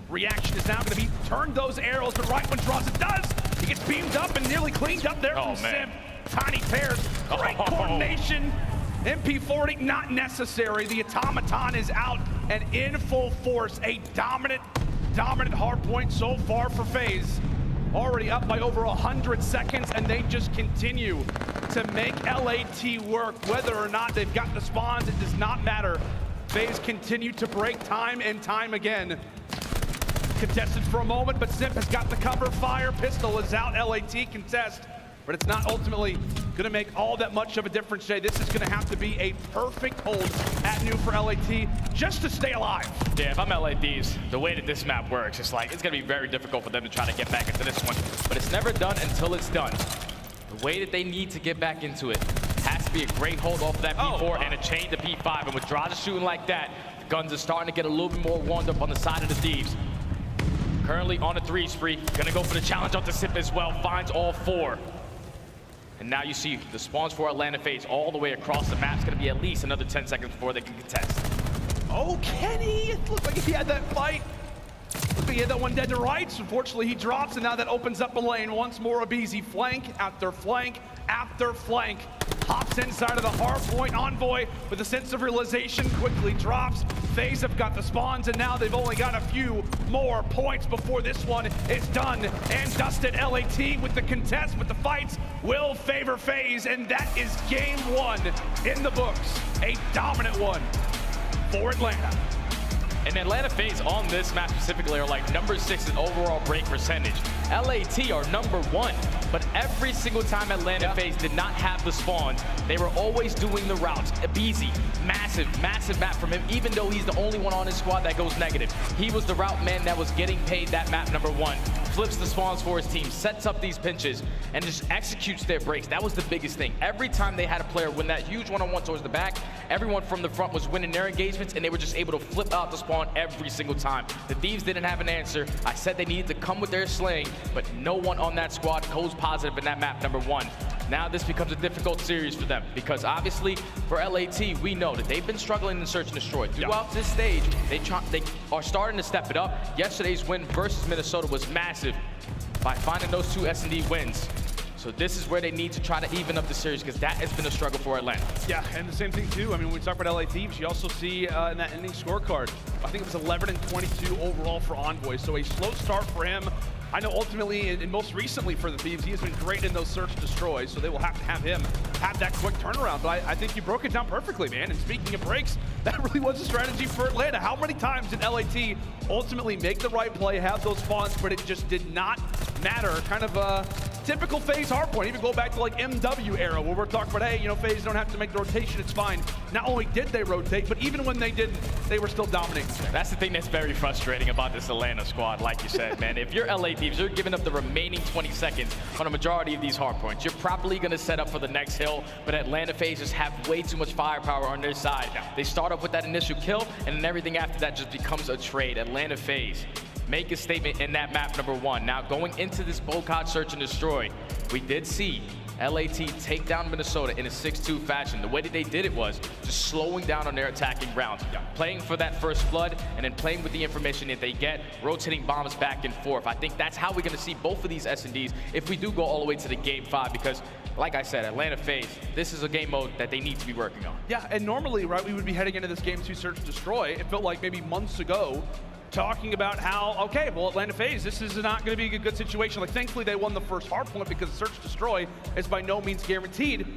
I: reaction is now going to be turn those arrows, but right when Drazah does, he gets beamed up and nearly cleaned up there from Simp. Tiny pairs, great coordination. MP40 not necessary. The automaton is out and in full force. A dominant hard point so far for FaZe. Already up by over 100 seconds, and they just continue to make LAT work. Whether or not they've got the spawns, it does not matter. FaZe continue to break time and time again. Contested for a moment, but Simp has got the cover fire. Pistol is out, LAT contest. But it's not ultimately going to make all that much of a difference today. This is going to have to be a perfect hold at new for LAT just to stay alive.
D: Yeah, if I'm LA Thieves, the way that this map works, it's going to be very difficult for them to try to get back into this one. But it's never done until it's done. The way that they need to get back into it has to be a great hold off of that P4 and a chain to P5. And with Drazah shooting like that, the guns are starting to get a little bit more warmed up on the side of the Thieves. Currently on a 3 spree, going to go for the challenge off the Simp as well, finds all 4. And now you see the spawns for Atlanta FaZe all the way across the map. It's going to be at least another 10 seconds before they can contest.
I: Oh, Kenny! It looked like he had that fight. Looked like he had that one dead to rights. Unfortunately, he drops, and now that opens up a lane. Once more, aBeZy flank after flank after flank. Hops inside of the hard point. Envoy, with a sense of realization, quickly drops. FaZe have got the spawns, and now they've only got a few more points before this one is done and dusted. LAT with the contest, but the fights will favor FaZe, and that is game one in the books. A dominant one for Atlanta.
D: And Atlanta FaZe on this map specifically are like number 6 in overall break percentage. LAT are number 1, but every single time Atlanta FaZe did not have the spawns, they were always doing the routes. aBeZy, massive map from him, even though he's the only one on his squad that goes negative. He was the route man that was getting paid that map number 1. Flips the spawns for his team, sets up these pinches, and just executes their breaks. That was the biggest thing. Every time they had a player win that huge one-on-one towards the back, everyone from the front was winning their engagements, and they were just able to flip out the spawn every single time. The Thieves didn't have an answer. I said they needed to come with their slaying, but no one on that squad goes positive in that map number 1. Now this becomes a difficult series for them, because obviously for LAT, we know that they've been struggling in search and destroy. Throughout this stage, they are starting to step it up. Yesterday's win versus Minnesota was massive by finding those 2 S&D wins. So this is where they need to try to even up the series, because that has been a struggle for Atlanta.
I: Yeah, and the same thing too. I mean, when we talk about LA Thieves, you also see in that ending scorecard, I think it was 11 and 22 overall for Envoy. So a slow start for him. I know ultimately, and most recently for the Thieves, he has been great in those search destroys, so they will have to have him have that quick turnaround. But I think you broke it down perfectly, man. And speaking of breaks, that really was a strategy for Atlanta. How many times did LAT ultimately make the right play, have those spawns, but it just did not matter? Kind of a typical FaZe hardpoint. Even go back to like MW era, where we're talking about, hey, you know, FaZe don't have to make the rotation, it's fine. Not only did they rotate, but even when they didn't, they were still dominating.
D: That's the thing that's very frustrating about this Atlanta squad, like you said, man. If you're LA Thieves, you're giving up the remaining 20 seconds on a majority of these hardpoints. You're probably going to set up for the next hill, but Atlanta FaZe just have way too much firepower on their side. They start off with that initial kill, and then everything after that just becomes a trade. Atlanta FaZe make a statement in that map number 1. Now, going into this Bocod search and destroy, we did see LAT take down Minnesota in a 6-2 fashion. The way that they did it was just slowing down on their attacking rounds, playing for that first blood, and then playing with the information that they get, rotating bombs back and forth. I think that's how we're going to see both of these S&Ds if we do go all the way to the game 5, because like I said, Atlanta FaZe, this is a game mode that they need to be working on.
I: Yeah, and normally, right, we would be heading into this game 2 search and destroy. It felt like maybe months ago, talking about how, okay, well, Atlanta FaZe, this is not going to be a good situation. Like, thankfully, they won the first hard point because search destroy is by no means guaranteed.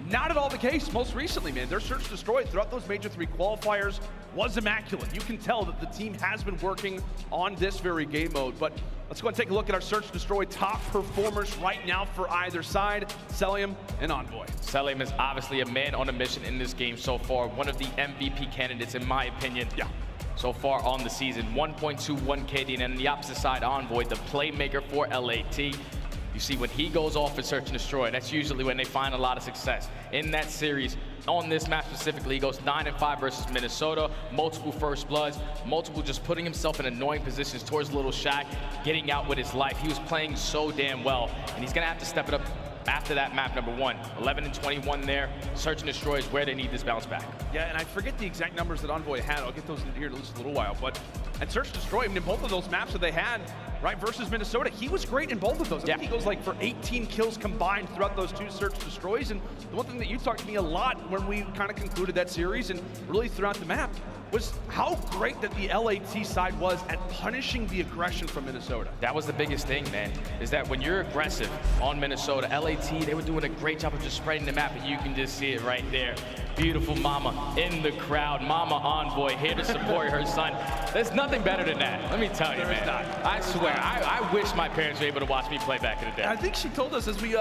I: Not at all the case most recently, man. Their search destroy throughout those major 3 qualifiers was immaculate. You can tell that the team has been working on this very game mode. But let's go and take a look at our search destroy top performers right now for either side, Cellium and Envoy.
D: Cellium is obviously a man on a mission in this game so far. One of the MVP candidates, in my opinion.
I: Yeah.
D: So far on the season, 1.21 KD, and on the opposite side, Envoy, the playmaker for LAT. You see, when he goes off for search and destroy, that's usually when they find a lot of success. In that series, on this map specifically, he goes 9-5 versus Minnesota, multiple first bloods, multiple just putting himself in annoying positions towards Little Shack, getting out with his life. He was playing so damn well, and he's gonna have to step it up after that map number 1. 11 and 21 there. Search and destroy is where they need this bounce back.
I: Yeah, and I forget the exact numbers that Envoy had. I'll get those in here in just a little while. But at search and destroy, I mean, in both of those maps that they had, right, versus Minnesota, he was great in both of those. I think he goes like for 18 kills combined throughout those 2 search destroys. And the one thing that you talked to me a lot when we kind of concluded that series and really throughout the map was how great that the LAT side was at punishing the aggression from Minnesota.
D: That was the biggest thing, man, is that when you're aggressive on Minnesota, LAT, they were doing a great job of just spreading the map, and you can just see it right there. Beautiful mama in the crowd. Mama Envoy here to support her son. There's nothing better than that. Let me tell you, man. I swear, I wish my parents were able to watch me play back in the day.
I: I think she told us as we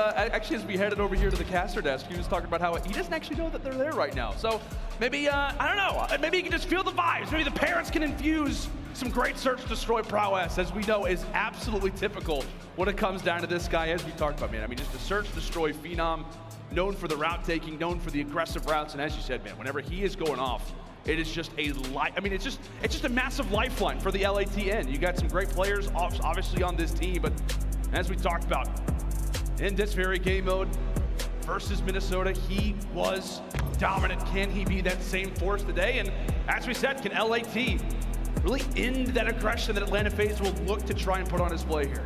I: headed over here to the caster desk, she was talking about how he doesn't actually know that they're there right now. So maybe, I don't know, maybe you can just feel the vibes. Maybe the parents can infuse some great search destroy prowess, as we know is absolutely typical when it comes down to this guy, as we talked about, man. I mean, just a search destroy phenom, known for the route taking, known for the aggressive routes, and as you said, man, whenever he is going off, it is just a it's just a massive lifeline for the LATN. You got some great players obviously on this team, but as we talked about, in this very game mode, versus Minnesota, he was dominant. Can he be that same force today? And as we said, can LAT really end that aggression that Atlanta FaZe will look to try and put on display here?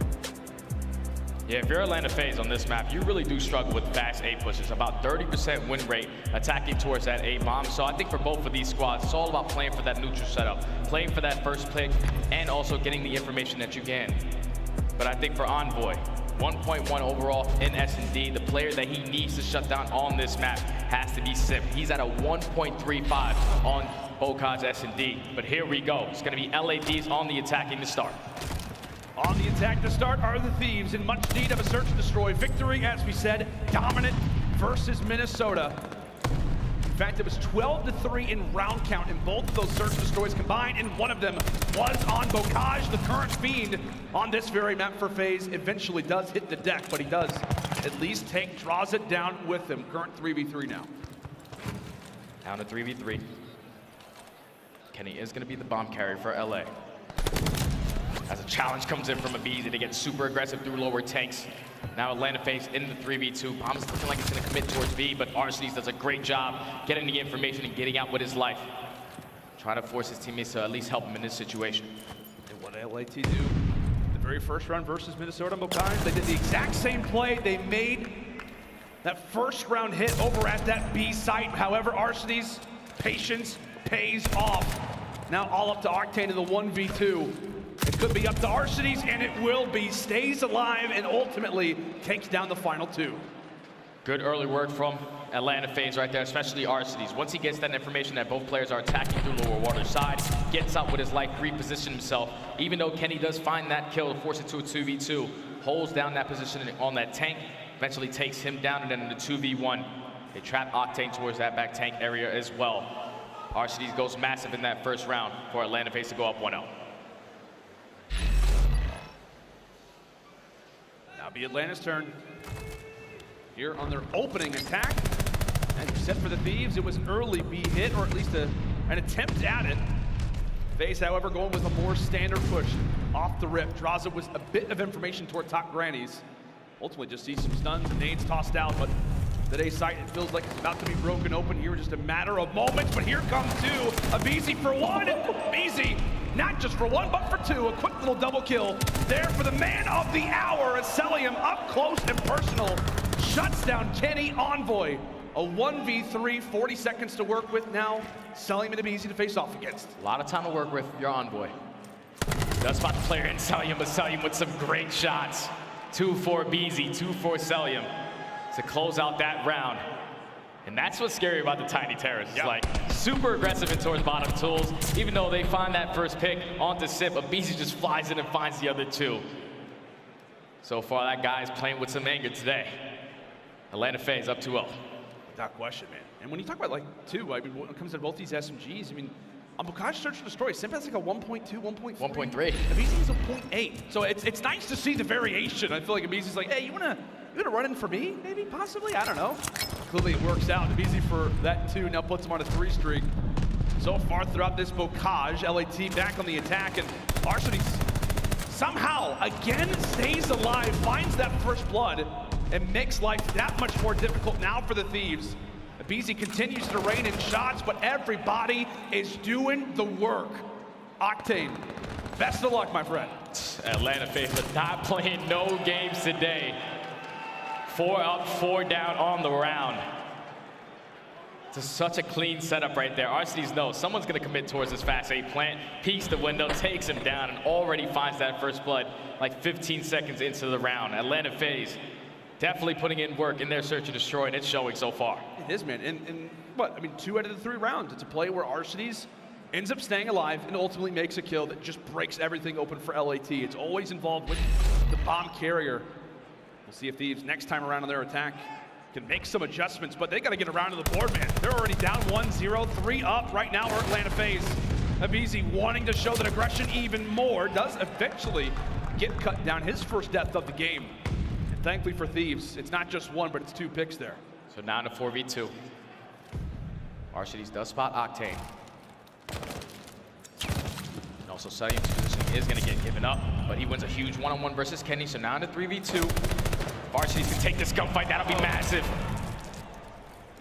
D: Yeah, if you're Atlanta FaZe on this map, you really do struggle with fast A pushes. About 30% win rate attacking towards that A bomb. So I think for both of these squads, it's all about playing for that neutral setup, playing for that first pick, and also getting the information that you can. But I think for Envoy, 1.1 overall in S&D, the player that he needs to shut down on this map has to be Simp. He's at a 1.35 on BoCa's S&D. But here we go. It's going to be LADs on the attacking to start.
I: On the attack to start are the Thieves in much need of a search and destroy victory. As we said, dominant versus Minnesota. In fact, it was 12-3 in round count in both of those search and destroys combined, and one of them was on BoCaj, the current fiend on this very map for FaZe. Eventually does hit the deck, but he does at least take Drazah down with him. Current 3v3 now.
D: Down to 3v3. Kenny is going to be the bomb carrier for LA. As a challenge comes in from aBeZy to get super aggressive through lower tanks. Now Atlanta FaZe in the 3v2. Bomb's looking like it's going to commit towards B, but Arcitys does a great job getting the information and getting out with his life. Trying to force his teammates to at least help him in this situation.
I: And what did LAT do? The very first round versus Minnesota BoCaj, they did the exact same play. They made that first round hit over at that B site. However, Arcitys' patience pays off. Now all up to Octane in the 1v2. It could be up to Arcitys, and it will be. Stays alive and ultimately takes down the final two.
D: Good early work from Atlanta FaZe right there, especially Arcitys. Once he gets that information that both players are attacking through lower water side, gets out with his life, reposition himself. Even though Kenny does find that kill to force it to a 2v2, holds down that position on that tank, eventually takes him down, and then in the 2v1, they trap Octane towards that back tank area as well. Arcitys goes massive in that first round for Atlanta FaZe to go up 1-0.
I: Now be Atlanta's turn. Here on their opening attack. And set for the Thieves, it was early B hit, or at least an attempt at it. FaZe, however, going with a more standard push off the rip. Drazah was a bit of information toward top grannies. Ultimately just sees some stuns and nades tossed out, but today's site, it feels like it's about to be broken open here in just a matter of moments. But here comes two. aBeZy for one. aBeZy not just for one, but for two. A quick little double kill there for the man of the hour as Cellium up close and personal shuts down Kenny Envoy. A 1v3, 40 seconds to work with now. Cellium and aBeZy to face off against.
D: A lot of time to work with your Envoy. Does spot the player in Cellium, but Cellium with some great shots. 2 for aBeZy, 2 for Cellium to close out that round. And that's what's scary about the Tiny Terrorists. It's like super aggressive in towards bottom tools. Even though they find that first pick onto Simp, aBeZy just flies in and finds the other two. So far, that guy's playing with some anger today. Atlanta FaZe up 2-0.
I: Without question, man. And when you talk about like two, I mean, when it comes to both these SMGs, I mean, on BoCaj Search and Destroy, Simp has like a 1.2, 1.3.
D: 1.3.
I: aBeZy is a 0.8. So it's nice to see the variation. I feel like aBeZy's like, hey, you wanna run in for me? Maybe, possibly, I don't know. Clearly it works out. aBeZy for that 2 now puts him on a 3 streak. So far throughout this BoCaj, LAT back on the attack, and Arcitys somehow again stays alive, finds that first blood, and makes life that much more difficult now for the Thieves. aBeZy continues to rain in shots, but everybody is doing the work. Octane, best of luck, my friend.
D: Atlanta FaZe not playing no games today. 4 up, 4 down on the round. It's such a clean setup right there. Arcitys knows someone's going to commit towards this fast A plant, peeks the window, takes him down, and already finds that first blood like 15 seconds into the round. Atlanta FaZe definitely putting in work in their search and destroy, and it's showing so far.
I: It is, man. And what? I mean, 2 out of the 3 rounds. It's a play where Arcitys ends up staying alive and ultimately makes a kill that just breaks everything open for LAT. It's always involved with the bomb carrier. We'll see if Thieves next time around on their attack can make some adjustments, but they got to get around to the board, man. They're already down 1-0, 3 up right now for Atlanta FaZe. aBeZy wanting to show that aggression even more, does eventually get cut down, his first death of the game. And thankfully for Thieves, it's not just 1, but it's 2 picks there.
D: So now to 4v2. Arcitys does spot Octane. And also Cellium's position is going to get given up, but he wins a huge 1-on-1 versus Kenny, so now into 3v2. If Arcitys can take this gunfight, that'll be massive.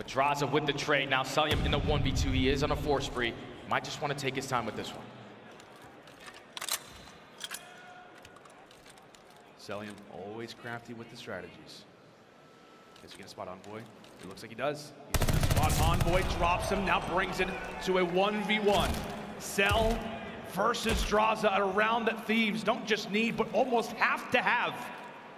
D: But Drazah with the trade. Now Cellium in the 1v2. He is on a 4 spree. Might just want to take his time with this one.
I: Cellium always crafty with the strategies. Is he gonna spot Envoy? It looks like he does. He's gonna spot Envoy, drops him, now brings it to a 1v1. Cell versus Drazah at a round that Thieves don't just need, but almost have to have.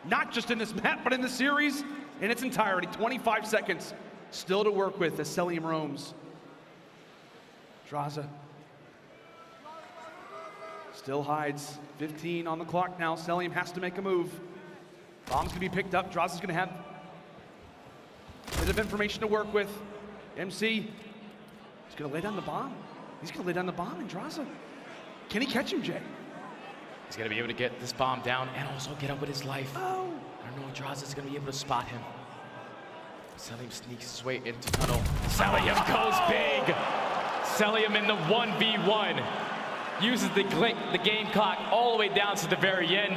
I: Not just in this map, but in the series in its entirety. 25 seconds still to work with as Cellium roams. Drazah still hides. 15 on the clock now. Cellium has to make a move. Bomb's gonna be picked up. Drazah's gonna have a bit of information to work with. MC, he's gonna lay down the bomb. He's gonna lay down the bomb in Drazah. Can he catch him, Jay?
D: He's gonna be able to get this bomb down and also get up with his life.
I: Oh.
D: I don't know if Drazah's gonna be able to spot him. Cellium sneaks his way into tunnel. Cellium goes big. Cellium in the 1v1. Uses the game clock all the way down to the very end.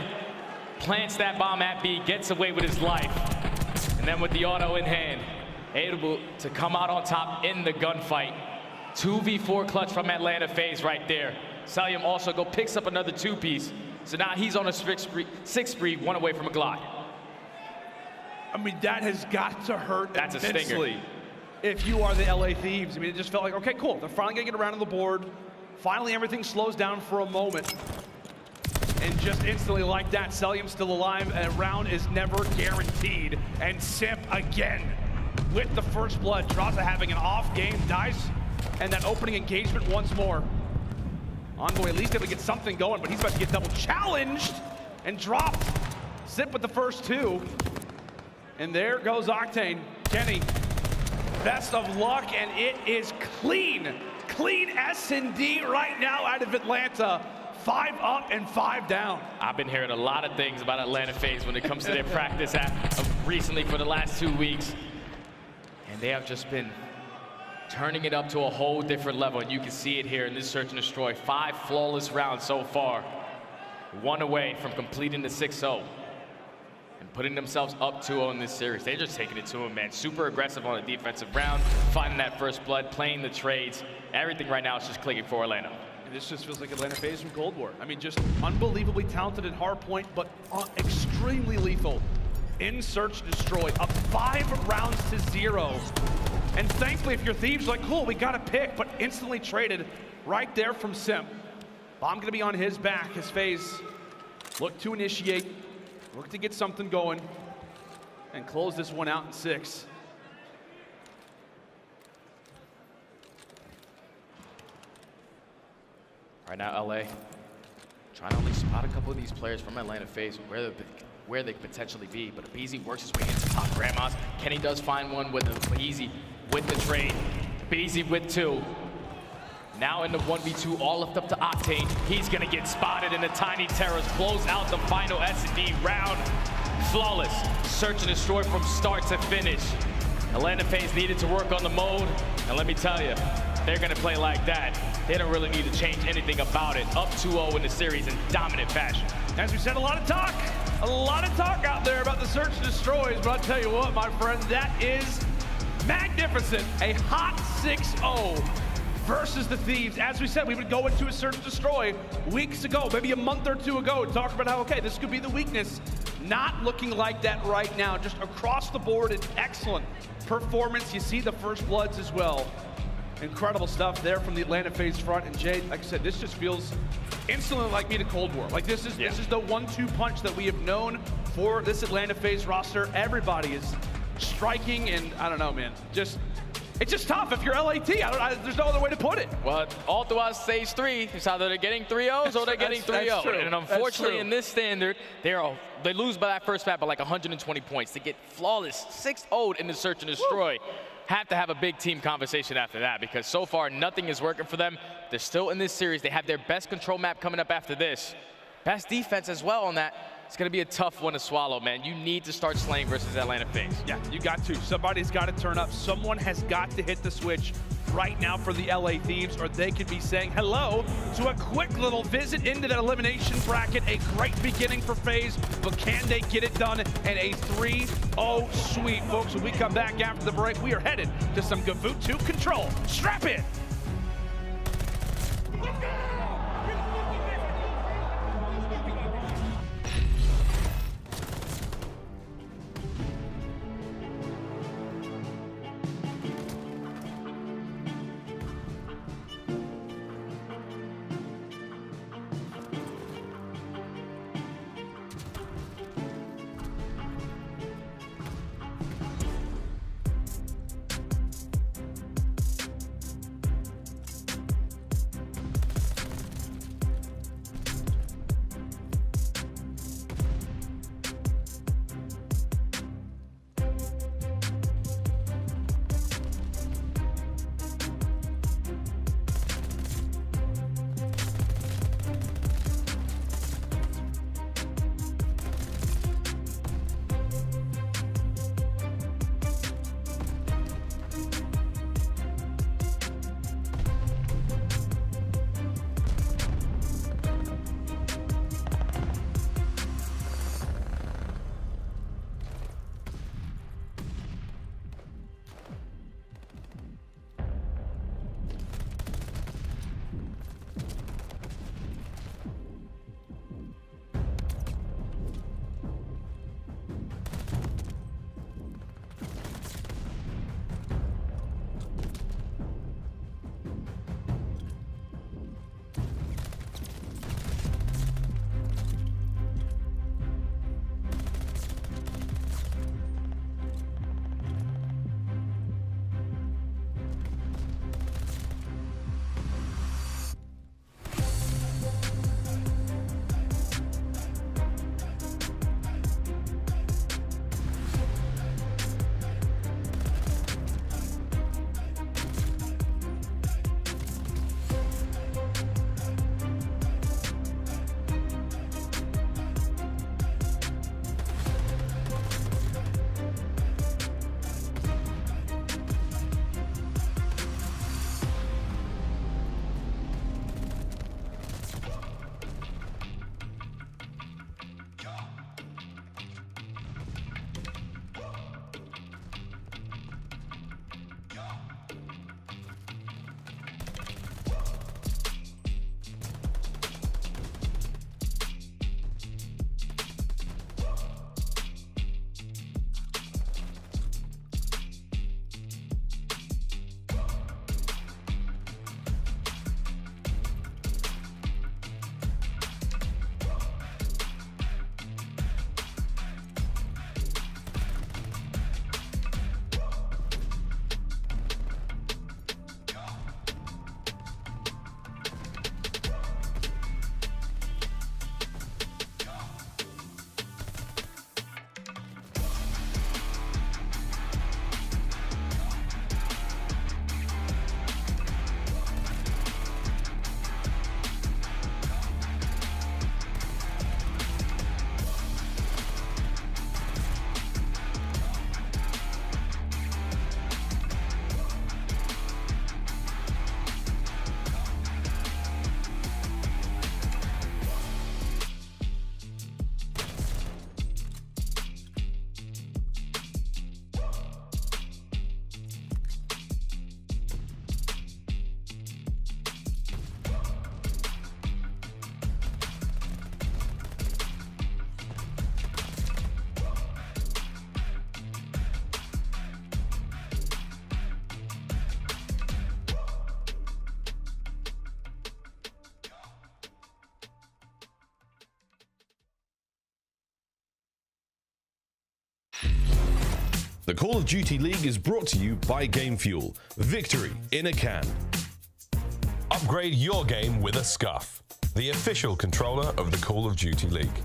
D: Plants that bomb at B, gets away with his life. And then with the auto in hand, able to come out on top in the gunfight. 2v4 clutch from Atlanta FaZe right there. Cellium also picks up another 2-piece. So now he's on a 6 spree, 1 away from a glide.
I: I mean, that has got to hurt
D: That's
I: immensely
D: a stinger.
I: if you are the LA Thieves. I mean, it just felt like, okay, cool. They're finally gonna get around on the board. Finally, everything slows down for a moment. And just instantly like that, Cellium's still alive, and a round is never guaranteed. And Simp again with the first blood. Drazah having an off game, dies, and that opening engagement once more. Envoy at least able to get something going, but he's about to get double challenged and dropped. Simp with the first 2. And there goes Octane. Kenny, best of luck, and it is clean. Clean S&D right now out of Atlanta. 5 up and 5 down.
D: I've been hearing a lot of things about Atlanta FaZe when it comes to their practice recently for the last 2 weeks. And they have just been turning it up to a whole different level. And you can see it here in this search and destroy. 5 flawless rounds so far. 1 away from completing the 6-0. And putting themselves up 2-0 in this series. They're just taking it to them, man. Super aggressive on the defensive round. Finding that first blood, playing the trades. Everything right now is just clicking for Atlanta.
I: And this just feels like Atlanta FaZe from Cold War. I mean, just unbelievably talented at hardpoint, but extremely lethal in search and destroy. Up 5 rounds to 0. And thankfully, if you're Thieves, like, cool, we got a pick, but instantly traded right there from Simp. Bomb gonna be on his back as FaZe look to initiate, look to get something going, and close this one out in 6.
D: Right now, LA trying to only spot a couple of these players from Atlanta FaZe where they could potentially be. But aBeZy works his way into top grandmas. Kenny does find one with aBeZy with the trade. aBeZy with 2. Now in the 1v2, all left up to Octane. He's gonna get spotted in the Tiny Terrors. Close out the final S&D round. Flawless. Search and destroy from start to finish. Atlanta FaZe needed to work on the mode. And let me tell you, they're gonna play like that. They don't really need to change anything about it. Up 2-0 in the series in dominant fashion.
I: As we said, a lot of talk out there about the search and destroys, but I'll tell you what, my friend, that is magnificent. A hot 6-0 versus the Thieves. As we said, we would go into a search and destroy weeks ago, maybe a month or 2 ago, and talk about how, okay, this could be the weakness. Not looking like that right now. Just across the board, an excellent performance. You see the first bloods as well. Incredible stuff there from the Atlanta FaZe front. And Jay, like I said, this just feels instantly like me to Cold War. Like this is the 1-2 punch that we have known for this Atlanta FaZe roster. Everybody is striking, and I don't know, man. It's just tough if you're LAT. There's no other way to put it.
D: Well, all throughout stage 3, it's either they're getting 3-0s or they're getting 3-0. And unfortunately, in this standard, they lose by that first map by like 120 points. To get flawless 6-0 in the search and destroy. Have to have a big team conversation after that, because so far nothing is working for them. They're still in this series. They have their best control map coming up after this. Best defense as well on that. It's going to be a tough one to swallow, man. You need to start slaying versus Atlanta FaZe.
I: Yeah, you got to. Somebody's got to turn up. Someone has got to hit the switch right now for the LA Thieves, or they could be saying hello to a quick little visit into that elimination bracket. A great beginning for FaZe, but can they get it done? And a 3-0 sweep, folks. When we come back after the break, we are headed to some Gavoot 2 control. Strap in.
P: The Call of Duty League is brought to you by Game Fuel. Victory in a can. Upgrade your game with a Scuff, the official controller of the Call of Duty League.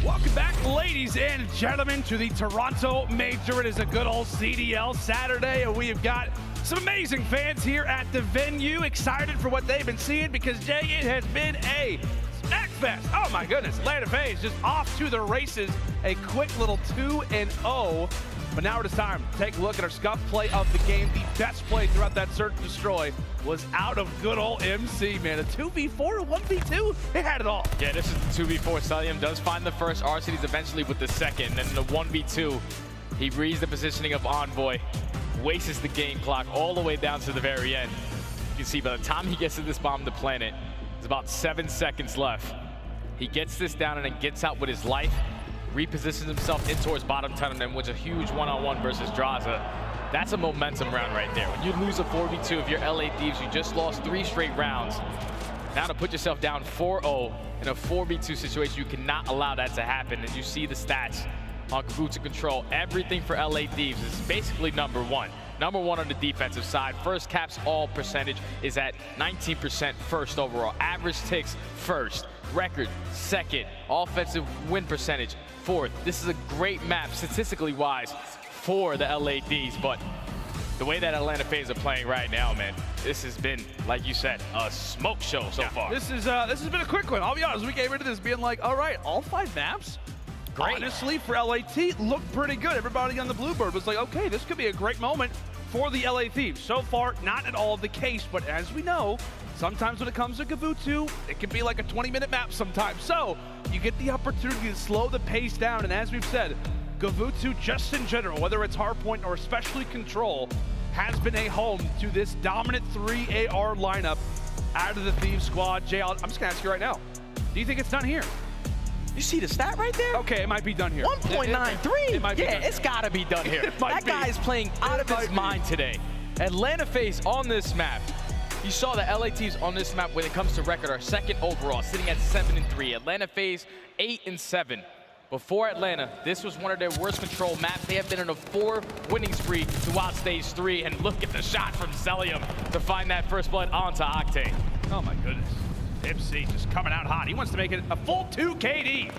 I: Welcome back, ladies and gentlemen, to the Toronto Major. It is a good old CDL Saturday, and we have got some amazing fans here at the venue, excited for what they've been seeing because, Jay, it has been a snack fest. Oh my goodness, Atlanta FaZe just off to the races. A quick little 2-0 But now it is time to take a look at our Scump play of the game. The best play throughout that search and destroy was out of good old MC, man. A 2v4, a 1v2, it had it all.
D: Yeah, this is the 2v4. Cellium does find the first, Arcitys eventually with the second, and the 1v2, he reads the positioning of Envoy, wastes the game clock all the way down to the very end. You can see by the time he gets to this bomb to planet, there's about 7 seconds left. He gets this down and then gets out with his life, repositions himself in towards bottom tunnel, and wins a huge one-on-one versus Drazah. That's a momentum round right there. When you lose a 4v2 if you're LA Thieves, you just lost 3 straight rounds. Now to put yourself down 4-0 in a 4v2 situation, you cannot allow that to happen. And you see the stats on GvU control. Everything for LA Thieves is basically number one. Number one on the defensive side. First caps all percentage is at 19% first overall. Average ticks first. Record second. Offensive win percentage fourth. This is a great map statistically wise for the LA Thieves, but the way that Atlanta FaZe are playing right now, man, this has been, like you said, a smoke show so far.
I: This has been a quick one. I'll be honest, we came into this being like, all right, all 5 maps,
D: great.
I: Honestly, for LAT, looked pretty good. Everybody on the Bluebird was like, okay, this could be a great moment for the LA Thieves. So far, not at all the case, but as we know, sometimes when it comes to GvU, it can be like a 20-minute map sometimes. So you get the opportunity to slow the pace down, and as we've said, GvU just in general, whether it's Hardpoint or especially Control, has been a home to this dominant 3 AR lineup out of the Thieves squad. Jay, I'm just gonna ask you right now, do you think it's done here?
D: You see the stat right there?
I: Okay, it might be done here.
D: 1.93. Yeah, it's gotta be done here. That guy is playing out of his mind today. Atlanta FaZe on this map. You saw the LA Thieves on this map when it comes to record are second overall, sitting at 7-3. Atlanta FaZe 8-7. Before Atlanta, this was one of their worst control maps. They have been in a 4 winning spree throughout stage 3, and look at the shot from Cellium to find that first blood onto Octane.
I: Oh my goodness. MC just coming out hot. He wants to make it a full 2 KD.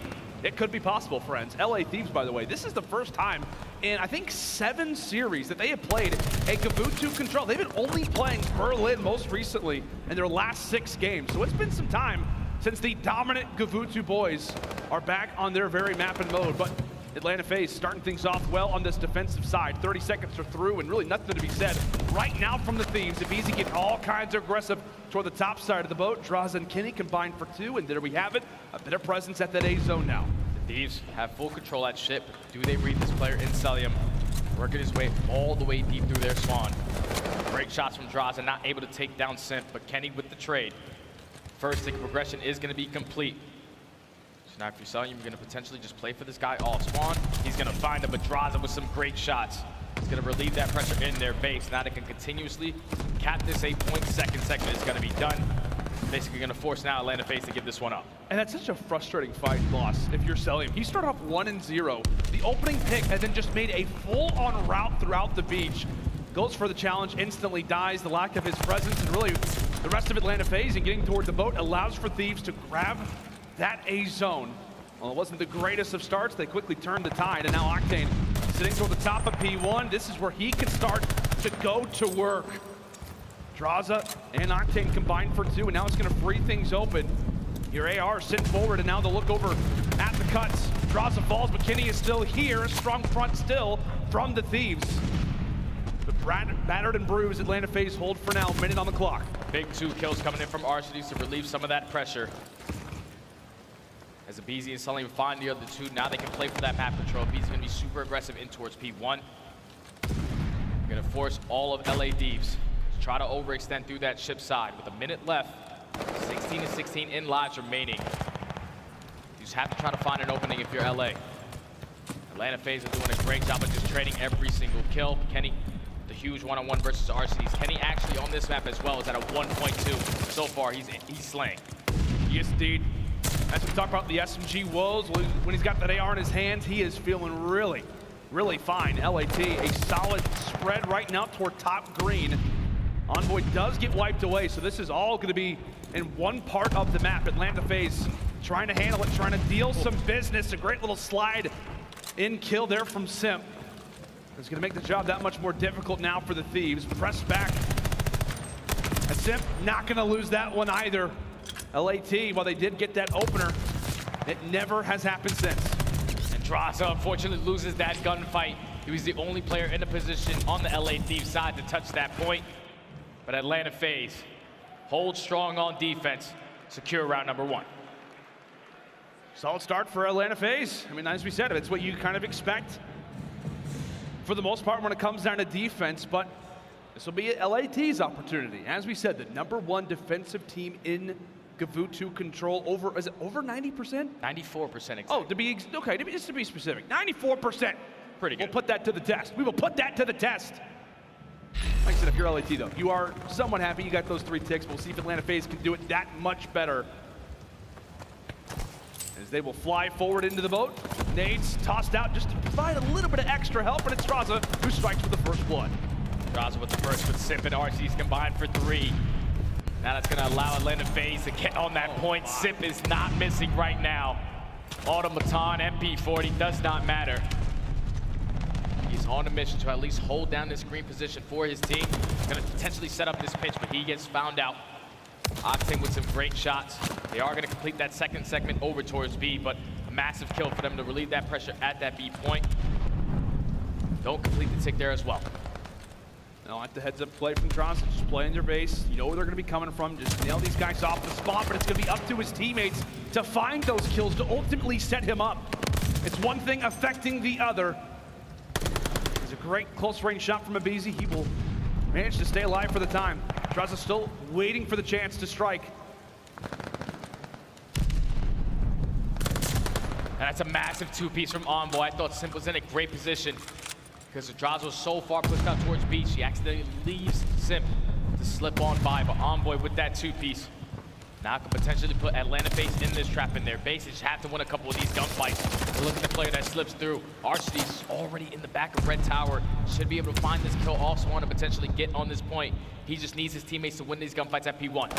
I: It could be possible, friends. LA Thieves, by the way, this is the first time in, I think, 7 series that they have played a GvU control. They've been only playing Berlin most recently in their last 6 games. So it's been some time since the dominant GvU boys are back on their very map and mode. But Atlanta FaZe starting things off well on this defensive side. 30 seconds are through and really nothing to be said right now from the Thieves. aBeZy get all kinds of aggressive toward the top side of the boat. Drazah and Kenny combined for 2, and there we have it. A better presence at that A zone now.
D: The Thieves have full control at ship. Do they read this player in Cellium? Working his way all the way deep through their spawn. Great shots from Drazah, not able to take down Simp, but Kenny with the trade. First tick progression is going to be complete. So now if you're Cellium, you're going to potentially just play for this guy off spawn. He's going to find him, but Drazah with some great shots. He's going to relieve that pressure in their base. Now they can continuously cap this 8 point. Second segment is going to be done. Basically going to force now Atlanta FaZe to give this one up.
I: And that's such a frustrating fight loss if you're Cellium. He started off 1-0. The opening pick and then just made a full-on route throughout the beach. Goes for the challenge, instantly dies. The lack of his presence and really the rest of Atlanta FaZe and getting toward the boat allows for Thieves to grab that A zone. Well, it wasn't the greatest of starts. They quickly turned the tide, and now Octane sitting toward the top of P1. This is where he can start to go to work. Drazah and Octane combined for 2, and now it's going to free things open. Your AR sent forward, and now they'll look over at the cuts. Drazah falls, but Kenny is still here. Strong front still from the Thieves. But battered and bruised, Atlanta FaZe hold for now. Minute on the clock.
D: Big 2 kills coming in from Arcitys to relieve some of that pressure. As aBeZy and Cellium find the other 2, now they can play for that map control. aBeZy's going to be super aggressive in towards P1. They're going to force all of LA Thieves to try to overextend through that ship side. With a minute left, 16-16 in lives remaining. You just have to try to find an opening if you're LA. Atlanta FaZe are doing a great job of just trading every single kill. Kenny, the huge one-on-one versus Arcitys. Kenny actually on this map as well is at a 1.2. So far, he's slaying.
I: Yes, indeed. As we talk about the SMG woes, when he's got that AR in his hands, he is feeling really, really fine. LAT, a solid spread right now toward top green. Envoy does get wiped away, so this is all going to be in one part of the map. Atlanta FaZe trying to handle it, trying to deal some business. A great little slide in kill there from Simp. It's going to make the job that much more difficult now for the Thieves. Press back. And Simp not going to lose that one either. LAT, while they did get that opener, it never has happened since.
D: And Drazah unfortunately loses that gunfight. He was the only player in a position on the LA Thieves side to touch that point. But Atlanta FaZe hold strong on defense, secure round number 1.
I: Solid start for Atlanta FaZe. I mean, as we said, it's what you kind of expect for the most part when it comes down to defense, but this will be LAT's opportunity. As we said, the #1 defensive team in GVU2 control, is it over 90%?
D: 94% exactly.
I: Oh, just to be specific, 94%.
D: Pretty good.
I: We'll put that to the test. We will put that to the test. Like I said, if you're LAT though, you are somewhat happy you got those 3 ticks. We'll see if Atlanta FaZe can do it that much better. As they will fly forward into the boat. Nades tossed out just to provide a little bit of extra help, but it's Drazah who strikes with the first blood.
D: Drazah with the first, with Simp and Arcitys combined for 3. Now that's gonna allow Atlanta FaZe to get on that point. Simp is not missing right now. Automaton, MP40, does not matter. He's on a mission to at least hold down this green position for his team. Gonna potentially set up this pitch, but he gets found out. Octane with some great shots. They are gonna complete that second segment over towards B, but a massive kill for them to relieve that pressure at that B point. Don't complete the tick there as well.
I: I like the heads-up play from Drazah, just playing their base. You know where they're going to be coming from. Just nail these guys off the spot, but it's going to be up to his teammates to find those kills to ultimately set him up. It's one thing affecting the other. There's a great close-range shot from aBeZy. He will manage to stay alive for the time. Drazah still waiting for the chance to strike.
D: And that's a massive 2-piece from Envoy. I thought Simp was in a great position because Drazah was so far pushed out towards B. She accidentally leaves Simp to slip on by, but Envoy with that 2-piece now could potentially put Atlanta FaZe in this trap in their base. They just have to win a couple of these gunfights. Look at the player that slips through. Arcitys already in the back of Red Tower. Should be able to find this kill. Also want to potentially get on this point. He just needs his teammates to win these gunfights at P1.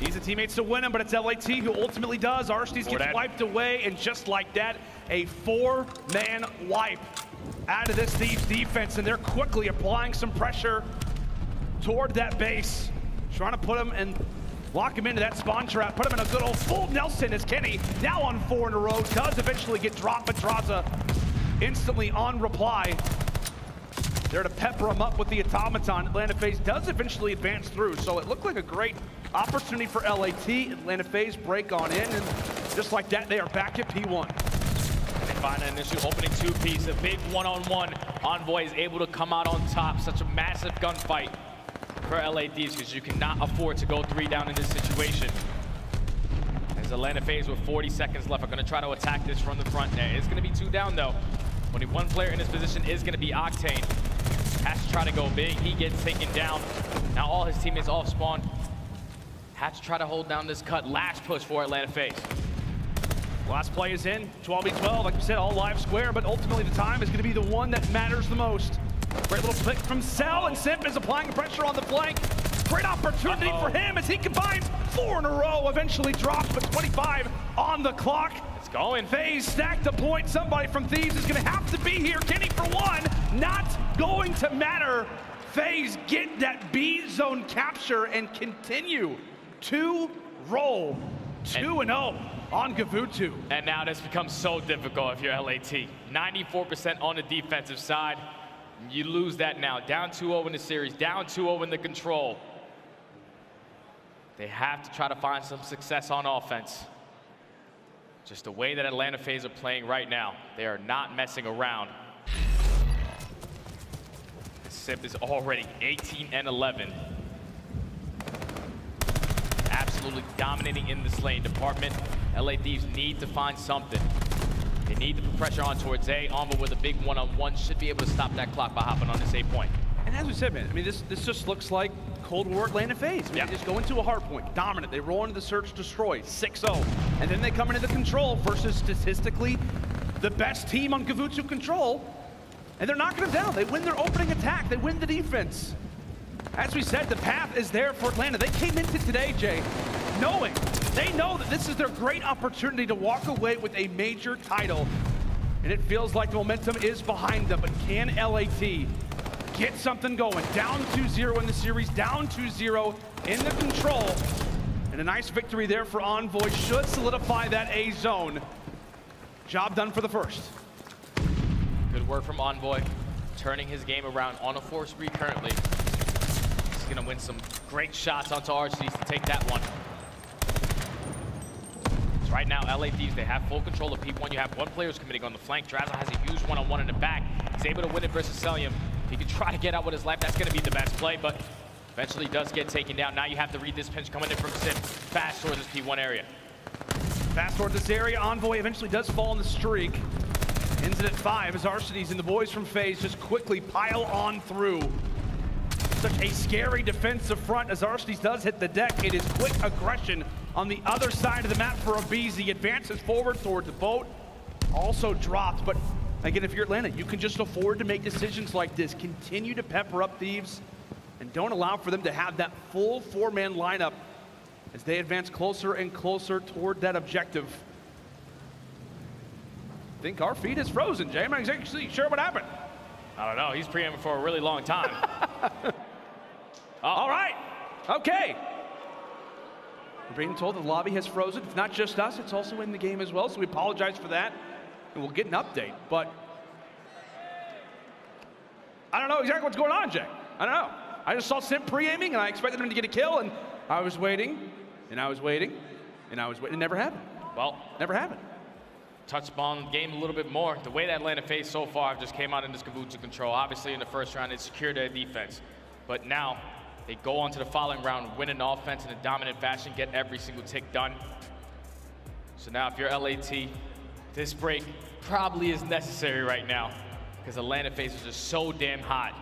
I: Needs the teammates to win him, but it's LAT who ultimately does. Arcitys gets wiped away, and just like that, a 4-man wipe out of this Thieves defense, and they're quickly applying some pressure toward that base, trying to put him and lock him into that spawn trap, put him in a good old full Nelson as Kenny, now on 4 in a row, does eventually get dropped, but Drazah instantly on reply. There to pepper him up with the automaton. Atlanta FaZe does eventually advance through, so it looked like a great opportunity for LAT. Atlanta FaZe break on in, and just like that, they are back at P1.
D: They find an initial opening 2-piece, a big one-on-one. Envoy is able to come out on top. Such a massive gunfight for LATs because you cannot afford to go 3 down in this situation. As Atlanta FaZe with 40 seconds left are going to try to attack this from the front there. It's going to be 2 down though. Only 1 player in this position is going to be Octane. Has to try to go big. He gets taken down. Now all his teammates off spawn. Has to try to hold down this cut. Last push for Atlanta FaZe.
I: Last play is in, 12v12, like we said, all live square, but ultimately the time is going to be the one that matters the most. Great little flick from Cell, and Simp is applying pressure on the flank. Great opportunity for him as he combines 4 in a row, eventually drops, but 25 on the clock.
D: It's going.
I: FaZe stacked a point. Somebody from Thieves is going to have to be here. Kenny for 1, not going to matter. FaZe get that B zone capture and continue to roll 2-0 on GVU2.
D: And now this becomes so difficult if you're LAT. 94% on the defensive side. You lose that now. Down 2-0 in the series, down 2-0 in the control. They have to try to find some success on offense. Just the way that Atlanta FaZe are playing right now, they are not messing around. Simp is already 18-11. Absolutely dominating in this lane department. LA Thieves need to find something. They need to put pressure on towards A. Envoy with a big one-on-one should be able to stop that clock by hopping on this A point.
I: And as we said, man, I mean, this just looks like Cold War Atlanta FaZe. I mean, they just go into a hard point, dominant. They roll into the search, destroy, 6-0. And then they come into the control versus statistically the best team on GVU2 control. And they're knocking them down. They win their opening attack. They win the defense. As we said, the path is there for Atlanta. They came into today, Jay, knowing, they know that this is their great opportunity to walk away with a major title. And it feels like the momentum is behind them, but can LAT get something going? Down 2-0 in the series, down 2-0 in the control. And a nice victory there for Envoy should solidify that A zone. Job done for the first.
D: Good work from Envoy, turning his game around on a 4-3 currently. He's gonna win some great shots onto Arcitys to take that one. So right now, LA Thieves, they have full control of P1. You have one player who's committing on the flank. Drazah has a huge one-on-one in the back. He's able to win it versus Cellium. He can try to get out with his life. That's gonna be the best play, but eventually does get taken down. Now you have to read this pinch coming in from Simp, fast towards this P1 area.
I: Fast towards this area, Envoy eventually does fall in the streak. Ends it at 5 as Arcitys and the boys from FaZe just quickly pile on through. Such a scary defensive front as Arcitys does hit the deck. It is quick aggression on the other side of the map for aBeZy. Advances forward towards the boat. Also dropped, but again, if you're Atlanta, you can just afford to make decisions like this. Continue to pepper up Thieves and don't allow for them to have that full 4-man lineup as they advance closer and closer toward that objective. I think our feed is frozen, Jay. I'm not exactly sure what happened.
D: I don't know. He's preaiming for a really long time.
I: All right. Okay. We're being told the lobby has frozen. It's not just us. It's also in the game as well. So we apologize for that. And we'll get an update. But I don't know exactly what's going on, Jay. I don't know. I just saw Simp pre-aiming, and I expected him to get a kill, and I was waiting, and I was waiting, and I was waiting. It never happened.
D: Well,
I: never happened.
D: Touch ball game a little bit more. The way that Atlanta FaZe so far just came out in this Kavutsu control. Obviously, in the first round, it secured their defense. But now, they go on to the following round, win an offense in a dominant fashion, get every single tick done. So now, if you're LAT, this break probably is necessary right now because Atlanta FaZe is just so damn hot.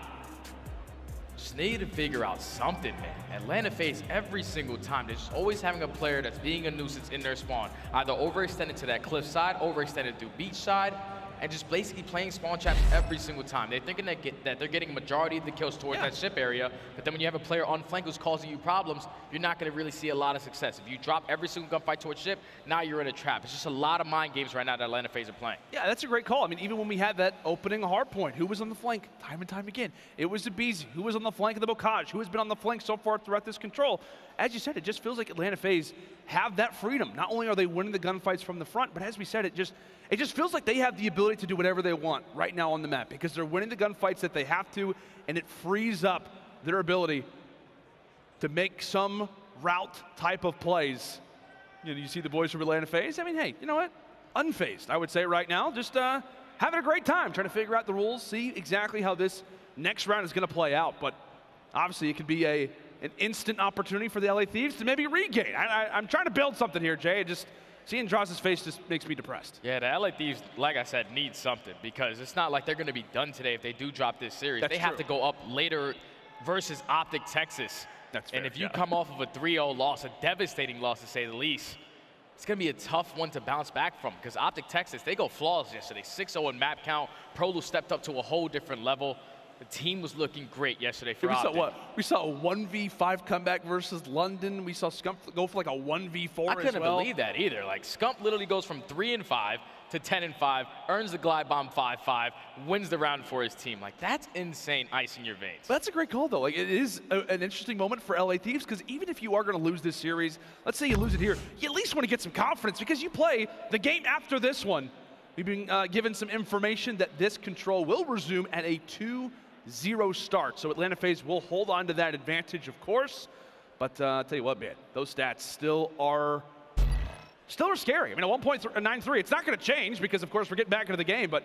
D: Just need to figure out something, man. Atlanta FaZe, every single time, they're just always having a player that's being a nuisance in their spawn. Either overextended to that cliff side, overextended through beach side, and just basically playing spawn traps every single time. They're thinking that they're getting a majority of the kills towards that ship area, but then when you have a player on flank who's causing you problems, you're not going to really see a lot of success. If you drop every single gunfight towards ship, now you're in a trap. It's just a lot of mind games right now that Atlanta FaZe are playing.
I: Yeah, that's a great call. I mean, even when we had that opening hard point, who was on the flank time and time again? It was aBeZy. Who was on the flank of the Bocage? Who has been on the flank so far throughout this control? As you said, it just feels like Atlanta FaZe have that freedom. Not only are they winning the gunfights from the front, but as we said, it just feels like they have the ability to do whatever they want right now on the map because they're winning the gunfights that they have to, and it frees up their ability to make some route type of plays. You know, you see the boys from Atlanta FaZe. I mean, hey, you know what? Unfazed, I would say right now. Just having a great time, trying to figure out the rules, see exactly how this next round is going to play out. But obviously, it could be an instant opportunity for the LA Thieves to maybe regain. I'm trying to build something here, Jay. Seeing Drazah's face just makes me depressed.
D: Yeah, the LA Thieves, like I said, need something because it's not like they're going to be done today if they do drop this series. They have to go up later versus OpTic Texas.
I: That's fair,
D: and if you come off of a 3-0 loss, a devastating loss to say the least, it's going to be a tough one to bounce back from because OpTic Texas, they go flawless yesterday. 6-0 in map count. Prolute stepped up to a whole different level. The team was looking great yesterday for OpTic.
I: We saw a 1v5 comeback versus London. We saw Scump go for like a 1v4
D: I couldn't believe that either. Like, Scump literally goes from 3-5 to 10-5, earns the glide bomb 5-5, wins the round for his team. Like, that's insane ice in your veins.
I: But that's a great call, though. Like, it is an interesting moment for LA Thieves because even if you are going to lose this series, let's say you lose it here, you at least want to get some confidence because you play the game after this one. We've been given some information that this control will resume at a 2-0 start. So Atlanta FaZe will hold on to that advantage, of course. But I'll tell you what, man, those stats still are scary. I mean, at 1.93, it's not going to change because, of course, we're getting back into the game. But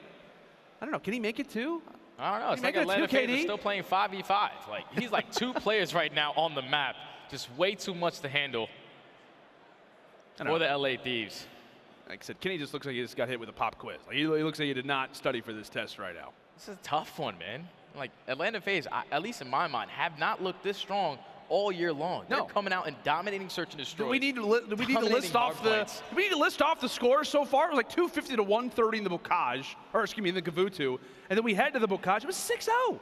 I: I don't know. Can he make it too?
D: I don't know. It's like Atlanta FaZe is still playing 5v5. Like, he's like 2 players right now on the map. Just way too much to handle for the LA Thieves.
I: Like I said, Kenny just looks like he just got hit with a pop quiz. Like, he looks like he did not study for this test right now.
D: This is a tough one, man. Like, Atlanta FaZe, at least in my mind, have not looked this strong all year long. They're coming out and dominating search and destroy.
I: Do we need to list off the scores so far? It was like 250 to 130 in the Bocage, or excuse me, in the Kavutsu, and then we head to the Bocage. It was 6-0.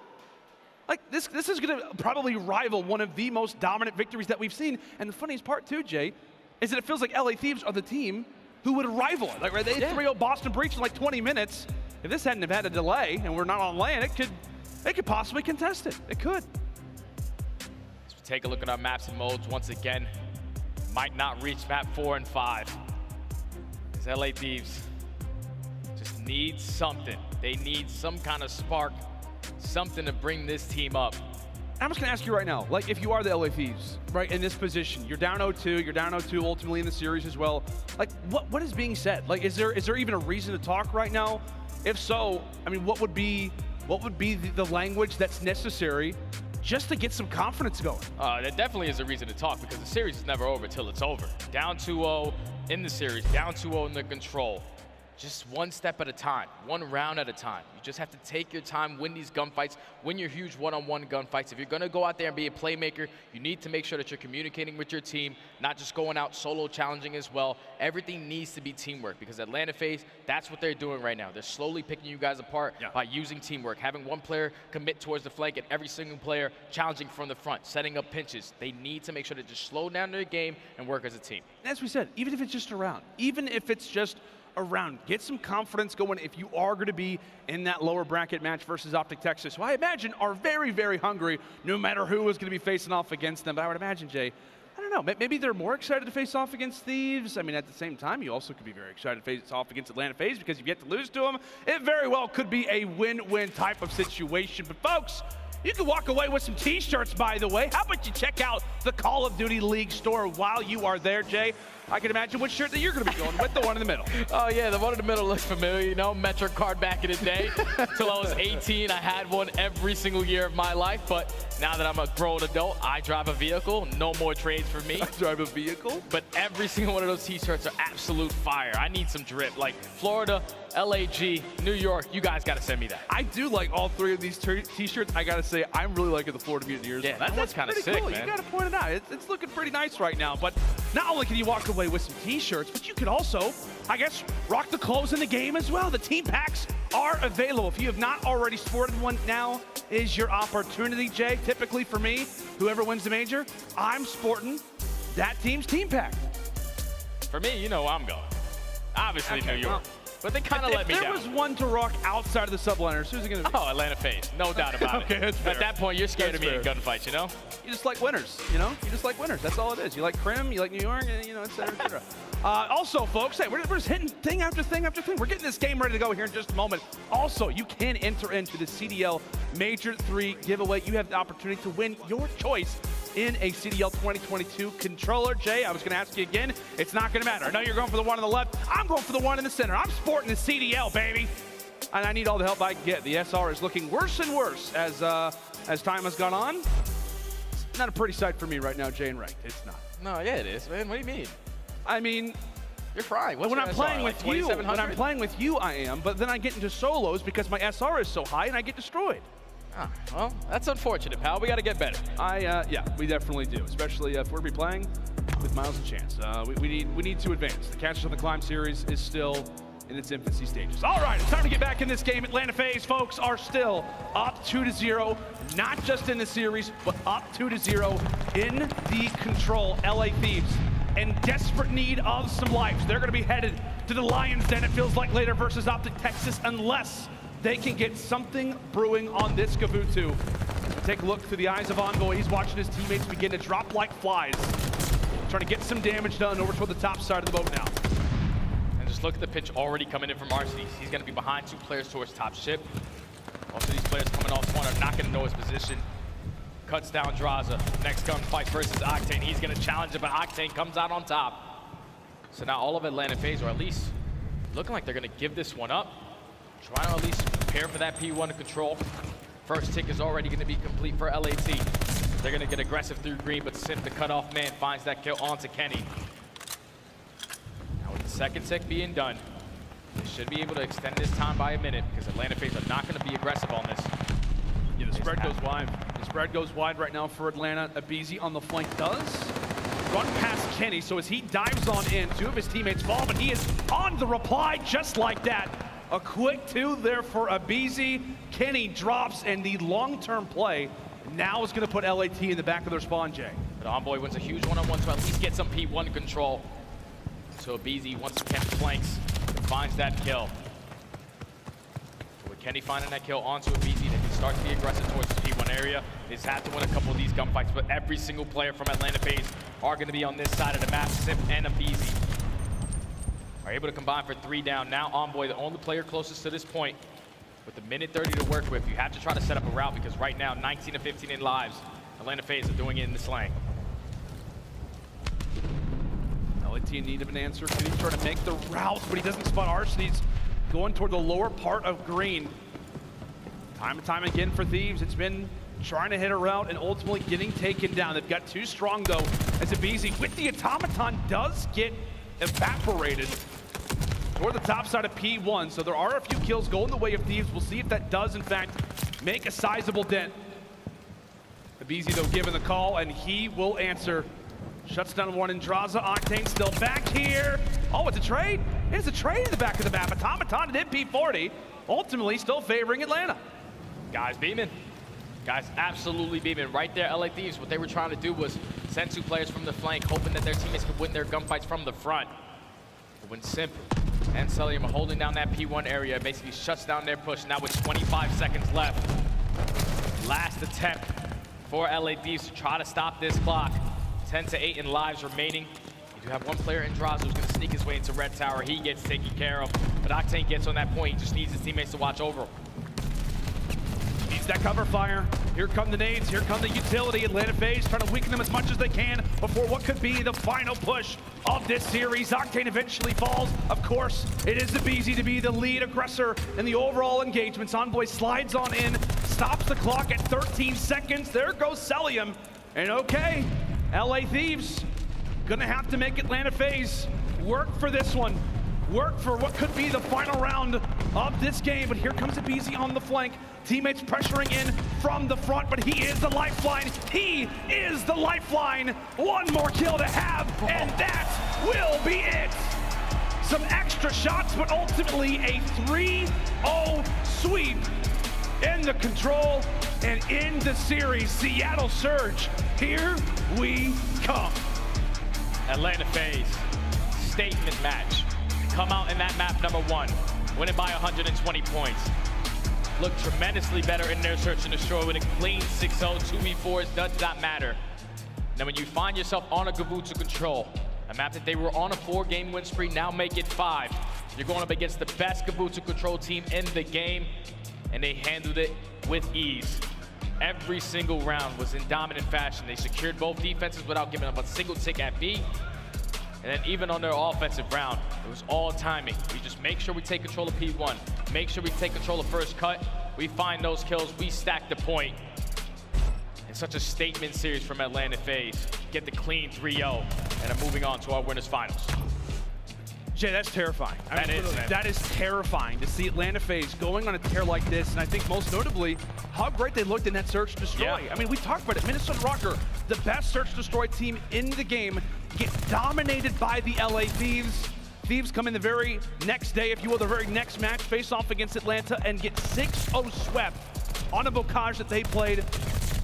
I: Like, this is going to probably rival one of the most dominant victories that we've seen. And the funniest part too, Jay, is that it feels like LA Thieves are the team who would rival it. Like, right, they 3-0 Boston Breach in like 20 minutes. If this hadn't have had a delay and we're not on land, it could possibly contest it. It could.
D: Let's take a look at our maps and modes once again. Might not reach map 4 and 5. Because LA Thieves just need something. They need some kind of spark, something to bring this team up.
I: I'm just gonna ask you right now, like if you are the LA Thieves, right, in this position, you're down 0-2, you're down 0-2 ultimately in the series as well. Like what is being said? Like is there even a reason to talk right now? If so, I mean, what would be the language that's necessary just to get some confidence going?
D: There definitely is a reason to talk because the series is never over till it's over. Down 2-0 in the series, down 2-0 in the control. Just one step at a time, one round at a time. You just have to take your time, win these gunfights, win your huge one-on-one gunfights. If you're gonna go out there and be a playmaker, you need to make sure that you're communicating with your team, not just going out solo challenging as well. Everything needs to be teamwork because Atlanta FaZe, that's what they're doing right now. They're slowly picking you guys apart by using teamwork, having one player commit towards the flank and every single player challenging from the front, setting up pinches. They need to make sure to just slow down their game and work as a team.
I: As we said, even if it's just a round, even if it's just around. Get some confidence going if you are going to be in that lower bracket match versus OpTic Texas, who I imagine are very, very hungry no matter who is going to be facing off against them. But I would imagine, Jay, I don't know, maybe they're more excited to face off against Thieves. I mean, at the same time, you also could be very excited to face off against Atlanta FaZe because if you get to lose to them, it very well could be a win-win type of situation. But folks, you can walk away with some t-shirts, by the way. How about you check out the Call of Duty League store while you are there, Jay? I can imagine which shirt that you're going to be going with, the one in the middle.
D: Oh, yeah, the one in the middle looks familiar. You know, Metro card back in the day. Till I was 18, I had one every single year of my life. But now that I'm a grown adult, I drive a vehicle. No more trades for me.
I: I drive a vehicle?
D: But every single one of those t-shirts are absolute fire. I need some drip. Like Florida, LAG, New York, you guys got to send me that.
I: I do like all three of these t-shirts. I got to say, I'm really liking the Florida Mutineers.
D: Yeah, that's kind of sick,
I: cool.
D: man.
I: You got to point it out. It's looking pretty nice right now. But not only can you walk away with some t-shirts, but you could also, I guess, rock the clothes in the game as well. The team packs are available. If you have not already sported one, now is your opportunity, Jay. Typically for me, whoever wins the major, I'm sporting that team's team pack.
D: For me, you know where I'm going. Obviously, New York. But they kind of let me down.
I: If there was one to rock outside of the Subliners, who's it going to be?
D: Oh, Atlanta FaZe. No doubt about
I: okay,
D: it.
I: That's fair.
D: At that point, you're scared of me in gunfights, you know?
I: You just like winners, you know? You just like winners. That's all it is. You like Crim, you like New York, and, you know, et cetera, et cetera. Also, folks, hey, we're just hitting thing after thing after thing. We're getting this game ready to go here in just a moment. Also, you can enter into the CDL Major 3 giveaway. You have the opportunity to win your choice in a CDL 2022 controller. Jay, I was going to ask you again. It's not going to matter. I know you're going for the one on the left. I'm going for the one in the center. I'm sporting the CDL, baby. And I need all the help I can get. The SR is looking worse and worse as time has gone on. It's not a pretty sight for me right now, Jay and Ranked. It's not.
D: No, yeah, it is, man. What do you mean?
I: I mean,
D: you're frying.
I: When I'm playing with you, I am. But then I get into solos because my SR is so high and I get destroyed.
D: Ah, well, that's unfortunate, pal. We got to get better.
I: Yeah, we definitely do, especially if we're going to be playing with Miles and Chance. We need to advance. The Catchers on the Climb series is still in its infancy stages. All right, it's time to get back in this game. Atlanta FaZe, folks, are still up 2-0, not just in the series, but up 2-0 in the control. LA Thieves in desperate need of some lives. They're going to be headed to the Lions Den, it feels like, later versus OpTic Texas, unless they can get something brewing on this Kavutu. Take a look through the eyes of Envoy. He's watching his teammates begin to drop like flies. Trying to get some damage done over toward the top side of the boat now.
D: And just look at the pitch already coming in from Arcitys. He's going to be behind 2 players towards top ship. Also, these players coming off spawn are not going to know his position. Cuts down Drazah. Next gunfight versus Octane. He's going to challenge it, but Octane comes out on top. So now all of Atlanta FaZe, or at least looking like they're going to give this one up. Trying to at least prepare for that P1 to control. First tick is already going to be complete for LAT. They're going to get aggressive through green, but Simp, the cutoff man, finds that kill onto Kenny. Now with the second tick being done, they should be able to extend this time by a minute because Atlanta FaZe are not going to be aggressive on this.
I: Yeah, the spread goes wide. The spread goes wide right now for Atlanta. aBeZy on the flank does run past Kenny, so as he dives on in, 2 of his teammates fall, but he is on the reply just like that. A quick 2 there for aBeZy. Kenny drops, and the long-term play now is going to put LAT in the back of their spawn, Jay.
D: But Envoy wins a huge one-on-one to at least get some P1 control. So aBeZy, once Kenny flanks, finds that kill. With Kenny finding that kill onto aBeZy, they can start to be aggressive towards the P1 area. They've had to win a couple of these gunfights, but every single player from Atlanta FaZe are going to be on this side of the map, Simp and aBeZy. are able to combine for 3 down. Now Envoy, the only player closest to this point, with a minute 30 to work with. You have to try to set up a route because right now, 19 of 15 in lives. Atlanta FaZe are doing it in the slang.
I: LAT in need of an answer. Can he try to make the route, but he doesn't spot Arcitys going toward the lower part of green. Time and time again for Thieves, it's been trying to hit a route and ultimately getting taken down. They've got too strong though, as aBeZy with the automaton does get evaporated toward the top side of P1. So there are a few kills going the way of Thieves. We'll see if that does in fact make a sizable dent. aBeZy though given the call and he will answer. Shuts down one in Drazah. Octane still back here. Oh, it's a trade. It's a trade in the back of the map. Automaton and P40 ultimately still favoring Atlanta.
D: Guys beaming. Guys absolutely beaming. Right there, LA Thieves, what they were trying to do was send 2 players from the flank, hoping that their teammates could win their gunfights from the front. But when Simp and Cellium are holding down that P1 area, it basically shuts down their push. Now with 25 seconds left, last attempt for LA Thieves to try to stop this clock. 10 to 8 in lives remaining. You do have one player in Drazah who's going to sneak his way into Red Tower. He gets taken care of, but Octane gets on that point. He just needs his teammates to watch over him.
I: Needs that cover fire. Here come the nades, here come the utility. Atlanta FaZe trying to weaken them as much as they can before what could be the final push of this series. Octane eventually falls. Of course, it is aBeZy to be the lead aggressor in the overall engagements. Envoy slides on in, stops the clock at 13 seconds. There goes Cellium. And okay, LA Thieves gonna have to make Atlanta FaZe work for this one. Work for what could be the final round of this game. But here comes aBeZy on the flank. Teammates pressuring in from the front, but he is the lifeline. He is the lifeline. One more kill to have, and that will be it. Some extra shots, but ultimately a 3-0 sweep in the control and in the series. Seattle Surge, here we come.
D: Atlanta FaZe, statement match. Come out in that map number 1, win it by 120 points. Look tremendously better in their search and destroy with a clean 6-0, 2v4s, does not matter. Now when you find yourself on a Gavutu control, a map that they were on a 4-game win spree, now make it 5. You're going up against the best Gavutu control team in the game, and they handled it with ease. Every single round was in dominant fashion. They secured both defenses without giving up a single tick at B. And then even on their offensive round, it was all timing. We just make sure we take control of P1, make sure we take control of first cut, we find those kills, we stack the point. And such a statement series from Atlanta FaZe. Get the clean 3-0 and are moving on to our winners finals.
I: Jay, that's terrifying.
D: That
I: is terrifying to see Atlanta FaZe going on a tear like this, and I think most notably, how great they looked in that search and destroy.
D: Yeah.
I: I mean, we talked about it. Minnesota Røkkr, the best search and destroy team in the game, get dominated by the LA Thieves. Thieves come in the very next day, if you will, the very next match, face off against Atlanta and get 6-0 swept on a Bocage that they played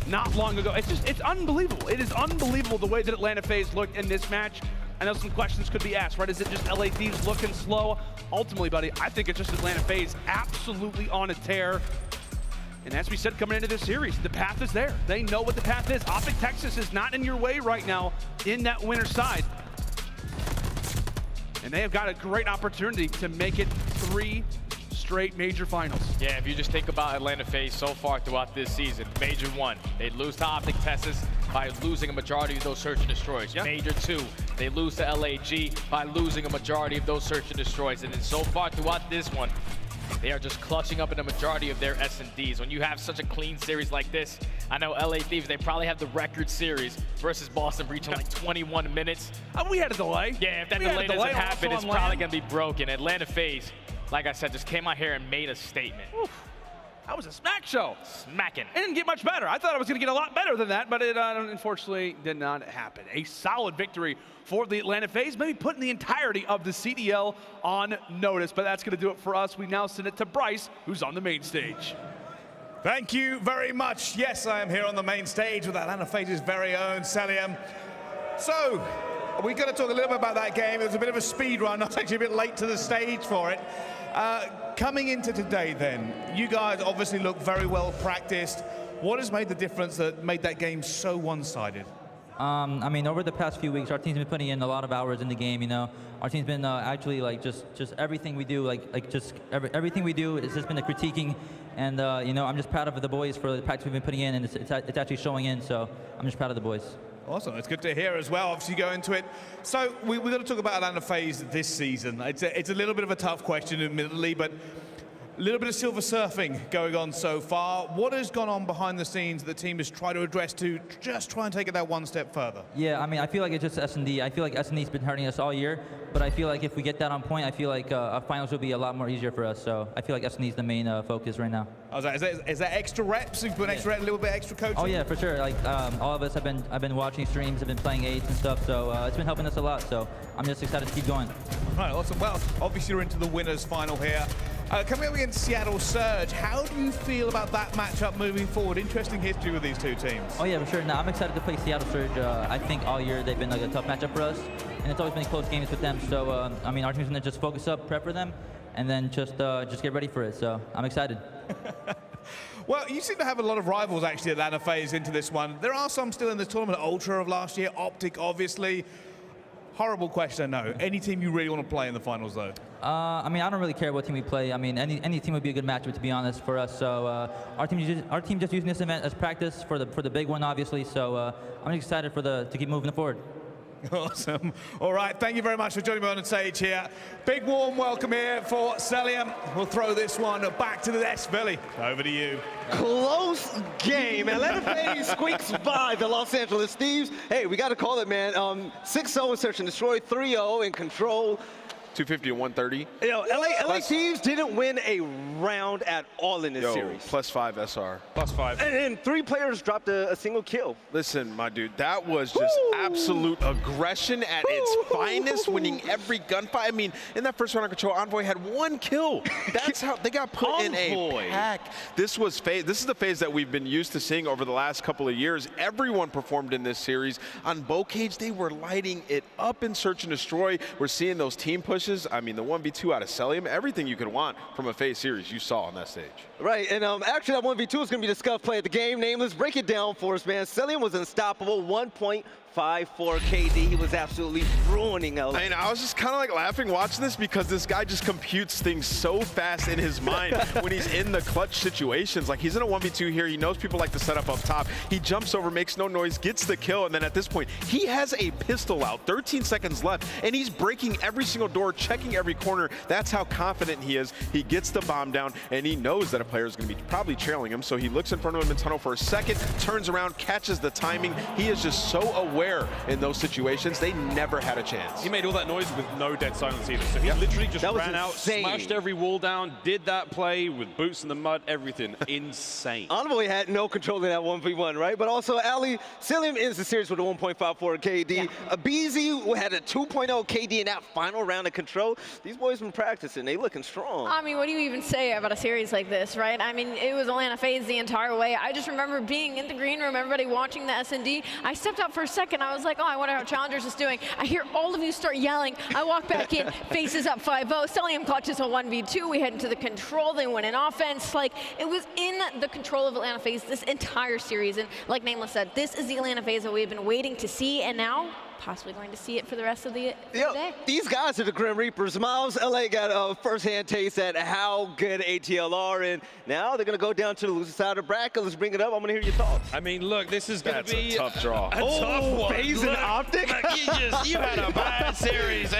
I: not long ago. It's unbelievable. It is unbelievable the way that Atlanta FaZe looked in this match. I know some questions could be asked, right? Is it just LA Thieves looking slow? Ultimately, buddy, I think it's just Atlanta FaZe absolutely on a tear. And as we said coming into this series, the path is there. They know what the path is. OpTic Texas is not in your way right now in that winner side. And they have got a great opportunity to make it 3 straight major finals.
D: Yeah, if you just think about Atlanta FaZe so far throughout this season, Major 1, they lose to OpTic Texas by losing a majority of those search and destroys. Yep. Major 2, they lose to LAG by losing a majority of those search and destroys. And then so far throughout this one, they are just clutching up in a majority of their S&Ds. When you have such a clean series like this, I know LA Thieves, they probably have the record series versus Boston Breach in like 21 minutes.
I: We had a delay.
D: Yeah, if that delay doesn't happen, it's probably going to be broken. Atlanta FaZe, like I said, just came out here and made a statement.
I: Oof. That was a smack show.
D: Smacking.
I: It didn't get much better. I thought it was going to get a lot better than that, but it unfortunately did not happen. A solid victory for the Atlanta FaZe, maybe putting the entirety of the CDL on notice, but that's going to do it for us. We now send it to Bryce, who's on the main stage.
R: Thank you very much. Yes, I am here on the main stage with Atlanta FaZe's very own Cellium. So, we're going to talk a little bit about that game. It was a bit of a speed run. I was actually a bit late to the stage for it. Coming into today then, you guys obviously look very well practiced. What has made the difference that made that game so one-sided?
M: I mean, over the past few weeks, our team's been putting in a lot of hours in the game. You know, our team's been actually like just everything we do, everything we do has just been a critiquing, and you know, I'm just proud of the boys for the practice we've been putting in, and it's actually showing in. So I'm just proud of the boys.
R: Awesome, it's good to hear as well. Obviously, go into it. So we've got to talk about Atlanta FaZe this season. It's a little bit of a tough question, admittedly, but a little bit of silver surfing going on so far. What has gone on behind the scenes that the team has tried to address to just try and take it that one step further?
M: Yeah, I mean, I feel like it's just S&D. I feel like S&D's been hurting us all year, but I feel like if we get that on point, I feel like our finals will be a lot more easier for us. So I feel like S&D's the main focus right now.
R: Oh, is that extra reps? You've been extra, a little bit extra coaching?
M: Oh yeah, for sure. Like all of us have been watching streams, have been playing 8s and stuff. So it's been helping us a lot. So I'm just excited to keep going.
R: All right, awesome. Well, obviously you're into the winners final here. Coming up against Seattle Surge, how do you feel about that matchup moving forward? Interesting history with these two teams.
M: Oh yeah, for sure. No, I'm excited to play Seattle Surge. I think all year they've been like a tough matchup for us, and it's always been close games with them. So I mean, our team's gonna just focus up, prep for them, and then just get ready for it. So I'm excited.
R: Well, you seem to have a lot of rivals actually, Atlanta FaZe, into this one. There are some still in this tournament. Ultra of last year, OpTic obviously. Horrible question, I know. Any team you really want to play in the finals, though?
M: I mean, I don't really care what team we play. I mean, any team would be a good matchup, to be honest, for us. So our team just using this event as practice for the big one, obviously. So I'm excited to keep moving forward.
R: Awesome. All right, thank you very much for joining me on the stage here. Big warm welcome here for Cellium. We'll throw this one back to the desk. Billy, over to you.
E: Close game. Atlanta FaZe squeaks by the Los Angeles Thieves. Hey, we got to call it, man. 6-0 in search and destroy, 3-0 in control.
H: 250 to 130.
E: You know, LA Thieves didn't win a round at all in this series.
H: +5 SR.
S: +5.
E: And 3 players dropped a single kill.
H: Listen, my dude, that was just absolute aggression at its finest, winning every gunfight. I mean, in that first round of control, Envoy had 1 kill. That's how they got put in a pack. This was FaZe. This is the FaZe that we've been used to seeing over the last couple of years. Everyone performed in this series. On Bocage, they were lighting it up in search and destroy. We're seeing those team pushes. I mean, the 1v2 out of Cellium, everything you could want from a FaZe series you saw on that stage.
E: Right, and actually that 1v2 is going to be the Scump play of the game. Nameless, break it down for us, man. Cellium was unstoppable, 1.54 KD. He was absolutely ruining LA.
H: I mean, I was just kind of like laughing watching this because this guy just computes things so fast in his mind when he's in the clutch situations. Like, he's in a 1v2 here. He knows people like to set up top. He jumps over, makes no noise, gets the kill, and then at this point, he has a pistol out, 13 seconds left, and he's breaking every single door, checking every corner. That's how confident he is. He gets the bomb down, and he knows that a player is going to be probably trailing him, so he looks in front of him in tunnel for a second, turns around, catches the timing. He is just so aware in those situations. They never had a chance.
S: He made all that noise with no dead silence either, so he literally just ran out, smashed every wall down, did that play with boots in the mud, everything. Insane.
E: Envoy had no control in that 1v1, right? But also, Ali, Cellium ends the series with a 1.54 KD. aBeZy had a 2.0 KD in that final round of control. These boys been practicing. They looking strong.
G: I mean, what do you even say about a series like this, right? I mean, it was Atlanta FaZe the entire way. I just remember being in the green room, everybody watching the S&D. I stepped out for a second. I was like, oh, I wonder how Challengers is doing. I hear all of you start yelling. I walk back in, faces up 5-0. Cellium clutches a 1v2. We head into the control. They win an offense. Like, it was in the control of Atlanta FaZe this entire series. And like Nameless said, this is the Atlanta FaZe that we've been waiting to see. And now, possibly going to see it for the rest of the day.
E: These guys are the Grim Reapers. Miles, LA got a first-hand taste at how good ATL are, and now they're going to go down to the loser side of the bracket. Let's bring it up. I'm going to hear your thoughts.
S: I mean, look, this is going to be
H: a tough draw.
S: A tough one.
E: FaZe and OpTic.
S: Look, you had a bad series.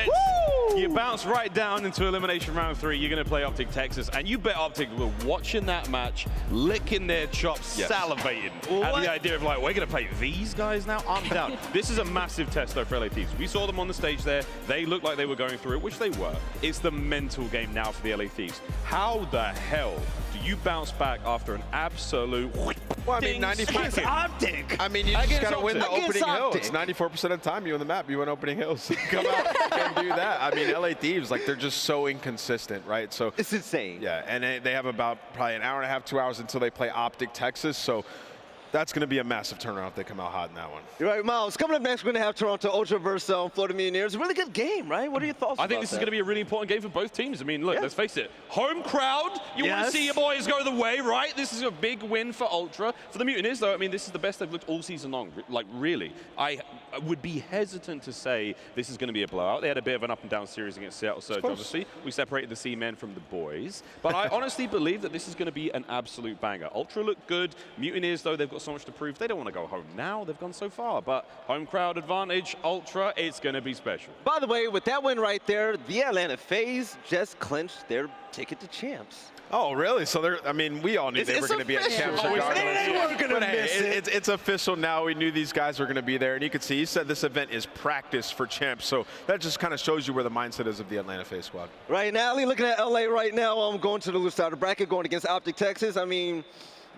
S: You bounce right down into elimination round 3. You're going to play OpTic Texas, and you bet OpTic were watching that match, licking their chops, salivating at the idea of, like, we're going to play these guys now? I'm down. This is a massive test, though, for LA Thieves. We saw them on the stage there. They looked like they were going through it, which they were. It's the mental game now for the LA Thieves. How the hell do you bounce back after an absolute
H: Well, I mean, 94%.
E: OpTic.
H: I mean, you just got to win the opening hill. It's 94% of the time you win the map, you win opening hills. Come out and do that. I mean, LA Thieves, like, they're just so inconsistent, right? So
E: it's insane.
H: Yeah, and they have about probably an hour and a half, 2 hours until they play OpTic Texas. So That's going to be a massive turnaround if they come out hot in that one.
E: You're right, Miles. Coming up next, we're going to have Toronto Ultra versus Florida Mutineers. A really good game, right? What are your thoughts
S: I think this is going to be a really important game for both teams. I mean, look, let's face it. Home crowd, you want to see your boys go the way, right? This is a big win for Ultra. For the Mutineers, though, I mean, this is the best they've looked all season long. Like, really. I would be hesitant to say this is going to be a blowout. They had a bit of an up-and-down series against Seattle Surge, obviously. We separated the C-men from the boys. But I honestly believe that this is going to be an absolute banger. Ultra look good. Mutineers, though, they've got so much to prove. They don't want to go home now. They've gone so far. But home crowd advantage, Ultra, it's going to be special.
E: By the way, with that win right there, the Atlanta FaZe just clinched their ticket to champs.
H: Oh, really? So they're, I mean, we all knew they were going to be at champs regardless.
E: They weren't going to miss it.
H: It's official now. We knew these guys were going to be there. And you can see, he said this event is practice for champs. So that just kind of shows you where the mindset is of the Atlanta FaZe squad.
E: Right now, looking at LA right now, I'm going to the loose side of the bracket, going against OpTic Texas. I mean,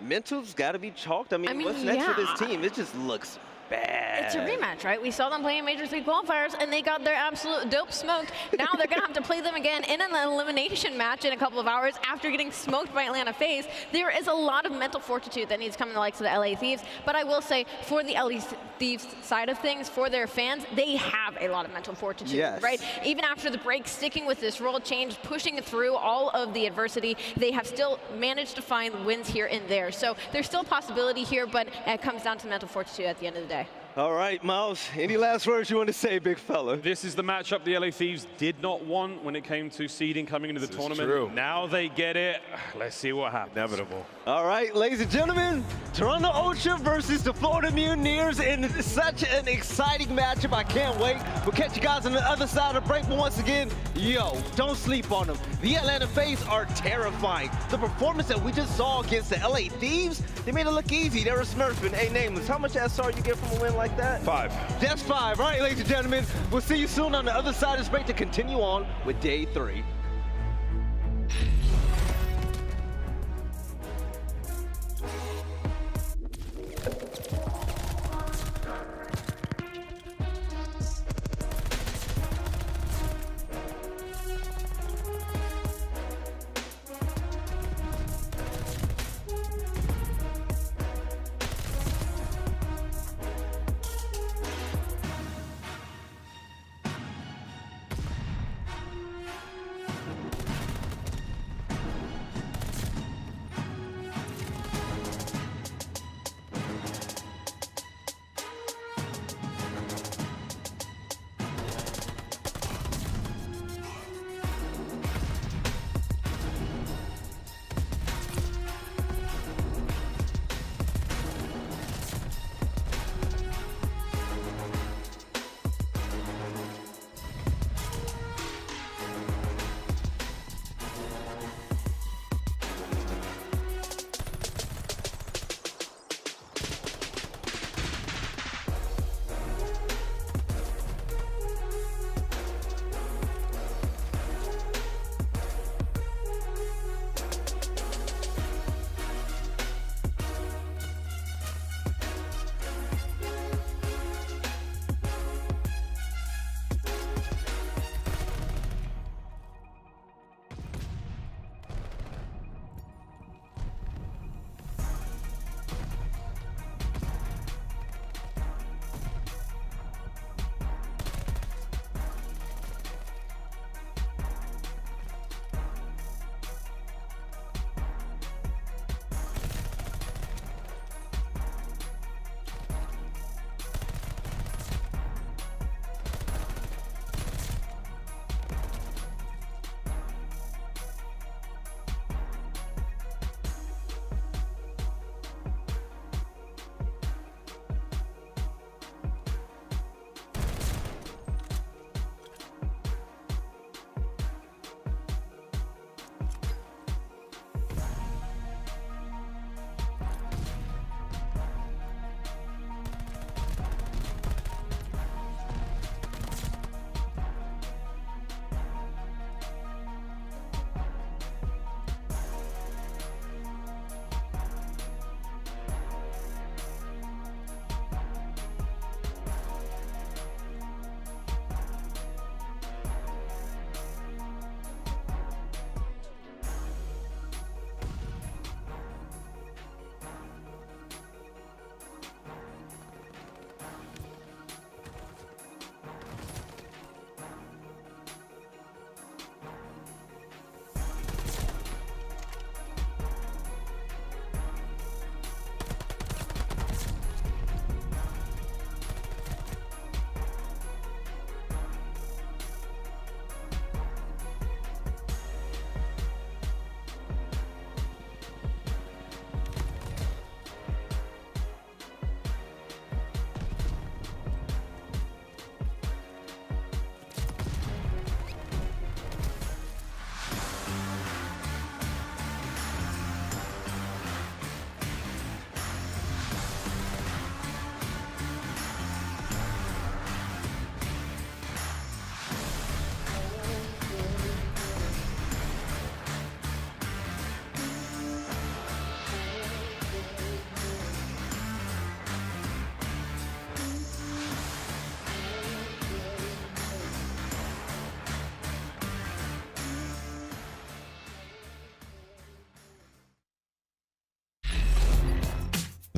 E: mental's got to be chalked. I mean, what's next for this team? It just looks bad.
G: It's a rematch, right? We saw them play in Major League qualifiers, and they got their absolute dope smoked. Now they're going to have to play them again in an elimination match in a couple of hours after getting smoked by Atlanta FaZe. There is a lot of mental fortitude that needs to come in the likes of the LA Thieves, but I will say, for the LA Thieves side of things, for their fans, they have a lot of mental fortitude, right? Even after the break, sticking with this role change, pushing through all of the adversity, they have still managed to find wins here and there. So there's still a possibility here, but it comes down to mental fortitude at the end of the day.
E: All right, Miles, any last words you want to say, big fella?
S: This is the matchup the LA Thieves did not want when it came to seeding coming into the tournament.
H: True.
S: Now they get it. Let's see what happens.
H: Inevitable.
E: All right, ladies and gentlemen, Toronto Ultra versus the Florida Mutineers in such an exciting matchup. I can't wait. We'll catch you guys on the other side of the break. But once again, yo, don't sleep on them. The Atlanta FaZe are terrifying. The performance that we just saw against the LA Thieves, they made it look easy. They were smurfing. Hey, Nameless, how much SR you get from a win like that?
H: 5.
E: Just 5. All right, ladies and gentlemen, we'll see you soon on the other side of this break to continue on with day 3.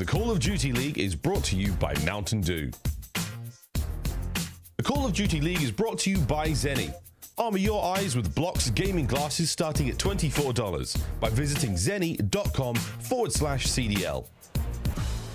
P: The Call of Duty League is brought to you by Mountain Dew. The Call of Duty League is brought to you by Zenny. Armor your eyes with Block's gaming glasses starting at $24 by visiting zenny.com/CDL.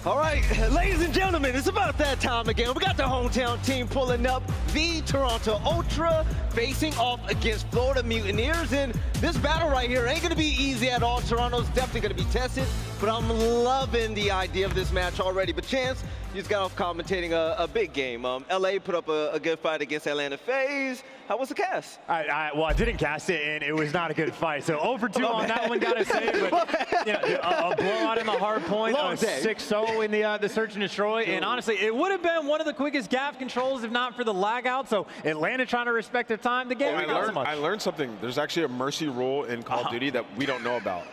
E: All right, ladies and gentlemen, it's about that time again. We got the hometown team pulling up, the Toronto Ultra facing off against Florida Mutineers. And this battle right here ain't gonna be easy at all. Toronto's definitely gonna be tested, but I'm loving the idea of this match already. But Chance, you just got off commentating a big game. LA put up a good fight against Atlanta FaZe. How was the cast?
T: Well, I didn't cast it, and it was not a good fight. So 0 for 2 on that one, gotta say. But you know, a blowout in the hard point, 6-0 in the search and destroy. And honestly, it would have been one of the quickest gap controls if not for the lag out. So Atlanta trying to respect their time. The game
H: I learned something. There's actually a mercy rule in Call of Duty that we don't know about.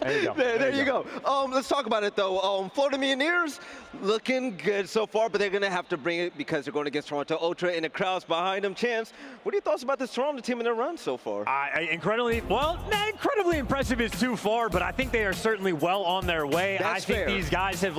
T: There you go.
E: There you go. Let's talk about it though. Florida Mutineers looking good so far, but they're gonna have to bring it because they're going against Toronto Ultra and the crowd's behind them. Chance, what are your thoughts about this Toronto team and their run so far?
T: Incredibly impressive is too far, but I think they are certainly well on their way. I think these guys have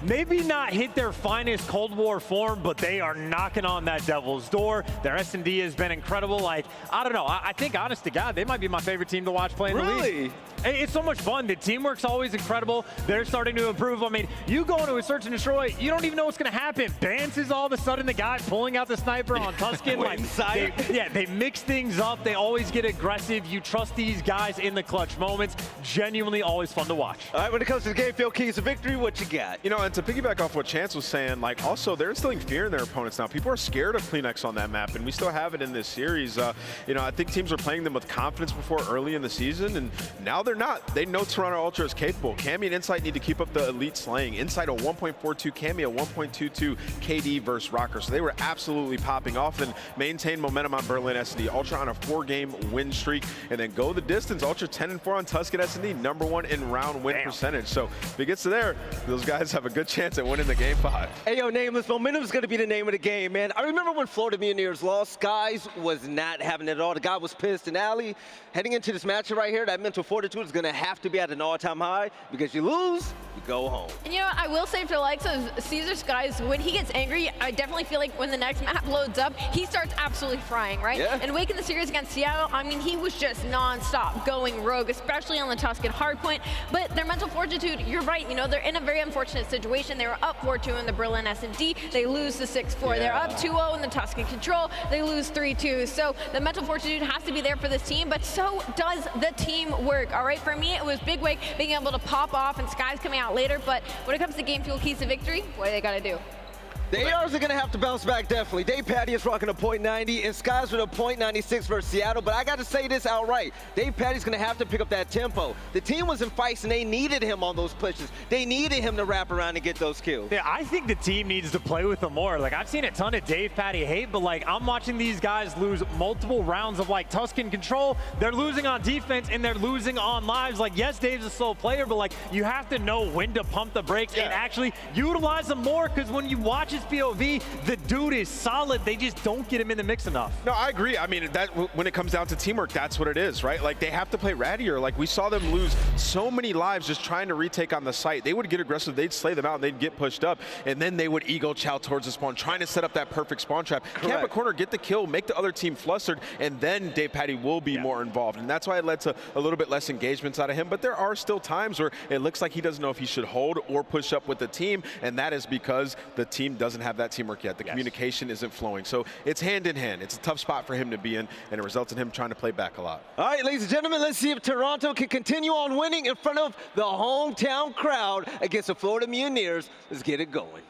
T: maybe not hit their finest Cold War form, but they are knocking on that devil's door. Their S&D has been incredible. I don't know. I think, honest to God, they might be my favorite team to watch play in the league. It's so much fun. The teamwork's always incredible. They're starting to improve. I mean, you go into a search and destroy, you don't even know what's going to happen. Bance is all of a sudden the guy pulling out the sniper on Tuscan. They mix things up. They always get aggressive. You trust these guys in the clutch moments. Genuinely always fun to watch.
E: All right, when it comes to the game field keys of victory, what you got?
H: You know, and to piggyback off what Chance was saying, also they're instilling fear in their opponents now. People are scared of Kleenex on that map, and we still have it in this series. You know, I think teams were playing them with confidence before early in the season, and now they're not. They know Toronto Ultra is capable. Cammy and Insight need to keep up the elite slaying. Insight a 1.42, Cammy a 1.22 KD versus Røkkr. So they were absolutely popping off and maintain momentum on Berlin S&D. Ultra on a 4-game win streak, and then go the distance. Ultra 10-4 on Tuscan S&D, #1 in round win percentage. So if it gets to there, those guys have a good chance at winning the game 5.
E: Hey, yo, Nameless, momentum is going to be the name of the game, man. I remember when Florida Mutineers lost, Skies was not having it at all. The guy was pissed. And Ali, heading into this matchup right here, that mental fortitude is going to have to be at an all-time high, because you lose, you go home.
G: And you know, I will say for the likes of Caesar Skies, when he gets angry, I definitely feel like when the next map loads up, he starts absolutely frying, right?
E: Yeah.
G: And Wake in the series against Seattle, I mean, he was just non-stop going rogue, especially on the Tuscan hardpoint. But their mental fortitude, you're right, you know, they're in a very unfortunate situation. They were up 4-2 in the Berlin S&D. They lose to 6-4. They're up 2-0 in the Tuscan control. They lose 3-2. So the mental fortitude has to be there for this team, but so does the teamwork, all right? For me, it was Big Wake being able to pop off and Skies coming out later, but when it comes to game fuel keys to victory, what do they got to do?
E: The ARs are going to have to bounce back, definitely. Dave Patty is rocking a .90, and Skies with a .96 versus Seattle. But I got to say this outright. Dave Patty's going to have to pick up that tempo. The team was in fights, and they needed him on those pushes. They needed him to wrap around and get those kills.
T: Yeah, I think the team needs to play with them more. I've seen a ton of Dave Patty hate, but, I'm watching these guys lose multiple rounds of, Tuscan control. They're losing on defense, and they're losing on lives. Yes, Dave's a slow player, but, you have to know when to pump the brakes and actually utilize them more, because when you watch his POV, the dude is solid. They just don't get him in the mix enough.
H: No, I agree. I mean, when it comes down to teamwork, that's what it is, right? They have to play rattier. We saw them lose so many lives just trying to retake on the site. They would get aggressive, they'd slay them out, and they'd get pushed up, and then they would ego chow towards the spawn, trying to set up that perfect spawn trap. Camp a corner, get the kill, make the other team flustered, and then Dave Patty will be more involved. And that's why it led to a little bit less engagements out of him. But there are still times where it looks like he doesn't know if he should hold or push up with the team, and that is because the team doesn't have that teamwork yet. The communication isn't flowing. So it's hand in hand. It's a tough spot for him to be in, and it results in him trying to play back a lot.
E: All right, ladies and gentlemen, let's see if Toronto can continue on winning in front of the hometown crowd against the Florida Mutineers. Let's get it going.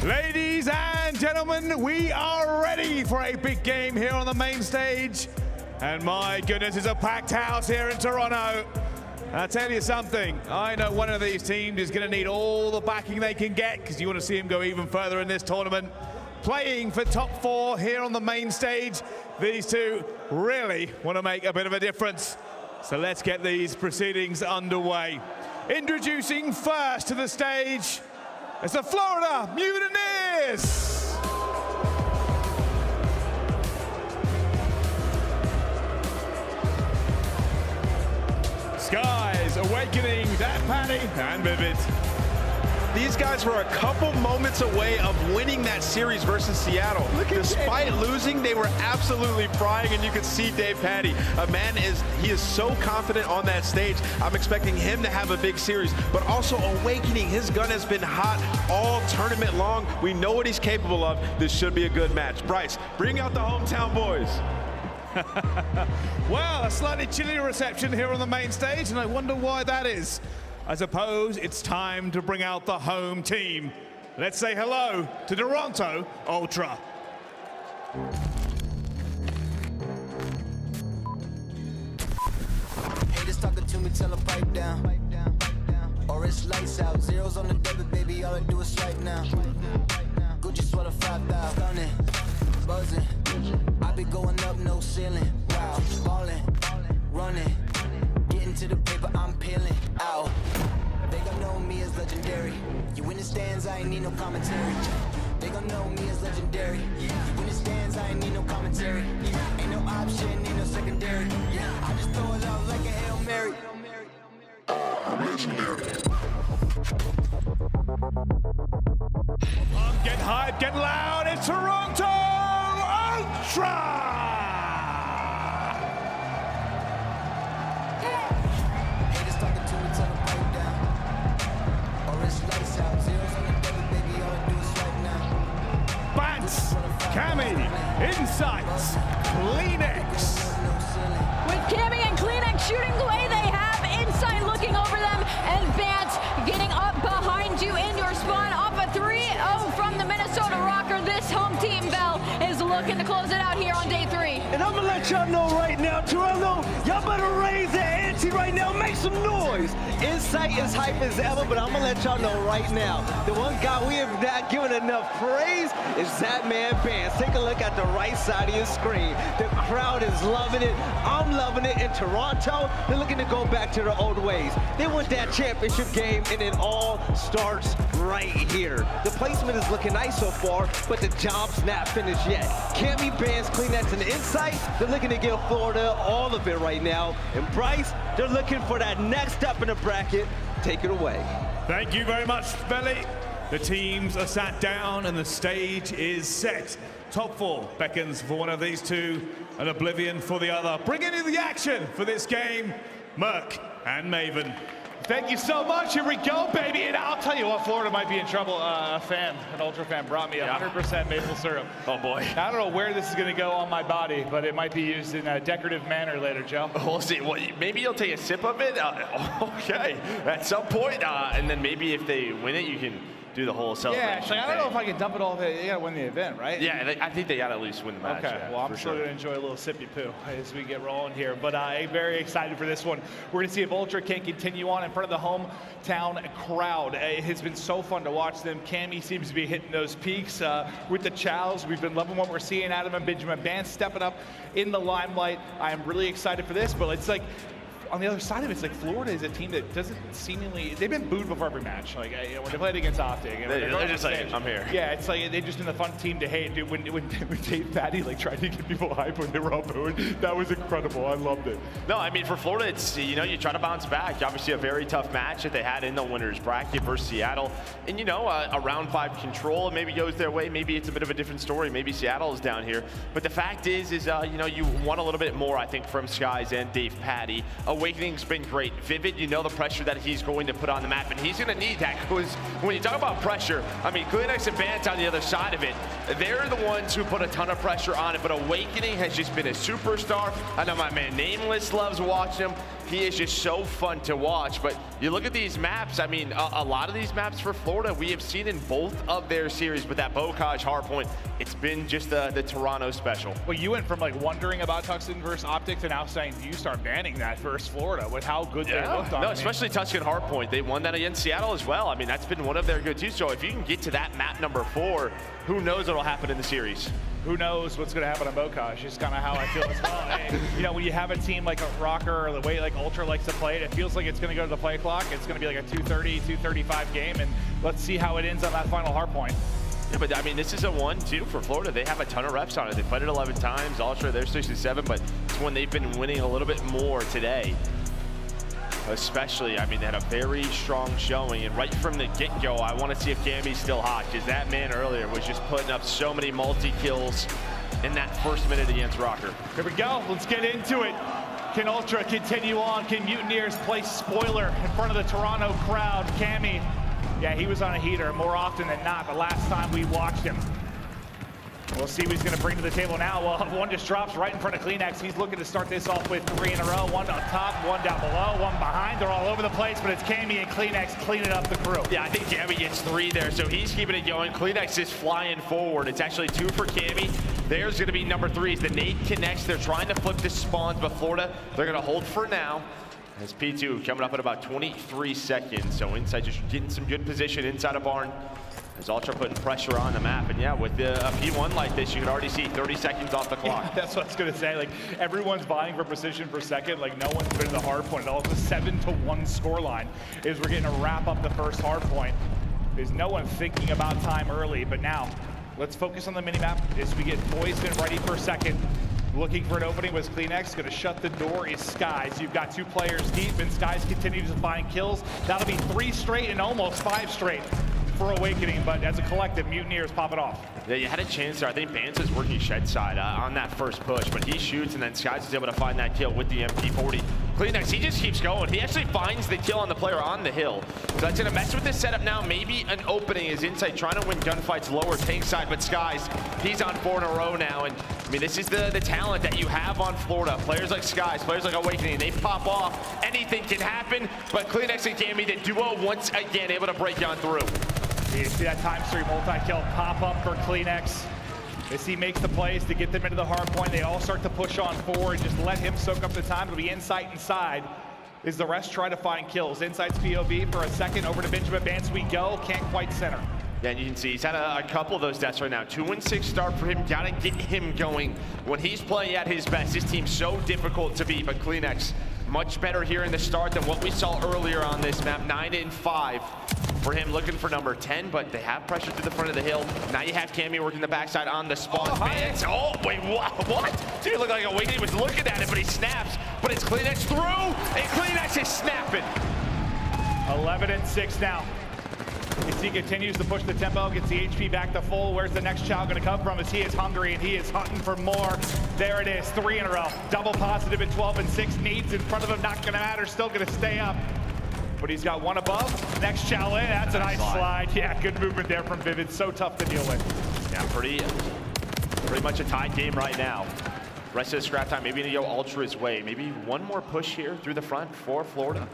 R: Ladies and gentlemen, we are ready for a big game here on the main stage. And my goodness, it's a packed house here in Toronto. I'll tell you something, I know one of these teams is going to need all the backing they can get because you want to see them go even further in this tournament. Playing for top 4 here on the main stage, these two really want to make a bit of a difference. So let's get these proceedings underway. Introducing first to the stage, it's the Florida Mutineers. Skies awakening that Paddy and Vivid.
H: These guys were a couple moments away of winning that series versus Seattle. Despite losing, they were absolutely frying, and you could see Dave Paddy. He is so confident on that stage. I'm expecting him to have a big series, but also awakening. His gun has been hot all tournament long. We know what he's capable of. This should be a good match. Bryce, bring out the hometown boys.
R: Well, a slightly chillier reception here on the main stage, and I wonder why that is. I suppose it's time to bring out the home team. Let's say hello to Toronto Ultra.
K: Haters talking to me, tell them pipe down. Or it's lights out. Zeros on the debit, baby, all I do is swipe now. Gucci sweater 5,000. Stunning, buzzing. I be going up, no ceiling. Wow, ballin', running. Getting to the paper, I'm peeling out. They gon' know me as legendary. You in the stands, I ain't need no commentary. They gon' know me as legendary. You in the stands, I ain't need no commentary. Ain't no option, ain't no secondary. I just throw it out like a Hail Mary. I'm legendary.
R: Get hype, get loud, it's Toronto Ultra! Bats, Cammy, Insights, Kleenex.
G: With Cammy and Kleenex shooting the way they have, Insight looking over them, and Bats getting up behind you in your spawn off a 3-0 from the Minnesota Røkkr. This home team, Bell, is looking to close it out here on day 3.
E: And I'm gonna let y'all know right now, Toronto, y'all better raise the ante right now, make some noise. Insight is hype as ever, but I'm gonna let y'all know right now, the one guy we have not given enough praise is that man Bance. Take a look at the right side of your screen. The crowd is loving it. I'm loving it. In Toronto, they're looking to go back to their old ways. They want that championship game, and it all starts right here. The placement is looking nice so far, but the job's not finished yet. Cammy, Bance, Kleenex, and Insight, they're looking to give Florida all of it right now. And Bryce, they're looking for that next step in the bracket. Take it away.
R: Thank you very much, Belly. The teams are sat down and the stage is set. Top 4 beckons for one of these two, and Oblivion for the other. Bringing in the action for this game, Merc and Maven.
L: Thank you so much. Here we go, baby. And I'll tell you what, Florida might be in trouble. An Ultra fan brought me 100% maple syrup.
B: Oh boy.
L: I don't know where this is going to go on my body, but it might be used in a decorative manner later, Joe.
B: We'll see. Well, maybe you'll take a sip of it. Okay. At some point, and then maybe if they win it, you can do the whole celebration.
L: Yeah, actually, I don't know if I can dump it all. They gotta win the event, right?
B: Yeah, I think they gotta at least win the match.
L: Okay,
B: yeah,
L: well, I'm sure gonna enjoy a little sippy poo as we get rolling here. But I'm very excited for this one. We're gonna see if Ultra can continue on in front of the hometown crowd. It has been so fun to watch them. Cammy seems to be hitting those peaks with the chows. We've been loving what we're seeing out of him. Benjamin Bance stepping up in the limelight. I am really excited for this, but it's like, on the other side of it, it's like Florida is a team that doesn't seemingly, they've been booed before every match. Like, when they played against OpTic.
B: They're just like, I'm here.
L: Yeah, it's like, they've just been the fun team to hate. Dude, when Dave Paddy like tried to get people hype when they were all booing, that was incredible. I loved it.
B: No, I mean, for Florida, it's, you try to bounce back. Obviously a very tough match that they had in the winners bracket versus Seattle. And a round 5 control maybe goes their way. Maybe it's a bit of a different story. Maybe Seattle is down here. But the fact is you want a little bit more, I think, from Skies and Dave Paddy. Awakening's been great. Vivid, the pressure that he's going to put on the map, and he's going to need that, because when you talk about pressure, I mean, Kleenex and Bance on the other side of it, they're the ones who put a ton of pressure on it, but Awakening has just been a superstar. I know my man Nameless loves watching him. He is just so fun to watch. But you look at these maps, I mean, a lot of these maps for Florida, we have seen in both of their series, but that Bocage hardpoint, it's been just the Toronto special.
L: Well, you went from like wondering about Tucson versus OpTic to now saying you start banning that versus Florida with how good they looked on.
B: No, especially Tucson hardpoint. They won that against Seattle as well. I mean, that's been one of their good twos. So if you can get to that map number 4, who knows what'll happen in the series?
L: Who knows what's going to happen on Bocage? It's kind of how I feel as well. Hey, you know, when you have a team like a Røkkr or the way like Ultra likes to play it feels like it's going to go to the play clock. It's going to be like a 2:30, 2:35 game, and let's see how it ends on that final hard point.
B: Yeah, but I mean, this is a 1-2 for Florida. They have a ton of reps on it. They played it 11 times. Ultra, they're 67, but it's when they've been winning a little bit more today. Especially, I mean, they had a very strong showing, and right from the get-go, I want to see if Cammy's still hot, because that man earlier was just putting up so many multi-kills in that first minute against Røkkr.
L: Here we go, let's get into it. Can Ultra continue on? Can Mutineers play spoiler in front of the Toronto crowd? Cammy, yeah, he was on a heater more often than not, the last time we watched him. We'll see what he's going to bring to the table now. Well, one just drops right in front of CleanX. He's looking to start this off with 3 in a row. One on top, one down below, one behind. They're all over the place, but it's Cammy and CleanX cleaning up the crew.
B: Yeah, I think Cammy gets 3 there, so he's keeping it going. CleanX is flying forward. It's actually 2 for Cammy. There's going to be number 3 as the nade connects. They're trying to flip the spawns, but Florida, they're going to hold for now. As P2 coming up at about 23 seconds. So Inside just getting some good position inside a barn. As Ultra putting pressure on the map. And yeah, with a P1 like this, you can already see 30 seconds off the clock.
L: Yeah, that's what I was going to say. Like, everyone's vying for precision per second. Like, no one's been in the hard point at all. It's a 7-1 scoreline as we're getting to wrap up the first hard point. There's no one thinking about time early, but now let's focus on the minimap as we get poised and ready for second. Looking for an opening with CleanX. Going to shut the door is Skies. You've got 2 players deep, and Skies continues to find kills. That'll be 3 straight and almost 5 straight for Awakening, but as a collective, Mutineers pop it off.
B: Yeah, you had a chance there. I think Bance is working shed side on that first push, but he shoots, and then Skies is able to find that kill with the MP40. CleanX, he just keeps going. He actually finds the kill on the player on the hill. So that's going to mess with this setup now. Maybe an opening is Inside trying to win gunfights lower tank side, but Skies, he's on 4 in a row now. And I mean, this is the talent that you have on Florida. Players like Skies, players like Awakening, they pop off. Anything can happen, but CleanX and Cammy, the duo once again able to break on through.
L: You see that ×3 multi-kill pop up for CleanX. As he makes the plays to get them into the hard point, they all start to push on forward. Just let him soak up the time. It'll be Insight inside. As the rest try to find kills. Insight's POV for a second. Over to Benjamin Bance we go. Can't quite center.
B: Yeah, and you can see he's had a couple of those deaths right now. 2-6 start for him. Gotta get him going. When he's playing at his best, his team's so difficult to beat, but CleanX much better here in the start than what we saw earlier on this map. 9-5 for him, looking for number 10, but they have pressure to the front of the hill. Now you have Cammy working the backside on the spawn. Oh, wait, what? Dude, it looked like Awakening was looking at it, but he snaps. But it's CleanX through, and CleanX is snapping.
L: 11-6 now. As he continues to push the tempo, gets the HP back to full. Where's the next child going to come from? As he is hungry and he is hunting for more. There it is, 3 in a row. Double positive at 12-6. Needs in front of him, not going to matter. Still going to stay up. But he's got 1 above. Next chow in, that's a nice slide. Yeah, good movement there from Vivid. So tough to deal with.
B: Yeah, pretty much a tied game right now. Rest of the scrap time, maybe to go Ultra's way. Maybe one more push here through the front for Florida.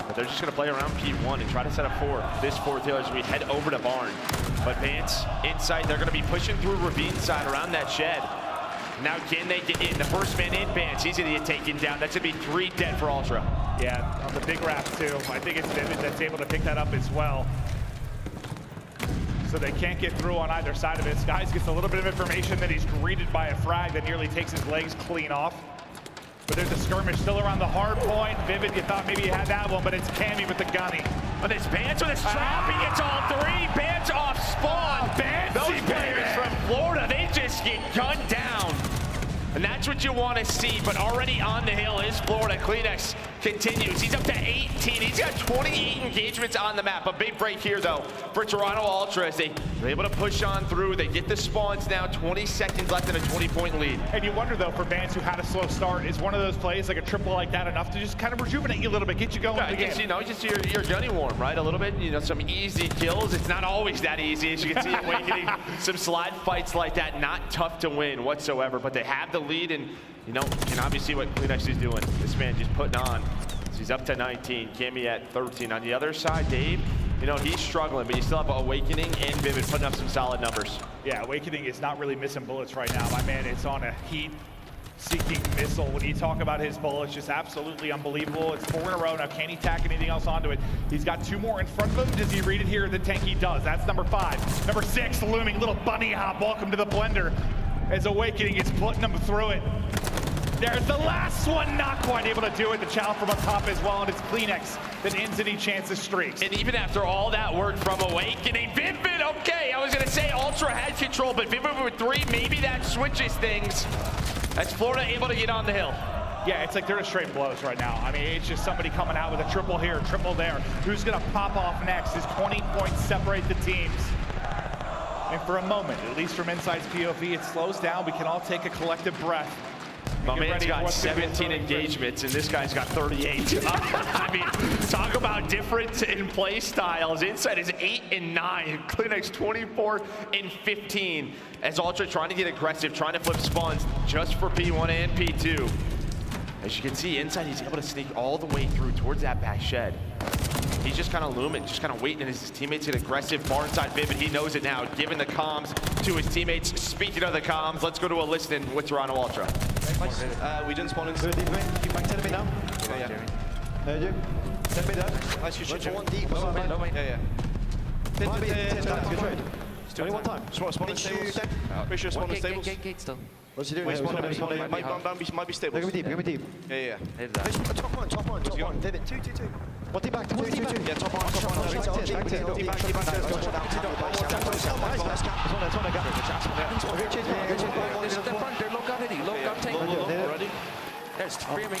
B: But they're just going to play around P1 and try to set up for this 4th hill as we head over to Barn. But Vance, Inside, they're going to be pushing through Ravine side around that shed. Now can they get in? The first man in, Vance, he's going to get taken down. That's going to be 3 dead for Ultra.
L: Yeah, on the big wrap too. I think it's Vivid that's able to pick that up as well. So they can't get through on either side of it. Skies gets a little bit of information that he's greeted by a frag that nearly takes his legs clean off. But there's a skirmish still around the hard point. Vivid, you thought maybe you had that one, but it's Cammy with the gunny.
B: But it's Bance with a strap. He gets all 3. Bance off spawn. Those players from Florida, they just get gunned down. And that's what you want to see, but already on the hill is Florida. CleanX continues. He's up to 18. He's got 28 engagements on the map. A big break here, though, for Toronto Ultra as they're able to push on through. They get the spawns now. 20 seconds left in a 20-point lead.
L: And you wonder, though, for Vance, who had a slow start, is one of those plays, like a triple like that, enough to just kind of rejuvenate you a little bit, get you going in the game?
B: You know, just your gunny warm, right? A little bit, you know, some easy kills. It's not always that easy, as you can see. Awakening, some slide fights like that, not tough to win whatsoever, but they have the lead, and you know, you can obviously see what Cleanex is doing. This man just putting on. So he's up to 19, Cammy at 13. On the other side, Dave, you know, he's struggling, but you still have Awakening and Vivid putting up some solid numbers.
L: Yeah, Awakening is not really missing bullets right now. My man is on a heat-seeking missile. When you talk about his bullets, just absolutely unbelievable. It's 4 in a row. Now, can he tack anything else onto it? He's got 2 more in front of him. Does he read it here? The tank he does. That's number 5. Number 6, looming, little bunny hop. Welcome to the blender. As Awakening is putting him through it. There's the last one, not quite able to do it. The challenge from up top as well, and it's Cleanex that ends any chance of streaks.
B: And even after all that work from Awakening, Vivid, okay, I was gonna say Ultra had control, but Vivid with 3, maybe that switches things. That's Florida able to get on the hill.
L: Yeah, it's like they're just straight blows right now. I mean, it's just somebody coming out with a triple here, triple there. Who's gonna pop off next? Is 20 points separate the teams? And for a moment, at least from Inside's POV, it slows down. We can all take a collective breath.
B: My man's got 17 engagements, and this guy's got 38. I mean, talk about difference in play styles. Inside is 8 and 9. Cleanex 24 and 15. As Ultra trying to get aggressive, trying to flip spawns just for P1 and P2. As you can see, Inside, he's able to sneak all the way through towards that back shed. He's just kind of looming, just kind of waiting as his teammates get aggressive. Far inside Vivid, he knows it now, giving the comms to his teammates. Speaking of the comms, let's go to a listening with Toronto Ultra.
A: We didn't spawn into the deep. Keep back 10 me now. Yeah.
N: Heard you. 10 me down.
A: Nice, you should.
N: One deep.
A: Yeah.
N: Good trade.
A: Only one time. Spawn in stables. Make sure spawn in stables.
M: Gate still.
N: What's he doing?
A: Might be stables.
N: Look at me deep.
A: Yeah.
N: Top one. Vivid. 2. One team back. Two.
A: Yeah, top one. Team back.
M: There's 3 of me.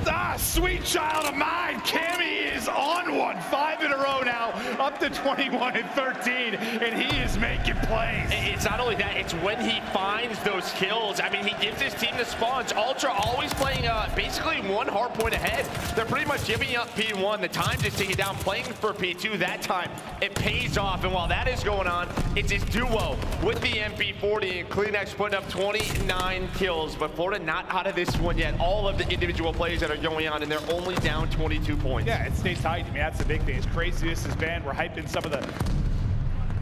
L: Ah, sweet child of mine, Cammy is on one. 5 in a row now, up to 21 and 13, and he is making plays.
B: It's not only that, it's when he finds those kills. I mean, he gives his team the spawns. Ultra always playing basically 1 hard point ahead. They're pretty much giving up P1. The time just taking down, playing for P2 that time. It pays off, and while that is going on, it's his duo with the MP40 and Cleanex putting up 29 kills, but Florida not out of this one yet. All of the individual plays that are going on, and they're only down 22 points.
L: Yeah, it stays tight. I mean, that's the big thing. As crazy as this has been, we're hyping some of the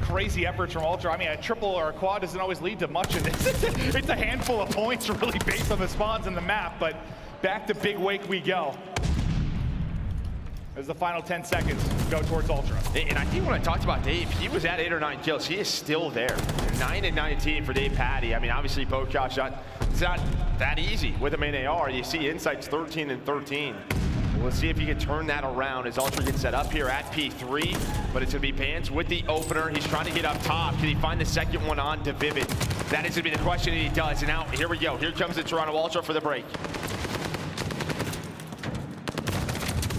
L: crazy efforts from Ultra. I mean, a triple or a quad doesn't always lead to much of this. It's a handful of points really based on the spawns in the map, but back to big wake we go. As the final 10 seconds go towards Ultra.
B: And I think when I talked about Dave, he was at 8 or 9 kills. He is still there. 9 and 19 for Dave Patty. I mean, obviously, Pokejosh shot. It's not that easy with a main AR. You see Insight's 13 and 13. We'll see if he can turn that around as Ultra gets set up here at P3, but it's gonna be Vance with the opener. He's trying to get up top. Can he find the second one on to Vivid? That is gonna be the question, and he does. And now, here we go. Here comes the Toronto Ultra for the break.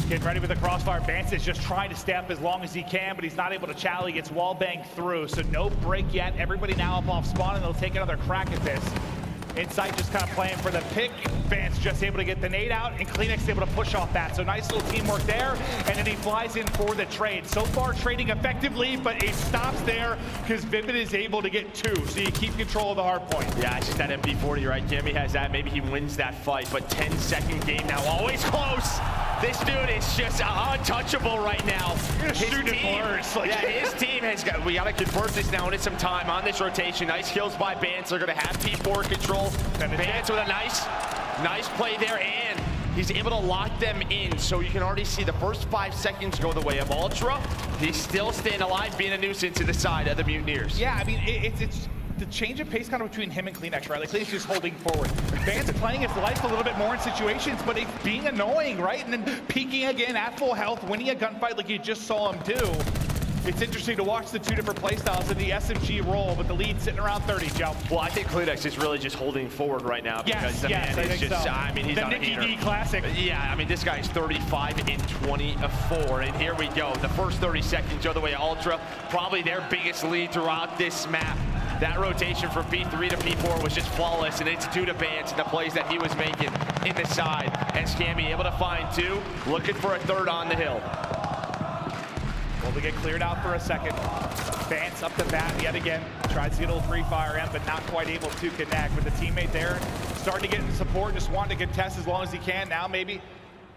L: Getting ready with the crossfire. Vance is just trying to stay up as long as he can, but he's not able to Chally. Gets wall banged through, so no break yet. Everybody now up off spawn, and they'll take another crack at this. Insight just kind of playing for the pick. Vance just able to get the nade out, and Cleanex able to push off that. So nice little teamwork there, and then he flies in for the trade. So far trading effectively, but it stops there because Vivid is able to get 2, so you keep control of the hard point.
B: Yeah, it's just that MP40, right? Cammy has that. Maybe he wins that fight, but 10-second game now. Always close. This dude is just untouchable right now. His team has got, we gotta convert this now into some time on this rotation. Nice kills by Vance. They're gonna have P4 control. Vance with a nice play there, and he's able to lock them in. So you can already see the first 5 seconds go the way of Ultra. He's still staying alive, being a nuisance to the side of the Mutineers.
L: Yeah, I mean, it's the change of pace kind of between him and Cleanex, right? Like, Cleanex just holding forward. Vance playing his life a little bit more in situations, but it's being annoying, right? And then peaking again at full health, winning a gunfight like you just saw him do. it's interesting to watch the two different playstyles in the SMG role with the lead sitting around 30, Joe.
B: Well, I think Crimsix is really just holding forward right now because the man is just, I mean, he's
L: the
B: on
L: Nicky
B: a
L: D classic.
B: Yeah, I mean, this guy's 35 in 24, and here we go. The first 30 seconds show the way Ultra, probably their biggest lead throughout this map. That rotation from P3 to P4 was just flawless, and it's due to Vance and the plays that he was making in the side. And Scammy able to find two, looking for a third on the hill.
L: Well, we get cleared out for a second. Vance up the bat yet again. Tries to get a little free fire in, but not quite able to connect. With the teammate there, starting to get in support, just wanting to contest as long as he can. Now maybe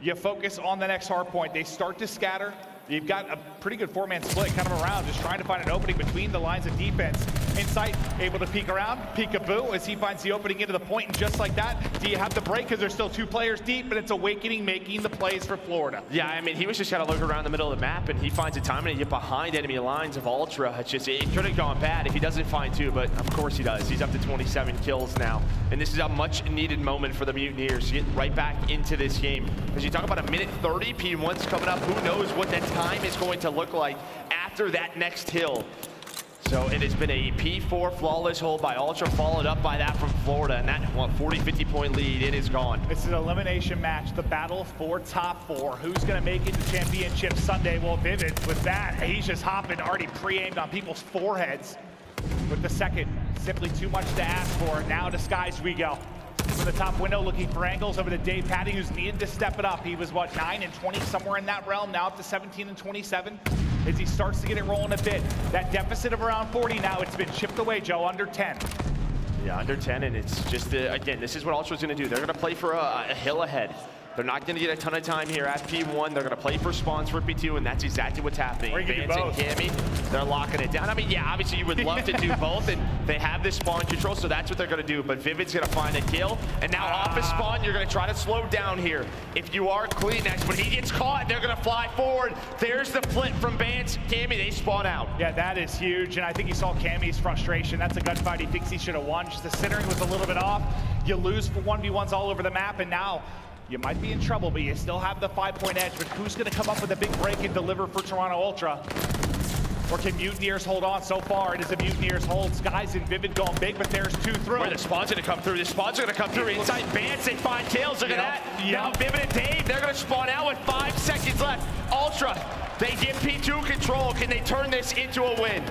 L: you focus on the next hard point. They start to scatter. You've got a pretty good four-man split kind of around, just trying to find an opening between the lines of defense. Insight able to peek around, peekaboo as he finds the opening into the point, and just like that, do you have the break because there's still two players deep, but it's Awakening making the plays for Florida.
B: Yeah, I mean, he was just kind of looking around the middle of the map, and he finds a time to get behind enemy lines of Ultra. It's just, it could have gone bad if he doesn't find two, but of course he does. He's up to 27 kills now, and this is a much-needed moment for the Mutineers to get right back into this game. As you talk about a minute 30, P1's coming up. Who knows what that time is going to look like after that next hill. So it has been a P4 flawless hold by Ultra, followed up by that from Florida, and that 40-50 point lead, it is gone.
L: It's an elimination match, the battle for top four. Who's gonna make it to championship Sunday? Well, aBeZy with that, he's just hopping, already pre-aimed on people's foreheads. With the second, simply too much to ask for. Now disguised we go. From the top window, looking for angles over to Dave Patty, who's needed to step it up. He was, what, 9 and 20, somewhere in that realm, now up to 17 and 27. As he starts to get it rolling a bit. That deficit of around 40 now, it's been chipped away, Joe, under 10.
B: Yeah, under 10, and it's just, again, this is what Ultra's gonna do. They're gonna play for a hill ahead. They're not going to get a ton of time here at P1. They're going to play for spawns for P2, and that's exactly what's happening. Vance and Cammy, they're locking it down. I mean, yeah, obviously you would love to do both, and they have this spawn control, so that's what they're going to do. But Vivid's going to find a kill, and now off his spawn, you're going to try to slow down here. If you are Cleanex, when he gets caught, they're going to fly forward. There's the flip from Vance. Cammy, they spawn out.
L: Yeah, that is huge, and I think you saw Cammy's frustration. That's a gunfight he thinks he should have won. Just the centering was a little bit off. You lose for 1v1s all over the map, and now you might be in trouble, but you still have the 5-point edge. But who's going to come up with a big break and deliver for Toronto Ultra? Or can Mutineers hold on? So far, it is a Mutineers hold. Skies and Vivid going big, but there's two through.
B: Where the spawn's going to come through. The spawn's going to come through. Inside Vance, they find kills. Look at that. Now Vivid and Dave, they're going to spawn out with 5 seconds left. Ultra, they get P2 control. Can they turn this into a win?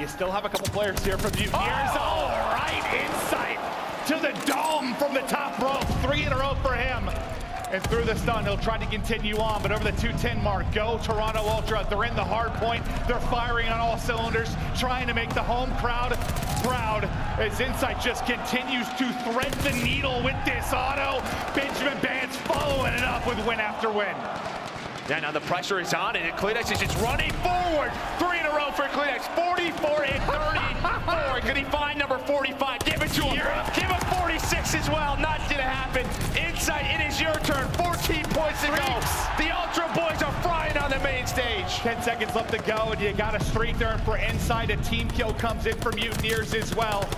L: You still have a couple players here from Mutineers. All right, Insight to the dome from the top rope. 3 in a row for him. And through the stun, he'll try to continue on, but over the 210 mark, go Toronto Ultra. They're in the hard point. They're firing on all cylinders, trying to make the home crowd proud as Insight just continues to thread the needle with this auto. Benjamin Vance following it up with win after win.
B: Yeah, now the pressure is on it, and Cleanex is just running forward. 3 in a row for Cleanex, 44 and 34. Can he find number 45? Give it to him. Give him 46 as well. Not gonna happen. Insight, it is your turn. 14 points to go. The Ultra boys are frying on the main stage.
L: 10 seconds left to go, and you got a streak there for Insight. A team kill comes in for Mutineers as well.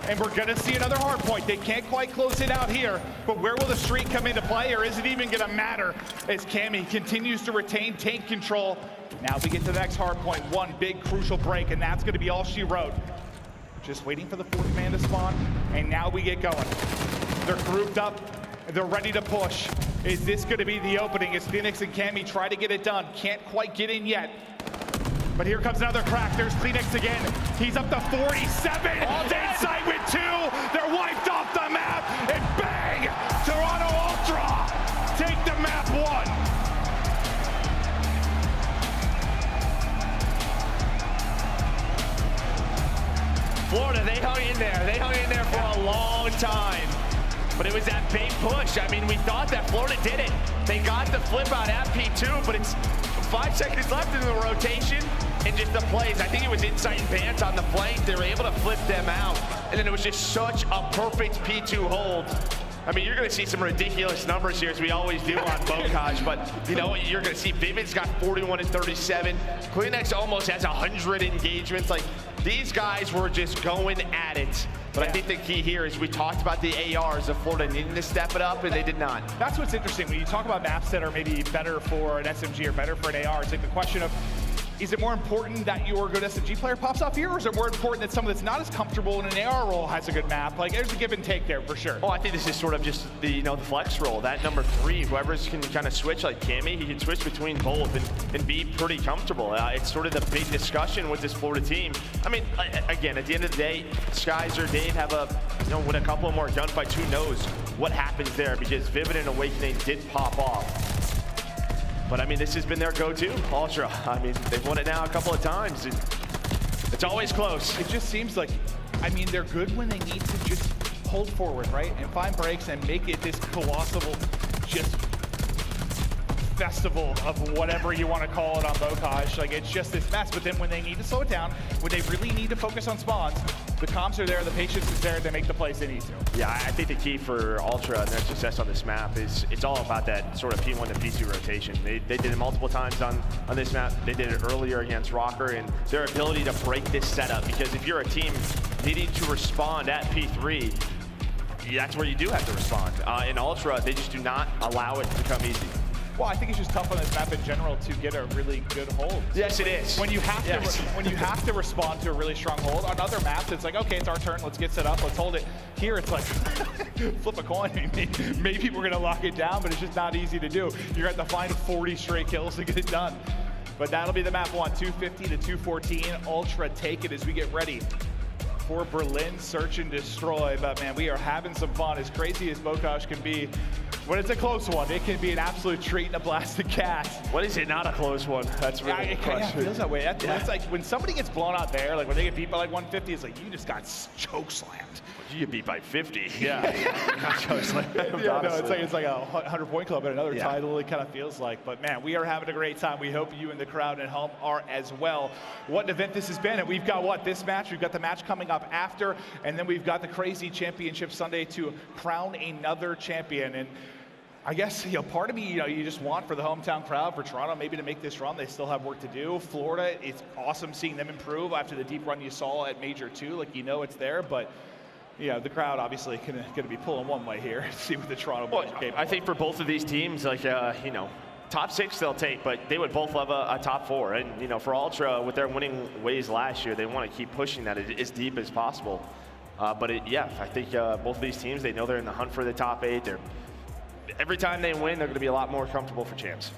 L: And we're going to see another hard point. They can't quite close it out here, but where will the streak come into play, or is it even going to matter as Cammy continues to retain tank control? Now we get to the next hard point, one big crucial break, and that's going to be all she wrote. Just waiting for the 4th man to spawn, and now we get going. They're grouped up, they're ready to push. Is this going to be the opening as Phoenix and Cammy try to get it done? Can't quite get in yet. But here comes another crack. There's Cleanex again. He's up to 47. Insight with 2. They're wiped off the map. And bang! Toronto Ultra take the map
B: 1. Florida, they hung in there. They hung in there for a long time. But it was that big push. I mean, we thought that Florida did it. They got the flip out at P2, but it's 5 seconds left in the rotation. And just the plays, I think it was Insight and Vance on the flank. They were able to flip them out. And then it was just such a perfect P2 hold. I mean, you're going to see some ridiculous numbers here, as we always do on Bocage. But, you know, you're going to see Vivid's got 41 and 37. Cleanex almost has 100 engagements. Like, These guys were just going at it. But I think the key here is we talked about the ARs of Florida needing to step it up, and they did not.
L: That's what's interesting. When you talk about maps that are maybe better for an SMG or better for an AR, it's like the question of, is it more important that your good SMG player pops off here, or is it more important that someone that's not as comfortable in an AR role has a good map? Like, there's a give and take there for sure.
B: Well, I think this is sort of just the the flex role. That number 3, whoever's can kind of switch, like Cammy, he can switch between both and be pretty comfortable. It's sort of the big discussion with this Florida team. I mean, again, at the end of the day, Skies or Dave have a win a couple more gunfights. Who knows what happens there? Because Vivid and Awakening did pop off. But I mean, this has been their go-to, Ultra. I mean, they've won it now a couple of times. It's always close.
L: It just seems like, I mean, they're good when they need to just hold forward, right? And find breaks and make it this colossal, just festival of whatever you want to call it on Bocage. Like, it's just this mess. But then when they need to slow it down, when they really need to focus on spawns, the comms are there, the patience is there, they make the plays they need to.
B: Yeah, I think the key for Ultra and their success on this map is it's all about that sort of P1 to P2 rotation. They did it multiple times on this map. They did it earlier against Røkkr, and their ability to break this setup, because if you're a team needing to respond at P3, that's where you do have to respond. In Ultra, they just do not allow it to become easy.
L: Well, I think it's just tough on this map in general to get a really good hold.
B: Yes, it is.
L: When you have to, when you have to respond to a really strong hold. On other maps, it's like, okay, it's our turn. Let's get set up. Let's hold it. Here, it's like flip a coin. Maybe we're gonna lock it down, but it's just not easy to do. You're gonna have to find 40 straight kills to get it done. But that'll be the map 1, 250 to 214. Ultra take it as we get ready for Berlin Search and Destroy. But man, we are having some fun. As crazy as Bocage can be, when it's a close one, it can be an absolute treat and a blast to catch.
B: When is it not a close one? That's really the question.
L: It feels that way. It's like when somebody gets blown out there, like when they get beat by like 150, it's like you just got choke slammed.
B: You get beat by 50.
L: Yeah.
B: Not choke slammed.
L: Yeah, no, it's like a 100-point club at another title, it kind of feels like. But man, we are having a great time. We hope you and the crowd at home are as well. What an event this has been. And we've got this match, we've got the match coming up after, and then we've got the crazy championship Sunday to crown another champion. And I guess, part of me, you just want for the hometown crowd, for Toronto, maybe to make this run. They still have work to do. Florida, it's awesome seeing them improve after the deep run you saw at Major 2. Like, it's there, but the crowd obviously going to be pulling one way here. See what the Toronto boys are capable.
B: I think for both of these teams, like, top 6 they'll take, but they would both love a top 4. And, for Ultra, with their winning ways last year, they want to keep pushing that as deep as possible. But I think both of these teams, they know they're in the hunt for the top 8. Every time they win, they're going to be a lot more comfortable for champs.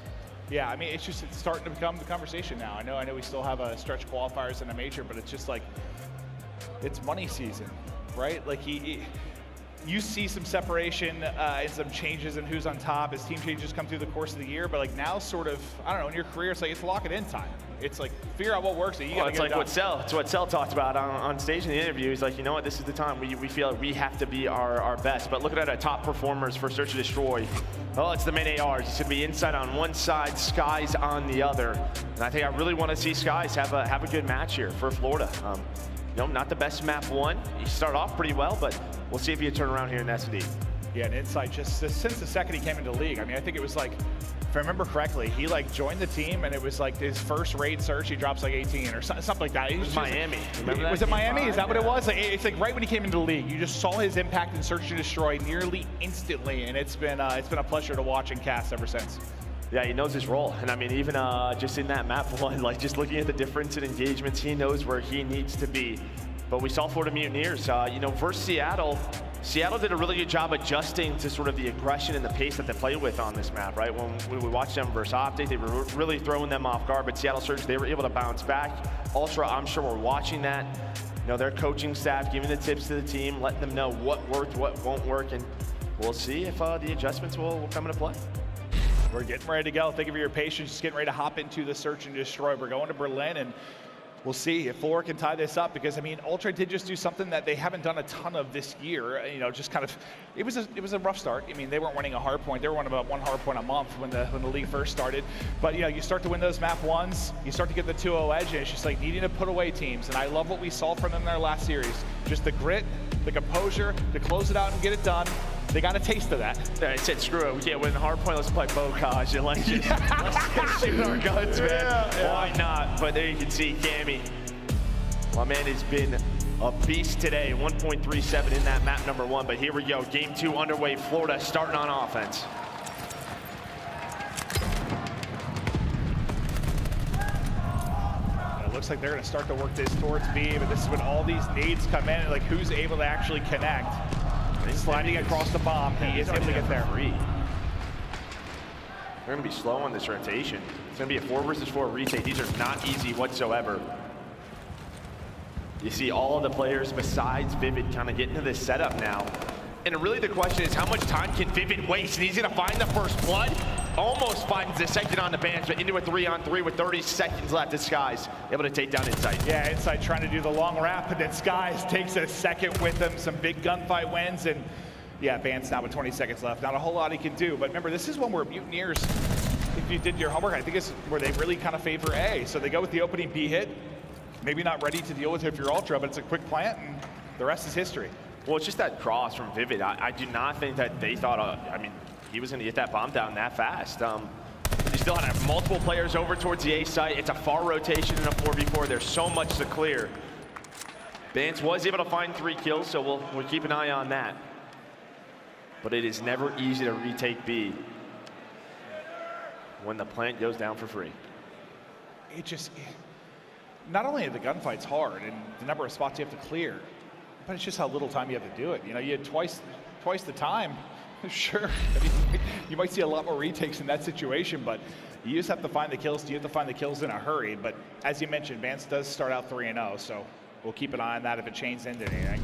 L: Yeah, I mean, it's starting to become the conversation now. I know we still have a stretch qualifiers and a major, but it's just like, it's money season, right? Like, you see some separation and some changes in who's on top as team changes come through the course of the year, but like now sort of, I don't know, in your career, it's like, it's lock it in time. It's like, figure out what works. You gotta
B: it's like what Cell talked about on stage in the interview. He's like, you know what, this is the time we feel like we have to be our best. But looking at our top performers for Search and Destroy, well, it's the main ARs. It's gonna be Inside on one side, Skies on the other. And I think I really want to see Skies have a good match here for Florida. Not the best map 1. You start off pretty well, but we'll see if you turn around here in SD.
L: Yeah, and Insight just since the second he came into the league, I mean, I think it was like, if I remember correctly, he like joined the team and it was like his first raid search, he drops like 18 or something like that.
B: It was Miami. Remember that?
L: Was it Miami? Is that what it was? Like, it's like right when he came into the league, you just saw his impact in Search and Destroy nearly instantly, and it's been a pleasure to watch and cast ever since.
B: Yeah, he knows his role. And I mean, even just in that map 1, like just looking at the difference in engagements, he knows where he needs to be. But we saw Florida Mutineers, versus Seattle. Seattle did a really good job adjusting to sort of the aggression and the pace that they play with on this map, right? When we watched them versus OpTic, they were really throwing them off guard, but Seattle Surge, they were able to bounce back. Ultra, I'm sure we're watching that. Their coaching staff, giving the tips to the team, letting them know what worked, what won't work, and we'll see if the adjustments will come into play.
L: We're getting ready to go. Thank you for your patience. Just getting ready to hop into the Search and Destroy. We're going to Berlin, and we'll see if Florida can tie this up, because I mean, Ultra did just do something that they haven't done a ton of this year. Just kind of, it was a rough start. I mean, they weren't winning a hard point. They were winning about 1 hard point a month when the league first started. But you start to win those map 1s, you start to get the 2-0 edge, and it's just like needing to put away teams. And I love what we saw from them in their last series. Just the grit, the composure to close it out and get it done. They got a taste of that.
B: I said, screw it. We can't win the hard point. Let's play Bocage and let's just shoot our guns, man. Yeah. Why not? But there you can see Cammy. My man has been a beast today, 1.37 in that map number 1, but here we go, game 2 underway, Florida starting on offense.
L: It looks like they're gonna start to work this towards B, but this is when all these nades come in, and like who's able to actually connect. Sliding across the bomb, he is able to get there.
B: They're gonna be slow on this rotation. It's gonna be a 4 versus 4 retake. These are not easy whatsoever. You see all of the players besides Vivid kind of getting to this setup now. And really the question is, how much time can Vivid waste? And he's gonna find the first blood. Almost finds the second on the bans, but into a 3-on-3 with 30 seconds left. This Skies able to take down Insight.
L: Yeah, Insight trying to do the long wrap, and then Skies takes a second with him. Some big gunfight wins, and yeah, Bans now with 20 seconds left. Not a whole lot he can do, but remember, this is one where Mutineers, if you did your homework, I think it's where they really kind of favor A. So they go with the opening B hit. Maybe not ready to deal with it if you're Ultra, but it's a quick plant, and the rest is history.
B: Well, it's just that cross from Vivid. I do not think that they thought, I mean, he was going to get that bomb down that fast. He still had multiple players over towards the A site. It's a far rotation in a 4v4. There's so much to clear. Bans was able to find 3 kills, so we'll keep an eye on that. But it is never easy to retake B when the plant goes down for free.
L: It just, not only are the gunfights hard and the number of spots you have to clear, but it's just how little time you have to do it. You know, you had twice the time. Sure, I mean, you might see a lot more retakes in that situation, but you just have to find the kills. You have to find the kills in a hurry. But as you mentioned, Vance does start out 3-0, so we'll keep an eye on that if it changes into anything.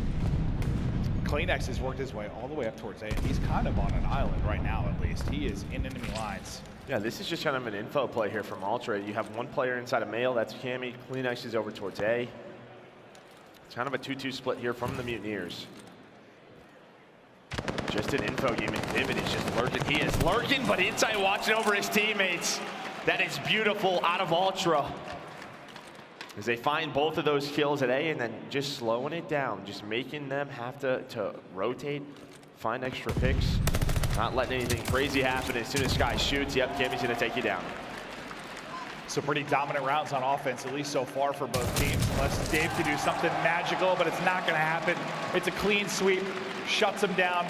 L: CleanX has worked his way all the way up towards A, and he's kind of on an island right now, at least. He is in enemy lines.
B: Yeah, this is just kind of an info play here from Ultra. You have one player inside a male, that's Cammy. CleanX is over towards A. It's kind of a 2-2 split here from the Mutineers. Just an info game, and Vivid is just lurking. He is lurking, but Insight watching over his teammates. That is beautiful out of Ultra. As they find both of those kills at A and then just slowing it down, just making them have to rotate, find extra picks, not letting anything crazy happen. As soon as Sky shoots, yep, Cammy's gonna take you down.
L: So pretty dominant rounds on offense, at least so far for both teams, unless Dave can do something magical, but it's not gonna happen. It's a clean sweep, shuts them down.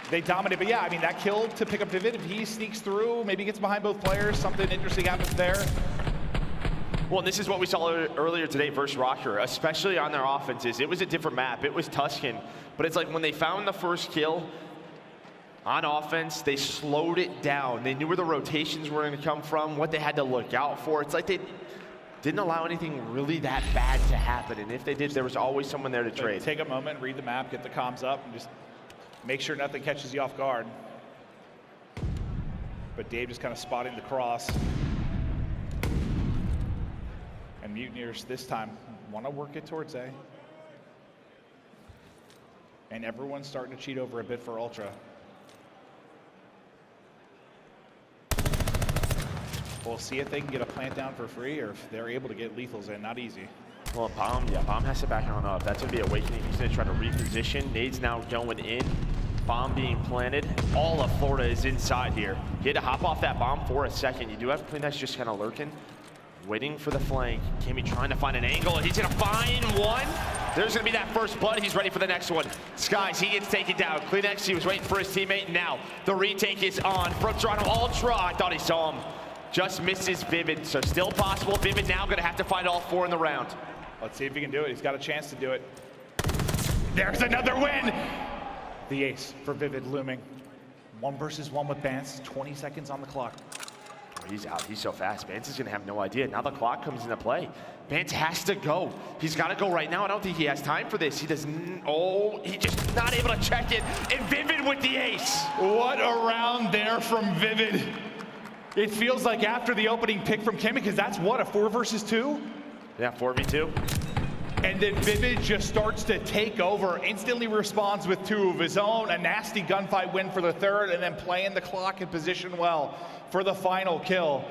L: They dominate, but yeah, I mean, that kill to pick up Vivid, if he sneaks through, maybe gets behind both players, something interesting happens there.
B: Well, this is what we saw earlier today versus Røkkr, especially on their offenses. It was a different map, it was Tuscan, but it's like when they found the first kill on offense, they slowed it down. They knew where the rotations were gonna come from, what they had to look out for. It's like they didn't allow anything really that bad to happen, and if they did, there was always someone there to trade.
L: Take a moment, read the map, get the comms up, and just make sure nothing catches you off guard. But Dave just kind of spotting the cross. And Mutineers this time want to work it towards A. And everyone's starting to cheat over a bit for Ultra. We'll see if they can get a plant down for free or if they're able to get lethals in. Not easy.
B: Well, Bomb has to back on up. That's going to be Awakening. He's going to try to reposition. Nades now going in. Bomb being planted. All of Florida is inside here. He had to hop off that bomb for a second. You do have CleanX just kind of lurking, waiting for the flank. Cammy trying to find an angle. He's going to find one. There's going to be that first blood. He's ready for the next one. Skies, he gets taken down. CleanX, he was waiting for his teammate. Now the retake is on from Toronto Ultra. I thought he saw him. Just misses Vivid, so still possible. Vivid now going to have to find all 4 in the round.
L: Let's see if he can do it. He's got a chance to do it. There's another win. The ace for Vivid looming. 1 versus 1 with Bance. 20 seconds on the clock.
B: Oh, he's out. He's so fast. Bance is going to have no idea. Now the clock comes into play. Bance has to go. He's got to go right now. I don't think he has time for this. He doesn't. Oh, he's just not able to check it. And Vivid with the ace.
L: What a round there from Vivid. It feels like after the opening pick from Kimmy, because that's what, a 4 versus 2?
B: Yeah, 4v2.
L: And then Vivid just starts to take over, instantly responds with 2 of his own, a nasty gunfight win for the 3rd, and then playing the clock in position well for the final kill.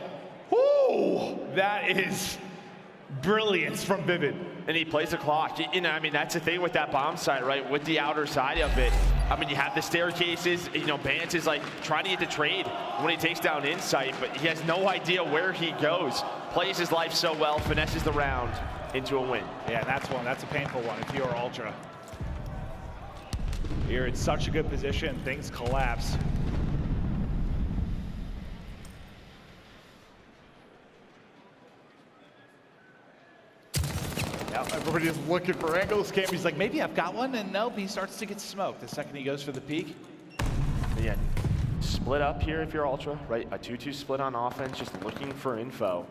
L: Woo! That is brilliance from Vivid.
B: and he plays the clock. You know, I mean, that's the thing with that bomb site, right? With the outer side of it. I mean, you have the staircases. You know, Bance is like trying to get the trade when he takes down Insight, but he has no idea where he goes. Plays his life so well, finesses the round into a win.
L: Yeah, that's a painful one if you're Ultra. You're in such a good position, things collapse. Now everybody's looking for angles. Cammy's like, maybe I've got one, and nope, he starts to get smoked the second he goes for the peek.
B: Yeah, split up here if you're Ultra, right? A 2-2 split on offense, just looking for info.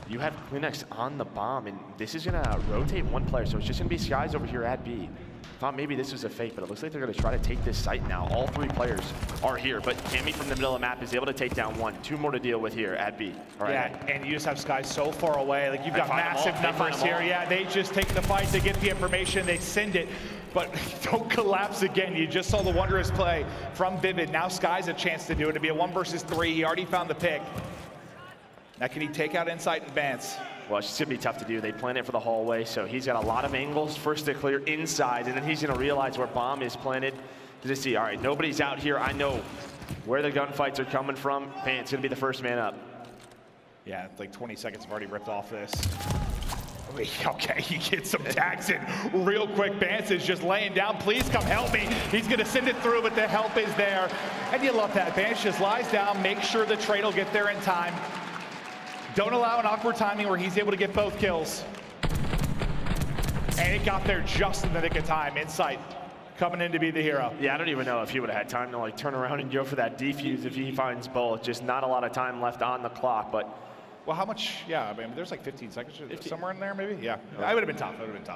B: You have Cleanex on the bomb, and this is gonna rotate one player, so it's just gonna be Skies over here at B. Thought maybe this was a fake, but it looks like they're gonna try to take this site now. All 3 players are here, but Cammy from the middle of the map is able to take down 1. 2 more to deal with here at B. All right.
L: Yeah, and you just have Skies so far away. Like, you've got massive numbers here. Yeah, they just take the fight, they get the information, they send it, but don't collapse again. You just saw the wondrous play from Vivid. Now Skies a chance to do it. It'll be a 1 versus 3. He already found the pick. Now can he take out Insight and Bance?
B: Well, it's gonna be tough to do. They plan it for the hallway, so he's got a lot of angles. First to clear inside, and then he's gonna realize where bomb is planted. To just see, all right, nobody's out here. I know where the gunfights are coming from. Bance gonna be the first man up.
L: Yeah, like 20 seconds have already ripped off this. Okay, he gets some tags in real quick. Bance is just laying down. Please come help me. He's gonna send it through, but the help is there. And you love that. Bance just lies down, make sure the trade will get there in time. Don't allow an awkward timing where he's able to get both kills. And it got there just in the nick of time. Insight coming in to be the hero.
B: Yeah, I don't even know if he would have had time to like turn around and go for that defuse if he finds both. Just not a lot of time left on the clock, but.
L: Well, how much? Yeah, I mean, there's like 15 seconds somewhere in there, maybe? Yeah, I would have been tough. It would have been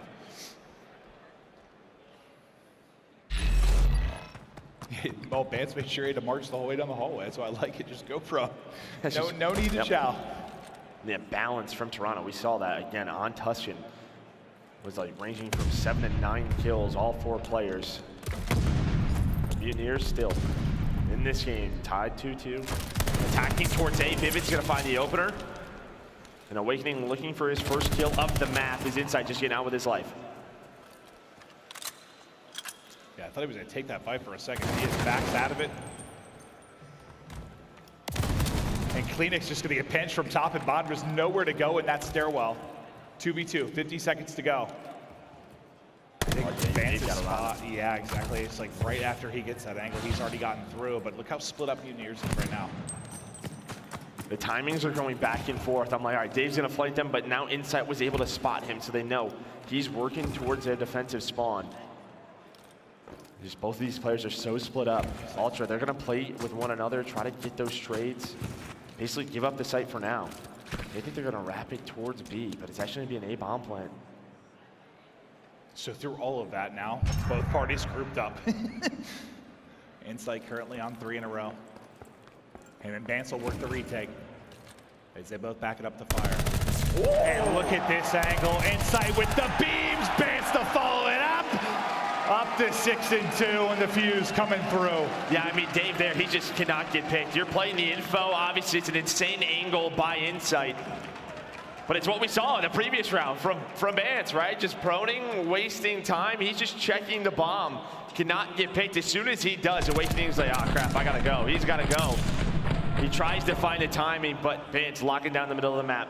L: tough. Well, Bance made sure he had to march the whole way down the hallway. That's why I like it. Just go pro. No need to chow.
B: Yeah, balance from Toronto. We saw that again on Tuscan. Was like ranging from 7 to 9 kills, all 4 players. Mutineers still in this game, tied 2-2. Attacking towards A. Vivid's gonna find the opener. And Awakening looking for his first kill of the map. His Insight just getting out with his life.
L: Yeah, I thought he was gonna take that fight for a second. He is backs out of it. And Cleanex just gonna get pinched from top and bottom. There's nowhere to go in that stairwell. 2v2, 50 seconds to go. Yeah, exactly. It's like right after he gets that angle, he's already gotten through, but look how split up Mutineers is right now.
B: The timings are going back and forth. I'm like, all right, Dave's gonna flank them, but now Insight was able to spot him, so they know he's working towards their defensive spawn. Just both of these players are so split up. Ultra, they're gonna play with one another, try to get those trades. Basically give up the site for now. They think they're gonna wrap it towards B, but it's actually gonna be an A bomb plant.
L: So through all of that now, both parties grouped up. Insight currently on 3 in a row. And then Bance will work the retake as they both back it up to fire. Whoa. And look at this angle. Insight with the beams. Bance to follow it up. Up to 6 and 2, and the fuse coming through.
B: Yeah, I mean, Dave there, he just cannot get picked. You're playing the info. Obviously, it's an insane angle by Insight. But it's what we saw in the previous round from Bance, right? Just proning, wasting time. He's just checking the bomb. Cannot get picked. As soon as he does, Awakening's like, oh, crap, I gotta go. He's gotta go. He tries to find the timing, but Bance locking down the middle of the map.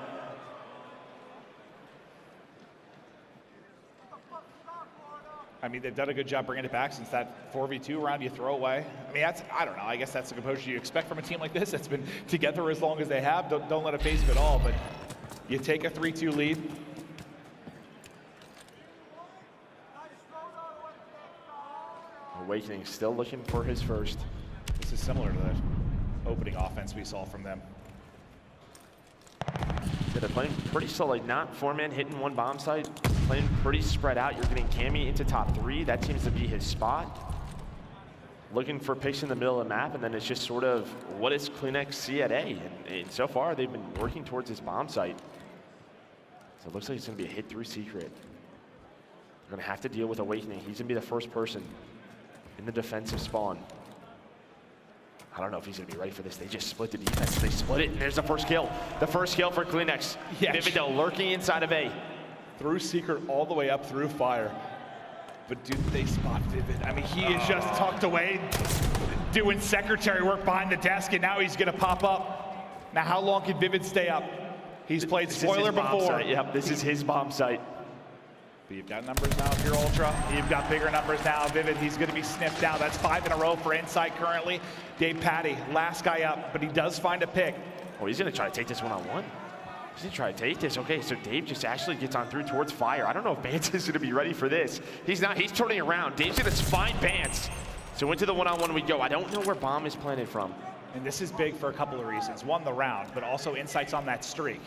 L: I mean, they've done a good job bringing it back since that 4v2 round you throw away. I mean, I don't know, I guess that's the composure you expect from a team like this that's been together as long as they have. Don't let it phase them at all, but you take a 3-2 lead.
B: Awakening still looking for his first.
L: This is similar to the opening offense we saw from them.
B: Yeah, they're playing pretty solid, not 4-man hitting one bomb site. Playing pretty spread out. You're getting Cammy into top 3. That seems to be his spot. Looking for picks in the middle of the map, and then it's just sort of, what does Cleanex see at A? And so far, they've been working towards this bomb site. So it looks like it's going to be a hit through secret. They're going to have to deal with Awakening. He's going to be the first person in the defensive spawn. I don't know if he's going to be ready for this. They just split the defense. They split it, and there's the first kill. The first kill for Cleanex. Yeah. Vivid though lurking inside of A.
L: through Secret all the way up through Fire. But do they spot Vivid? I mean, he is just tucked away, doing secretary work behind the desk, and now he's gonna pop up. Now, how long can Vivid stay up? He's played spoiler before.
B: Yep, this is his bomb site.
L: But you've got numbers now if you're Ultra. You've got bigger numbers now. Vivid, he's going to be sniffed out. That's 5 in a row for Insight currently. DavePaty, last guy up, but he does find a pick.
B: Oh, he's going to try to take this one-on-one. He's going to try to take this. Okay, so Dave just actually gets on through towards Fire. I don't know if Bance is going to be ready for this. He's not. He's turning around. Dave's going to find Bance. So into the one-on-one we go. I don't know where bomb is planted from.
L: And this is big for a couple of reasons. One, the round, but also Insight's on that streak.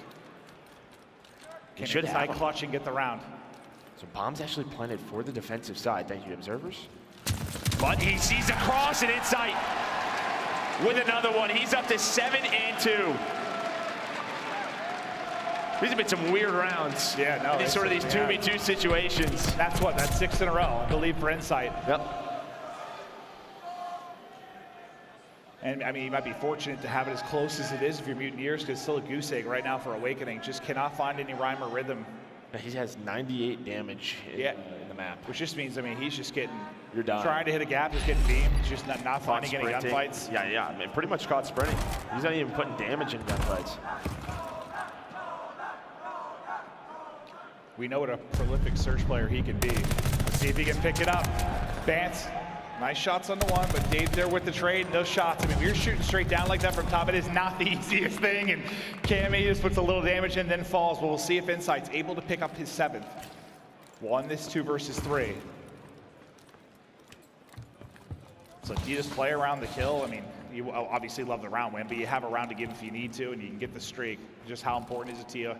L: Can Insight clutch and get the round?
B: So bomb's actually planted for the defensive side. Thank you, observers. But he sees a cross and Insight with another one. He's up to 7 and 2. These have been some weird rounds.
L: Yeah, no.
B: These sort of these 2v2 situations.
L: That's what, that's 6 in a row, I believe, for Insight.
B: Yep.
L: And I mean, you might be fortunate to have it as close as it is if you're Mutineers, because still a goose egg right now for Awakening. Just cannot find any rhyme or rhythm.
B: He has 98 damage in the map.
L: Which just means, I mean, he's just getting,
B: you're done.
L: Trying to hit a gap, just getting beamed. He's just not finding any gunfights.
B: Yeah, I mean, pretty much caught sprinting. He's not even putting damage in gunfights.
L: We know what a prolific search player he can be. Let's see if he can pick it up. Bance. Nice shots on the one, but Dave there with the trade and those shots. I mean, when you're shooting straight down like that from top, it is not the easiest thing. And Cammy just puts a little damage in, then falls. But we'll see if Insight's able to pick up his 7th. Won this 2 versus 3. So do you just play around the kill? I mean, you obviously love the round win, but you have a round to give if you need to, and you can get the streak. Just how important is it to you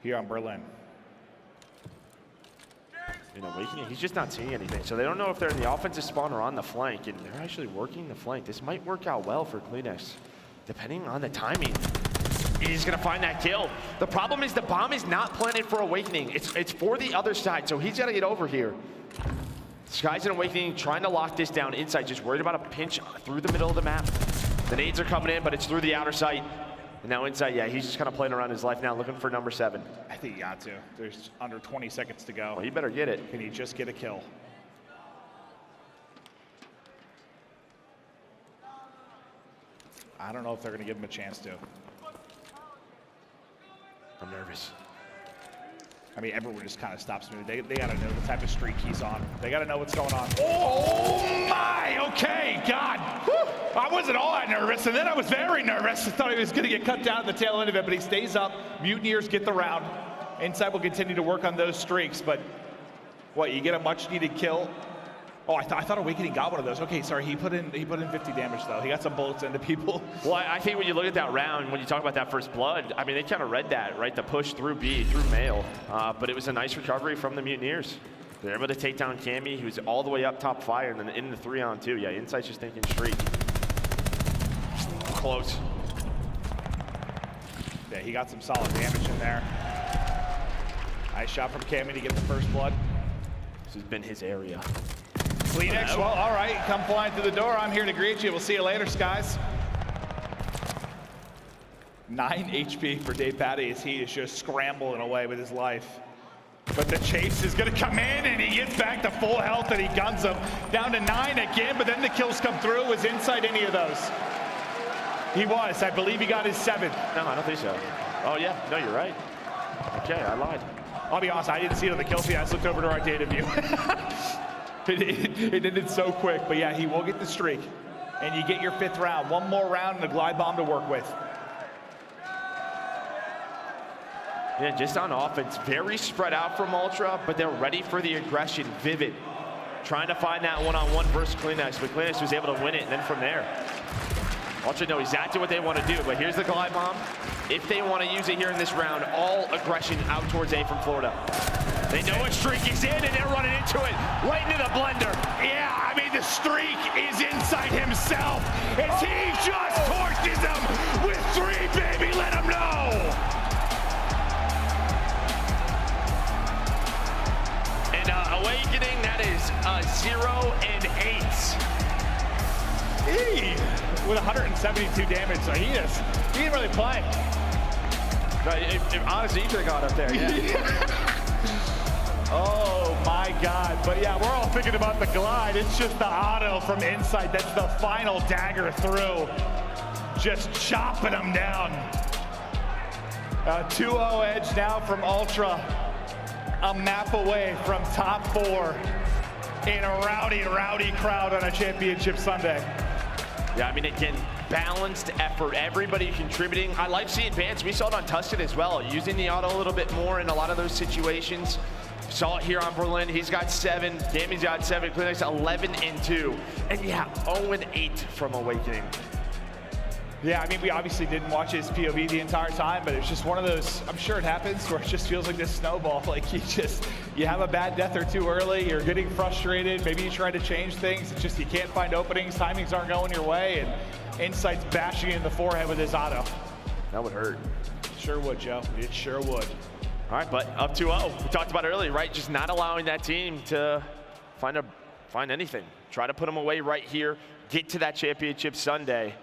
L: here on Berlin?
B: You know, Awakening, he's just not seeing anything. So they don't know if they're in the offensive spawn or on the flank, and they're actually working the flank. This might work out well for Cleanex, depending on the timing. He's gonna find that kill. The problem is the bomb is not planted for Awakening. It's for the other side, so he's gotta get over here. Sky's and Awakening trying to lock this down. Insight just worried about a pinch through the middle of the map. The nades are coming in, but it's through the outer sight. And now Insight, yeah, he's just kind of playing around his life now, looking for number 7.
L: I think you got to. There's under 20 seconds to go.
B: Well, he better get it.
L: Can he just get a kill? I don't know if they're going to give him a chance to.
B: I'm nervous.
L: I mean, everyone just kind of stops me. They got to know the type of streak he's on. They got to know what's going on. Oh my! Okay, God. Whew. I wasn't all that nervous, and then I was very nervous. I thought he was going to get cut down at the tail end of it, but he stays up. Mutineers get the round. Insight will continue to work on those streaks, but what, you get a much-needed kill? Oh, I thought Awakening got one of those. Okay, sorry, he put in 50 damage, though. He got some bullets into people.
B: Well, I think when you look at that round, when you talk about that first blood, I mean, they kind of read that, right? The push through B, through Male. But it was a nice recovery from the Mutineers. They're able to take down Cammy, who's all the way up top Fire, and then in the 3-on-2. Yeah, Insight's just thinking streak. Close.
L: Yeah, he got some solid damage in there. Nice shot from Cammy to get the first blood.
B: This has been his area.
L: Cleanex, well, all right, come flying through the door. I'm here to greet you. We'll see you later, Skies. 9 HP for DavePaty as he is just scrambling away with his life. But the chase is going to come in, and he gets back to full health, and he guns him down to 9 again, but then the kills come through. Was Insight any of those? He was. I believe he got his 7th.
B: No, I don't think so. Oh, yeah. No, you're right. Okay, I lied.
L: I'll be honest, I didn't see it on the kill feed. I just looked over to our data view. It ended so quick, but yeah, he will get the streak. And you get your 5th round. One more round and a glide bomb to work with.
B: Yeah, just on offense, very spread out from Ultra, but they're ready for the aggression. Vivid, trying to find that one-on-one versus Cleanex, but Cleanex was able to win it, and then from there, Ultra know exactly what they want to do, but here's the glide bomb. If they want to use it here in this round, all aggression out towards A from Florida. They know a streak is in, and they're running into it, right into the blender.
L: Yeah, I mean, the streak is Insight himself, as he just torches them with 3, baby, let him know.
B: And Awakening, that is 0 and 8.
L: With 172 damage, so he didn't really play.
B: Honestly, he could have got up there, yeah.
L: Oh my God. But yeah, we're all thinking about the glide. It's just the auto from inside. That's the final dagger through. Just chopping them down. 2-0 edge now from Ultra. A map away from top 4 in a rowdy crowd on a championship Sunday.
B: Yeah, I mean, again, balanced effort, everybody contributing. I like seeing Vance. We saw it on Tuscan as well, using the auto a little bit more in a lot of those situations. Saw it here on Berlin. He's got 7. Gammy's got 7. Clearly 11 and 2. And yeah, 0 and 8 from Awakening.
L: Yeah, I mean, we obviously didn't watch his POV the entire time, but it's just one of those, I'm sure it happens, where it just feels like this snowball. Like you have a bad death or two early, you're getting frustrated, maybe you try to change things, it's just you can't find openings, timings aren't going your way, and Insight's bashing you in the forehead with his auto.
B: That would hurt.
L: It sure would, Joe. It sure would.
B: All right, but up 2-0. We talked about earlier, right? Just not allowing that team to find anything. Try to put them away right here, get to that championship Sunday.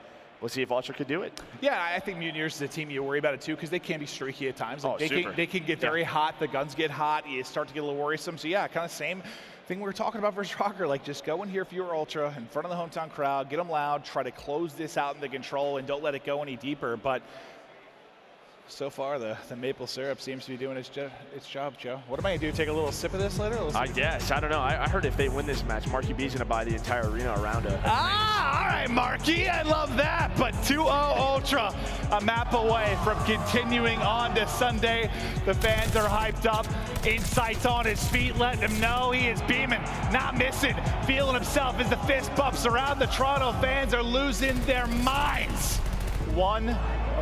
B: We'll see if Ultra could do it.
L: Yeah, I think Mutineers is a team you worry about it too, because they can be streaky at times. Like they can get very hot, the guns get hot, you start to get a little worrisome. So yeah, kind of same thing we were talking about versus Røkkr. Like just go in here if you're Ultra, in front of the hometown crowd, get them loud, try to close this out into control and don't let it go any deeper. But so far, the maple syrup seems to be doing its job, Joe. What am I going to do, take a little sip of this later?
B: I guess. I don't know. I heard if they win this match, Marky B's going to buy the entire arena around it.
L: All right, Marky. I love that. But 2-0 Ultra, a map away from continuing on to Sunday. The fans are hyped up. Insight's on his feet, letting him know he is beaming, not missing, feeling himself as the fist bumps around. The Toronto fans are losing their minds. One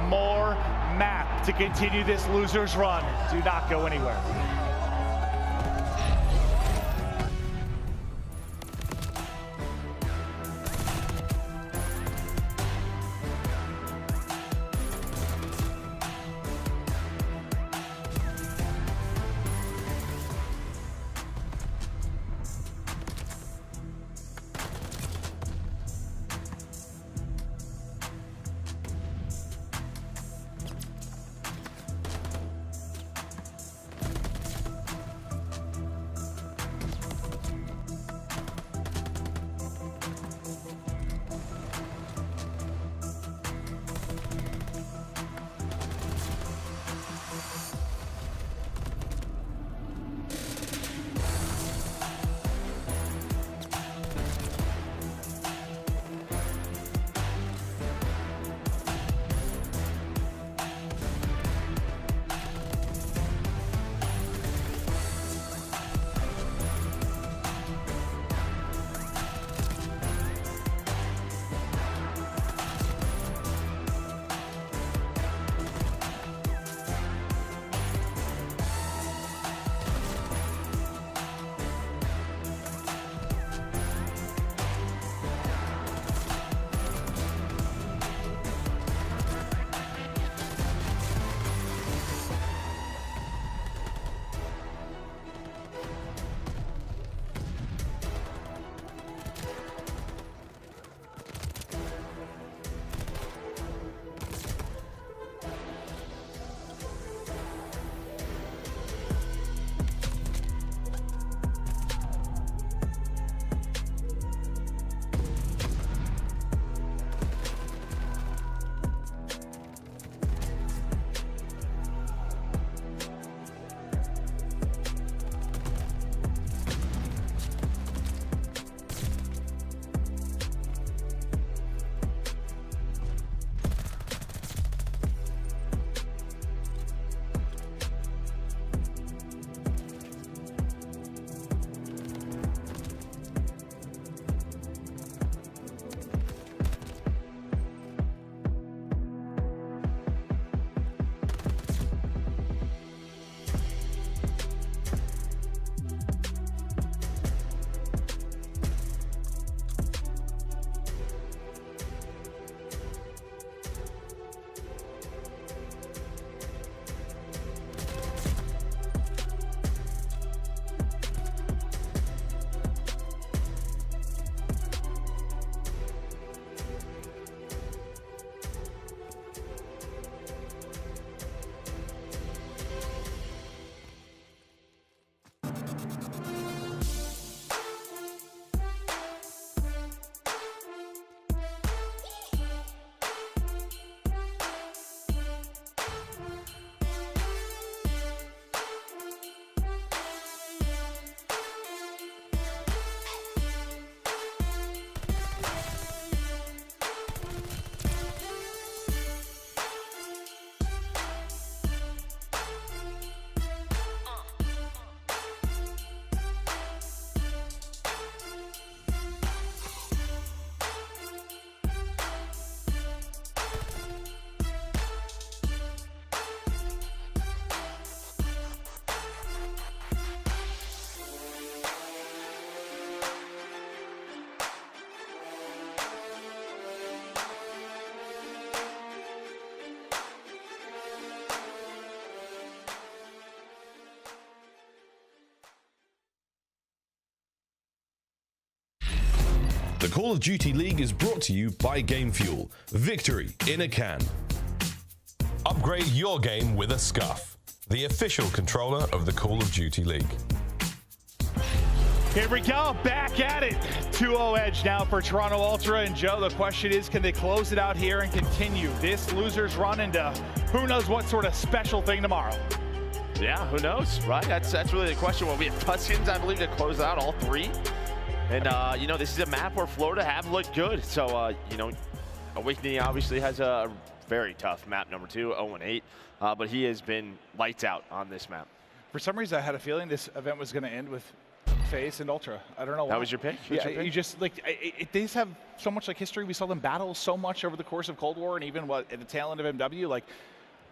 L: more map to continue this loser's run. Do not go anywhere.
P: The Call of Duty League is brought to you by Game Fuel. Victory in a can. Upgrade your game with a Scuff, the official controller of the Call of Duty League.
L: Here we go, back at it. 2-0 edge now for Toronto Ultra. And Joe, the question is, can they close it out here and continue this loser's run into who knows what sort of special thing tomorrow?
B: Yeah, who knows, right? That's really the question. Well, we have Tuskens, I believe, to close out all three. And, you know, this is a map where Florida have looked good. So, you know, Awakening obviously has a very tough map, number 2, 0-8. But he has been lights out on this map.
L: For some reason, I had a feeling this event was going to end with FaZe and Ultra. I don't know why.
B: That was your pick?
L: You just, like, they just have so much, like, history. We saw them battle so much over the course of Cold War and even, at the tail end of MW. Like,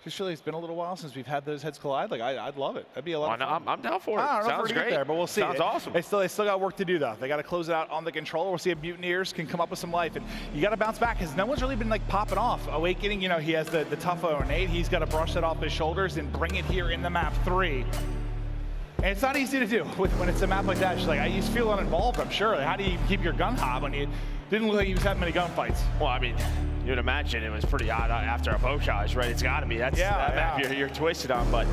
L: just feel like it's been a little while since we've had those heads collide. Like, I'd love it. That'd be a lot of fun.
B: I'm down for it.
L: I don't know
B: Sounds
L: if we're
B: great.
L: there, but we'll see.
B: Sounds awesome.
L: They still got work to do, though. They got to close it out on the controller. We'll see if Mutineers can come up with some life. And you got to bounce back because no one's really been, like, popping off. Awakening, you know, he has the tough 0-8. He's got to brush that off his shoulders and bring it here in the map 3. And it's not easy to do when it's a map like that. She's like, you just feel uninvolved, I'm sure. Like, how do you keep your gun hot when you didn't look like he was having many gunfights?
B: Well, I mean, you'd imagine it was pretty odd after a bocage, right? It's got to be. That's that map you're twisted on. But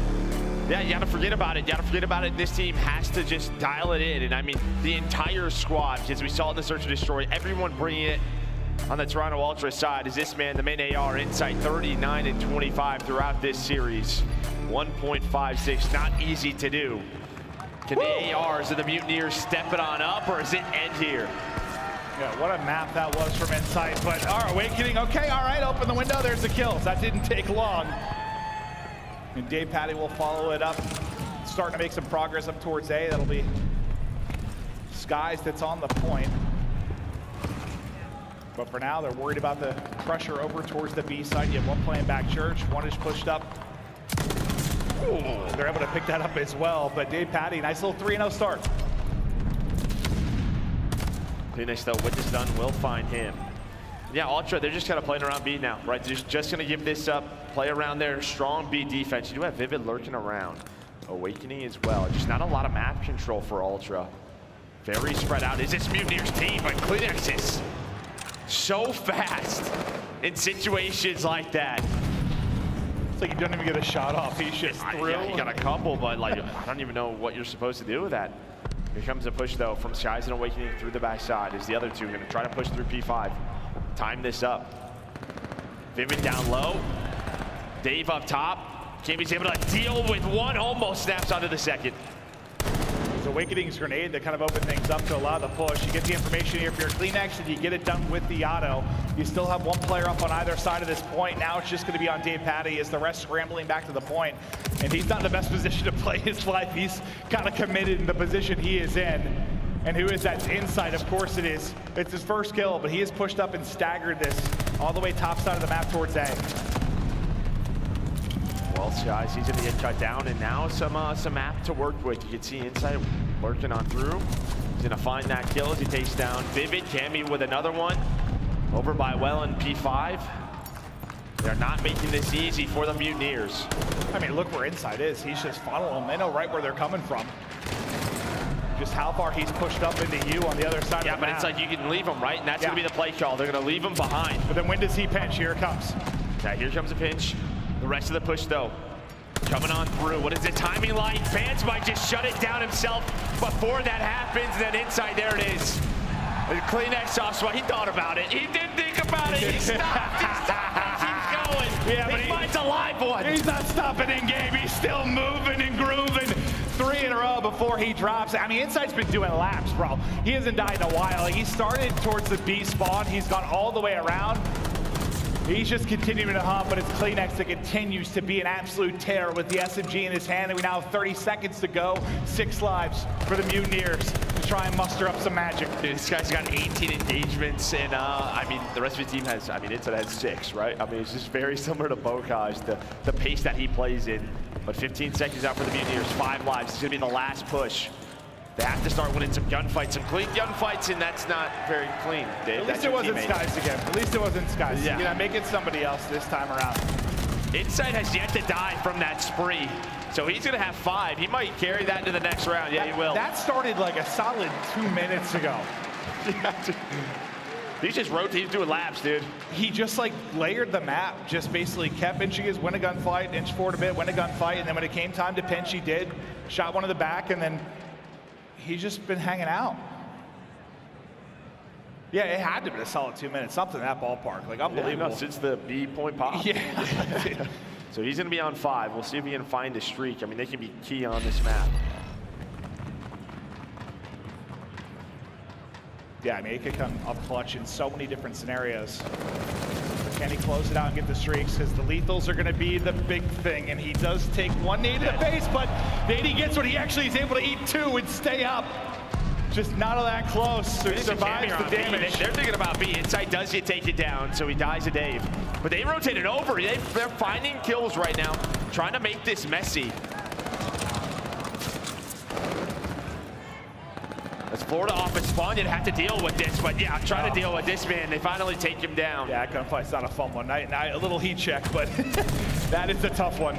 B: yeah, you got to forget about it. You got to forget about it. This team has to just dial it in. And I mean, the entire squad, as we saw in the Search and Destroy, everyone bringing it on the Toronto Ultra side is this man, the main AR, Insight 39 and 25 throughout this series. 1.56, not easy to do. Can the ARs and the Mutineers step it on up, or is it end here?
L: Yeah, what a map that was from Insight. But our Awakening, okay, all right, open the window, there's the kills. That didn't take long. And TJHaly will follow it up, starting to make some progress up towards A. That'll be Skies that's on the point. But for now, they're worried about the pressure over towards the B side. You have one playing back church, one is pushed up. Ooh, they're able to pick that up as well, but TJHaly, nice little 3-0 start.
B: Phoenix, though, with this done, will find him. Yeah, Ultra, they're just kind of playing around B now, right? They're just going to give this up, play around their strong B defense. You do have Vivid lurking around. Awakening as well. Just not a lot of map control for Ultra. Very spread out is this Mutineers team, but Crimsix is so fast in situations like that.
L: Like, you don't even get a shot off. He's just through.
B: Yeah, he got a couple, but like, I don't even know what you're supposed to do with that. Here comes a push, though, from Skies and Awakening through the backside. Is the other two going to try to push through P5? Time this up. Vivid down low. Dave up top. Jamie's able to deal with one, almost snaps onto the second.
L: Awakening's grenade that kind of opened things up to allow the push. You get the information here for your CleanX and you get it done with the auto. You still have one player up on either side of this point. Now it's just going to be on TJHaly as the rest scrambling back to the point. And he's not in the best position to play his life. He's kind of committed in the position he is in. And who is that? Insight, of course it is. It's his first kill, but he has pushed up and staggered this all the way top side of the map towards A.
B: Well, Skies, he's going to get cut down, and now some map to work with. You can see Insight lurking on through. He's going to find that kill as he takes down Vivid. Cammy with another one. Over by Well in P5. They're not making this easy for the Mutineers.
L: I mean, look where Insight is. He's just funneling them. They know right where they're coming from. Just how far he's pushed up into you on the other side of the map.
B: Yeah, but it's like you can leave him, right? And that's going to be the play call. They're going to leave him behind.
L: But then when does he pinch? Here it comes.
B: Yeah, here comes a pinch. The rest of the push, though, coming on through. What is the timing like? Vance might just shut it down himself before that happens. Then Inside, there it is. CleanX soft spot. He thought about it. He didn't think about it. He stopped. He stopped. He keeps going.
L: Yeah, but
B: he finds a live one.
L: He's not stopping in game. He's still moving and grooving. 3 in a row before he drops. I mean, Insight's been doing laps, bro. He hasn't died in a while. He started towards the B spawn. He's gone all the way around. He's just continuing to hump, but it's CleanX that continues to be an absolute terror with the SMG in his hand, and we now have 30 seconds to go. 6 lives for the Mutineers to try and muster up some magic.
B: Dude, this guy's got 18 engagements, and I mean, the rest of his team has, I mean, Insight has 6, right? I mean, it's just very similar to Bocage, the pace that he plays in. But 15 seconds out for the Mutineers, 5 lives. It's gonna be the last push. They have to start winning some gunfights, some clean gunfights, and that's not very clean, Dave.
L: At least it wasn't Skies again. At least it wasn't Skies.
B: Yeah.
L: You know, make it somebody else this time around.
B: Insight has yet to die from that spree, so he's going to have 5. He might carry that into the next round. Yeah, he will.
L: That started like a solid 2 minutes ago.
B: He's just rotating, doing laps, dude.
L: He just like layered the map, just basically kept inching his win a gunfight, inch forward a bit, win a gunfight, and then when it came time to pinch, he did. Shot one in the back, and then he's just been hanging out. Yeah, it had to be a solid 2 minutes, something in that ballpark. Like, unbelievable.
B: Yeah, no, since the B point pop.
L: Yeah.
B: So he's going to be on 5. We'll see if he can find a streak. I mean, they can be key on this map.
L: Yeah, I mean, it could come up clutch in so many different scenarios. But can he close it out and get the streaks? Because the lethals are going to be the big thing, and he does take one nade to the face, but Nady gets what he actually is able to eat 2 and stay up. Just not all that close, so he survives the damage.
B: They're thinking about B. Inside does get taken down, so he dies to Dave. But they rotated over. They're finding kills right now, trying to make this messy. As Florida off its spawn, you'd have to deal with this, but yeah, trying to deal with this man. They finally take him down.
L: Yeah, gunfight's not a fun one. A little heat check, but that is a tough one.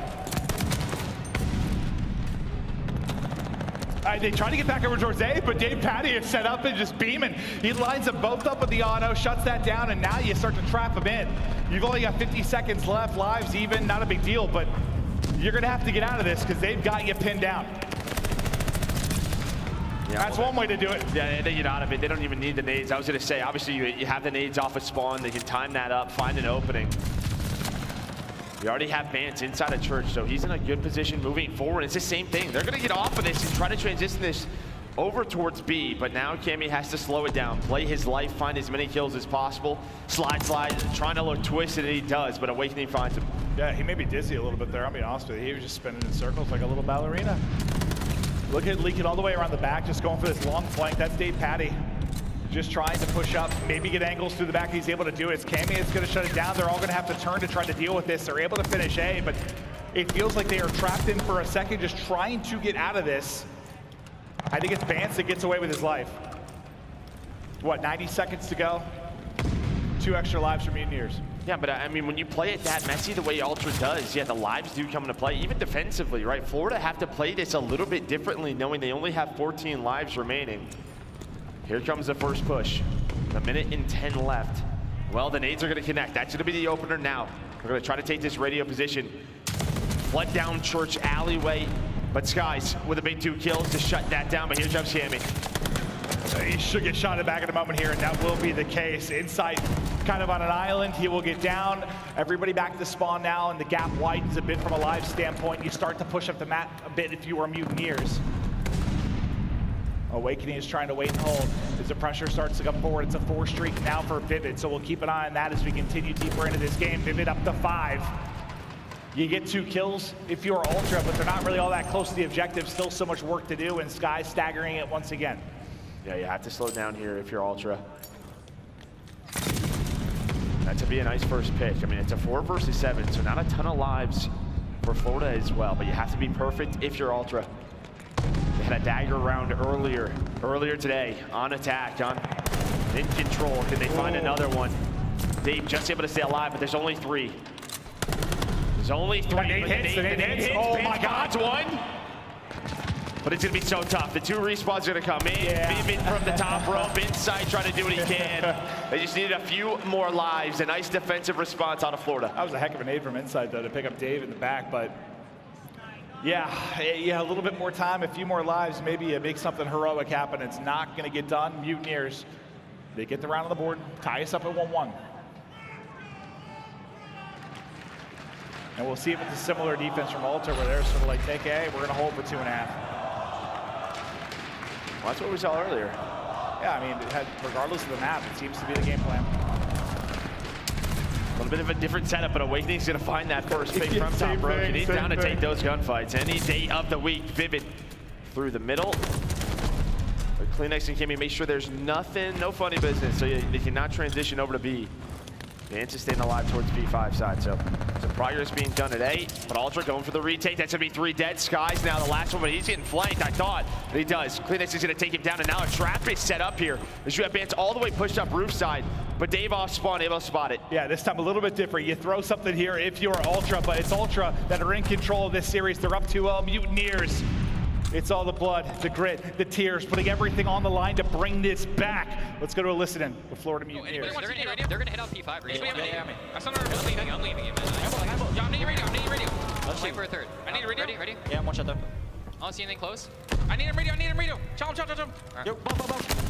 L: They try to get back over towards A, but Dave Patty is set up and just beaming. He lines them both up with the auto, shuts that down, and now you start to trap him in. You've only got 50 seconds left, lives even, not a big deal, but you're gonna have to get out of this because they've got you pinned down. Yeah, that's one way to do it.
B: Yeah, they get out of it. They don't even need the nades. I was gonna say, obviously you have the nades off of spawn. They can time that up, find an opening. We already have Vance inside of church, so he's in a good position moving forward. It's the same thing. They're going to get off of this and try to transition this over towards B, but now Cammy has to slow it down, play his life, find as many kills as possible. Slide, trying to look twisted, and he does, but Awakening finds him.
L: Yeah, he may be dizzy a little bit there, I'll be honest with you. He was just spinning in circles like a little ballerina. Look at leak it all the way around the back, just going for this long flank. That's Dave Patty. Just trying to push up, maybe get angles through the back. He's able to do it. It's Cammy is going to shut it down. They're all going to have to turn to try to deal with this. They're able to finish A, but it feels like they are trapped in for a second, just trying to get out of this. I think it's Vance that gets away with his life. What, 90 seconds to go? 2 extra lives for Mutineers.
B: Yeah, but I mean, when you play it that messy the way Ultra does, yeah, the lives do come into play, even defensively, right? Florida have to play this a little bit differently, knowing they only have 14 lives remaining. Here comes the first push. 1:10 left. Well, the nades are going to connect. That's going to be the opener now. We're going to try to take this radio position. Flood down church alleyway, but Skies with a big 2 kills to shut that down, but here comes Cammy.
L: He should get shot back in a moment here, and that will be the case. Inside, kind of on an island, he will get down. Everybody back to spawn now, and the gap widens a bit from a live standpoint. You start to push up the map a bit if you are Mutineers. Awakening is trying to wait and hold as the pressure starts to come forward. It's a 4 streak now for Vivid, so we'll keep an eye on that as we continue deeper into this game. Vivid up to 5. You get 2 kills if you're Ultra, but they're not really all that close to the objective. Still so much work to do, and Sky staggering it once again.
B: Yeah, you have to slow down here if you're Ultra. That would be a nice first pick. I mean, it's a 4 versus 7, so not a ton of lives for Florida as well, but you have to be perfect if you're Ultra. They had a dagger round earlier today on attack, in control. Can they find another one? Dave just able to stay alive, but there's only 3. There's only 3.
L: The nade hits. Oh my God,
B: one. But it's gonna be so tough. The 2 respawns are gonna come in.
L: Yeah.
B: Vivid from the top rope, inside, trying to do what he can. They just needed a few more lives. A nice defensive response out of Florida.
L: That was a heck of a nade from inside, though, to pick up Dave in the back, but yeah, a little bit more time, a few more lives, maybe you make something heroic happen. It's not going to get done. Mutineers, they get the round on the board, tie us up at 1-1. And we'll see if it's a similar defense from Ultra, where they're sort of like, take A, we're going to hold for 2.5.
B: Well, that's what we saw earlier.
L: Yeah, I mean, regardless of the map, it seems to be the game plan.
B: A little bit of a different setup, but Awakening's going to find that first pick from top row. He needs down to take those gunfights. Any day of the week, Vivid through the middle. But Kleenex and Kimmy make sure there's nothing, no funny business, so they cannot transition over to B. Vance is staying alive towards B5 side, so some progress being done at A, but Ultra going for the retake. That's going to be 3 dead. Skies now the last one, but he's getting flanked, I thought. But he does. Kleenex is going to take him down, and now a trap is set up here. As you have Vance all the way pushed up roof side, but Dave off spawn, able to spot it.
L: Yeah, this time a little bit different. You throw something here if you're Ultra, but it's Ultra that are in control of this series. They're up 2-0. Mutineers It's all the blood, the grit, the tears, putting everything on the line to bring this back. Let's go to a listen with Florida Mutineers.
M: They're gonna hit out P5.
J: I'm leaving it, man.
M: I'm needing radio.
J: Let's
M: wait for a third.
J: I need a radio.
M: Ready?
J: Yeah, I'm one shot though.
M: I don't see anything close.
J: I need him radio. Chop him.
M: Yo,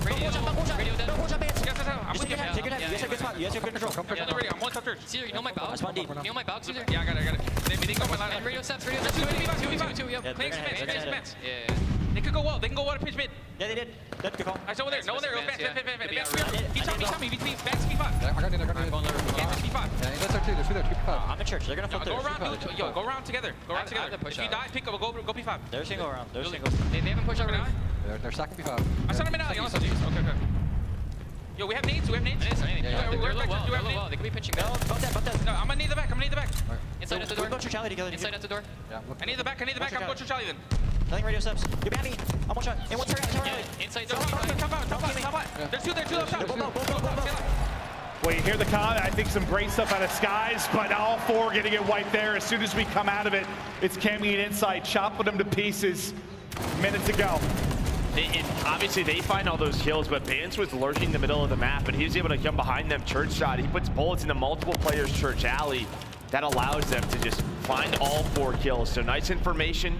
J: Radio dead.
M: Don't push up,
J: Yes, I'm with you.
N: Take your head. You guys have good spot. You guys have good control. Come
J: I'm on the radio. I'm one top church.
M: Caesar, you know my box?
N: Spawn deep.
M: You know my box, Caesar?
J: Yeah, I got it. They go my line.
M: And radio steps.
J: Two, yep. Clean Smith.
M: Yeah.
J: They could go well. They can go well to pitch mid.
N: Yeah, they did. That's good call.
J: I saw over there. No one there.
M: Vance,
J: Vance.
M: yeah.
J: He shot me. Vance P5.
N: I got it.
J: Vance P5.
N: Yeah, that's there too. There's two there. Keep P5. I'm in church. They're gonna flip
J: Go
N: there.
J: around. Go around together. If you die, pick up. Go P5.
N: They're single around. They're single.
M: They haven't pushed over now.
N: They're stacking P5.
J: I saw them in alley. Okay. Yo, we have nades.
M: They're low well. They could be pinching down.
J: No, I'm gonna need the back.
M: Inside at the door.
N: We'll go to CDL together.
M: Inside at the door.
N: Yeah.
J: I need the back. I'm going to CDL then.
N: Nothing radio steps. Get behind me. I'm one shot. And one turret.
M: Inside
J: Top out. There's two up top.
L: Well, you hear the comment. I think some great stuff out of Skies, but all four going to get wiped there. As soon as we come out of it, it's Cammy and Insight chopping them to pieces minutes ago.
B: And obviously they find all those kills, but Vance was lurking in the middle of the map, and he was able to come behind them church shot. He puts bullets into multiple players' church alley. That allows them to just find all 4 kills. So nice information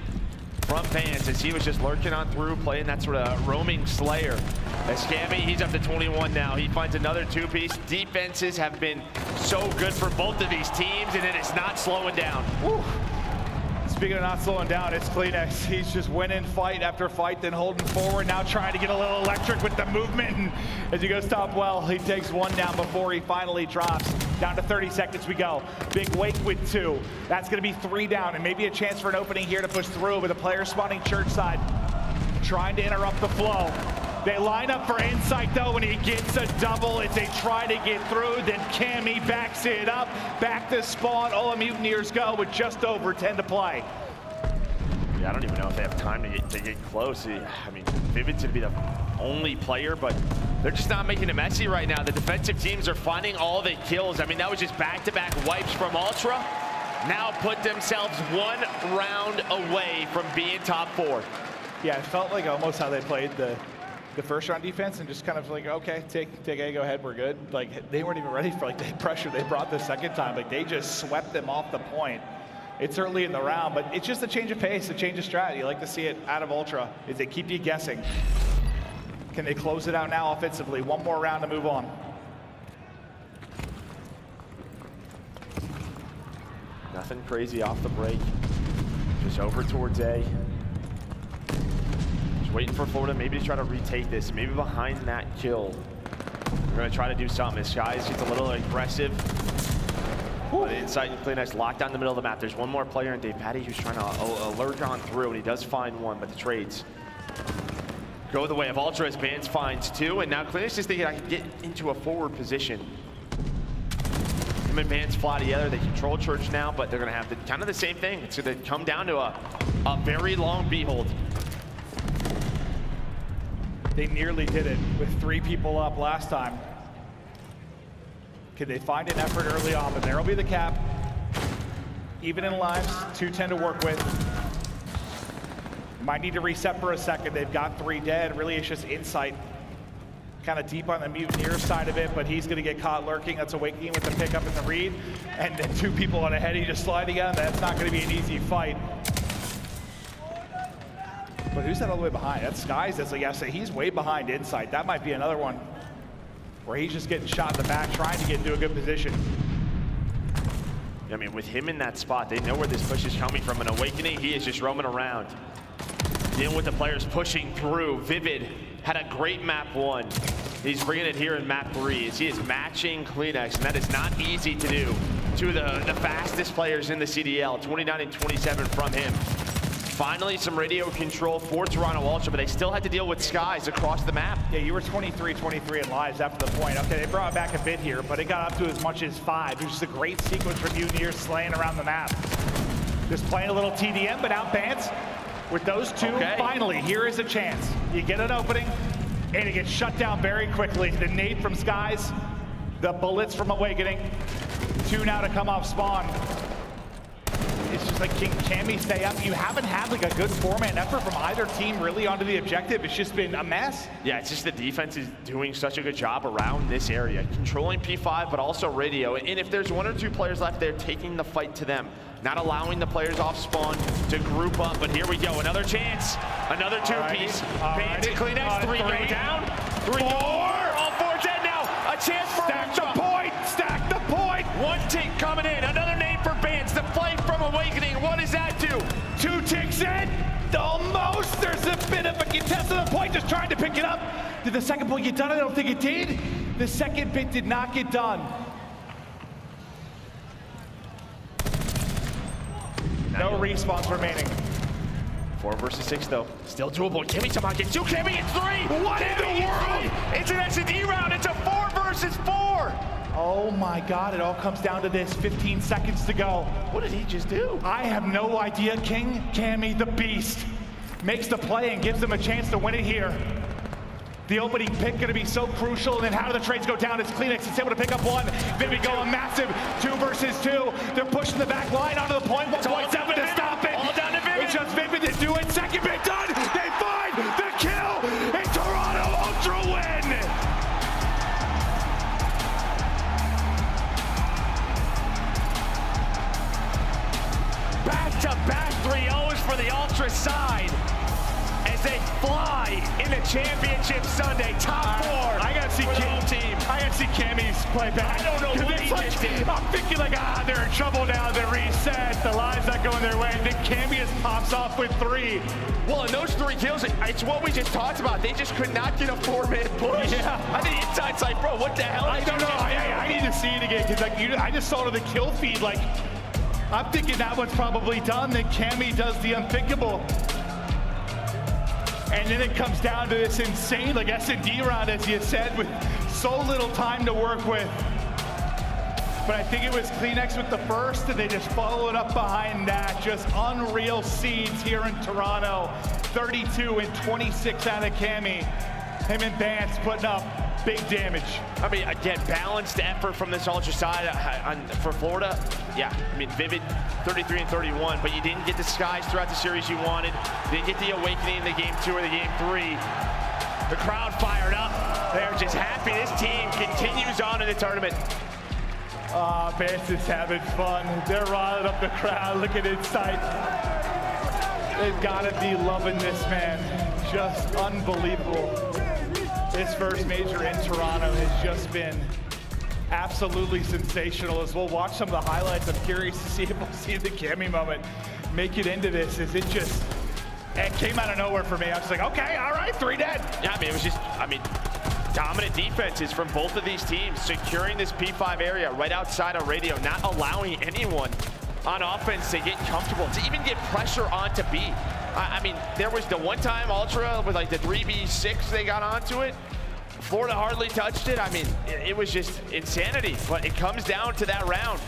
B: from Vance as he was just lurking on through, playing that sort of roaming slayer. As Cammy, he's up to 21 now. He finds another 2-piece. Defenses have been so good for both of these teams, and it is not slowing down.
L: Woo. Speaking of not slowing down, it's Cleanex. He's just winning fight after fight, then holding forward, now trying to get a little electric with the movement. And as he goes top well, he takes 1 down before he finally drops. Down to 30 seconds we go. Big Wake with 2. That's going to be 3 down, and maybe a chance for an opening here to push through, with a player spawning church side, trying to interrupt the flow. They line up for Insight though, when he gets a double as they try to get through. Then Cammy backs it up, back to spawn. All the Mutineers go with just over 10 to play.
B: Yeah, I don't even know if they have time to get close. I mean, Vivid's gonna be the only player, but they're just not making it messy right now. The defensive teams are finding all the kills. I mean, that was just back-to-back wipes from Ultra. Now put themselves 1 round away from being top 4.
L: Yeah, it felt like almost how they played the first round defense, and just kind of like, okay, take A, go ahead, we're good. Like, they weren't even ready for like the pressure they brought the second time. Like, they just swept them off the point. It's early in the round, but it's just a change of pace, a change of strategy. You like to see it out of Ultra, is they keep you guessing. Can they close it out now offensively? 1 more round to move on.
B: Nothing crazy off the break. Just over towards A. Waiting for Florida maybe to try to retake this, maybe behind that kill. We're going to try to do something. As Skies gets a little aggressive. But Insight and Cleanex locked down the middle of the map. There's 1 more player in Dave Patty who's trying to lurk on through, and he does find 1, but the trades go the way of Ultra as Vance finds 2, and now Cleanex is thinking I can get into a forward position. Him and Vance fly together. They control church now, but they're going to have kind of the same thing. It's going to come down to a very long behold.
L: They nearly did it with 3 people up last time. Could they find an effort early on? But there'll be the cap. Even in lives, 210 to work with. Might need to reset for a second. They've got 3 dead. Really, it's just Insight kind of deep on the Mutineer side of it, but he's going to get caught lurking. That's Awakening with the pickup and the read. And then 2 people on a heady just sliding on. That's not going to be an easy fight. But who's that all the way behind? That's Skies. That's like I say, he's way behind Insight. That might be another one where he's just getting shot in the back, trying to get into a good position.
B: I mean, with him in that spot, they know where this push is coming from. An Awakening, he is just roaming around, dealing with the players pushing through. Vivid had a great map 1. He's bringing it here in map 3 as he is matching Cleanex, and that is not easy to do. 2 of the fastest players in the CDL, 29 and 27 from him. Finally, some radio control for Toronto Ultra, but they still had to deal with Skies across the map.
L: Yeah, you were 23-23 in lives after the point. Okay, they brought it back a bit here, but it got up to as much as 5. It was just a great sequence for Mutineers slaying around the map. Just playing a little TDM, but out Vance with those 2. Okay. Finally, here is a chance. You get an opening, and it gets shut down very quickly. The nade from Skies, the bullets from Awakening. 2 now to come off spawn. It's just like, can Cammy stay up? You haven't had like a good four-man effort from either team really onto the objective. It's just been a mess.
B: Yeah, it's just the defense is doing such a good job around this area, controlling P5, but also radio. And if there's one or two players left, they're taking the fight to them, not allowing the players off spawn to group up. But here we go, another chance, another two-piece. Bans and Cleanex, three go down, three all four dead now. A chance for
L: Stack the point, stack the point.
B: One tick coming in, another name for Bans, the flight from Awakening. What does that do?
L: 2 ticks in, almost. There's a bit of a contest of the point, just trying to pick it up. Did the second point get done? I don't think it did. The second bit did not get done. No respawns remaining.
B: 4 versus 6 though, still doable. Cammy somehow gets 2, Cammy it's 3!
L: What in the world?
B: It's an S&D round, it's a 4 versus 4!
L: Oh my God, it all comes down to this, 15 seconds to go.
B: What did he just do?
L: I have no idea. King Cammy the Beast makes the play and gives them a chance to win it here. The opening pick gonna be so crucial, and then how do the trades go down? It's Cleanex, it's able to pick up one. Vivid go a massive 2 versus 2. They're pushing the back line onto the point, 1.7 to stop it.
B: All down to Vivid.
L: It's just Vivid to do it, second bit done. They find the kill, and Toronto Ultra win.
B: Back-to-back 3-0s for the Ultra side as they fly in the championship Sunday. Top 4.
L: I gotta see
B: team.
L: I gotta see Cammy's play back.
B: I don't know what he just did.
L: I'm thinking like, they're in trouble now. They reset. The line's not going their way. And then Cammy just pops off with 3.
B: Well, and those 3 kills, it's what we just talked about. They just could not get a 4-man push.
L: Yeah.
B: I think Inside's like, bro, what the hell?
L: I don't know. I need to see it again because like I just saw it on the kill feed. Like I'm thinking that one's probably done. Then Cammy does the unthinkable. And then it comes down to this insane like S&D round, as you said, with so little time to work with. But I think it was Cleanex with the first, and they just followed up behind that. Just unreal seeds here in Toronto. 32 and 26 out of Cammy. Him and Vance putting up big damage.
B: I mean, again, balanced effort from this Ultra side for Florida. Yeah, I mean, Vivid, 33 and 31, but you didn't get the skies throughout the series you wanted. Didn't get the Awakening in the game 2 or the game 3. The crowd fired up. They're just happy this team continues on in the tournament.
L: Vance is having fun. They're riling up the crowd. Look at Insight. They've got to be loving this, man. Just unbelievable. This first major in Toronto has just been absolutely sensational. As we'll watch some of the highlights, I'm curious to see if we'll see the Cammy moment make it into this. Is it just, it came out of nowhere for me. I was like, okay, all right, 3 dead.
B: Yeah, I mean, it was just, dominant defenses from both of these teams, securing this P5 area right outside of radio, not allowing anyone on offense to get comfortable, to even get pressure onto B. I mean, there was the one time Ultra with like the 3v6 they got onto it. Florida hardly touched it. I mean, it was just insanity, but it comes down to that round.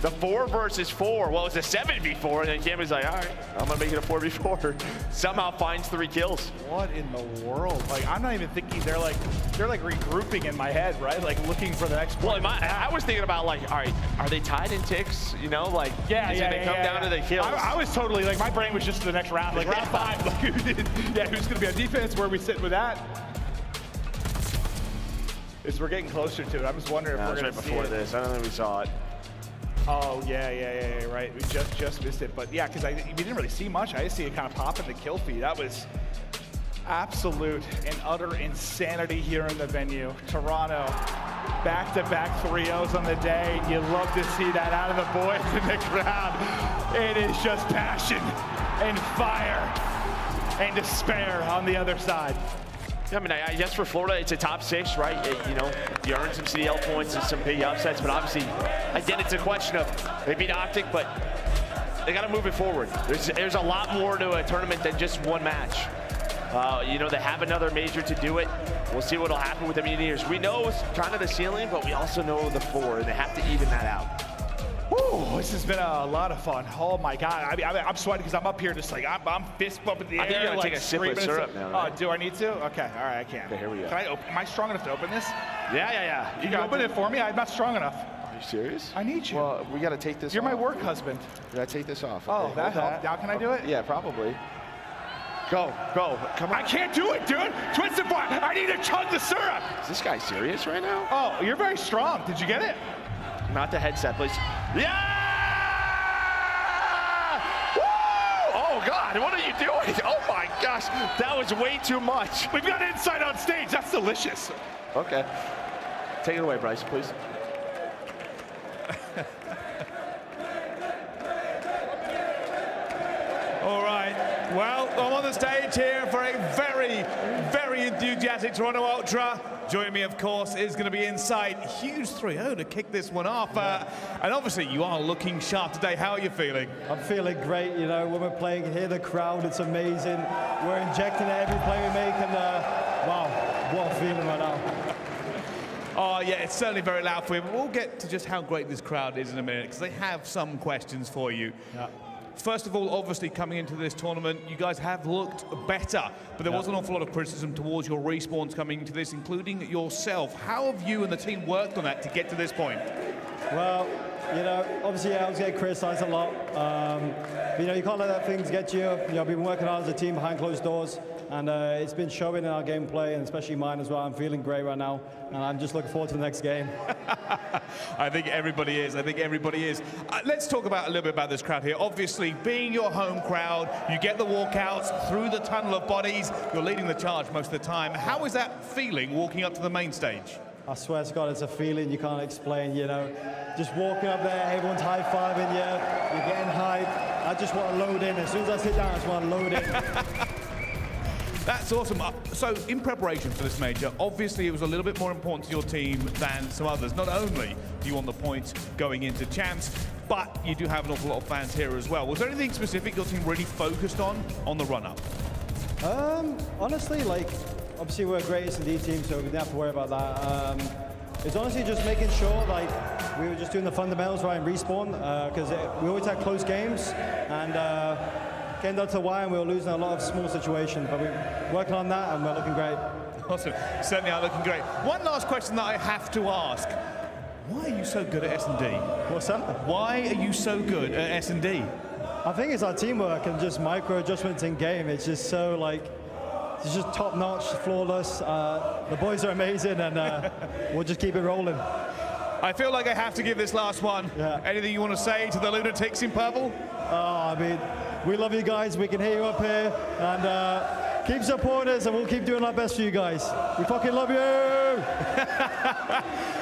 B: The 4 versus 4, well, it was a 7v4, and then Cammy's like, all right, I'm gonna make it a 4v4. Somehow finds 3 kills.
L: What in the world? Like, I'm not even thinking, they're like regrouping in my head, right? Like looking for the next point.
B: Well, I was thinking about like, all right, are they tied in ticks? You know, like, they come down to the kills.
L: I was totally, like, my brain was just to the next round, like round 5. Like, who's gonna be on defense? Where are we sitting with that? We're getting closer to it. I was wondering if we're gonna
B: right before this. I don't think we saw it.
L: Oh, yeah, right. We just missed it. But yeah, because we didn't really see much. I just see it kind of pop in the kill feed. That was absolute and utter insanity here in the venue. Toronto, back-to-back 3-0s on the day. You love to see that out of the boys in the crowd. It is just passion and fire and despair on the other side.
B: I mean, I guess for Florida, it's a top 6, right? You know, you earn some CDL points and some big upsets, but obviously, again, it's a question of they beat OpTic, but they got to move it forward. There's a lot more to a tournament than just one match. You know, they have another major to do it. We'll see what'll happen with the Mutineers. We know it's kind of the ceiling, but we also know the floor, and they have to even that out.
L: Woo, this has been a lot of fun. Oh my God, I mean, I'm sweating because I'm up here just like, I'm fist bumping the air.
B: I think you're gonna
L: like
B: take a sip of syrup now, right?
L: Do I need to? Okay, all right, I can.
B: Okay, here we go.
L: Can I open, am I strong enough to open this?
B: Yeah.
L: You can open it for me? I'm not strong enough.
A: you serious?
I: I need you.
A: Well, we got to take this
I: You're
A: off.
I: my work husband.
A: We got to take this off.
I: Oh,
A: okay?
I: that helped. Now can I do it?
A: Yeah, probably. Go, come on.
I: I can't do it, dude. Twisted bar. I need to chug the syrup.
A: Is this guy serious right now?
I: Oh, you're very strong. Did you get it?
A: Not the headset, please.
B: Yeah! Woo! Oh, God, what are you doing? Oh, my gosh, that was way too much.
I: We've got insight on stage. That's delicious.
A: Okay. Take it away, Bryce, please.
R: All right. Well, I'm on the stage here for a very, very enthusiastic Toronto Ultra. Joining me, of course, is going to be Insight. Huge 3-0 to kick this one off. And obviously, you are looking sharp today. How are you feeling?
Q: I'm feeling great. You know, when we're playing here, the crowd, it's amazing. We're injecting it every play we make, and wow, what a feeling right now.
R: Oh, yeah, it's certainly very loud for you. But we'll get to just how great this crowd is in a minute, because they have some questions for you.
Q: Yeah.
R: First of all, obviously, coming into this tournament, you guys have looked better, but there was an awful lot of criticism towards your respawns coming into this, including yourself. How have you and the team worked on that to get to this point?
Q: Well, you know, obviously I was getting criticised a lot. But, you know, you can't let that things get you. You know, we've been working hard as a team behind closed doors, and it's been showing in our gameplay, and especially mine as well. I'm feeling great right now, and I'm just looking forward to the next game.
R: I think everybody is. Let's talk about a little bit about this crowd here. Obviously, being your home crowd, you get the walkouts through the tunnel of bodies. You're leading the charge most of the time. How is that feeling walking up to the main stage?
Q: I swear to God, it's a feeling you can't explain, you know. Just walking up there, everyone's high-fiving you, you're getting hyped. I just want to load in. As soon as I sit down, I just want to load in.
R: That's awesome. So, in preparation for this major, obviously it was a little bit more important to your team than some others. Not only do you want the points going into champs, but you do have an awful lot of fans here as well. Was there anything specific your team really focused on the run-up?
Q: Honestly, like, obviously we're a great S&D team, so we didn't have to worry about that. It's honestly just making sure, like, we were just doing the fundamentals right in respawn, because we always had close games, and came down to the wire and we were losing a lot of small situations, but we're working on that and we're looking great.
R: Awesome. Certainly are looking great. One last question that I have to ask. Why are you so good at S&D?
Q: What's that?
R: Why are you so good at S&D?
Q: I think it's our teamwork and just micro adjustments in game. It's just so, like, it's just top notch, flawless. The boys are amazing, and we'll just keep it rolling.
R: I feel like I have to give this last one.
Q: Yeah.
R: Anything you want to say to the lunatics in purple?
Q: I mean, we love you guys. We can hear you up here, and keep supporting us, and we'll keep doing our best for you guys. We fucking love you.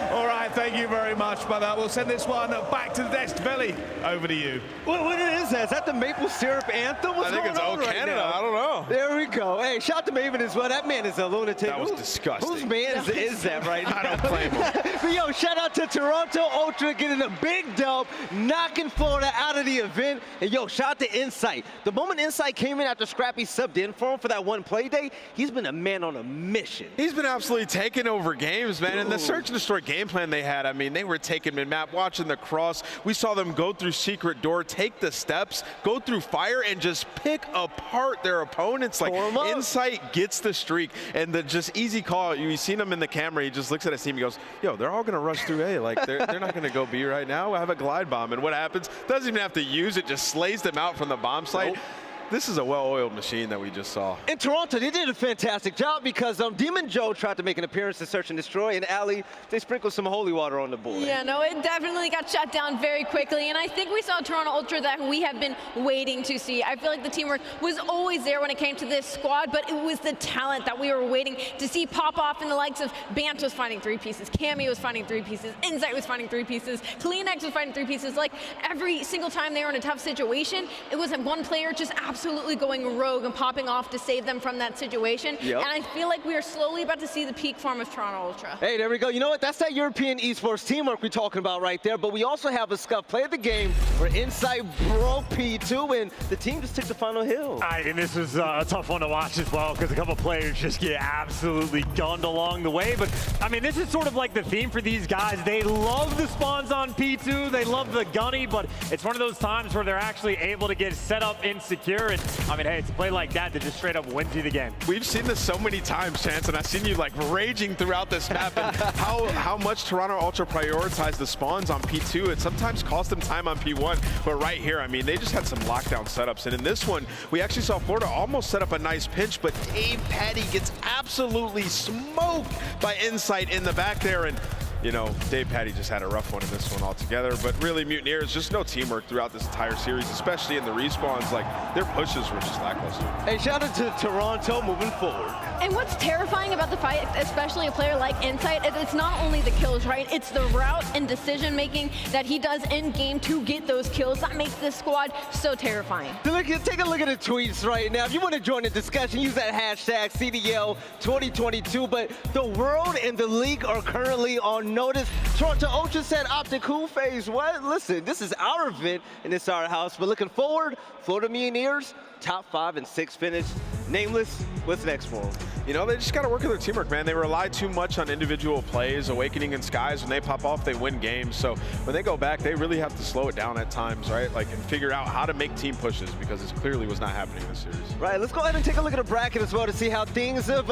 R: All right, thank you very much, brother. We'll send this one back to the desk. Belly, over to you.
E: What is that? Is that the maple syrup anthem? What's going on right
H: Canada.
E: now?
H: I don't know.
E: There we go. Hey, shout out to Maven as well. That man is a lunatic.
H: That was disgusting.
E: Whose man is that right now?
H: I don't blame him.
E: But yo, shout out to Toronto Ultra getting a big dub, knocking Florida out of the event. And yo, shout out to Insight. The moment Insight came in after Scrappy subbed in for him for that one play day, he's been a man on a mission.
H: He's been absolutely taking over games, man. And the search and destroy game plan they had, I mean, they were taking mid-map, watching the cross. We saw them go through secret door, take the steps, go through fire, and just pick apart their opponents. Like, Insight gets the streak, and the just easy call. You've seen him in the camera. He just looks at his team. He goes, yo, they're all going to rush through A. Like, they're not going to go B right now. I have a glide bomb. And what happens? Doesn't even have to use it. Just slays them out from the bomb site. Nope. This is a well-oiled machine that we just saw.
E: In Toronto, they did a fantastic job because Demon Joe tried to make an appearance to search and destroy, and Ali, they sprinkled some holy water on the board.
G: Yeah, no, it definitely got shut down very quickly, and I think we saw Toronto Ultra that we have been waiting to see. I feel like the teamwork was always there when it came to this squad, but it was the talent that we were waiting to see pop off in the likes of Bant was finding 3 pieces, Cammy was finding 3 pieces, Insight was finding 3 pieces, Kleenex was finding 3 pieces. Like, every single time they were in a tough situation, it was one player just absolutely going rogue and popping off to save them from that situation.
E: Yep.
G: And I feel like we are slowly about to see the peak form of Toronto Ultra.
E: Hey, there we go. You know what? That's that European esports teamwork we're talking about right there. But we also have a Scump play of the game where Insight broke P2 and the team just took the final hill.
T: And this was a tough one to watch as well because a couple players just get absolutely gunned along the way. But I mean, this is sort of like the theme for these guys. They love the spawns on P2. They love the gunny, but it's one of those times where they're actually able to get set up in security. together, and I mean, hey, it's a play like that that just straight up wins you the game.
H: We've seen this so many times, Chance, and I've seen you like raging throughout this map, and how much Toronto Ultra prioritized the spawns on P2. It sometimes cost them time on P1, but right here, I mean, they just had some lockdown setups, and in this one, we actually saw Florida almost set up a nice pinch, but aBeZy gets absolutely smoked by Insight in the back there, and you know, aBeZy just had a rough one in this one altogether, but really Mutineers, just no teamwork throughout this entire series, especially in the respawns. Like, their pushes were just lackluster.
E: Hey, shout out to Toronto moving forward.
G: And what's terrifying about the fight, especially a player like Insight, is it's not only the kills, right? It's the route and decision making that he does in game to get those kills that makes this squad so terrifying.
E: Take a look at the tweets right now. If you want to join the discussion, use that hashtag CDL 2022. But the world and the league are currently on notice. Toronto Ultra said OpTic who FaZe what? Listen, this is our event and it's our house. But looking forward, Florida Mutineers, top 5 and 6 finish. Nameless, what's next for them?
H: You know, they just got to work on their teamwork, man. They rely too much on individual plays. Awakening and Skies, when they pop off, they win games. So when they go back, they really have to slow it down at times, right? Like, and figure out how to make team pushes, because it clearly was not happening in this series.
E: Right, let's go ahead and take a look at the bracket as well to see how things have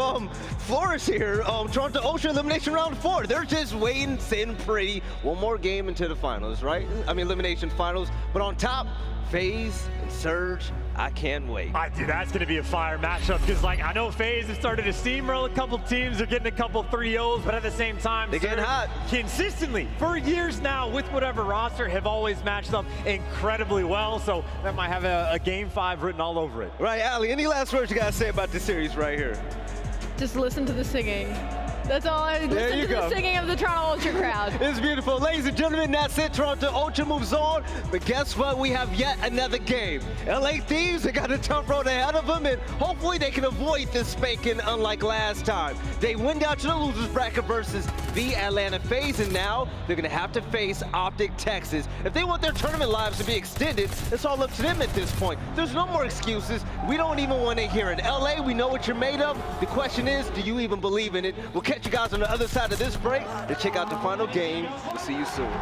E: flourished here. Toronto Ultra Elimination Round 4. They're just waiting, sitting pretty. One more game into the finals, right? I mean, Elimination Finals. But on top, FaZe and Surge. I can't wait.
T: Dude, that's going to be a fire matchup because, like, I know FaZe has started to steamroll a couple teams. They're getting a couple 3-0s, but at the same time,
E: they're getting hot.
T: Consistently, for years now, with whatever roster, have always matched up incredibly well. So that might have a Game 5 written all over it.
E: Right, Ali, any last words you got to say about this series right here?
G: Just listen to the singing. That's all I listen to the singing of the Toronto Ultra crowd.
E: It's beautiful. Ladies and gentlemen, that's it. Toronto Ultra moves on. But guess what? We have yet another game. LA Thieves, they got a tough road ahead of them, and hopefully they can avoid this spanking unlike last time. They went down to the losers bracket versus the Atlanta FaZe, and now they're going to have to face OpTic Texas. If they want their tournament lives to be extended, it's all up to them at this point. There's no more excuses. We don't even want to hear it. LA, we know what you're made of. The question is, do you even believe in it? We'll catch you guys on the other side of this break to check out the final game. We'll see you soon.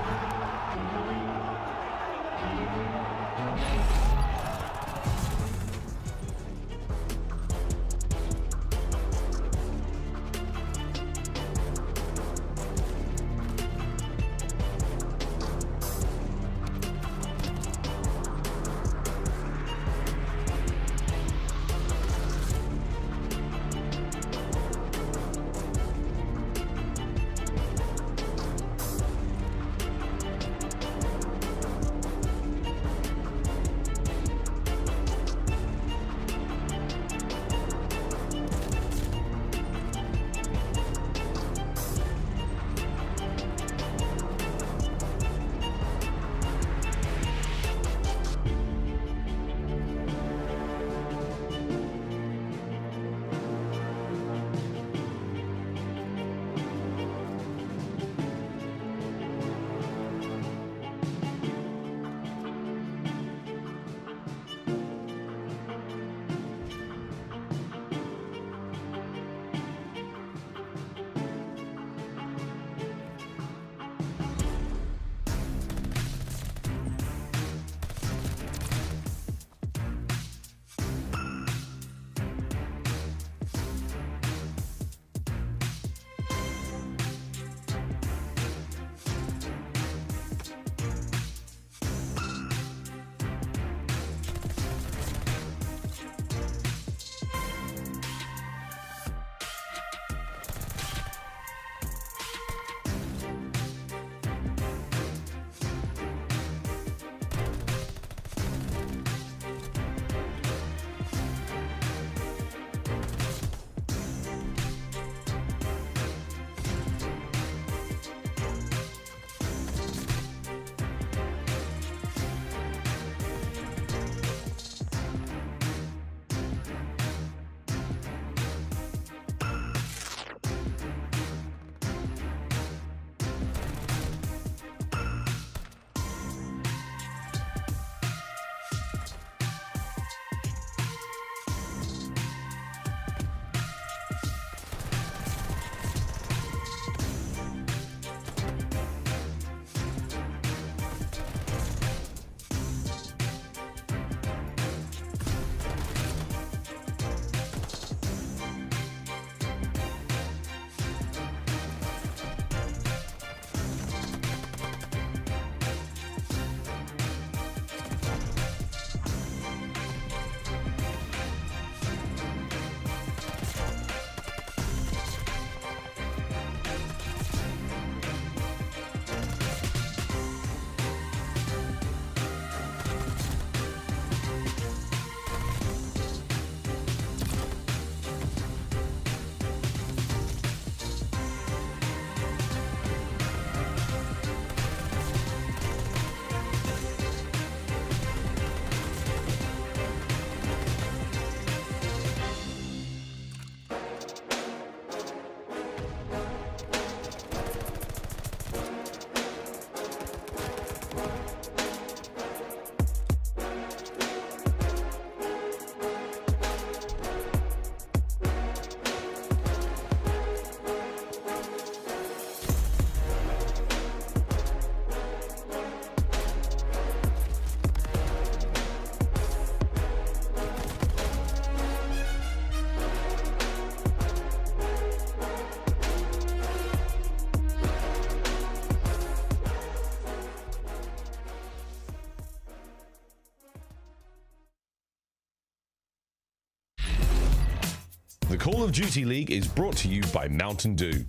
P: The Call of Duty League is brought to you by Mountain Dew.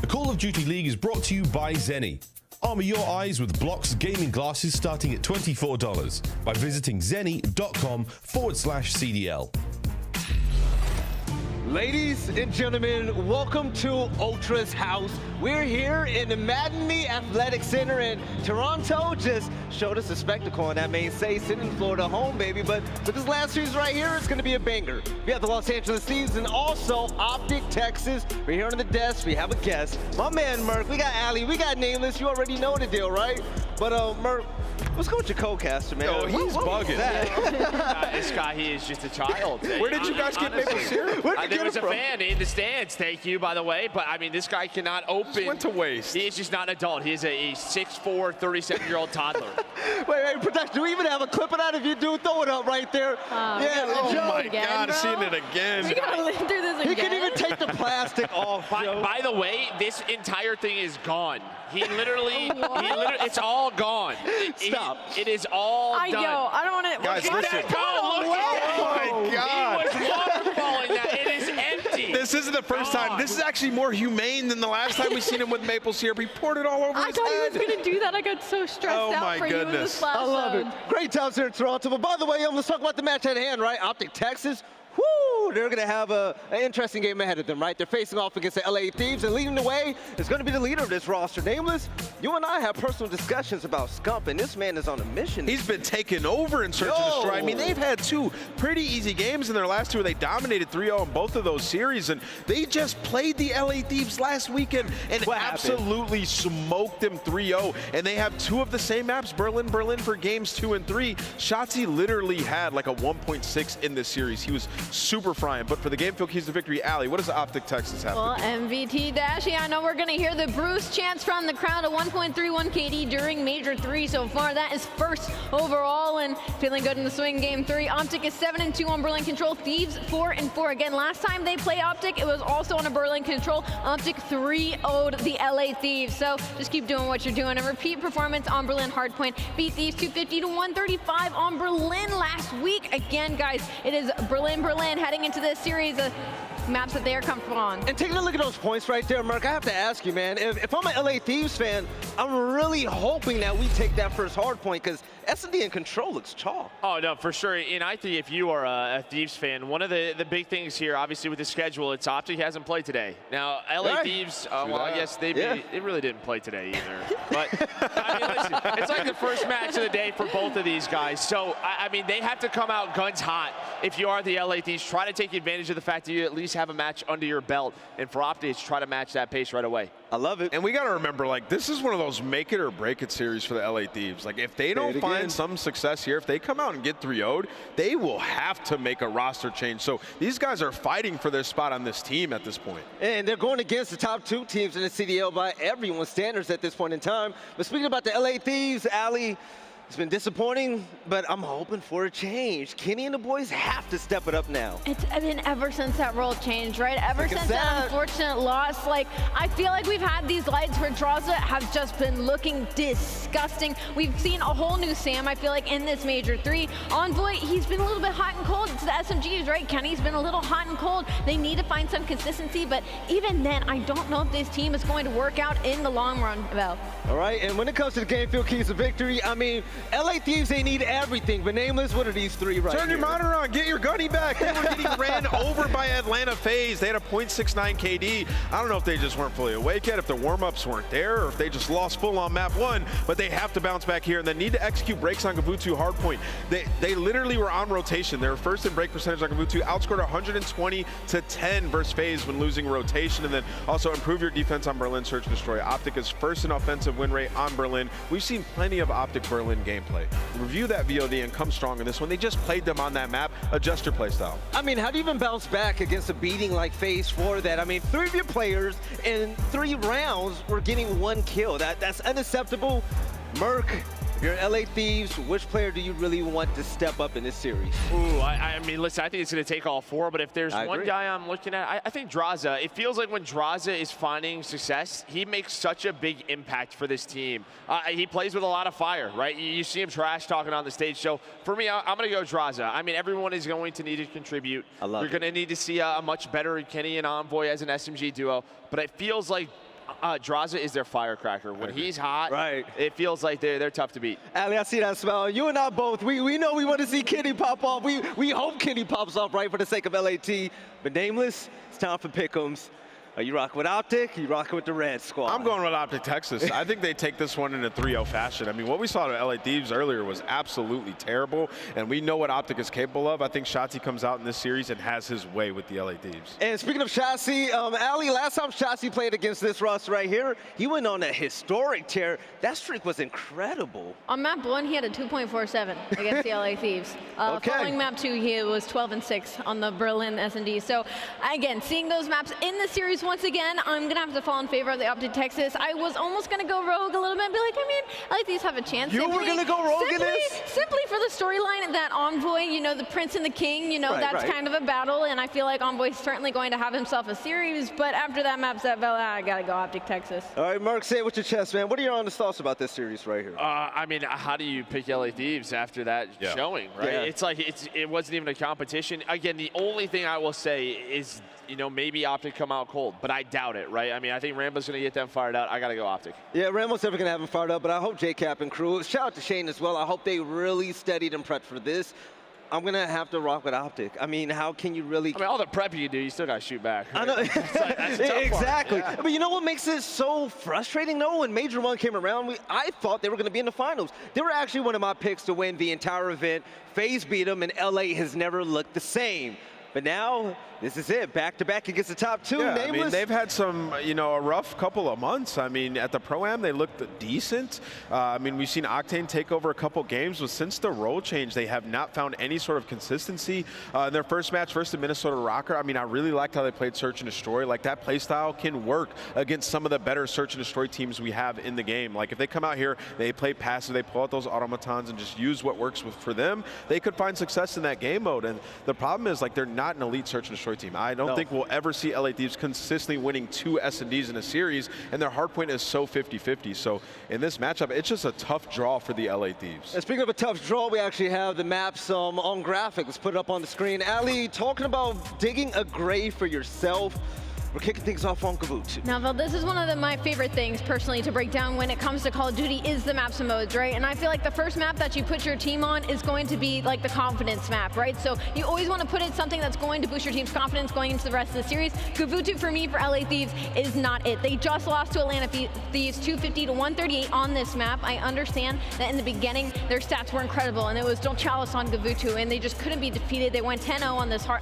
P: The Call of Duty League is brought to you by Zenny. Armor your eyes with Block's gaming glasses starting at $24 by visiting zenny.com/CDL.
E: Ladies and gentlemen, welcome to Ultra's house. We're here in the Me Athletic Center, and Toronto just showed us a spectacle in that main stage, sitting in Florida home, baby. But with this last series right here, it's going to be a banger. We have the Los Angeles Thieves and also OpTic Texas. We're here on the desk. We have a guest, my man Merc. We got Ali, we got Nameless. You already know the deal, right? But Merc, what's going with your co-caster, man?
H: Yo, he's bugging.
B: This guy, he is just a child.
H: Where did you guys get maple syrup?
B: There was a fan in the stands, thank you, by the way. But, I mean, this guy cannot open.
H: Just went to waste.
B: He is just not an adult. He is a 6'4", 37-year-old toddler.
E: Wait, production, do we even have a clip of that? If you do, throw it up right there.
H: Oh, my God, seeing it again.
G: We gotta live through this again.
E: He can even take the plastic off.
B: By the way, this entire thing is gone. He literally, it's all gone.
E: Stop.
B: It is all done.
G: I don't want to.
H: Guys, listen.
B: Oh
H: my God.
B: He was waterfalling that. It is empty.
H: This isn't the first time. This is actually more humane than the last time we seen him with maple syrup. He poured it all over his head.
G: I thought he was going to do that. I got so stressed out for you in the splash
E: I love it. Great times here in Toronto. But by the way, let's talk about the match at hand, right? OpTic Texas. Woo! They're going to have an interesting game ahead of them, right? They're facing off against the LA Thieves, and leading the way is going to be the leader of this roster. Nameless, you and I have personal discussions about Scump, and this man is on a mission.
H: He's been taken over in Search and Destroy. I mean, they've had two pretty easy games in their last two where they dominated 3-0 in both of those series, and they just played the LA Thieves last weekend and absolutely smoked them 3-0. And they have two of the same maps, Berlin for games 2 and 3. Shotzzy literally had like a 1.6 in this series. He was super frying. But for the game field keys to victory, Ali, what does OpTic Texas have
G: Well,
H: to do?
G: MVT Dashy, I know we're going to hear the Bruce chants from the crowd at 1.31 KD during Major 3 so far. That is first overall and feeling good in the swing game 3. OpTic is 7-2 on Berlin Control. Thieves 4-4. Again, last time they played OpTic, it was also on a Berlin Control. OpTic 3-0'd the LA Thieves. So just keep doing what you're doing. A repeat performance on Berlin Hardpoint. Beat Thieves 250-135 on Berlin last week. Again, guys, it is Berlin heading into this series of maps that they are comfortable on.
E: And taking a look at those points right there, Merc, I have to ask you, man, if I'm an LA Thieves fan, I'm really hoping that we take that first hard point, because S&D in Control looks chalk.
B: Oh, no, for sure. And I think if you are a Thieves fan, one of the big things here, obviously with the schedule, it's OpTic hasn't played today. Now, LA Thieves, well, I guess they really didn't play today either. But, I mean, listen, it's like the first match of the day for both of these guys. So, I mean, they have to come out guns hot if you are the LA Thieves. Try to take advantage of the fact that you at least have a match under your belt. And for OpTic, try to match that pace right away.
E: I love it.
H: And we got to remember, like, this is one of those make it or break it series for the LA Thieves. Like, if they don't find some success here, if they come out and get 3-0'd, they will have to make a roster change. So these guys are fighting for their spot on this team at this point.
E: And they're going against the top 2 teams in the CDL by everyone's standards at this point in time. But speaking about the LA Thieves, Ali, it's been disappointing, but I'm hoping for a change. Kenny and the boys have to step it up now.
G: It's been ever since that role changed, right? Ever since that unfortunate loss, like, I feel like we've had these lights where Drazah have just been looking disgusting. We've seen a whole new Sam, I feel like, in this Major 3. Envoy, he's been a little bit hot and cold. It's the SMGs, right? Kenny's been a little hot and cold. They need to find some consistency, but even then, I don't know if this team is going to work out in the long run, Vel.
E: All right, and when it comes to the game field keys of victory, I mean, LA Thieves, they need everything, but Nameless, what are these 3 right
H: Turn your monitor on, get your gunny back. They were getting ran over by Atlanta FaZe. They had a .69 KD. I don't know if they just weren't fully awake yet, if the warm-ups weren't there, or if they just lost full on map 1, but they have to bounce back here and then need to execute breaks on Gavutu hardpoint. They literally were on rotation. They were first in break percentage on Gavutu, outscored 120-10 versus FaZe when losing rotation, and then also improve your defense on Berlin Search and Destroy. OpTic is first in offensive win rate on Berlin. We've seen plenty of OpTic Berlin gameplay. Review that VOD and come strong in this one. They just played them on that map. Adjust your play style.
E: I mean, how do you even bounce back against a beating like FaZe for that? I mean, 3 of your players in 3 rounds were getting 1 kill. That's unacceptable. Merc, If you're LA Thieves, which player do you really want to step up in this series?
B: Ooh, I mean, listen, I think it's going to take all four, but if there's one guy I'm looking at, I think Drazah. It feels like when Drazah is finding success, he makes such a big impact for this team. He plays with a lot of fire, right? You see him trash talking on the stage. So for me, I'm going to go Drazah. I mean, everyone is going to need to contribute. You're going to need to see a much better Kenny and Envoy as an SMG duo, but it feels like Drazah is their firecracker. When he's hot, it feels like they're tough to beat.
E: Ali, I see that smile. You and I both, we know we want to see Kenny pop off. We hope Kenny pops off, right, for the sake of LAT. But Nameless, it's time for pick'ems. Are you rocking with OpTic? You rocking with the Red Squad?
H: I'm going with OpTic Texas. I think they take this one in a 3-0 fashion. I mean, what we saw to LA Thieves earlier was absolutely terrible, and we know what OpTic is capable of. I think Shotzzy comes out in this series and has his way with the LA Thieves.
E: And speaking of Shotzzy, Ali, last time Shotzzy played against this roster right here, he went on a historic tear. That streak was incredible.
G: On map 1, he had a 2.47 against the LA Thieves. Following map 2, he was 12-6 on the Berlin S&D. So again, seeing those maps in the series once again, I'm going to have to fall in favor of the OpTic Texas. I was almost going to go rogue a little bit and be like, I mean, LA Thieves have a chance.
E: You were going to go rogue in this?
G: Simply for the storyline that Envoy, you know, the Prince and the King, you know, that's kind of a battle, and I feel like Envoy's certainly going to have himself a series, but after that map set, I got to go OpTic Texas.
E: All right, Mark, say it with your chest, man. What are your honest thoughts about this series right here?
B: I mean, how do you pick LA Thieves after that showing, right? It's like it wasn't even a competition. Again, the only thing I will say is, you know, maybe OpTic come out cold, but I doubt it, right? I mean, I think Rambo's going to get them fired out. I got to go OpTic.
E: Yeah, Rambo's never going to have them fired up, but I hope JCap and crew, shout out to Shane as well, I hope they really studied and prepped for this. I'm going to have to rock with OpTic. I mean, how can you really...
B: I mean, all the prep you do, you still got to shoot back. Right?
E: I know.
B: That's a tough
E: exactly.
B: part.
E: But you know what makes it so frustrating, though? When Major 1 came around, I thought they were going to be in the finals. They were actually one of my picks to win the entire event. FaZe beat them, and LA has never looked the same. But now, this is it, back-to-back against the top two,
H: Yeah,
E: Nameless.
H: I mean, they've had some, you know, a rough couple of months. I mean, at the Pro-Am, they looked decent. I mean, we've seen Octane take over a couple games, but since the role change, they have not found any sort of consistency. In their first match versus the Minnesota Røkkr, I mean, I really liked how they played Search and Destroy. Like, that play style can work against some of the better Search and Destroy teams we have in the game. Like, if they come out here, they play passive, they pull out those automatons and just use what works for them, they could find success in that game mode. And the problem is, like, they're not an elite Search and Destroy team. I don't think we'll ever see LA Thieves consistently winning 2 S&Ds in a series, and their hardpoint is so 50-50. So in this matchup, it's just a tough draw for the LA Thieves.
E: And speaking of a tough draw, we actually have the maps on graphic. Let's put it up on the screen. Ali, talking about digging a grave for yourself. We're kicking things off on Kavutu.
G: Now, Val, this is one of my favorite things, personally, to break down when it comes to Call of Duty is the maps and modes, right? And I feel like the first map that you put your team on is going to be like the confidence map, right? So you always want to put in something that's going to boost your team's confidence going into the rest of the series. Kavutu, for me, for LA Thieves, is not it. They just lost to Atlanta Thieves 250-138 on this map. I understand that in the beginning, their stats were incredible, and it was Don't Chalice on Kavutu, and they just couldn't be defeated. They went 10-0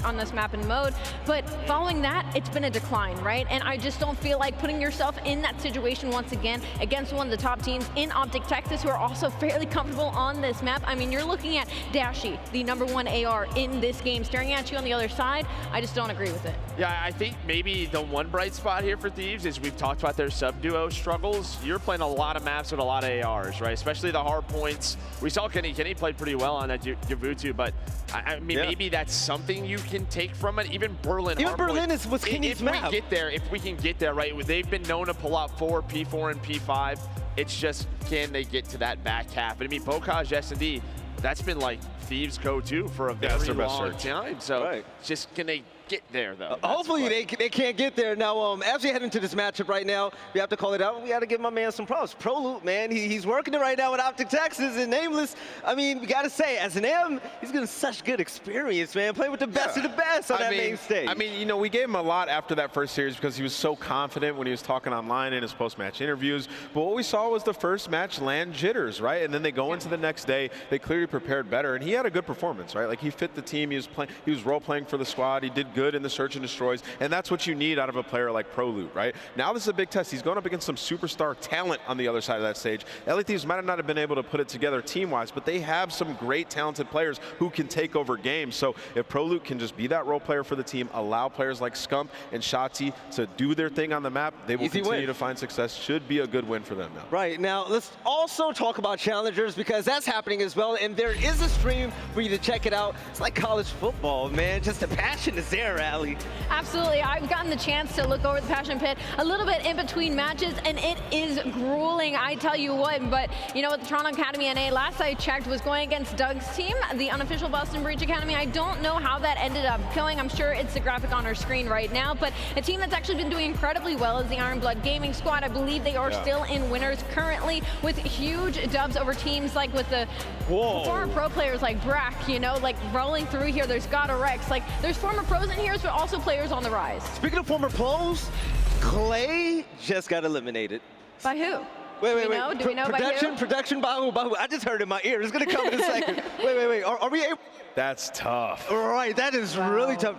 G: on this map and mode, but following that, it's been a decline, right? And I just don't feel like putting yourself in that situation once again against one of the top teams in OpTic Texas, who are also fairly comfortable on this map. I mean, you're looking at Dashy, the #1 AR in this game, staring at you on the other side. I just don't agree with it.
B: Yeah, I think maybe the one bright spot here for Thieves is we've talked about their sub-duo struggles. You're playing a lot of maps with a lot of ARs, right? Especially the hard points. We saw Kenny played pretty well on that Kavutu, but I mean, maybe that's something you can take from it. Even Berlin.
E: Even Berlin was Kenny's map.
B: If we can get there, right? They've been known to pull out P4 and P5. It's just, can they get to that back half? But I mean, Bocage S&D, that's been like Thieves' go-to for a very long time. So just, can they get there, though?
E: Hopefully they can't get there. Now, as we head into this matchup right now, we have to call it out. We got to give my man some props. Prolute, man, he's working it right now with OpTic Texas and Nameless. I mean, we got to say, as an M, he's getting such good experience, man. Playing with the best of the best on that main stage.
H: I mean, you know, we gave him a lot after that first series because he was so confident when he was talking online in his post-match interviews. But what we saw was the first match land jitters, right? And then they go into the next day, they clearly prepared better, and he had a good performance, right? Like, he fit the team, he was role-playing for the squad, he did good in the search and destroys, and that's what you need out of a player like Prolute, right? Now this is a big test. He's going up against some superstar talent on the other side of that stage. Thieves might not have been able to put it together team-wise, but they have some great talented players who can take over games. So if Prolute can just be that role player for the team, allow players like Scump and Shotzzy to do their thing on the map, they will continue to find success. Should be a good win for them now.
E: Right, now let's also talk about challengers, because that's happening as well, and there is a stream for you to check it out. It's like college football, man. Just the passion is there, Ali.
G: Absolutely. I've gotten the chance to look over the Passion Pit a little bit in between matches, and it is grueling, I tell you what. But you know what, the Toronto Academy NA, last I checked, was going against Doug's team, the unofficial Boston Breach Academy. I don't know how that ended up going. I'm sure it's the graphic on our screen right now, but a team that's actually been doing incredibly well is the Iron Blood Gaming Squad. I believe they are still in winners currently, with huge dubs over teams like with the former pro players like Brack, you know, like rolling through here. There's Rex, like there's former pros in here, but also players on the rise.
E: Speaking of former pros, Clay just got eliminated.
G: By who?
E: Wait.
G: Do we know by who?
E: Production by who? I just heard it in my ear. It's gonna come in a second. Wait. Are we able?
H: That's tough.
E: Right, that is really tough.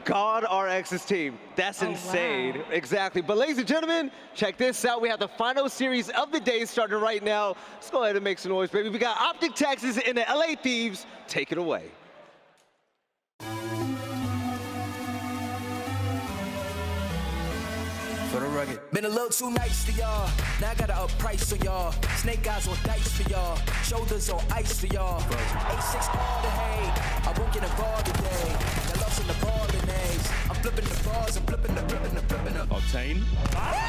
E: God RX's team. That's insane. Wow. Exactly. But ladies and gentlemen, check this out. We have the final series of the day starting right now. Let's go ahead and make some noise, baby. We got OpTic Texas and the LA Thieves. Take it away.
K: For the rugged. Been a little too nice to y'all. Now I gotta up price for y'all. Snake eyes on dice for y'all. Shoulders on ice for y'all. 8-6 all the hay. I won't get involved today. Got lost in the ball and eggs. I'm flipping the bars. I'm flipping the.
S: Octane.
C: That's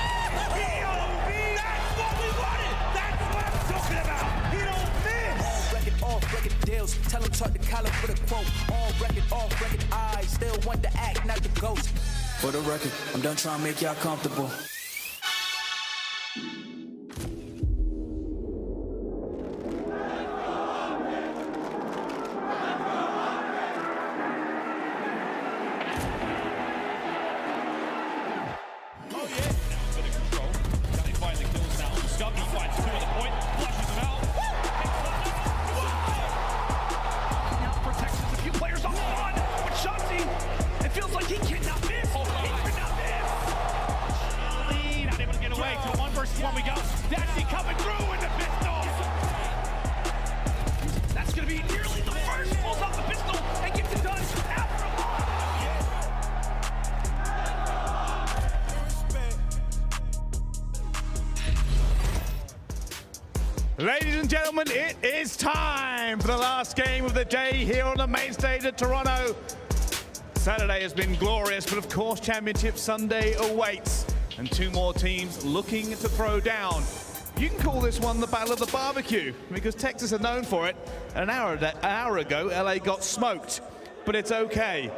C: what we wanted. That's what I'm talking about. He don't miss.
K: Off record deals. Tell him talk to Colin for the quote. Off record eyes. Still want to act, not the ghost. For the record, I'm done trying to make y'all comfortable.
C: Dashy coming through with the pistol. That's going to be nearly the first. Pulls up the pistol and gets it done. Afro.
R: Ladies and gentlemen, it is time for the last game of the day here on the main stage at Toronto. Saturday has been glorious, but of course Championship Sunday awaits. And two more teams looking to throw down. You can call this one the Battle of the Barbecue, because Texas are known for it. An hour ago, LA got smoked. But it's okay.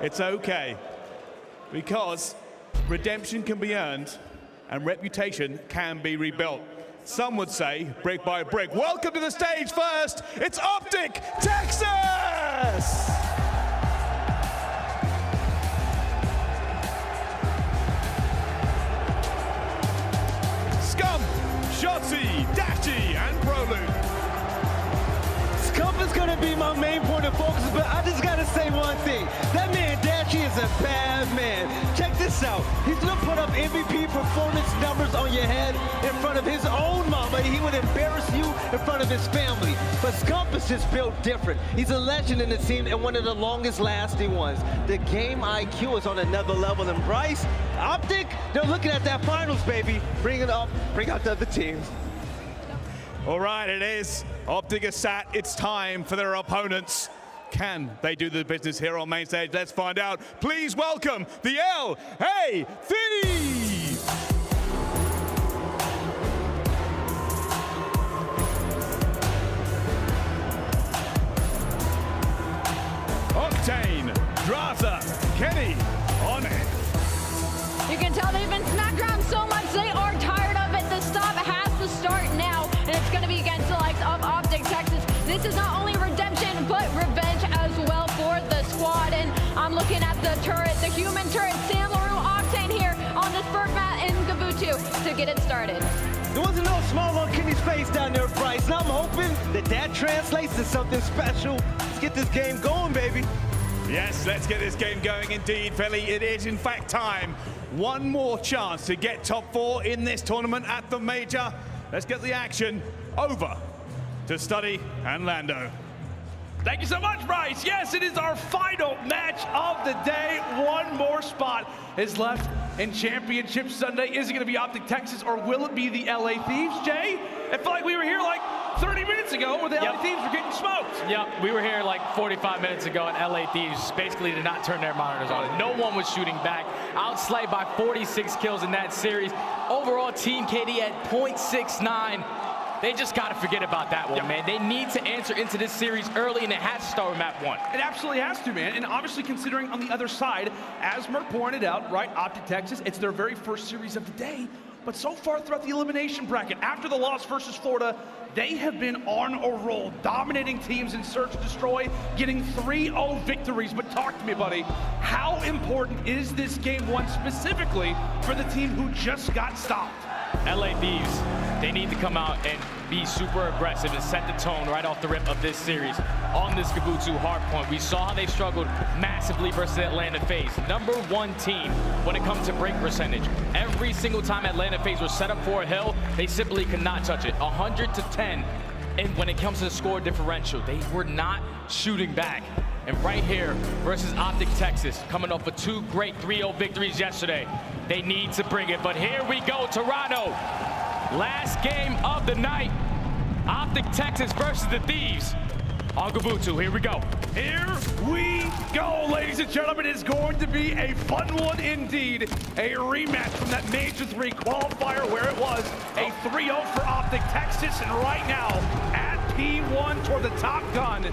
R: It's okay. Because redemption can be earned and reputation can be rebuilt. Some would say brick by brick. Welcome to the stage first. It's OpTic Texas! Scump, Shotzzy, Dashy, and Prolute.
E: Scump is gonna be my main point of focus, but I just gotta say one thing. That man, Dashy, is a bad man. Check this out. He's gonna put up MVP performance numbers on your head in front of his own mama. He would embarrass you in front of his family. But Scump is just built different. He's a legend in the team and one of the longest lasting ones. The game IQ is on another level. And Bryce, OpTic, they're looking at that finals, baby. Bring it up, bring out the other teams.
R: All right, it is. OpTic is sat. It's time for their opponents. Can they do the business here on main stage? Let's find out. Please welcome the LA Thieves! Octane, Drazah, Kenny on it.
G: You can tell they've been smacked around so much, they are tired of it. The stop has to start now, and it's going to be against the likes of OpTic Texas. This is not only redemption, but revenge as well for the squad. And I'm looking at the turret, the human turret, Sam LaRue, Octane here on this Berg mat in Gabutu to get it started.
E: There wasn't no smile on Kenny's face down there, Bryce, and I'm hoping that that translates to something special. Let's get this game going, baby.
R: Yes, let's get this game going indeed, Philly. It is in fact time. One more chance to get top 4 in this tournament at the Major. Let's get the action over to Study and Lando.
I: Thank you so much, Bryce. Yes, it is our final match of the day. One more spot is left in Championship Sunday. Is it going to be OpTic Texas or will it be the LA Thieves, Jay? It felt like we were here like 30 minutes ago where the LA Thieves were getting smoked.
D: Yep, we were here like 45 minutes ago and LA Thieves basically did not turn their monitors on. No one was shooting back. Outslayed by 46 kills in that series. Overall, Team KD at .69. They just got to forget about that one, man. They need to answer into this series early, and it has to start with map 1.
I: It absolutely has to, man. And obviously, considering on the other side, as Merc pointed out, right, OpTic Texas, it's their very first series of the day. But so far throughout the elimination bracket, after the loss versus Florida, they have been on a roll, dominating teams in Search and Destroy, getting 3-0 victories. But talk to me, buddy. How important is this game 1 specifically for the team who just got stopped?
D: LA Thieves, they need to come out and be super aggressive and set the tone right off the rip of this series. On this Gabutu hardpoint, we saw how they struggled massively versus Atlanta FaZe. #1 team when it comes to break percentage. Every single time Atlanta FaZe was set up for a hill, they simply could not touch it. 100 to 10. And when it comes to the score differential, they were not shooting back. And right here versus OpTic Texas, coming off of 2 great 3-0 victories yesterday. They need to bring it, but here we go, Toronto. Last game of the night. OpTic Texas versus the Thieves. On Gabutu, here we go.
I: Here we go, ladies and gentlemen. It's going to be a fun one indeed. A rematch from that Major 3 qualifier where it was a 3-0 for OpTic Texas. And right now, at P1 toward the top gun,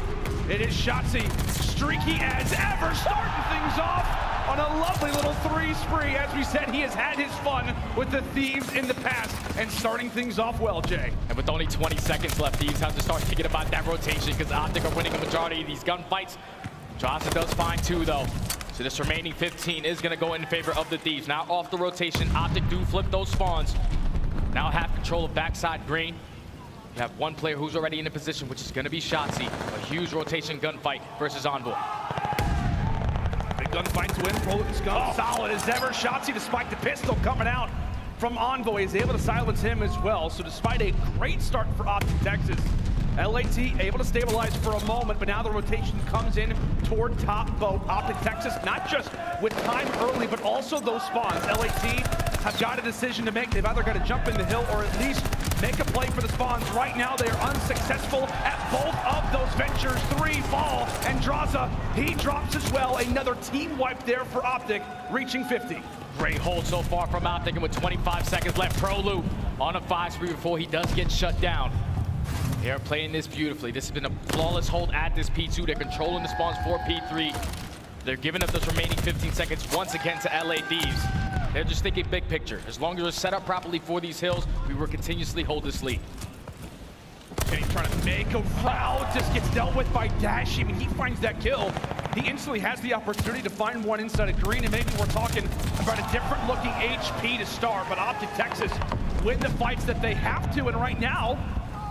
I: it is Shotzzy, streaky as ever, starting things off on a lovely little 3 spree. As we said, he has had his fun with the Thieves in the past and starting things off well, Jay.
D: And with only 20 seconds left, Thieves have to start thinking about that rotation because OpTic are winning a majority of these gunfights. Drazah does fine too, though. So this remaining 15 is going to go in favor of the Thieves. Now off the rotation, OpTic do flip those spawns. Now have control of backside green. You have one player who's already in a position, which is going to be Shotzzy. A huge rotation gunfight versus Envoy.
I: Big gunfight to win. Prolute and Scump solid as ever. Shotzzy, despite the pistol coming out from Envoy, is able to silence him as well. So despite a great start for OpTic Texas, LAT able to stabilize for a moment, but now the rotation comes in toward top boat. OpTic Texas, not just with time early, but also those spawns. LAT have got a decision to make. They've either got to jump in the hill or at least make a play for the spawns. Right now, they are unsuccessful at both of those ventures. 3 fall, and Drazah, he drops as well. Another team wipe there for OpTic, reaching 50.
D: Great hold so far from OpTic, and with 25 seconds left, Prolute on a 5 spree before he does get shut down. They are playing this beautifully. This has been a flawless hold at this P2. They're controlling the spawns for P3. They're giving up those remaining 15 seconds once again to LA Thieves. They're just thinking big picture. As long as we're set up properly for these hills, we will continuously hold this lead.
I: Okay, trying to make a route, just gets dealt with by Dashy. I mean, he finds that kill. He instantly has the opportunity to find one inside of green, and maybe we're talking about a different looking HP to start, but OpTic Texas win the fights that they have to, and right now,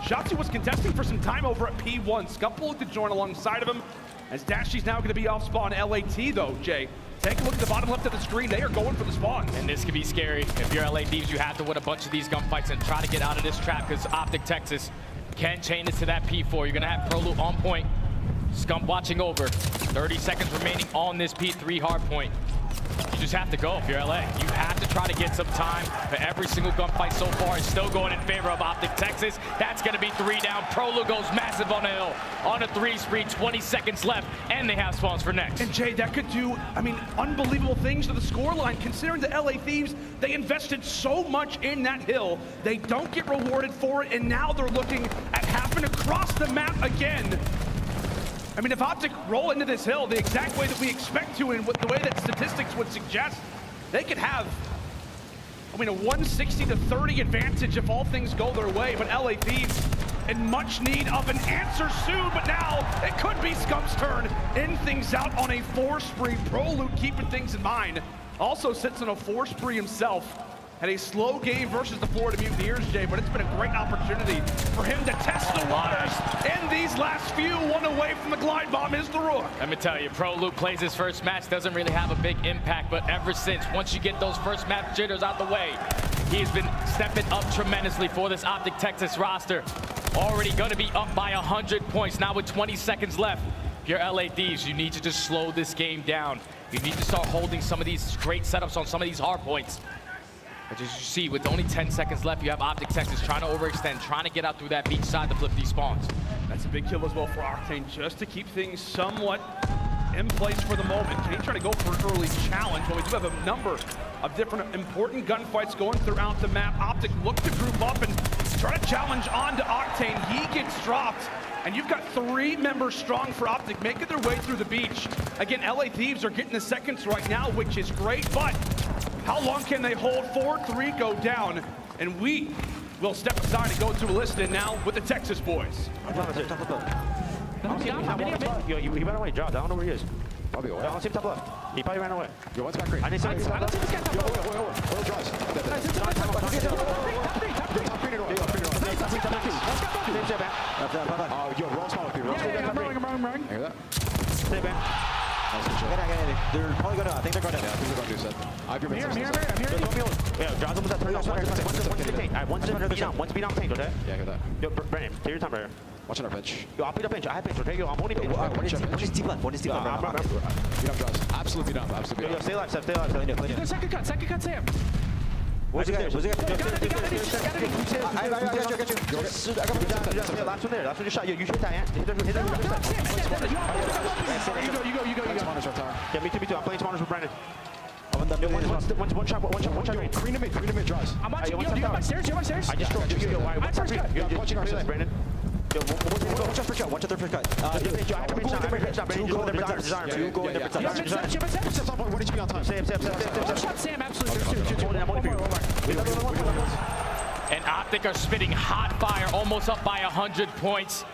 I: Shotzzy was contesting for some time over at P1. Scump will look to join alongside of him, as Dashy's now going to be off spawn. LAT though, Jay, take a look at the bottom left of the screen. They are going for the spawns.
D: And this could be scary. If you're LA Thieves, you have to win a bunch of these gunfights and try to get out of this trap, because OpTic Texas can chain this to that P4. You're going to have Prolute on point. Scump watching over. 30 seconds remaining on this P3 hard point. You just have to go if you're LA. You have to try to get some time. But every single gunfight so far is still going in favor of OpTic Texas. That's going to be 3 down. Prolute goes massive on the hill. On a 3 spree, 20 seconds left, and they have spawns for next.
I: And Jay, that could do, I mean, unbelievable things to the scoreline, considering the LA Thieves, they invested so much in that hill. They don't get rewarded for it, and now they're looking at having to cross the map again. I mean, if OpTic roll into this hill the exact way that we expect to, and with the way that statistics would suggest, they could have, I mean, a 160 to 30 advantage if all things go their way. But LA Thieves in much need of an answer soon, but now it could be Scump's turn. End things out on a 4 spree. Prolute keeping things in mind. Also sits on a 4 spree himself. Had a slow game versus the Florida Mutineers, Jay, but it's been a great opportunity for him to test the waters. And these last few, one away from the glide bomb is the Røkkr.
D: Let me tell you, Prolute plays his first match, doesn't really have a big impact, but ever since, once you get those first match jitters out the way, he's been stepping up tremendously for this OpTic Texas roster. Already gonna be up by 100 points, now with 20 seconds left. If you're LA Thieves, you need to just slow this game down. You need to start holding some of these great setups on some of these hard points. But as you see, with only 10 seconds left, you have OpTic Texas trying to overextend, trying to get out through that beach side to flip these spawns.
I: That's a big kill as well for Octane, just to keep things somewhat in place for the moment. Can he try to go for an early challenge? Well, we do have a number of different important gunfights going throughout the map. OpTic look to group up and try to challenge onto Octane. He gets dropped, and you've got 3 members strong for OpTic making their way through the beach. Again, LA Thieves are getting the seconds right now, which is great, but how long can they hold? 4-3 go down, and we will step aside and go to a listen now with the Texas boys.
A: He ran away, Drazah. I don't know where he is. Probably away. Simp top left. He probably ran away. Yo, what's back green? I need somebody. Yo, oil drives. Yo, wrong spot up here.
N: I hear that.
A: Stay back. They're probably gonna, I think they're gonna.
N: Yeah, I think they're gonna do set. I have your
A: I'm here. Yeah, Drazah was at 30. One's to be down paint, okay?
N: Yeah, I hear that.
A: Yo, Brandon, take your time right here.
N: Watching our pinch.
A: Yo, I'll beat up pinch. I have pinch, okay? Yo, I'm holding pinch.
N: One is deep left. One is deep left. Beat up Drazah. Absolutely beat up. Absolutely beat up.
A: Yo, stay alive, Seth. Stay alive.
J: Second cut, Sam.
A: Where's the guy?
J: Got it.
A: I got you. Last one there. Last one you shot. Yo, you shoot that, Ant. Hit that. You go.
N: Spawners are tired.
A: Yeah, me too. I'm playing spawners with Brandon. One shot.
N: Green to mid, Drazah.
J: I'm watching. You have my stairs.
A: I just dropped you.
J: I'm first cut.
A: You're watching our side, Brandon. Yo, watch out first cut. Watch out their first cut. Two go in different times. Two go in different times.
N: What did you be on time?
A: Sam.
J: Shot Sam, absolutely.
A: I'm holding for you.
D: And OpTic are spitting hot fire, almost up by 100 points.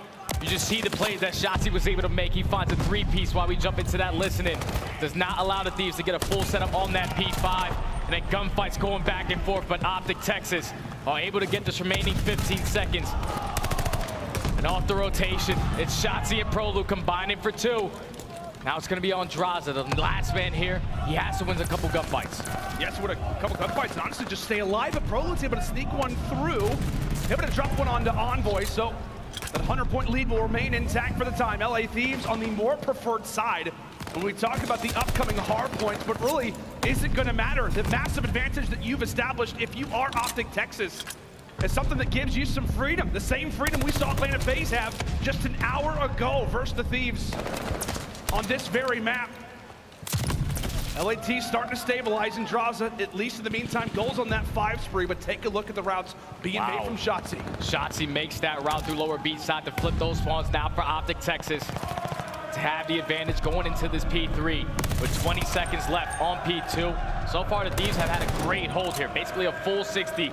D: You just see the plays that Shotzzy was able to make. He finds a 3-piece while we jump into that listening. Does not allow the Thieves to get a full setup on that P5. And then gunfights going back and forth, but OpTic Texas are able to get this remaining 15 seconds. And off the rotation, it's Shotzzy and Prolute combining for 2. Now it's going to be on Drazah, the last man here. He has to win a couple gunfights.
I: Yes, with a couple gunfights, and honestly just stay alive, but Prolute's able to sneak one through. Able to drop one onto Envoy, so that 100-point lead will remain intact for the time. LA Thieves on the more preferred side when we talk about the upcoming hard points, but really, is it going to matter? The massive advantage that you've established if you are OpTic Texas is something that gives you some freedom. The same freedom we saw Atlanta FaZe have just an hour ago versus the Thieves on this very map. LAT starting to stabilize, and Drazah, at least in the meantime, goes on that 5 spree, but take a look at the routes being made from Shotzzy.
D: Shotzzy makes that route through lower beach side to flip those spawns now for OpTic Texas to have the advantage going into this P3 with 20 seconds left on P2. So far, the Thieves have had a great hold here, basically a full 60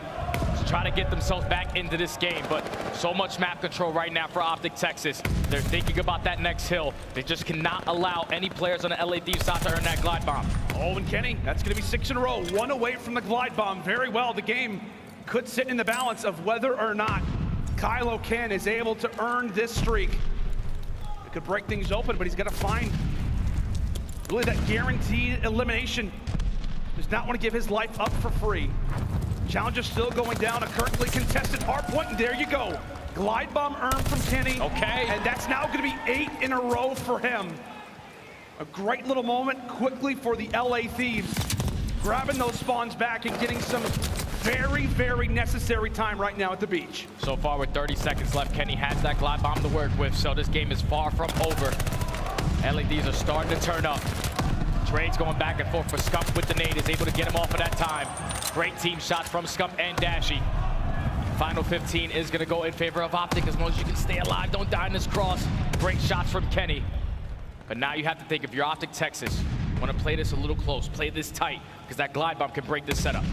D: to try to get themselves back into this game, but so much map control right now for OpTic Texas. They're thinking about that next hill. They just cannot allow any players on the LA Thieves side to earn that glide bomb.
I: Oh, and Kenny, that's going to be 6 in a row, 1 away from the glide bomb. Very well, the game could sit in the balance of whether or not Kylo Ken is able to earn this streak. It could break things open, but he's got to find really that guaranteed elimination. Does not want to give his life up for free. Challenger still going down, a currently contested hard point, and there you go. Glide bomb earned from Kenny.
D: Okay.
I: And that's now going to be 8 in a row for him. A great little moment quickly for the LA Thieves. Grabbing those spawns back and getting some very, very necessary time right now at the beach.
D: So far with 30 seconds left, Kenny has that glide bomb to work with, so this game is far from over. LA Thieves are starting to turn up. Trades going back and forth for Scump with the nade, is able to get him off of that time. Great team shots from Scump and Dashy. Final 15 is going to go in favor of OpTic as long as you can stay alive, don't die in this cross. Great shots from Kenny. But now you have to think, if you're OpTic Texas, you want to play this a little close, play this tight, because that glide bomb can break this setup.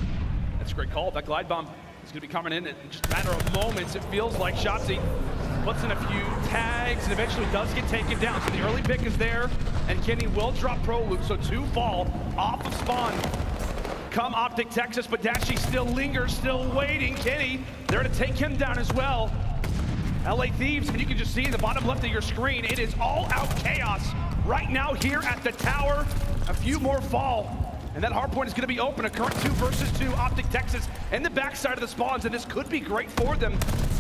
I: That's a great call. That glide bomb is going to be coming in just a matter of moments. It feels like Shotzzy puts in a few tags and eventually does get taken down. So the early pick is there, and Kenny will drop Prolute, so 2 fall off of spawn. come OpTic Texas, but Dashy still lingers, still waiting. Kenny, there to take him down as well. LA Thieves, and you can just see in the bottom left of your screen, it is all out chaos right now here at the tower. A few more fall. And that hardpoint is going to be open. A current 2 versus 2. OpTic Texas in the backside of the spawns, and this could be great for them.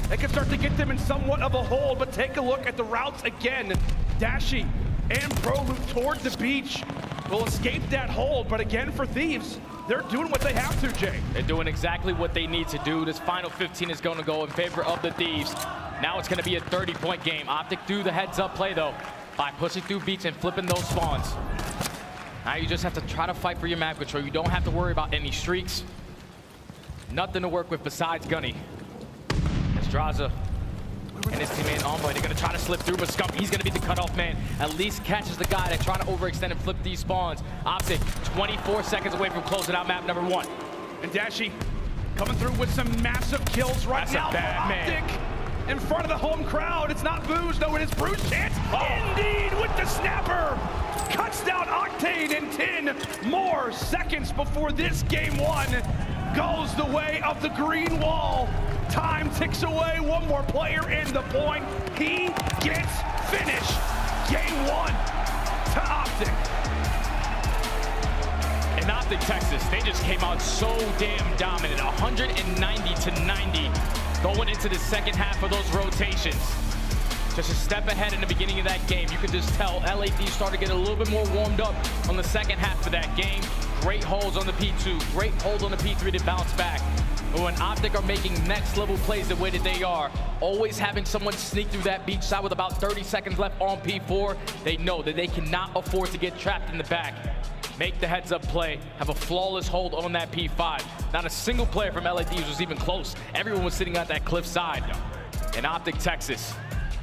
I: They can start to get them in somewhat of a hold, but take a look at the routes again. Dashy and Prolute toward the beach will escape that hold, but again for Thieves, they're doing what they have to, Jay.
D: They're doing exactly what they need to do. This final 15 is going to go in favor of the Thieves. Now it's going to be a 30-point game. OpTic do the heads-up play, though, by pushing through beach and flipping those spawns. Now you just have to try to fight for your map control. You don't have to worry about any streaks. Nothing to work with besides Gunny. It's Drazah and his teammate Envoy. They're going to try to slip through, but Scump, he's going to be the cutoff man. At least catches the guy that's trying to overextend and flip these spawns. OpTic, 24 seconds away from closing out map number 1.
I: And Dashy coming through with some massive kills right now.
D: That's a bad man.
I: In front of the home crowd. It's not Booze, no, it is Bruce Chance. Indeed, with the snapper. Cuts down Octane in 10 more seconds before this game 1 goes the way of the green wall. Time ticks away. One more player in the point. He gets finished. Game 1 to OpTic.
D: In OpTic Texas, they just came out so damn dominant. 190-90 going into the second half of those rotations. Just a step ahead in the beginning of that game. You could just tell LA Thieves started to get a little bit more warmed up on the second half of that game. Great holds on the P2, great hold on the P3 to bounce back. But when OpTic are making next level plays the way that they are, always having someone sneak through that beach side with about 30 seconds left on P4, they know that they cannot afford to get trapped in the back. Make the heads up play, have a flawless hold on that P5. Not a single player from LA Thieves was even close. Everyone was sitting at that cliff side. And OpTic Texas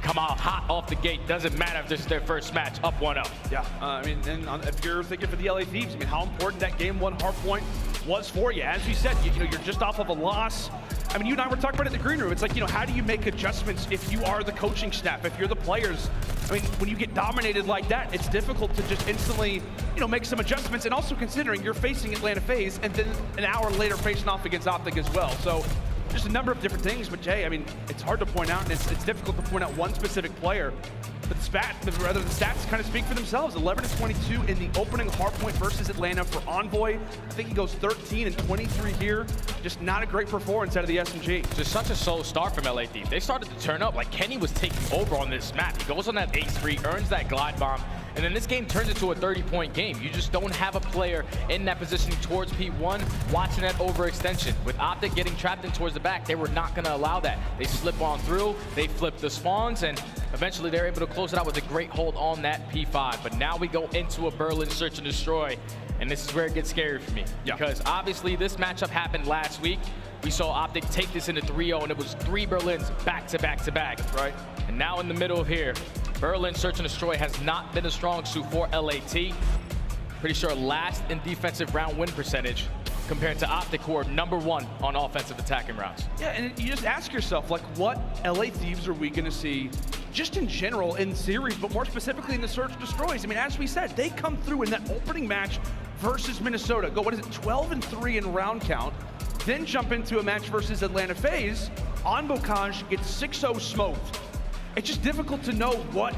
D: come out hot off the gate. Doesn't matter if this is their first match, up 1-0.
I: Yeah, I mean, and if you're thinking for the LA Thieves, I mean, how important that game 1 hardpoint was for you. As you said, you know, you're just off of a loss. I mean, you and I were talking about it in the green room. It's like, you know, how do you make adjustments if you are the coaching staff, if you're the players? I mean, when you get dominated like that, it's difficult to just instantly, you know, make some adjustments. And also considering you're facing Atlanta FaZe and then an hour later facing off against OpTic as well. So just a number of different things. But Jay, I mean, it's hard to point out, and it's difficult to point out one specific player. But the stats kind of speak for themselves. 11-22 in the opening hardpoint versus Atlanta for Envoy. I think he goes 13-23 here. Just not a great performance out of the SMG.
D: Just such a slow start from LA Thieves. They started to turn up like Kenny was taking over on this map. He goes on that ace-3, earns that glide bomb, and then this game turns into a 30-point game. You just don't have a player in that positioning towards P1 watching that overextension. With OpTic getting trapped in towards the back, they were not going to allow that. They slip on through, they flip the spawns, and eventually they're able to close it out with a great hold on that P5. But now we go into a Berlin search and destroy, and this is where it gets scary for me. Yeah. Because obviously this matchup happened last week. We saw OpTic take this into 3-0, and it was 3 Berlins back to back to back. Right. And now in the middle here, Berlin search and destroy has not been a strong suit for LAT. Pretty sure last in defensive round win percentage compared to OpTic, who are #1 on offensive attacking rounds.
I: Yeah, and you just ask yourself, like, what LA Thieves are we going to see just in general in series, but more specifically in the search and destroys? I mean, as we said, they come through in that opening match versus Minnesota. Go, what is it, 12-3 in round count. Then jump into a match versus Atlanta FaZe. On Bocage gets 6-0 smoked. It's just difficult to know what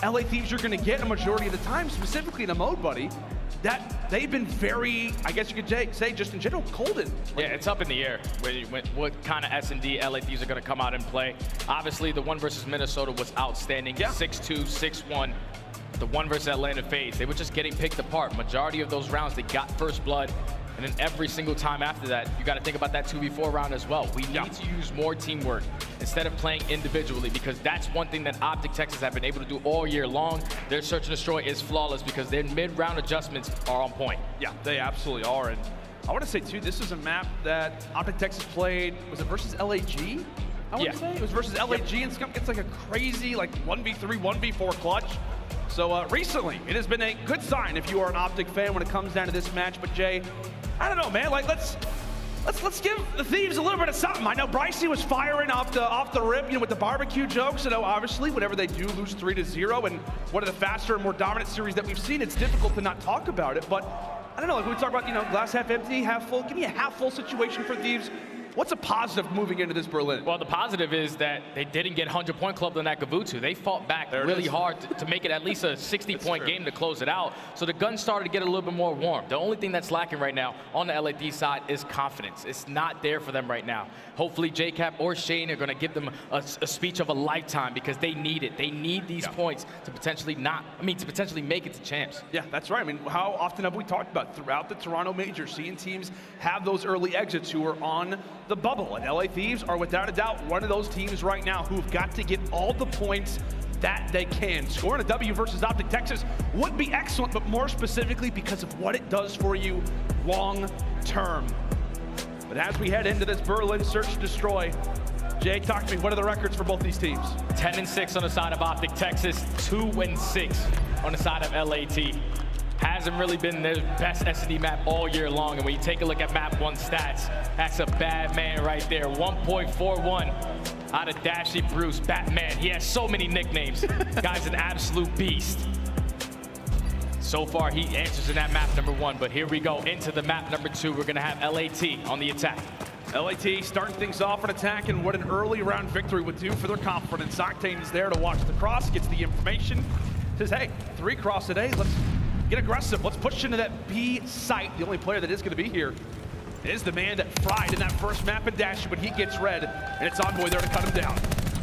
I: LA Thieves are going to get a majority of the time, specifically in a mode, buddy, that they've been very, I guess you could say, just in general, cold in.
D: Yeah, it's up in the air what kind of S&D LA Thieves are going to come out and play. Obviously, the one versus Minnesota was outstanding. Yeah. 6-2, 6-1. The one versus Atlanta FaZe, they were just getting picked apart. Majority of those rounds, they got first blood. And then every single time after that, you got to think about that 2v4 round as well. We need to use more teamwork instead of playing individually, because that's one thing that OpTic Texas have been able to do all year long. Their search and destroy is flawless because their mid-round adjustments are on point.
I: Yeah, they absolutely are. And I want to say, too, this is a map that OpTic Texas played, was it versus LAG? I want to say it was versus LAG, and Scump gets like a crazy, like 1v3, 1v4 clutch. So recently, it has been a good sign if you are an OpTic fan when it comes down to this match. But Jay, I don't know, man. Like, let's give the Thieves a little bit of something. I know Brycey was firing off the rip, you know, with the barbecue jokes. You know, obviously, whenever they do lose 3-0, and one of the faster and more dominant series that we've seen, it's difficult to not talk about it. But I don't know, like we talk about, you know, glass half empty, half full. Give me a half full situation for Thieves. What's a positive moving into this Berlin?
D: Well, the positive is that they didn't get 100-point clubbed on that Gavutu. They fought back really hard to make it at least a 60-point game to close it out. So the gun started to get a little bit more warm. The only thing that's lacking right now on the LAD side is confidence. It's not there for them right now. Hopefully JCap or Shane are going to give them a speech of a lifetime because they need it. They need these points to potentially make it to champs.
I: Yeah, that's right. I mean, how often have we talked about throughout the Toronto Major, seeing teams have those early exits who are on the bubble, and LA Thieves are without a doubt one of those teams right now who've got to get all the points that they can. Scoring a W versus OpTic Texas would be excellent, but more specifically because of what it does for you long term. But as we head into this Berlin Search and Destroy, Jay, talk to me, what are the records for both these teams?
D: 10-6 on the side of OpTic Texas, 2-6 on the side of LAT. Hasn't really been their best S&D map all year long, and when you take a look at map 1 stats, that's a bad man right there. 1.41 out of Dashy Bruce, Batman. He has so many nicknames. Guy's an absolute beast. So far, he answers in that map number 1, but here we go into the map number 2. We're gonna have LAT on the attack.
I: LAT starting things off an attack, and what an early round victory would do for their confidence. Octane is there to watch the cross, gets the information, says, hey, 3 cross today, let's get aggressive. Let's push into that B site. The only player that is going to be here is the man that fried in that first map in Dashy, but he gets red, and it's Envoy there to cut him down.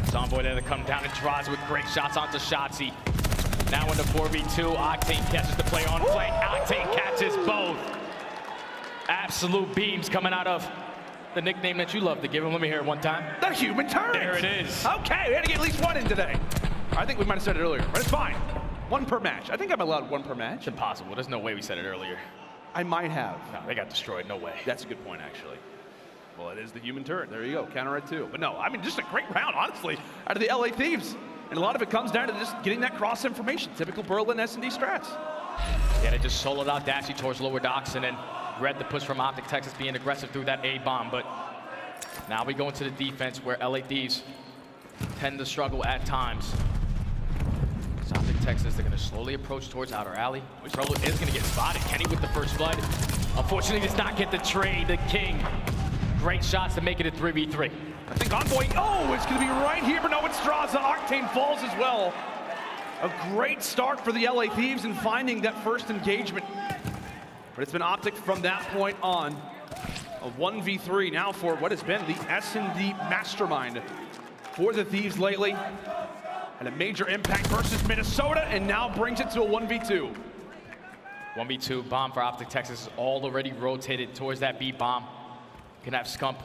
D: It's Envoy there to come down, and Drazah with great shots onto Shotzzy. Now in the 4v2, Octane catches the play on flank. Octane catches both. Absolute beams coming out of the nickname that you love to give him. Let me hear it one time.
I: The human turret.
D: There it is.
I: Okay, we had to get at least 1 in today. I think we might have said it earlier, but it's fine. 1 per match. I think I'm allowed 1 per match.
D: It's impossible. There's no way we said it earlier.
I: I might have.
D: No, they got destroyed. No way.
I: That's a good point, actually. Well, it is the human turret. There you go. Counter it too. But no, I mean, just a great round, honestly, out of the LA Thieves. And a lot of it comes down to just getting that cross information. Typical Berlin S&D strats.
D: Yeah, they just soloed out Dashy towards lower docks and then read the push from OpTic Texas being aggressive through that A bomb. But now we go into the defense where LA Thieves tend to struggle at times. OpTic Texas, they're going to slowly approach towards outer alley. Prolute is going to get spotted. Kenny with the first blood. Unfortunately, does not get the trade. The King. Great shots to make it a 3v3.
I: I think Envoy, oh, it's going to be right here, but no, it's Drazah. Octane falls as well. A great start for the LA Thieves in finding that first engagement. But it's been OpTic from that point on. A 1v3 now for what has been the S&D mastermind for the Thieves lately. And a major impact versus Minnesota, and now brings it to a 1v2.
D: 1v2 bomb for OpTic Texas is already rotated towards that B bomb. Can have Scump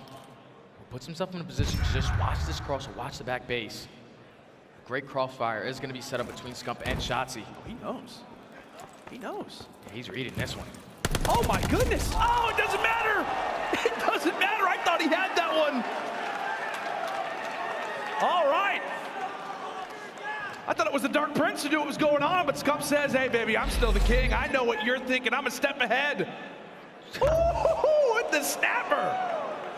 D: puts himself in a position to just watch this cross or watch the back base. Great crossfire is going to be set up between Scump and Shotzzy.
I: Oh, he knows. He knows.
D: Yeah, he's reading this one.
I: Oh my goodness! Oh, it doesn't matter! It doesn't matter! I thought he had that one! All right! I thought it was the Dark Prince who knew what was going on, but Scump says, hey baby, I'm still the king. I know what you're thinking. I'm a step ahead. Ooh, with the snapper!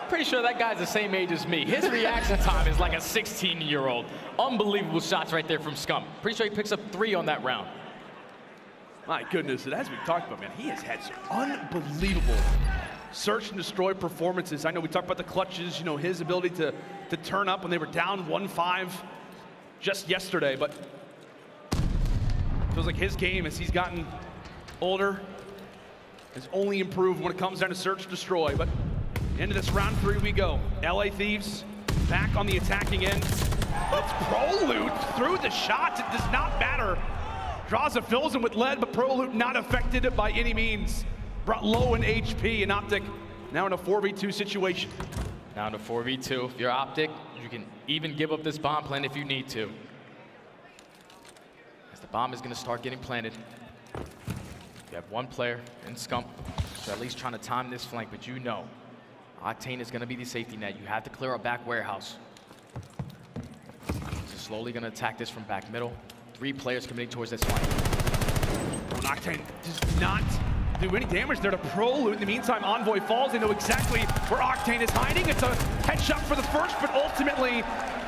D: Pretty sure that guy's the same age as me. His reaction time is like a 16-year-old. Unbelievable shots right there from Scump. Pretty sure he picks up 3 on that round.
I: My goodness, and as we talked about, man, he has had some unbelievable search and destroy performances. I know we talked about the clutches, you know, his ability to turn up when they were down 1-5 just yesterday, but it feels like his game as he's gotten older has only improved when it comes down to search and destroy. But into this round 3 we go. LA Thieves back on the attacking end. It's Prolute through the shots. It does not matter. Drazah fills him with lead, but Prolute not affected by any means. Brought low in HP, and OpTic now in a 4v2 situation.
D: Now in a 4v2. If you're OpTic, you can even give up this bomb plan if you need to. As the bomb is going to start getting planted. You have 1 player in Scump, so at least trying to time this flank, but you know Octane is going to be the safety net. You have to clear our back warehouse. Just slowly going to attack this from back middle. 3 players committing towards this flank.
I: Octane does not do any damage there to Prolute. In the meantime, Envoy falls. They know exactly where Octane is hiding. It's a headshot for the first, but ultimately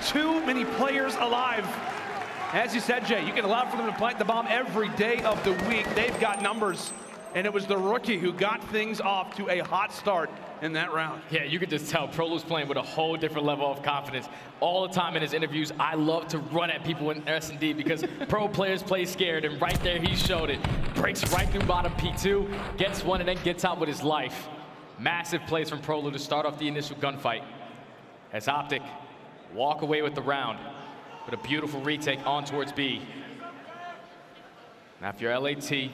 I: too many players alive. As you said, Jay, you can allow for them to plant the bomb every day of the week. They've got numbers. And it was the rookie who got things off to a hot start in that round.
D: Yeah, you could just tell Prolute's playing with a whole different level of confidence. All the time in his interviews, I love to run at people in S&D because pro players play scared, and right there he showed it. Breaks right through bottom P2, gets one, and then gets out with his life. Massive plays from Prolute to start off the initial gunfight. As OpTic walk away with the round with a beautiful retake on towards B. Now if you're LAT, you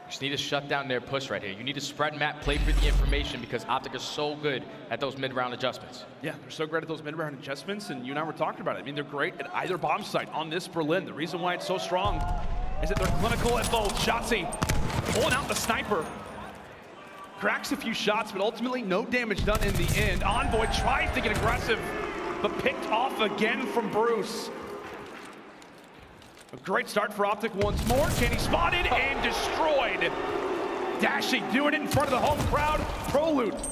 D: just need to shut down their push right here. You need to spread map, play for the information because OpTic are so good at those mid-round adjustments.
I: Yeah, they're so great at those mid-round adjustments, and you and I were talking about it. I mean, they're great at either bomb site on this Berlin. The reason why it's so strong is that they're clinical at both. Shotzzy pulling out the sniper. Cracks a few shots, but ultimately no damage done in the end. Envoy tries to get aggressive, but picked off again from Bruce. A great start for OpTic once more. Kenny spotted and destroyed. Dashy doing it in front of the home crowd. Prolute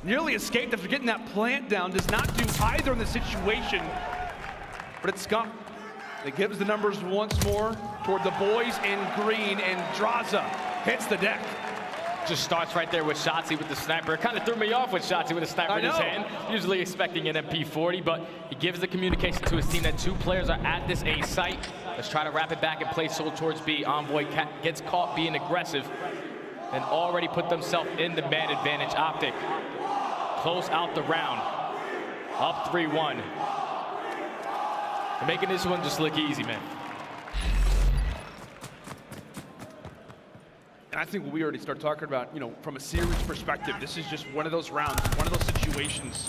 I: nearly escaped after getting that plant down. Does not do either in the situation, but it's Scump that gives the numbers once more toward the boys in green, and Drazah hits the deck.
D: Just starts right there with Shotzzy with the sniper. It kind of threw me off with Shotzzy with a sniper in his hand. Usually expecting an MP40, but he gives the communication to his team that 2 players are at this A site. Let's try to wrap it back and play soul towards B. Envoy gets caught being aggressive and already put themselves in the man advantage. OpTic close out the round. Up 3-1. They're making this one just look easy, man.
I: And I think we already start talking about, you know, from a series perspective, this is just one of those rounds, one of those situations.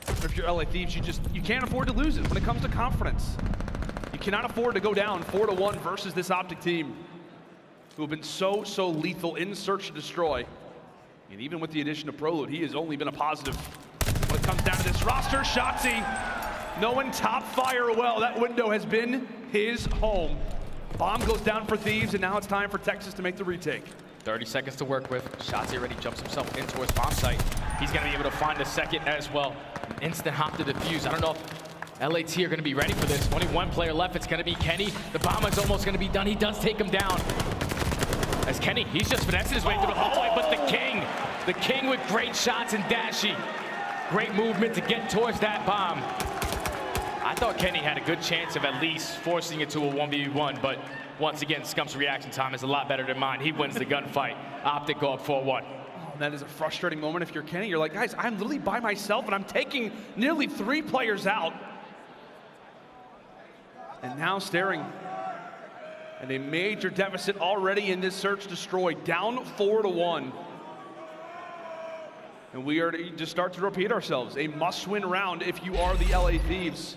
I: If you're LA Thieves, you can't afford to lose it when it comes to confidence. You cannot afford to go down 4-1 versus this OpTic team, who have been so lethal in search to destroy. And even with the addition of Prolute, he has only been a positive when it comes down to this roster. Shotzzy, knowing top fire well, that window has been his home. Bomb goes down for Thieves, and now it's time for Texas to make the retake.
D: 30 seconds to work with. Shotzzy already jumps himself in towards bomb site. He's gonna be able to find the second as well. An instant hop to defuse. I don't know if LAT are gonna be ready for this. Only 1 player left. It's gonna be Kenny. The bomb is almost gonna be done. He does take him down. As Kenny, he's just finessing his way through the hallway, but the king with great shots, and Dashy. Great movement to get towards that bomb. I thought Kenny had a good chance of at least forcing it to a 1v1, but once again, Scump's reaction time is a lot better than mine. He wins the gunfight. OpTic go up 4-1.
I: That is a frustrating moment if you're Kenny. You're like, guys, I'm literally by myself, and I'm taking nearly 3 players out. And now staring at a major deficit already in this search destroy, down 4-1. And we are to just start to repeat ourselves. A must-win round if you are the LA Thieves.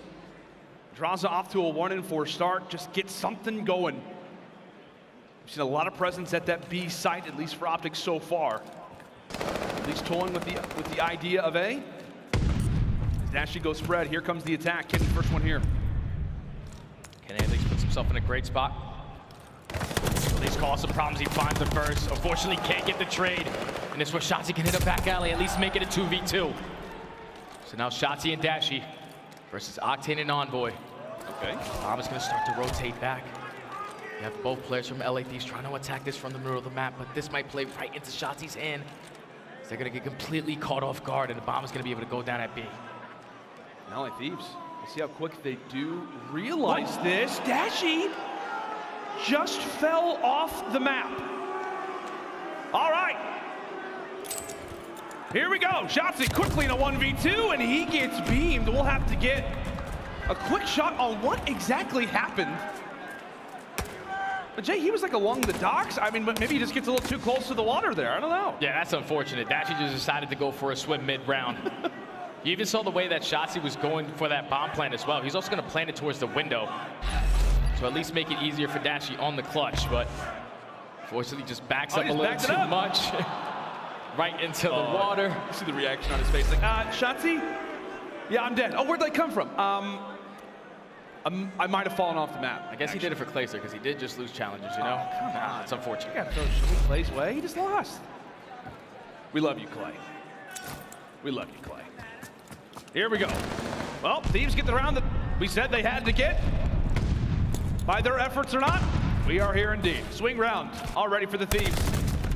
I: Drazah off to a 1-4 start. Just get something going. We've seen a lot of presence at that B site, at least for OpTic so far. At least toying with the idea of A. As Dashy goes spread, here comes the attack. Kenny, first one here.
D: Kenny at least puts himself in a great spot. At least cause some problems. He finds the first. Unfortunately, can't get the trade. And this is where Shotzzy can hit a back alley, at least make it a 2v2. So now Shotzzy and Dashy versus Octane and Envoy.
I: Okay.
D: Bomb is going to start to rotate back. You have both players from LA Thieves trying to attack this from the middle of the map, but this might play right into Shotzzy's hand. So they're going to get completely caught off guard, and the bomb is going to be able to go down at B.
I: LA Thieves, let's see how quick they do realize this. Dashy just fell off the map. All right. Here we go. Shotzzy quickly in a 1v2, and he gets beamed. We'll have to get a quick shot on what exactly happened. But Jay, he was like along the docks. I mean, but maybe he just gets a little too close to the water there. I don't know.
D: Yeah, that's unfortunate. Dashy just decided to go for a swim mid-round. You even saw the way that Shotzzy was going for that bomb plant as well. He's also going to plant it towards the window. So at least make it easier for Dashy on the clutch, but unfortunately just backs up a little too much. Right into the water.
I: You see the reaction on his face, like, Shotzzy? Yeah, I'm dead. Oh, where'd that come from? I might have fallen off the map.
D: I guess he did it for Clayster, because he did just lose challenges, you know?
I: Come on.
D: It's unfortunate.
I: You gotta throw Clay's way. He just lost. We love you, Clay. We love you, Clay. Here we go. Well, Thieves get the round that we said they had to get. By their efforts or not, we are here indeed. Swing round, all ready for the Thieves.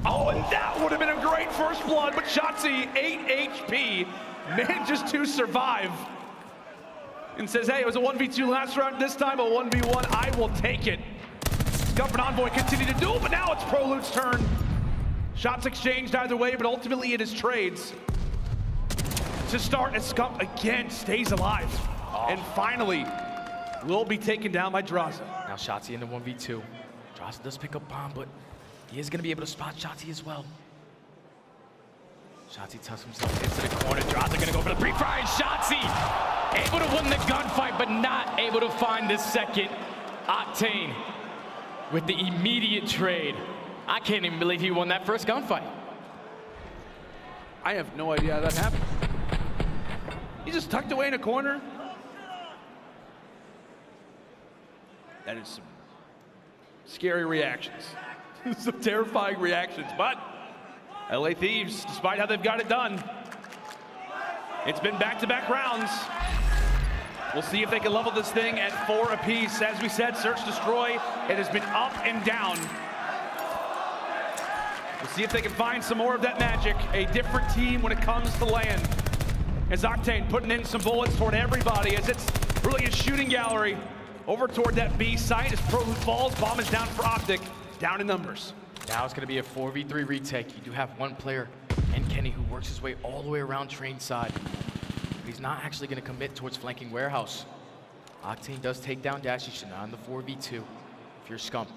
I: Oh, and that would have been a great first blood, but Shotzzy, 8 HP, manages to survive. And says, hey, it was a 1v2 last round, this time a 1v1, I will take it. Scump and Envoy continue to duel, but now it's Prolute's turn. Shots exchanged either way, but ultimately it is trades. To start as Scump again stays alive. And finally, will be taken down by Drazah.
D: Now Shotzzy in the 1v2. Drazah does pick up bomb, but he is gonna be able to spot Shotzzy as well. Shotzzy tucks himself into the corner. Drazah gonna go for the pre-fire, and Shotzzy able to win the gunfight, but not able to find the second. Octane with the immediate trade. I can't even believe he won that first gunfight.
I: I have no idea how that happened. He just tucked away in a corner. That is some scary reactions. Some terrifying reactions, but LA Thieves, despite how they've got it done, it's been back-to-back rounds. We'll see if they can level this thing at 4 apiece. As we said, search, destroy, it has been up and down. We'll see if they can find some more of that magic. A different team when it comes to land. As Octane putting in some bullets toward everybody as it's really a shooting gallery over toward that B site as Prolute falls. Bomb is down for OpTic, down in numbers.
D: Now it's gonna be a 4v3 retake. You do have one player, and Kenny, who works his way all the way around train side. But he's not actually gonna commit towards flanking warehouse. Octane does take down Dashy on the 4v2. If you're Scump,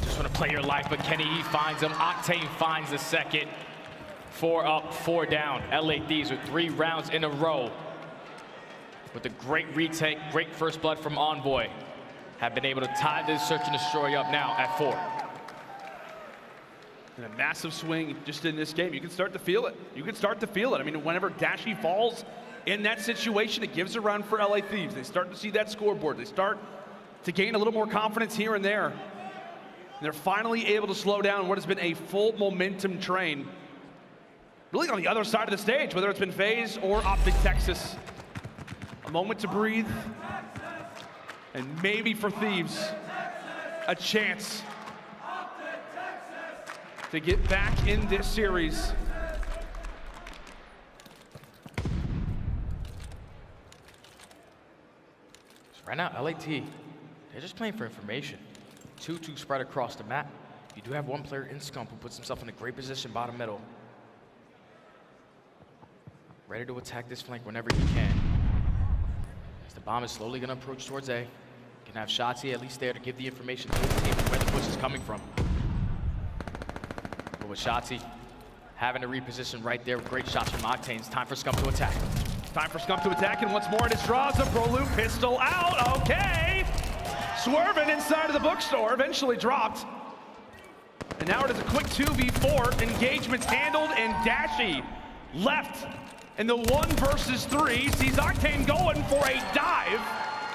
D: just wanna play your life, but Kenny, he finds him. Octane finds the second. 4 up, 4 down. LA Thieves with 3 rounds in a row. With a great retake, great first blood from Envoy. Have been able to tie this search and destroy up now at 4.
I: And a massive swing just in this game. You can start to feel it. You can start to feel it. I mean, whenever Dashy falls in that situation, it gives a run for LA Thieves. They start to see that scoreboard. They start to gain a little more confidence here and there. And they're finally able to slow down what has been a full momentum train. Really on the other side of the stage, whether it's been FaZe or OpTic Texas. A moment to breathe. And maybe for Thieves, a chance to get back in this series.
D: So right now, LAT, they're just playing for information. 2-2 spread across the map. You do have one player in Scump who puts himself in a great position bottom middle. Ready to attack this flank whenever he can. As the bomb is slowly gonna approach towards A. Can have Shotzzy at least there to give the information to the team where the push is coming from. But with Shotzzy having to reposition right there with great shots from Octane, it's time for Scump to attack.
I: Time for Scump to attack, and once more it is Drazah. Prolute pistol out, okay! Swerving inside of the bookstore, eventually dropped. And now it is a quick 2v4. Engagements handled, and Dashy left in the 1 versus 3. Sees Octane going for a dive.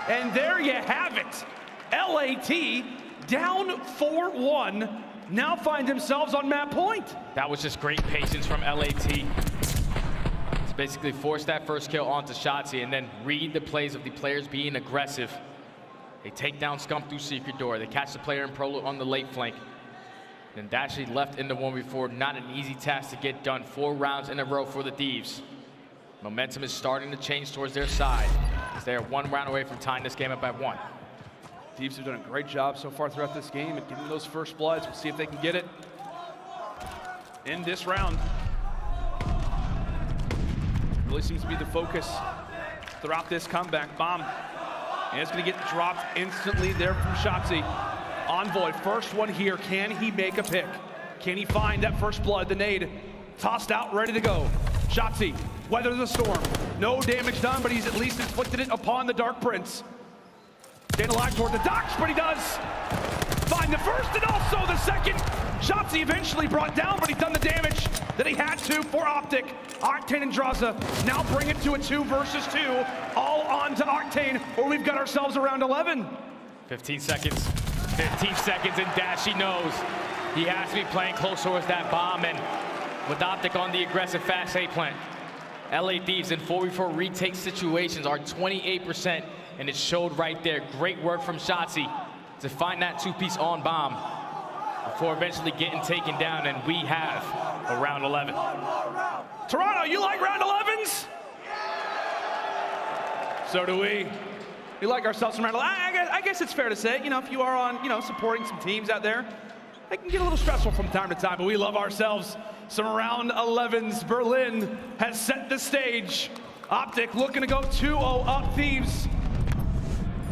I: And there you have it. LAT down 4-1. Now find themselves on map point.
D: That was just great patience from LAT. It's basically force that first kill onto Shotzzy and then read the plays of the players being aggressive. They take down Scump through secret door. They catch the player in Prolute on the late flank. Then Dashy left in the 1v4. Not an easy task to get done. 4 rounds in a row for the Thieves. Momentum is starting to change towards their side, as they are 1 round away from tying this game up at 1.
I: Thieves have done a great job so far throughout this game at getting those first bloods. We'll see if they can get it in this round. Really seems to be the focus throughout this comeback. Bomb, and it's gonna get dropped instantly there from Shotzzy. Envoy, first one here. Can he make a pick? Can he find that first blood? The nade tossed out, ready to go. Shotzzy, weather the storm. No damage done, but he's at least inflicted it upon the Dark Prince. Staying alive toward the docks, but he does find the first and also the second. Shotzzy eventually brought down, but he's done the damage that he had to for OpTic. Octane and Drazah now bring it to a 2 versus 2. All on to Octane, or we've got ourselves around 11.
D: 15 seconds. 15 seconds, and Dashy knows he has to be playing close towards that bomb, and with OpTic on the aggressive fast A plant. LA Thieves in 4v4 retake situations are 28%, and it showed right there. Great work from Shotzzy to find that 2-piece on bomb. before eventually getting taken down, and we have a round 11.
I: Toronto, you like round 11s? So do we. We like ourselves some round 11. I guess it's fair to say, you know, if you are on, you know, supporting some teams out there, it can get a little stressful from time to time, but we love ourselves some round 11s. Berlin has set the stage. OpTic looking to go 2-0 up Thieves,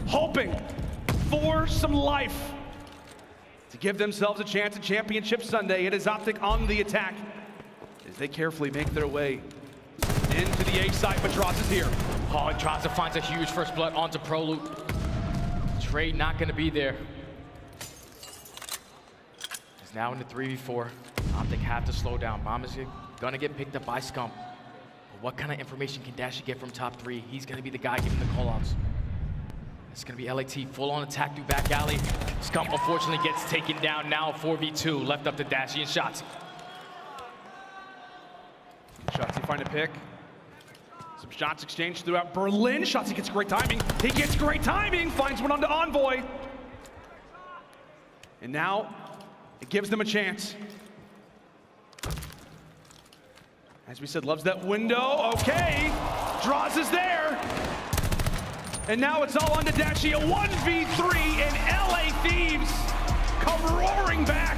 I: hoping for some life to give themselves a chance at Championship Sunday. It is OpTic on the attack as they carefully make their way into the A side, but Drazah is here.
D: Oh, and Drazah finds a huge first blood onto Prolute. Trade not gonna be there. He's now in the 3v4. OpTic have to slow down. Bomb is gonna get picked up by Scump. But what kind of information can Dashy get from top 3? He's gonna be the guy giving the callouts. It's gonna be LAT full on attack through back alley. Scump unfortunately gets taken down now. 4v2 left up to Dashy and Shotzzy.
I: Shotzzy find a pick. Some shots exchanged throughout Berlin. Shotzzy gets great timing. He gets great timing. Finds one onto Envoy. And now it gives them a chance. As we said, loves that window. Okay. Drazah's there. And now it's all onto Dashy. A 1v3 and LA Thieves come roaring back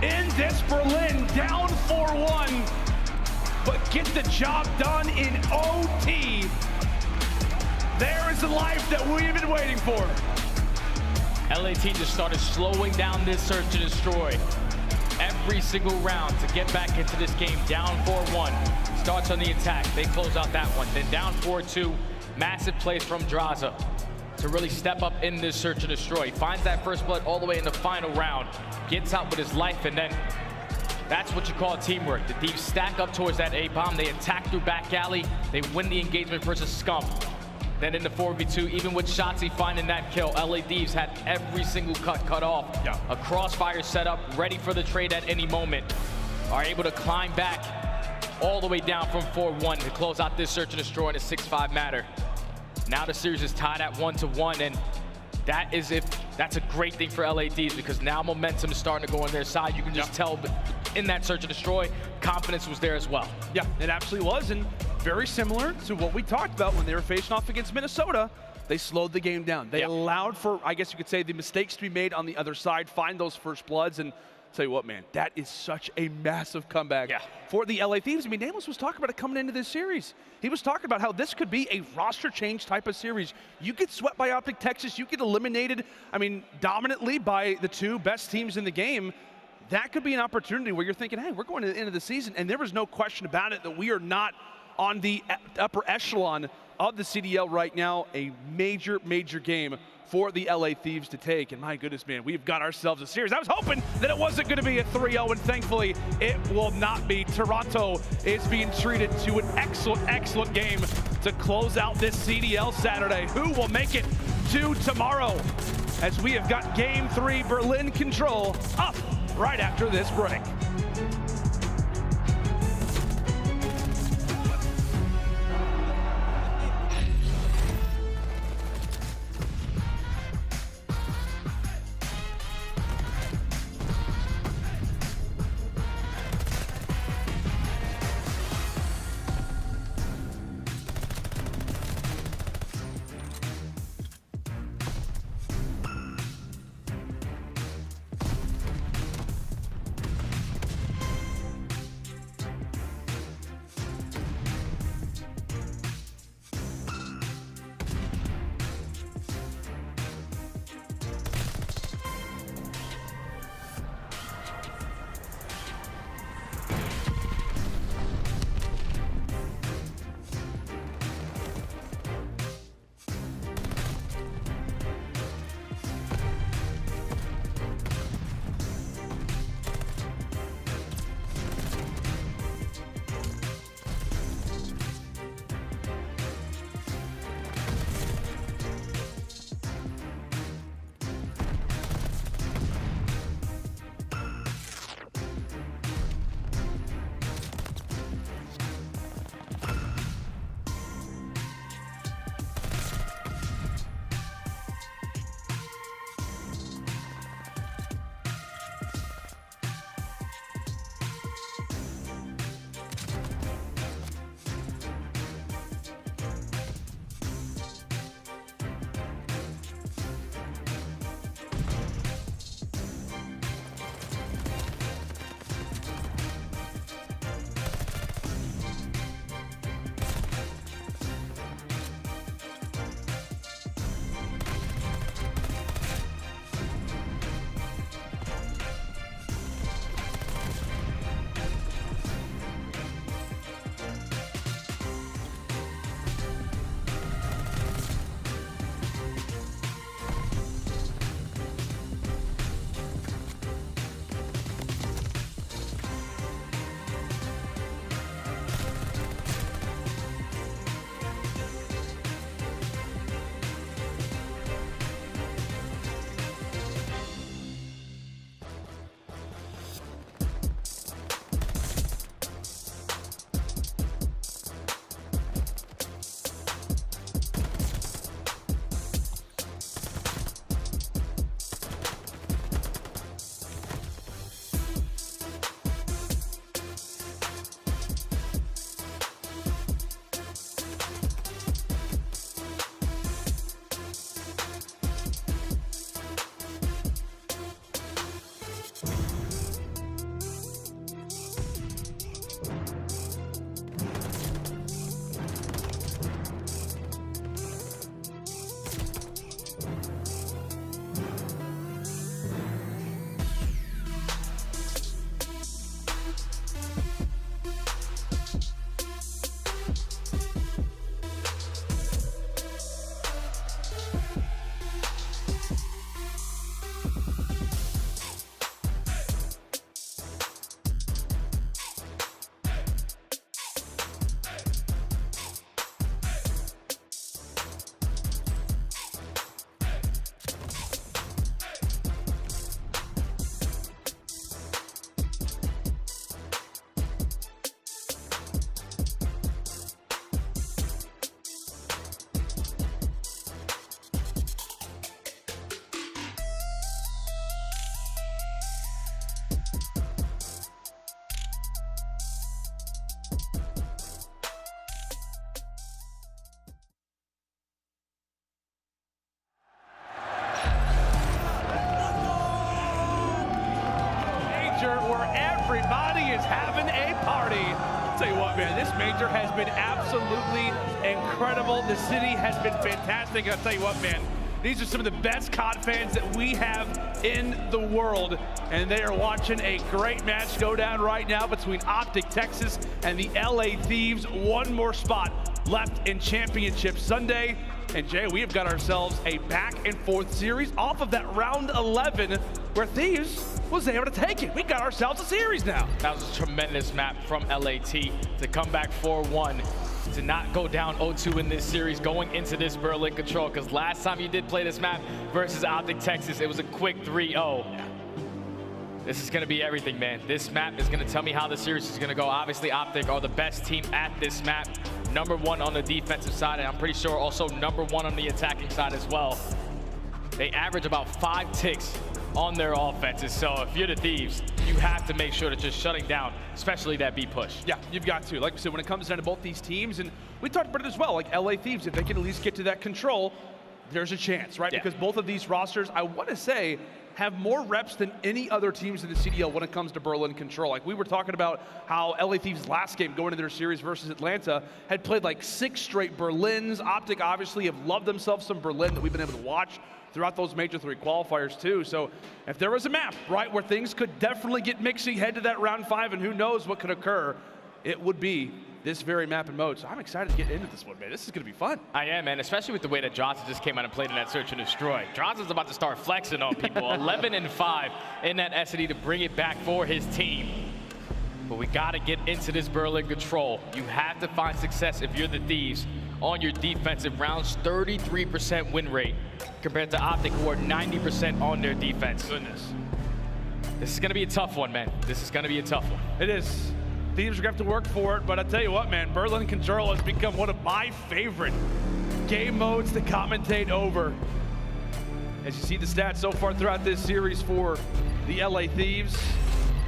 I: in this Berlin. Down 4-1. But get the job done in OT. There is the life that we've been waiting for.
D: LAT just started slowing down this search and destroy every single round to get back into this game. Down 4-1, starts on the attack. They close out that one. Then down 4-2, massive plays from Drazah to really step up in this search and destroy. Finds that first blood all the way in the final round. Gets out with his life, and then that's what you call teamwork. The Thieves stack up towards that A-bomb. They attack through back alley. They win the engagement versus Scump. Then in the 4v2, even with Shotzzy finding that kill, LA Thieves had every single cut off. Yeah. A crossfire set up, ready for the trade at any moment. Are able to climb back all the way down from 4-1 to close out this search and destroy in a 6-5 matter. Now the series is tied at 1-1, and that's a great thing for LA Thieves, because now momentum is starting to go on their side. You can just tell in that search and destroy, confidence was there as well.
I: Yeah, it absolutely was, and very similar to what we talked about when they were facing off against Minnesota. They slowed the game down. They allowed for, I guess you could say, the mistakes to be made on the other side, find those first bloods, and tell you what, man, that is such a massive comeback for the LA Thieves. I mean, Nameless was talking about it coming into this series. He was talking about how this could be a roster change type of series. You get swept by OpTic Texas, you get eliminated, I mean, dominantly by the 2 best teams in the game. That could be an opportunity where you're thinking, hey, we're going to the end of the season, and there was no question about it that we are not on the upper echelon of the CDL right now. A major, major game for the LA Thieves to take. And my goodness, man, we've got ourselves a series. I was hoping that it wasn't going to be a 3-0, and thankfully it will not be. Toronto is being treated to an excellent, excellent game to close out this CDL Saturday. Who will make it to tomorrow? As we have got Game 3 Berlin Control up right after this break. Everybody is having a party. I'll tell you what, man, this major has been absolutely incredible. The city has been fantastic. And I'll tell you what, man, these are some of the best COD fans that we have in the world. And they are watching a great match go down right now between OpTic Texas and the LA Thieves. One more spot left in Championship Sunday. And Jay, we have got ourselves a back and forth series off of that round 11 where Thieves was able to take it. We got ourselves a series now.
D: That was a tremendous map from LAT to come back 4-1, to not go down 0-2 in this series going into this Berlin Control, because last time you did play this map versus OpTic Texas, it was a quick 3-0. This is going to be everything, man. This map is going to tell me how the series is going to go. Obviously, OpTic are the best team at this map. #1 on the defensive side, and I'm pretty sure also #1 on the attacking side as well. They average about 5 ticks on their offenses, so if you're the Thieves, you have to make sure that you're shutting down, especially that B push.
I: Yeah, you've got to. Like we said, when it comes down to both these teams, and we talked about it as well, like LA Thieves, if they can at least get to that control, there's a chance, right?
D: Yeah.
I: Because both of these rosters, I want to say, have more reps than any other teams in the CDL when it comes to Berlin Control. Like we were talking about how LA Thieves last game going into their series versus Atlanta had played like 6 straight Berlins. OpTic obviously have loved themselves some Berlin that we've been able to watch throughout those Major 3 qualifiers too. So if there was a map, right, where things could definitely get mixy, head to that round 5, and who knows what could occur, it would be this very map and mode. So I'm excited to get into this one, man. This is going to be fun.
D: I am, man, especially with the way that Drazah just came out and played in that Search and Destroy. Drazah's about to start flexing on people. 11-5 in that S&D to bring it back for his team. But we got to get into this Berlin Control. You have to find success if you're the Thieves on your defensive rounds. 33% win rate compared to OpTic, who are 90% on their defense.
I: Goodness.
D: This is going to be a tough one, man. This is going to be a tough one.
I: It is. Thieves are going to have to work for it, but I tell you what, man, Berlin Control has become one of my favorite game modes to commentate over. As you see the stats so far throughout this series for the LA Thieves,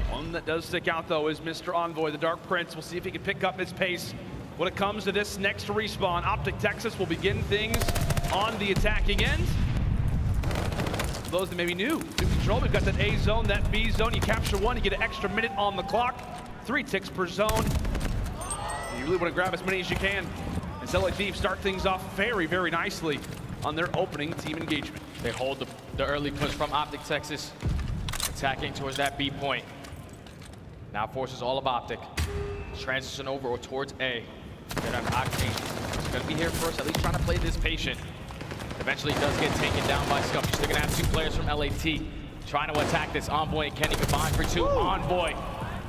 I: one that does stick out, though, is Mr. Envoy, the Dark Prince. We'll see if he can pick up his pace when it comes to this next respawn. OpTic Texas will begin things on the attacking end. For those that may be new to Control, we've got that A zone, that B zone. You capture one, you get an extra minute on the clock. 3 ticks per zone. You really want to grab as many as you can. As LA Thieves start things off very, very nicely on their opening team engagement.
D: They hold the early push from OpTic Texas, attacking towards that B point. Now forces all of OpTic. Transition over or towards A. Get on Octane. He's going to be here first, at least trying to play this patient. Eventually does get taken down by Scump. You're still going to have 2 players from LAT trying to attack this. Envoy and Kenny combined for 2. Envoy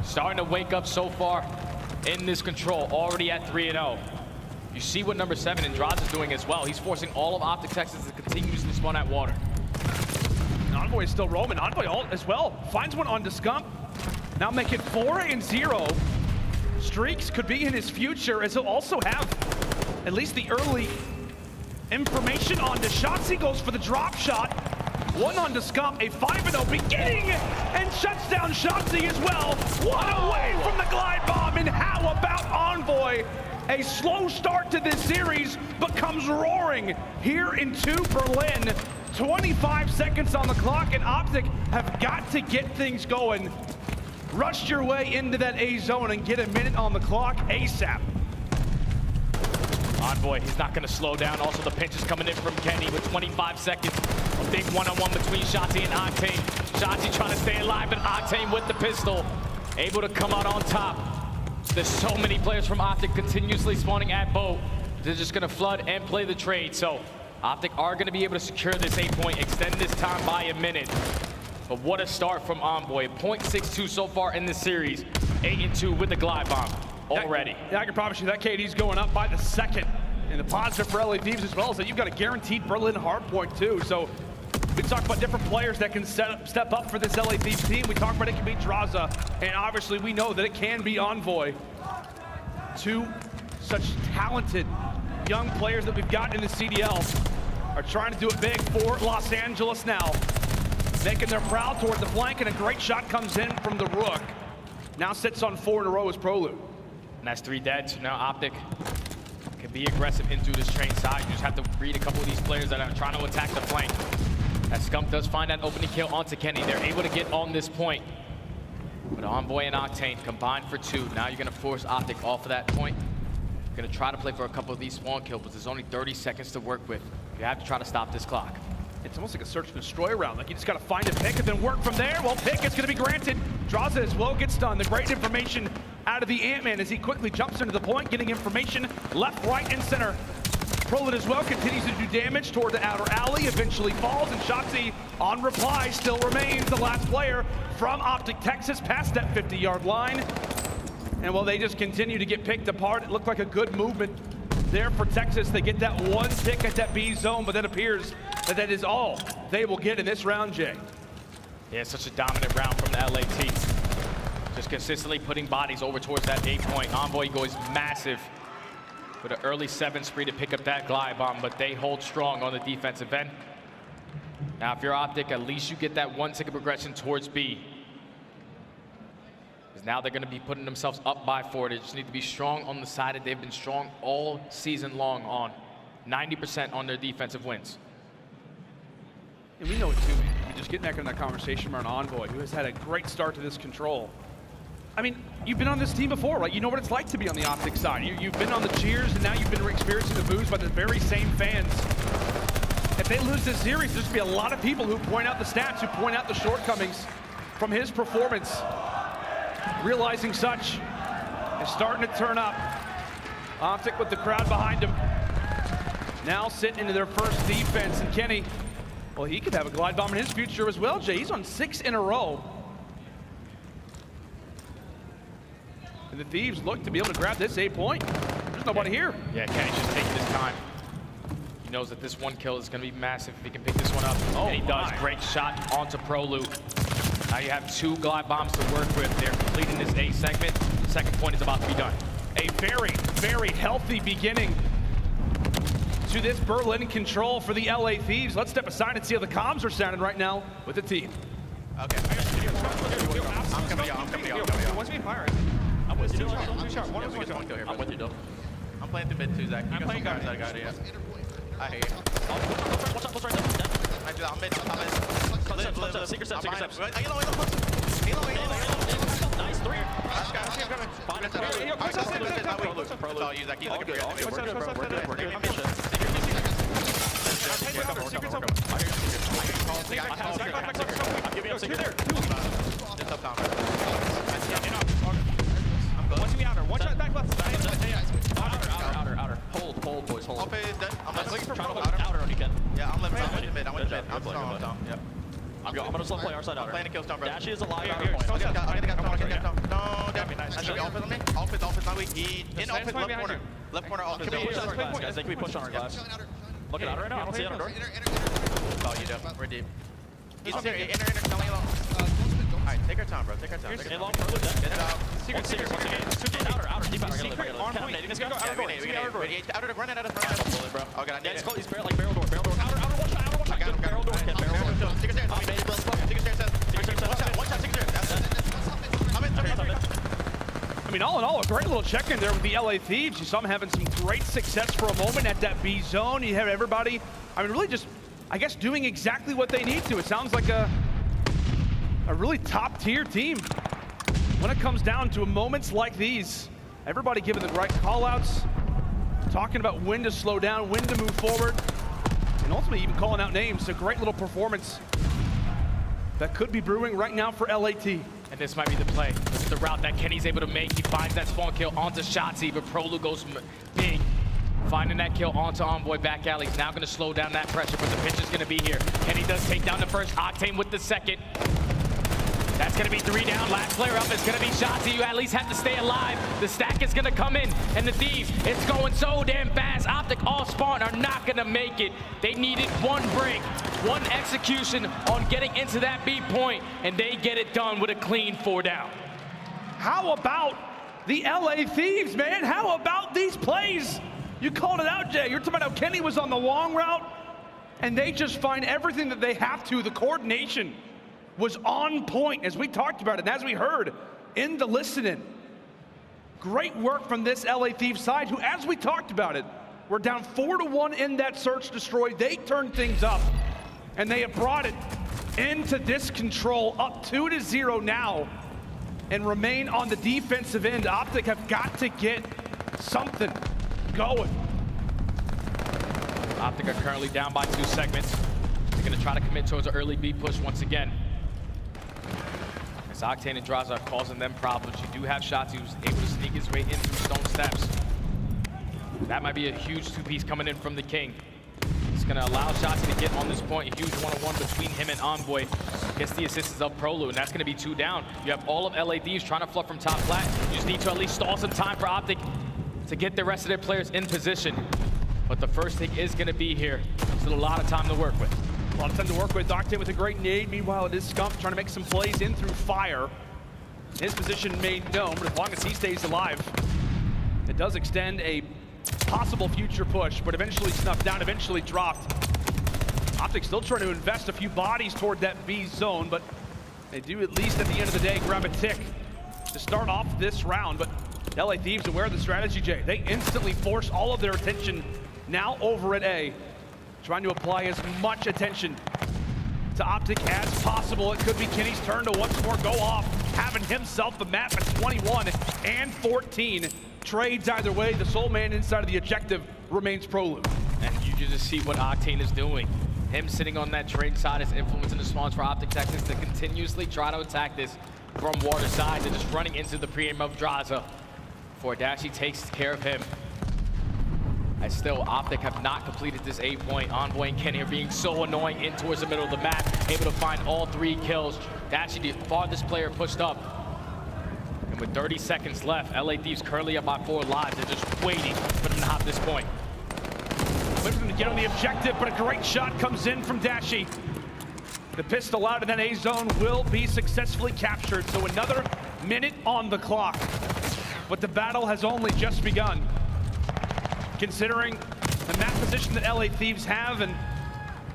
D: starting to wake up so far in this Control, already at 3-0. You see what number 7 and Drazah is doing as well. He's forcing all of OpTic Texas to continuously spawn at water.
I: Envoy is still roaming. Envoy ult as well. Finds one onto Scump. Now make it 4-0. Streaks could be in his future, as he'll also have at least the early information onto Shotzzy. Goes for the drop shot. 1 onto Scump, a 5-0 beginning, and shuts down Shotzzy as well. 1 away from the glide bomb, and how about Envoy? A slow start to this series, but comes roaring here into Berlin. 25 seconds on the clock, and OpTic have got to get things going. Rush your way into that A zone and get a minute on the clock ASAP.
D: Envoy, he's not going to slow down. Also, the pinch is coming in from Kenny with 25 seconds. A big one-on-one between Shotzzy and Octane. Shotzzy trying to stay alive, but Octane with the pistol, able to come out on top. There's so many players from OpTic continuously spawning at boat. They're just going to flood and play the trade. So OpTic are going to be able to secure this 8-point, extend this time by a minute. But what a start from Envoy. 0.62 so far in this series. 8-2 with the glide bomb already.
I: Yeah, I can promise you that KD's going up by the second. And the positive for LA Thieves as well is that you've got a guaranteed Berlin hardpoint too. So we talk about different players that can step up for this LA Thieves team. We talk about it can be Drazah, and obviously we know that it can be Envoy. 2 such talented young players that we've got in the CDL are trying to do it big for Los Angeles now. Making their prowl toward the flank, and a great shot comes in from the Røkkr. Now sits on 4 in a row as Prolute.
D: And that's 3 dead. So now OpTic can be aggressive into this train side. You just have to read a couple of these players that are trying to attack the flank. As Scump does find that opening kill onto Kenny, they're able to get on this point. But Envoy and Octane combined for 2. Now you're gonna force OpTic off of that point. You're gonna try to play for a couple of these spawn kills, but there's only 30 seconds to work with. You have to try to stop this clock.
I: It's almost like a search and destroy round. Like you just got to find a pick and then work from there. Well, pick is going to be granted. Drazah as well gets done. The great information out of the Ant-Man as he quickly jumps into the point, getting information left, right, and center. Prolute as well continues to do damage toward the outer alley, eventually falls, and Shotzzy on reply still remains the last player from OpTic Texas past that 50-yard line. And while they just continue to get picked apart, it looked like a good movement there for Texas. They get that one tick at that B zone, but it appears that that is all they will get in this round, Jay.
D: Yeah, such a dominant round from the LAT. Just consistently putting bodies over towards that 8-point. Envoy goes massive with an early 7 spree to pick up that glide bomb, but they hold strong on the defensive end. Now, if you're OpTic, at least you get that 1 tick of progression towards B. Because now they're going to be putting themselves up by 4. They just need to be strong on the side that they've been strong all season long on. 90% on their defensive wins.
I: And we know it too, man. I mean, just getting back in that conversation around Envoy, who has had a great start to this control. I mean, you've been on this team before, right? You know what it's like to be on the OpTic side. You've been on the cheers, and now you've been experiencing the boos by the very same fans. If they lose this series, there's going to be a lot of people who point out the stats, who point out the shortcomings from his performance. Realizing such is starting to turn up. OpTic with the crowd behind him. Now sitting into their first defense, and Kenny, well, he could have a glide bomb in his future as well, Jay. He's on 6 in a row. And the Thieves look to be able to grab this 8-point. There's nobody here.
D: Yeah, Kenny's just taking his time. He knows that this 1 kill is going to be massive if he can pick this one up.
I: Oh,
D: and he does. Great shot onto Prolute. Now you have 2 glide bombs to work with. They're completing this A segment. The second point is about to be done.
I: A very, very healthy beginning to this Berlin control for the LA Thieves. Let's step aside and see how the comms are sounding right now with the team.
J: Okay. I'm coming to once we fire it. I'm with you. I'm with you, though. I'm playing through mid 2, Zach. I'm playing guard. I hear you. What's right there? I'm mid. Secret step. Nice 3. One shot back left. Outer. Hold, boys, hold. I'm looking for outer on you, Ken. Yeah, I'm left mid. I'm with mid. I'm stone. Yeah. I'm gonna slow play our side outer. I'm playing to kill stone, bro. Dashy is alive outer point. No, that should be open on me. Open, not weak. He in open left corner. Left corner open. Guys, they can be pushed on our glass. Look at outer right now. I don't see outer door. Oh, you do. We're deep. He's inner. Alright, take our time, bro. Take our time. Get it out. Secret. Once again. Outer. Deep outer. Secret. Arm point. Outer to run it out of front. Bro. Okay, I need it. He's like barrel door. Outer. Watch out. I got him. Barrel door. Secret stairs. Secret stairs. Watch out. Secret stairs. I'm in.
I: I mean, all in all, a great little check-in there with the LA Thieves. You saw them having some great success for a moment at that B zone. You have everybody, I mean, really just, I guess, doing exactly what they need to. It sounds like a really top-tier team. When it comes down to moments like these, everybody giving the right call-outs, talking about when to slow down, when to move forward, and ultimately even calling out names. A great little performance that could be brewing right now for LAT.
D: And this might be the play. This is the route that Kenny's able to make. He finds that spawn kill onto Shotzzy, but Prolute goes big. Finding that kill onto Envoy back alley. He's now going to slow down that pressure, but the pitch is going to be here. Kenny does take down the first, Octane with the second. That's going to be 3 down. Last player up is going to be Shotzzy. You at least have to stay alive. The stack is going to come in, and the Thieves, it's going so damn fast. OpTic off spawn are not going to make it. They needed 1 break, 1 execution on getting into that B point, and they get it done with a clean 4 down.
I: How about the LA Thieves, man? How about these plays? You called it out, Jay. You're talking about how Kenny was on the long route, and they just find everything that they have to. The coordination was on point, as we talked about it, and as we heard in the listening. Great work from this LA Thieves side, who, as we talked about it, were down 4-1 in that search destroy. They turned things up, and they have brought it into this control, up 2-0 now. and remain on the defensive end. OpTic have got to get something going.
D: OpTic are currently down by 2 segments. They're going to try to commit towards an early B push once again. As Octane and Drazah are causing them problems. You do have Shotzzy who's able to sneak his way in through stone steps. That might be a huge 2-piece coming in from the King. It's going to allow Shotzzy to get on this point. A huge 1-on-1 between him and Envoy. Gets the assistance of Prolute, and that's going to be 2 down. You have all of LADs trying to fluff from top flat. You just need to at least stall some time for OpTic to get the rest of their players in position. But the first take is going to be here. Still a lot of time to work with.
I: A lot of time to work with. Octane with a great nade. Meanwhile, it is Scump trying to make some plays in through fire. His position made known, but as long as he stays alive, it does extend a possible future push, but eventually snuffed down, eventually dropped. OpTic still trying to invest a few bodies toward that B zone, but they do at least at the end of the day grab a tick to start off this round. But LA Thieves aware of the strategy, Jay. They instantly force all of their attention now over at A, trying to apply as much attention to OpTic as possible. It could be Kenny's turn to once more go off, having himself the map at 21 and 14. Trades either way. The sole man inside of the objective remains Prolute.
D: And you just see what Octane is doing. Him sitting on that trade side is influencing the spawns for OpTic Texas to continuously try to attack this from water side. They're just running into the pre-aim of Drazah before Dashy takes care of him. As still, OpTic have not completed this A point. Envoy and Kenny are being so annoying in towards the middle of the map, able to find all 3 kills. Dashy, the farthest player, pushed up. And with 30 seconds left, LA Thieves currently up by 4 lives. They're just waiting for them to hop this point.
I: Waiting for them to get on the objective, but a great shot comes in from Dashy. The pistol out, and then A zone will be successfully captured. So another minute on the clock. But the battle has only just begun. Considering the map position that LA Thieves have, and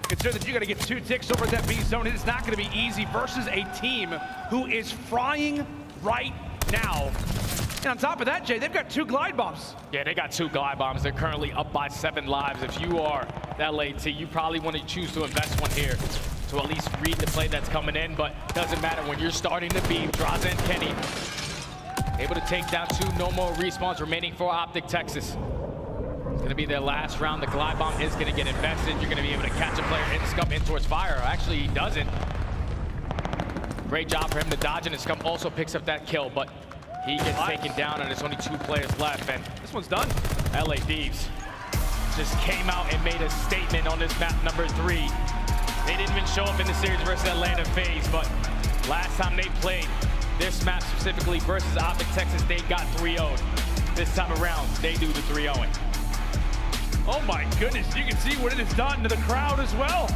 I: consider that you got to get 2 ticks over that B zone, it is not going to be easy versus a team who is frying right now. And on top of that, Jay, they've got 2 glide bombs.
D: Yeah, they got 2 glide bombs. They're currently up by 7 lives. If you are that LAT, you probably want to choose to invest one here to at least read the play that's coming in, but doesn't matter when you're starting to beam. Drazah and Kenny able to take down 2. No more respawns remaining for OpTic Texas. It's going to be their last round. The glide bomb is going to get invested. You're going to be able to catch a player in Scump in towards fire. Actually, he doesn't. Great job for him to dodge, and Scump also picks up that kill, but he gets taken down, and there's only 2 players left, and
I: this one's done.
D: LA Thieves just came out and made a statement on this map number 3. They didn't even show up in the series versus Atlanta FaZe, but last time they played this map specifically versus OpTic Texas, they got 3-0'd. This time around, they do the 3-0'ing.
I: Oh my goodness, you can see what it has done to the crowd as well.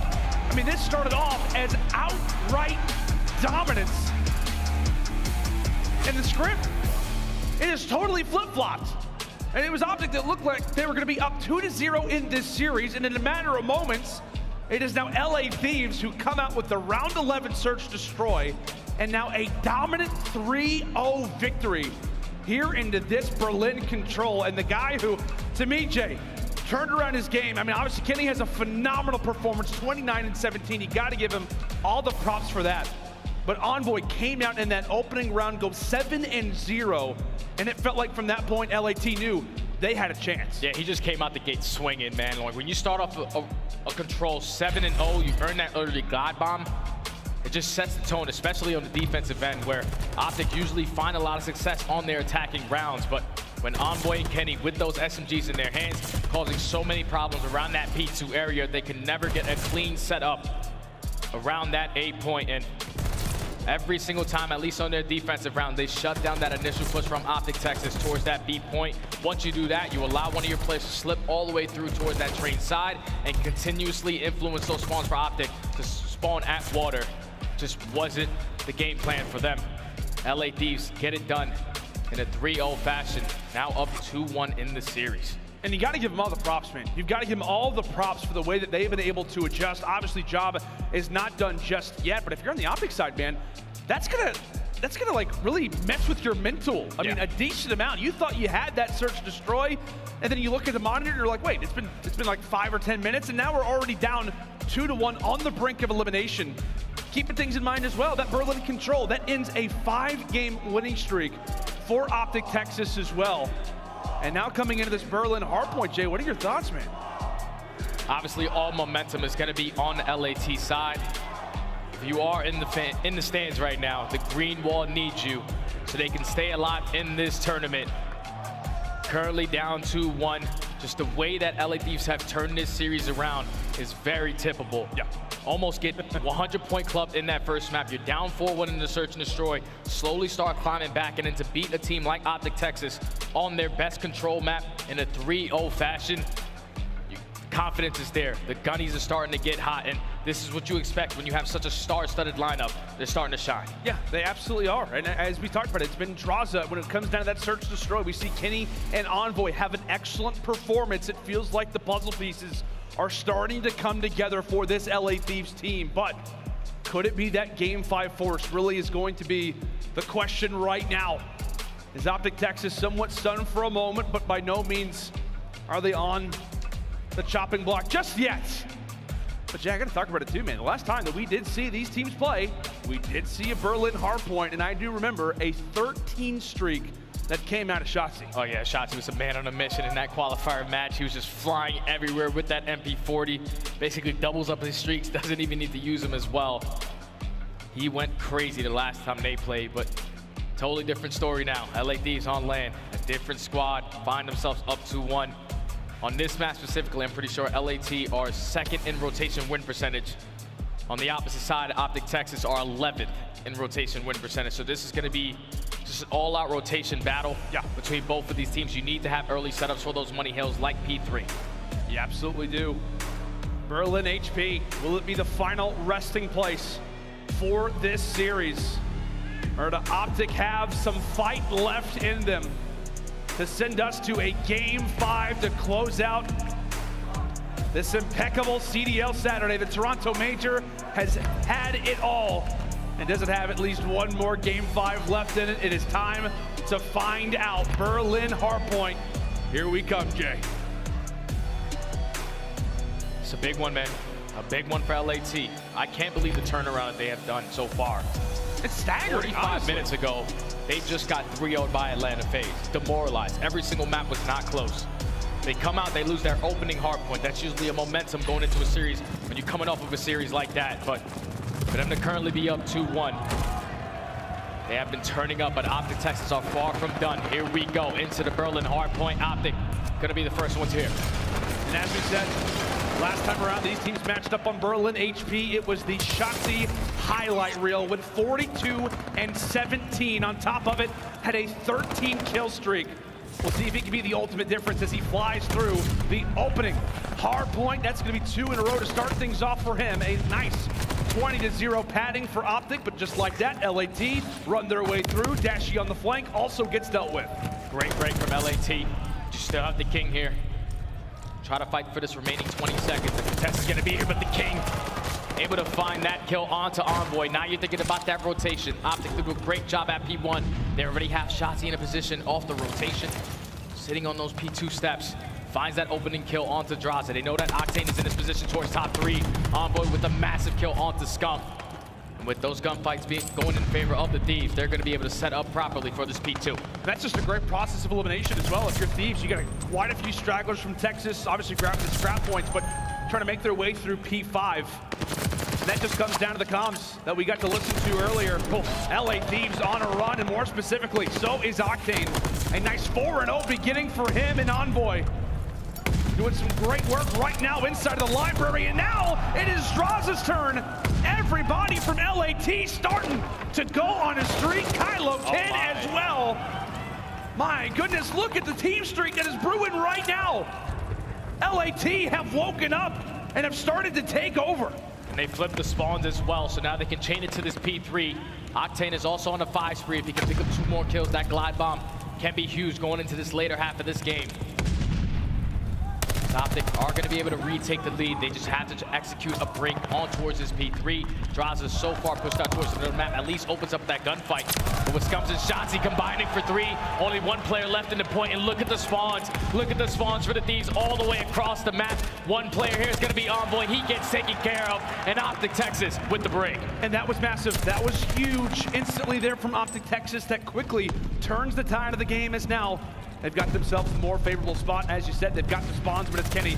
I: I mean, this started off as outright dominance. And the script, it is totally flip-flopped. And it was OpTic that looked like they were going to be up 2-0 in this series, and in a matter of moments, it is now LA Thieves who come out with the round 11 search destroy, and now a dominant 3-0 victory here into this Berlin control. And the guy who, to me, Jay, turned around his game. I mean, obviously, Kenny has a phenomenal performance, 29 and 17. You got to give him all the props for that. But Envoy came out in that opening round, go 7-0, and it felt like from that point, LAT knew they had a chance.
D: Yeah, he just came out the gate swinging, man. Like when you start off a control 7-0, you earn that early glide bomb. It just sets the tone, especially on the defensive end, where OpTic usually find a lot of success on their attacking rounds. But when Envoy and Kenny, with those SMGs in their hands, causing so many problems around that P2 area, they can never get a clean setup around that 8 point. And every single time, at least on their defensive round, they shut down that initial push from OpTic Texas towards that B point. Once you do that, you allow one of your players to slip all the way through towards that train side and continuously influence those spawns for OpTic to spawn at water. Just wasn't the game plan for them. LA Thieves get it done in a 3-0 fashion, now up 2-1 in the series.
I: And you got to give them all the props, man. You've got to give them all the props for the way that they've been able to adjust. Obviously, job is not done just yet, but if you're on the OpTic side, man, that's gonna like really mess with your mental. I mean, a decent amount. You thought you had that search destroy, and then you look at the monitor, you're like, wait, it's been like 5 or 10 minutes, and now we're already down 2-1 on the brink of elimination. keeping things in mind as well, that Berlin control, that ends a 5-game winning streak for OpTic Texas as well. And now coming into this Berlin hardpoint, Jay, what are your thoughts, man?
D: Obviously, all momentum is going to be on the LAT side. If you are in the stands right now, the green wall needs you so they can stay alive in this tournament. Currently down 2-1. Just the way that LA Thieves have turned this series around is very tippable. Yeah. Almost get 100-point club in that first map. You're down 4-1 in the search and destroy. Slowly start climbing back, and then to beat a team like OpTic Texas on their best control map in a 3-0 fashion, confidence is there. The gunnies are starting to get hot, and this is what you expect when you have such a star-studded lineup. They're starting to shine.
I: Yeah, they absolutely are. And as we talked about, it's been Drazah. When it comes down to that search and destroy, we see Kenny and Envoy have an excellent performance. It feels like the puzzle pieces are starting to come together for this LA Thieves team. But could it be that Game 5 force really is going to be the question right now? Is OpTic Texas somewhat stunned for a moment, but by no means are they on the chopping block just yet? But Jay, I gotta talk about it too, man. The last time that we did see these teams play, we did see a Berlin hardpoint, and I do remember a 13 streak that came out of Shotzzy.
D: Oh yeah, Shotzzy was a man on a mission in that qualifier match. He was just flying everywhere with that MP40. Basically doubles up his streaks, doesn't even need to use them as well. He went crazy the last time they played, but totally different story now. LA Thieves on land, a different squad, find themselves up 2-1. On this match specifically, I'm pretty sure LAT are second in rotation win percentage. On the opposite side, OpTic Texas are 11th in rotation win percentage. So this is going to be just an all-out rotation battle between both of these teams. You need to have early setups for those money hills like P3.
I: You absolutely do. Berlin HP, will it be the final resting place for this series? Or do OpTic have some fight left in them to send us to a Game 5 to close out this impeccable CDL Saturday? The Toronto Major has had it all and doesn't have at least one more Game 5 left in it. It is time to find out. Berlin hardpoint, here we come, Jay.
D: It's a big one, man. A big one for LAT. I can't believe the turnaround that they have done so far.
I: It's staggering.
D: 45 minutes ago, they just got 3-0'd by Atlanta FaZe. Demoralized. Every single map was not close. They come out, they lose their opening hardpoint. That's usually a momentum going into a series when you're coming off of a series like that. But for them to currently be up 2-1, they have been turning up, but OpTic Texas are far from done. Here we go into the Berlin hardpoint. OpTic gonna be the first ones here.
I: And as we said, last time around, these teams matched up on Berlin HP. It was the Shotzzy highlight reel with 42 and 17. On top of it, had a 13 kill streak. We'll see if he can be the ultimate difference as he flies through the opening hard point. That's going to be 2 in a row to start things off for him. A nice 20-0 padding for OpTic, but just like that, LAT run their way through. Dashy on the flank also gets dealt with.
D: Great break from LAT. Just still have the king here. Try to fight for this remaining 20 seconds. The contest is going to be here, but the king able to find that kill onto Envoy. Now you're thinking about that rotation. OpTic do a great job at P1. They already have Shotzzy in a position off the rotation. Sitting on those P2 steps. Finds that opening kill onto Drazah. They know that Octane is in this position towards top 3. Envoy with a massive kill onto Scump. And with those gunfights going in favor of the Thieves, they're going to be able to set up properly for this P2.
I: That's just a great process of elimination as well. If you're Thieves, you got quite a few stragglers from Texas, obviously grabbing the scrap points, but trying to make their way through P5. And that just comes down to the comms that we got to listen to earlier. LA Thieves on a run, and more specifically, so is Octane. A nice 4-0 beginning for him and Envoy. Doing some great work right now inside of the library, and now it is Drazah's turn. Everybody from LAT starting to go on a streak. Kylo 10 as well. My goodness, look at the team streak that is brewing right now. LAT have woken up and have started to take over.
D: And they flipped the spawns as well, so now they can chain it to this P3. Octane is also on a 5 spree. If he can pick up 2 more kills, that glide bomb can be huge going into this later half of this game. OpTic are going to be able to retake the lead. They just have to execute a break on towards this P3. Drazah is so far pushed out towards the middle of the map, at least opens up that gunfight. But with Scump and Shotzzy combining for 3, only 1 player left in the point, and look at the spawns. Look at the spawns for the Thieves all the way across the map. 1 player here is going to be Envoy. He gets taken care of, and OpTic Texas with the break.
I: And that was massive. That was huge. Instantly there from OpTic Texas that quickly turns the tide of the game, as now they've got themselves a more favorable spot. As you said, they've got the spawns, but it's Kenny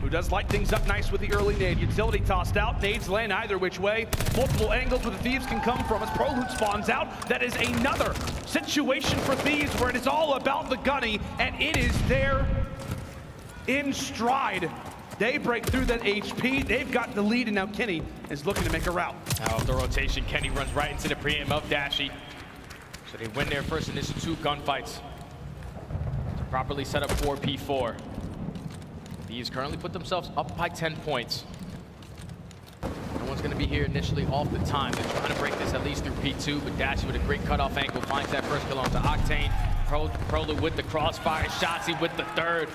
I: who does light things up nice with the early nade. Utility tossed out. Nades land either which way. Multiple angles where the Thieves can come from as Prolute spawns out. That is another situation for Thieves where it is all about the gunny, and it is there in stride. They break through that HP. They've got the lead, and now Kenny is looking to make a route.
D: Now off the rotation, Kenny runs right into the preaim of Dashy. So they win their first initial 2 gunfights to properly set up for P4. These currently put themselves up by 10 points. No one's going to be here initially off the time. They're trying to break this at least through P2, but Dashy with a great cutoff angle finds that first kill onto Octane. Prolute with the crossfire, Shotzzy with the 3rd.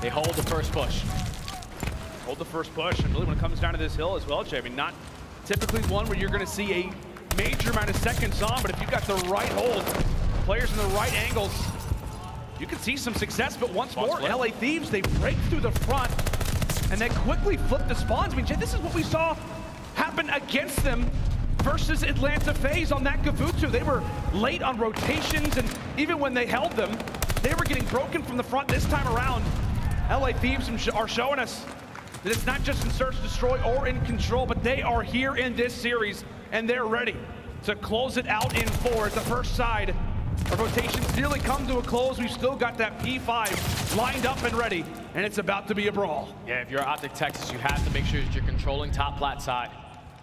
D: They hold the first push.
I: Hold the first push, and really when it comes down to this hill as well, Jay, I mean, not typically one where you're going to see a major amount of seconds on, but if you've got the right hold, players in the right angles, you can see some success. But once more, LA Thieves, they break through the front, and they quickly flip the spawns. I mean, Jay, this is what we saw happen against them versus Atlanta FaZe on that Kavutu. They were late on rotations, and even when they held them, they were getting broken from the front. This time around, LA Thieves are showing us that it's not just in search, destroy, or in control, but they are here in this series, and they're ready to close it out in 4. At the first side, our rotations nearly come to a close. We've still got that P5 lined up and ready, and it's about to be a brawl.
D: Yeah, if you're OpTic Texas, you have to make sure that you're controlling top plat side,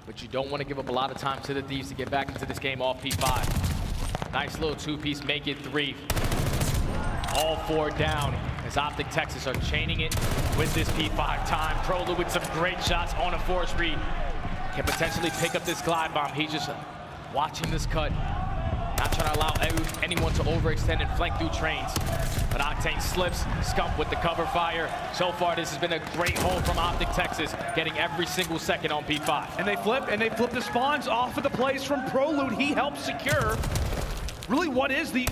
D: but you don't want to give up a lot of time to the Thieves to get back into this game off P5. Nice little 2-piece, make it 3. All 4 down as OpTic Texas are chaining it with this P5 time. Prolute with some great shots on a force read. Can potentially pick up this glide bomb. He's just watching this cut. Not trying to allow anyone to overextend and flank through trains. But Octane slips, Scump with the cover fire. So far, this has been a great hold from OpTic Texas, getting every single second on P5.
I: And they flip the spawns off of the plays from Prolute. He helps secure really what is the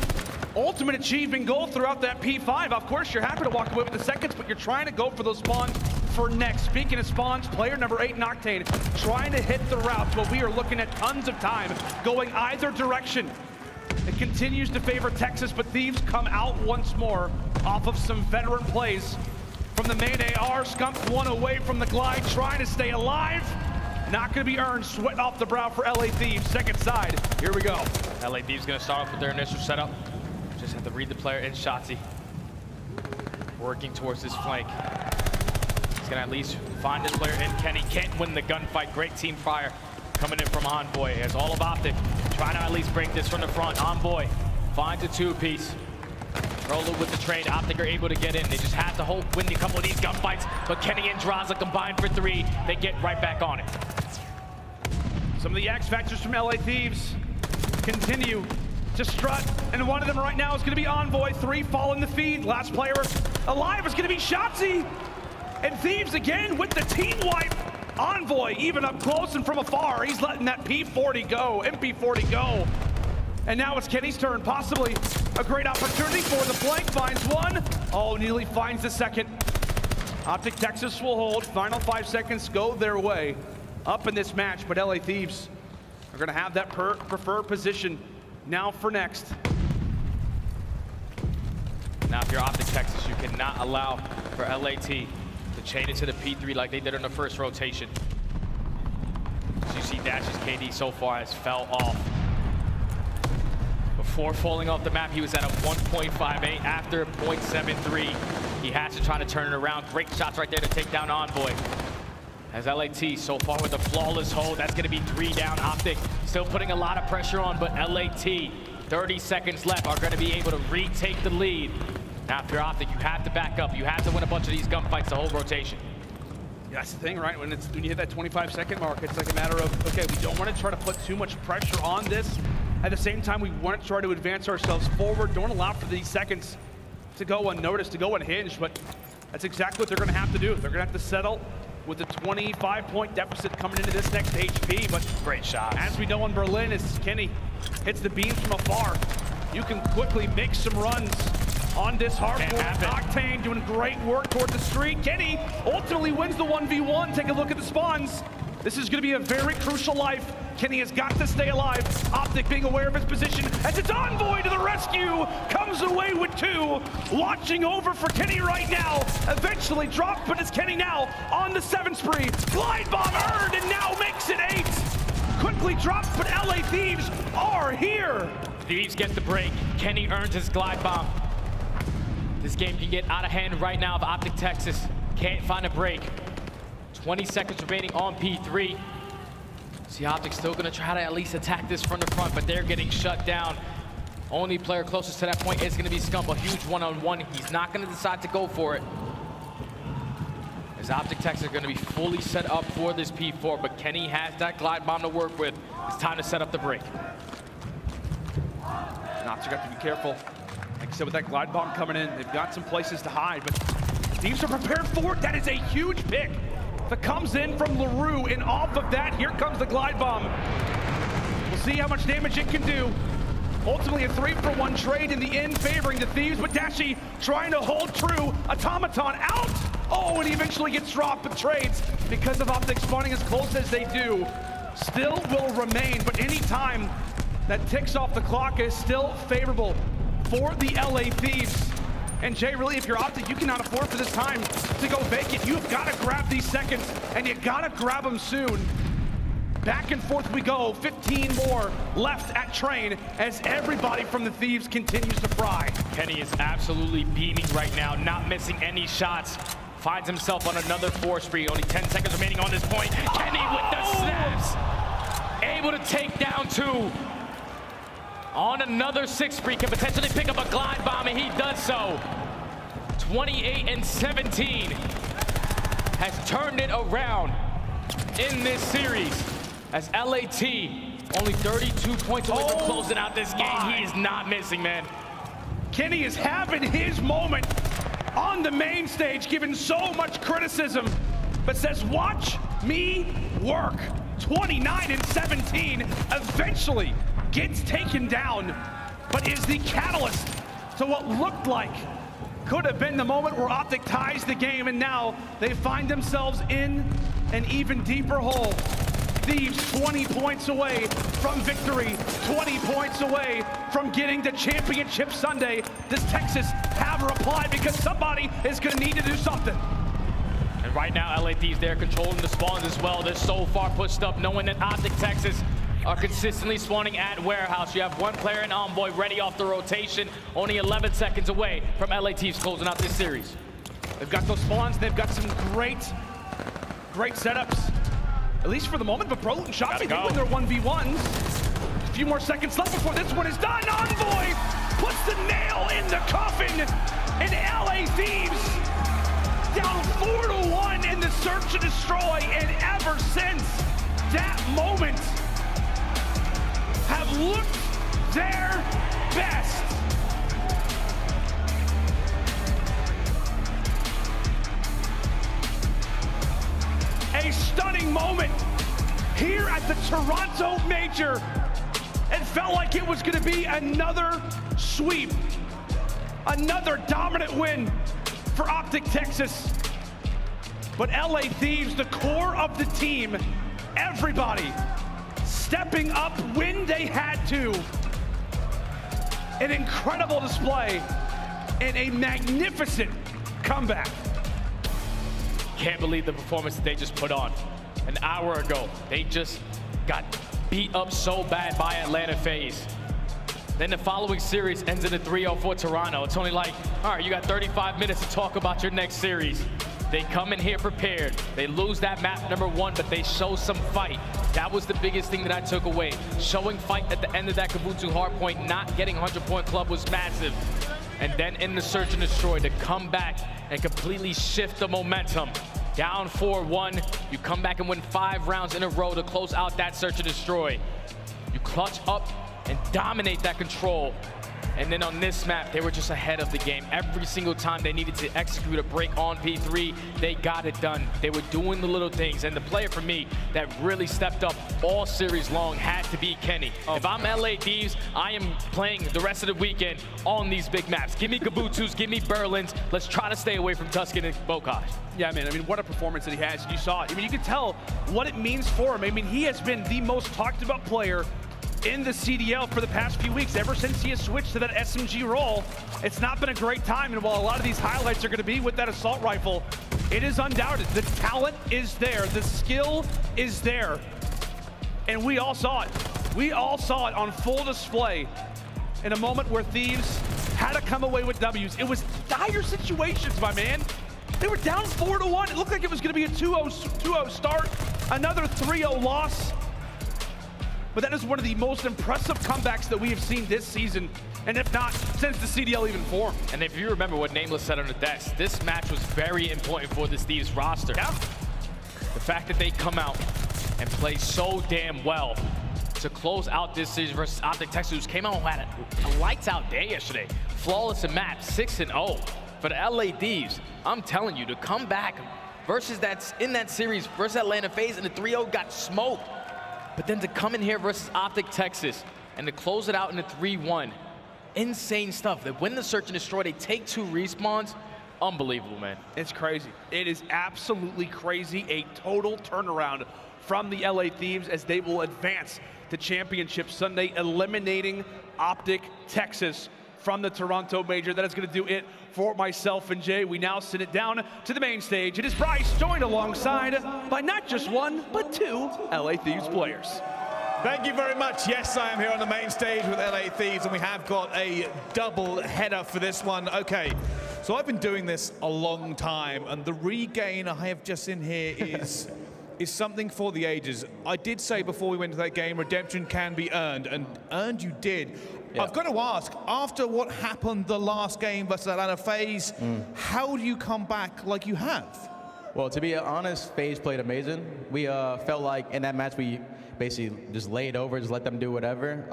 I: ultimate achievement goal throughout that P5. Of course, you're happy to walk away with the seconds, but you're trying to go for those spawns for next. Speaking of spawns, player number 8, Octane, trying to hit the routes, but we are looking at tons of time going either direction. It continues to favor Texas, but Thieves come out once more off of some veteran plays from the main AR. Scump 1 away from the glide, trying to stay alive. Not going to be earned. Sweat off the brow for LA Thieves. Second side, here we go.
D: LA Thieves going to start off with their initial setup. Just have to read the player in Shotzzy. Working towards this flank. He's going to at least find this player in Kenny. Can't win the gunfight. Great team fire coming in from Envoy. As all of OpTic trying to at least break this from the front. Envoy finds a 2-piece. Prolute with the trade. OpTic are able to get in. They just have to win a couple of these gunfights. But Kenny and Drazah combined for 3. They get right back on it.
I: Some of the X factors from LA Thieves continue to strut, and one of them right now is going to be Envoy. 3 fall in the feed. Last player alive is going to be Shotzzy. And Thieves again with the team wipe. Envoy even up close and from afar. He's letting that P40 go, MP40 go. And now it's Kenny's turn. Possibly a great opportunity for the flank. Finds 1. Oh, nearly finds the second. OpTic Texas will hold. Final 5 seconds go their way up in this match, but LA Thieves are going to have that preferred position now for next.
D: Now, if you're OpTic Texas, you cannot allow for LAT to chain it to the P3 like they did in the first rotation. As you see, Dashy's KD so far has fell off. Before falling off the map, he was at a 1.58. After 0.73, he has to try to turn it around. Great shots right there to take down Envoy. As LAT so far with a flawless hold, that's going to be 3 down. OpTic still putting a lot of pressure on, but LAT, 30 seconds left, are going to be able to retake the lead. Now, if you're OpTic, you have to back up. You have to win a bunch of these gunfights the whole rotation.
I: Yeah, that's the thing, right? When you hit that 25-second mark, it's like a matter of, okay, we don't want to try to put too much pressure on this. At the same time, we want to try to advance ourselves forward. Don't allow for these seconds to go unnoticed, to go unhinged. But That's exactly what they're going to have to do. They're going to have to settle with a 25-point deficit coming into this next HP. But
D: great shot.
I: As we know in Berlin, as Kenny hits the beams from afar, you can quickly make some runs on this hardcore. Octane doing great work toward the street. Kenny ultimately wins the 1v1. Take a look at the spawns. This is going to be a very crucial life. Kenny has got to stay alive. OpTic being aware of his position as it's Envoy to the rescue. Comes away with 2. Watching over for Kenny right now. Eventually dropped, but it's Kenny now on the 7 spree. Glide bomb earned and now makes it 8. Quickly dropped, but LA Thieves are here.
D: Thieves get the break. Kenny earns his glide bomb. This game can get out of hand right now if OpTic Texas can't find a break. 20 seconds remaining on P3. See, OpTic still gonna try to at least attack this from the front, but they're getting shut down. Only player closest to that point is gonna be Scump, a huge one-on-one. He's not gonna decide to go for it. As OpTic Texas are gonna be fully set up for this P4, but Kenny has that glide bomb to work with. It's time to set up the break.
I: Knots are got to be careful. Like I said, with that glide bomb coming in, they've got some places to hide, but Thieves are prepared for it. That is a huge pick that comes in from LaRue, and off of that, here comes the glide bomb. We'll see how much damage it can do. Ultimately, a 3-for-1 trade in the end, favoring the Thieves, but Dashy trying to hold true. Automaton out! Oh, and he eventually gets dropped, but trades, because of OpTic spawning as close as they do, still will remain, but any time that ticks off the clock is still favorable for the LA Thieves. And Jay, really, if you're OpTic, you cannot afford for this time to go vacant. You've got to grab these seconds, and you got to grab them soon. Back and forth we go. 15 more left at train as everybody from the Thieves continues to fry.
D: Kenny is absolutely beaming right now, not missing any shots. Finds himself on another 4 spree. Only 10 seconds remaining on this point. Kenny with the snaps. Able to take down 2. On another 6 spree, can potentially pick up a glide bomb, and he does so. 28 and 17 has turned it around in this series as LAT only 32 points away from closing out this game. He is not missing, man.
I: Kenny is having his moment on the main stage, given so much criticism, but says, watch me work. 29 and 17 eventually gets taken down, but is the catalyst to what looked like could have been the moment where OpTic ties the game, and now they find themselves in an even deeper hole. Thieves 20 points away from victory, 20 points away from getting to Championship Sunday. Does Texas have a reply? Because somebody is gonna need to do something.
D: And right now, LA Thieves, they're controlling the spawns as well. They're so far pushed up, knowing that OpTic Texas are consistently spawning at warehouse. You have 1 player in Envoy ready off the rotation, only 11 seconds away from LA Thieves closing out this series.
I: They've got those spawns, they've got some great setups, at least for the moment, but Prolute and Shotzzy, they win their 1v1s. A few more seconds left before this one is done. Envoy puts the nail in the coffin, and LA Thieves down 4-1 in the search and destroy, and ever since that moment, have looked their best. A stunning moment here at the Toronto Major. It felt like it was going to be another sweep, another dominant win for OpTic Texas. But LA Thieves, the core of the team, everybody stepping up when they had to. An incredible display and a magnificent comeback.
D: Can't believe the performance that they just put on. An hour ago, they just got beat up so bad by Atlanta FaZe. Then the following series ends in a 3-0 for Toronto. It's only like, all right, you got 35 minutes to talk about your next series. They come in here prepared. They lose that map number 1, but they show some fight. That was the biggest thing that I took away. Showing fight at the end of that Kabuto hardpoint, not getting 100-point club was massive. And then in the search and destroy, to come back and completely shift the momentum. Down 4-1, you come back and win 5 rounds in a row to close out that search and destroy. You clutch up and dominate that control. And then on this map, they were just ahead of the game. Every single time they needed to execute a break on P3, they got it done. They were doing the little things. And the player for me that really stepped up all series long had to be Kenny. If I'm LA Thieves, I am playing the rest of the weekend on these big maps. Give me Kabutus, give me Berlins. Let's try to stay away from Tuscan and Bocage.
I: Yeah, man, I mean, what a performance that he has. You saw it. I mean, you can tell what it means for him. I mean, he has been the most talked about player in the CDL for the past few weeks, ever since he has switched to that SMG role. It's not been a great time, and while a lot of these highlights are going to be with that assault rifle, it is undoubted. The talent is there, the skill is there, and we all saw it. We all saw it on full display in a moment where Thieves had to come away with W's. It was dire situations, my man. They were down 4-1. It looked like it was going to be a 2-0 start, another 3-0 loss. But that is one of the most impressive comebacks that we have seen this season, and if not, since the CDL even formed.
D: And if you remember what Nameless said on the desk, this match was very important for this Thieves roster.
I: Yeah.
D: The fact that they come out and play so damn well to close out this series versus OpTic Texas, who came out and had a lights-out day yesterday. Flawless in map, 6-0 for the LA Thieves. I'm telling you, to come back versus in that series versus Atlanta FaZe, and the 3-0 got smoked. But then to come in here versus OpTic Texas and to close it out in a 3-1, insane stuff. They win the search and destroy, they take 2 respawns. Unbelievable, man.
I: It's crazy. It is absolutely crazy. A total turnaround from the LA Thieves as they will advance to championship Sunday, eliminating OpTic Texas from the Toronto Major. That is going to do it for myself and Jay. We now send it down to the main stage. It is Bryce, joined alongside by not just 1, but 2 LA Thieves players.
R: Thank you very much. Yes, I am here on the main stage with LA Thieves, and we have got a double header for this one. Okay, so I've been doing this a long time, and the regain I have just in here is something for the ages. I did say before we went to that game, redemption can be earned, and earned you did. Yeah. I've got to ask, after what happened the last game versus Atlanta FaZe, how do you come back like you have?
F: Well, to be honest, FaZe played amazing. We felt like in that match we basically just laid over, just let them do whatever.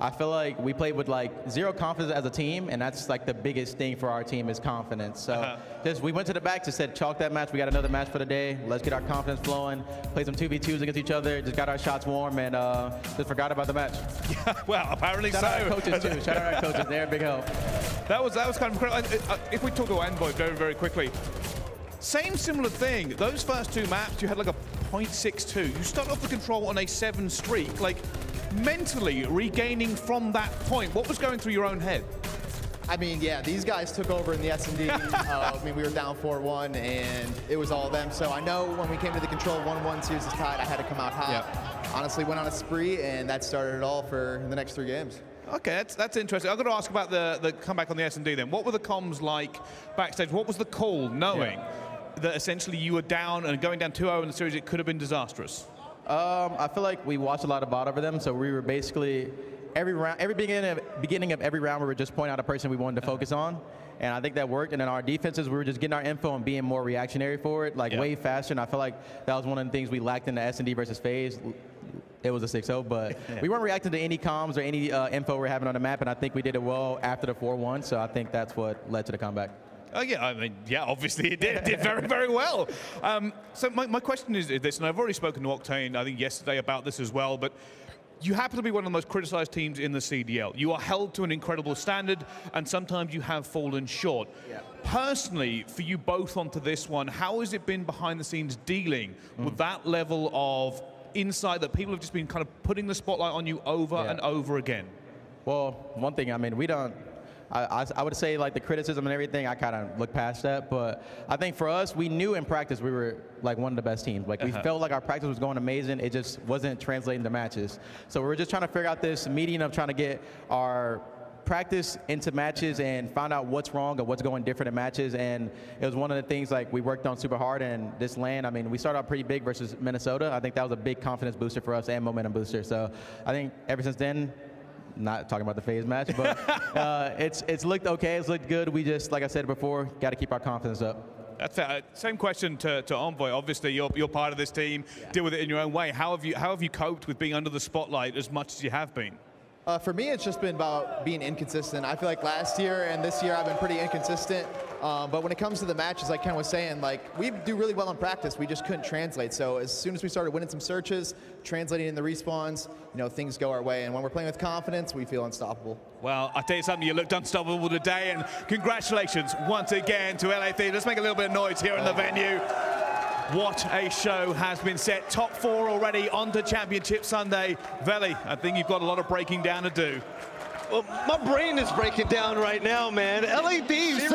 F: I feel like we played with like 0 confidence as a team, and that's like the biggest thing for our team is confidence. So just we went to the back, just said chalk that match. We got another match for the day. Let's get our confidence flowing. Play some 2v2s against each other. Just got our shots warm, and just forgot about the match.
R: Yeah, well, apparently
F: Shout out our coaches too. Shout out our coaches. They're a big help.
R: That was kind of incredible. If we talk about Envoy very, very quickly, same similar thing. Those first 2 maps, you had like a 0.62. You start off the control on a 7 streak. Like, mentally regaining from that point, what was going through your own head?
V: I mean, yeah, these guys took over in the S&D. I mean, we were down 4-1, and it was all them. So I know when we came to the control 1-1 series is tied, I had to come out hot. Yeah. Honestly, went on a spree, and that started it all for the next 3 games.
R: Okay, that's interesting. I've got to ask about the comeback on the S&D then. What were the comms like backstage? What was the call, knowing that essentially you were down and going down 2-0 in the series, it could have been disastrous?
F: I feel like we watched a lot of bot over them, so we were basically every beginning of every round we were just pointing out a person we wanted to focus on, and I think that worked. And then our defenses, we were just getting our info and being more reactionary for it, like way faster. And I feel like that was one of the things we lacked in the S&D versus FaZe. It was a 6-0, but we weren't reacting to any comms or any info we're having on the map, and I think we did it well after the 4-1. So I think that's what led to the comeback.
R: Oh, yeah, I mean, yeah, obviously it did. It did very, very well. So my question is this, and I've already spoken to Octane, I think, yesterday about this as well, but you happen to be one of the most criticized teams in the CDL. You are held to an incredible standard, and sometimes you have fallen short. Yeah. Personally, for you both onto this one, how has it been behind the scenes dealing with that level of insight that people have just been kind of putting the spotlight on you over and over again?
F: Well, one thing, I mean, we don't, I would say like the criticism and everything, I kind of look past that, but I think for us, we knew in practice we were like one of the best teams. Like we felt like our practice was going amazing, it just wasn't translating to matches. So we were just trying to figure out this median of trying to get our practice into matches and find out what's wrong or what's going different in matches, and it was one of the things like we worked on super hard. And this LAN, I mean, we started out pretty big versus Minnesota. I think that was a big confidence booster for us and momentum booster. So I think ever since then, not talking about the FaZe match, but it's looked okay, it's looked good. We just, like I said before, got to keep our confidence up.
R: That's fair. Same question to Envoy. Obviously, you're part of this team. Deal with it in your own way. How have you coped with being under the spotlight as much as you have been?
V: For me, it's just been about being inconsistent. I feel like last year and this year I've been pretty inconsistent. But when it comes to the matches, like Ken was saying, like we do really well in practice. We just couldn't translate. So as soon as we started winning some searches, translating in the respawns, you know, things go our way. And when we're playing with confidence, we feel unstoppable.
R: Well, I'll tell you something, you looked unstoppable today, and congratulations once again to LA Thieves. Let's make a little bit of noise here in the venue. What a show has been set. Top 4 already on to Championship Sunday. Veli, I think you've got a lot of breaking down to do.
E: Well, my brain is breaking down right now, man. LA Thieves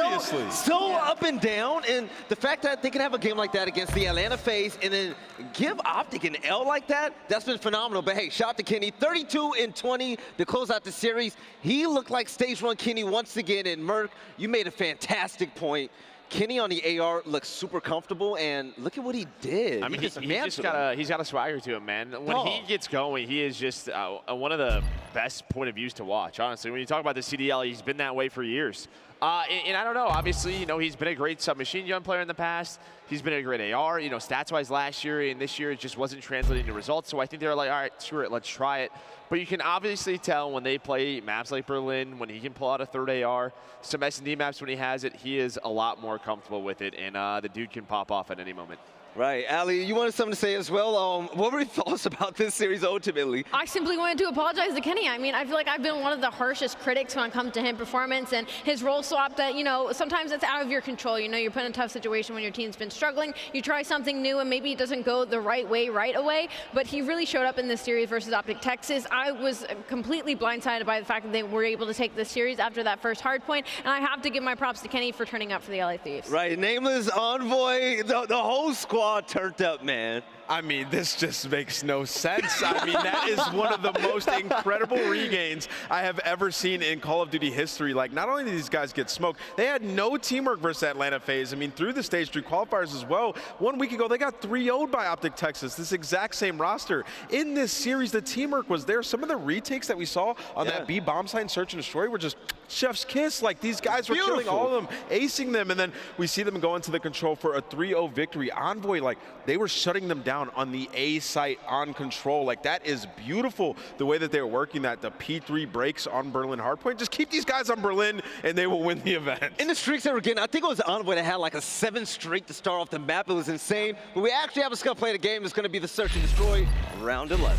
E: so up and down, and the fact that they can have a game like that against the Atlanta FaZe and then give OpTic an L like that, that's been phenomenal. But hey, shout out to Kenny, 32-20 to close out the series. He looked like Stage 1 Kenny once again, and Merc, you made a fantastic point. Kenny on the AR looks super comfortable, and look at what he did.
B: I mean, he's got a swagger to him, man. When he gets going, he is just one of the best point of views to watch, honestly. When you talk about the CDL, he's been that way for years. And I don't know, obviously, you know, he's been a great submachine gun player in the past. He's been a great AR, you know, stats-wise last year and this year it just wasn't translating to results. So I think they're like, all right, screw it, let's try it. But you can obviously tell when they play maps like Berlin, when he can pull out a third AR, some S&D maps when he has it, he is a lot more comfortable with it, and the dude can pop off at any moment.
E: Right, Ali, you wanted something to say as well. What were your thoughts about this series ultimately?
G: I simply wanted to apologize to Kenny. I mean, I feel like I've been one of the harshest critics when it comes to his performance and his role swap that, you know, sometimes it's out of your control. You know, you're put in a tough situation when your team's been struggling. You try something new and maybe it doesn't go the right way right away, but he really showed up in this series versus OpTic Texas. I was completely blindsided by the fact that they were able to take this series after that first hard point, and I have to give my props to Kenny for turning up for the LA Thieves.
E: Right, Nameless, Envoy, the whole squad turned up, man.
H: I mean, this just makes no sense. I mean, that is one of the most incredible regains I have ever seen in Call of Duty history. Like, not only did these guys get smoked, they had no teamwork versus Atlanta FaZe. I mean, through the Stage 3 qualifiers as well. 1 week ago, they got 3-0'd by OpTic Texas, this exact same roster. In this series, the teamwork was there. Some of the retakes that we saw on that B bomb site Search and Destroy were just chef's kiss. Like, these guys were killing all of them, acing them, and then we see them go into the control for a 3-0 victory. Envoy, like, they were shutting them down on the A site on control. Like, that is beautiful, the way that they were working that. The P3 breaks on Berlin hardpoint. Just keep these guys on Berlin and they will win the event.
E: In the streaks they were getting, I think it was Envoy that had like a 7 streak to start off the map. It was insane. But we actually have a Scump play the game. It's going to be the Search and Destroy round 11.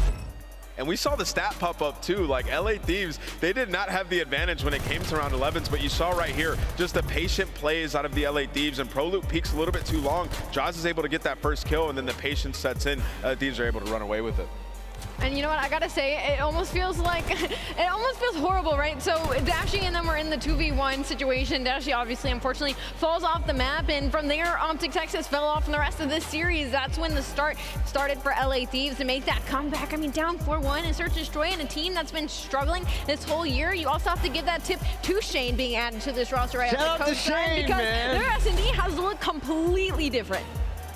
H: And we saw the stat pop up too. Like, LA Thieves, they did not have the advantage when it came to round 11s, but you saw right here just the patient plays out of the LA Thieves, and Prolute peaks a little bit too long. Drazah is able to get that first kill, and then the patience sets in. Thieves are able to run away with it.
G: And you know what, I gotta say, it almost feels like, it almost feels horrible, right? So Dashy and them were in the 2v1 situation. Dashy obviously, unfortunately, falls off the map, and from there, OpTic Texas fell off in the rest of this series. That's when the start started for LA Thieves to make that comeback. I mean, down 4-1 and Search and Destroy in a team that's been struggling this whole year. You also have to give that tip to Shane being added to this roster right
E: Shout out to Shane,
G: because
E: man.
G: their S&D has looked completely different.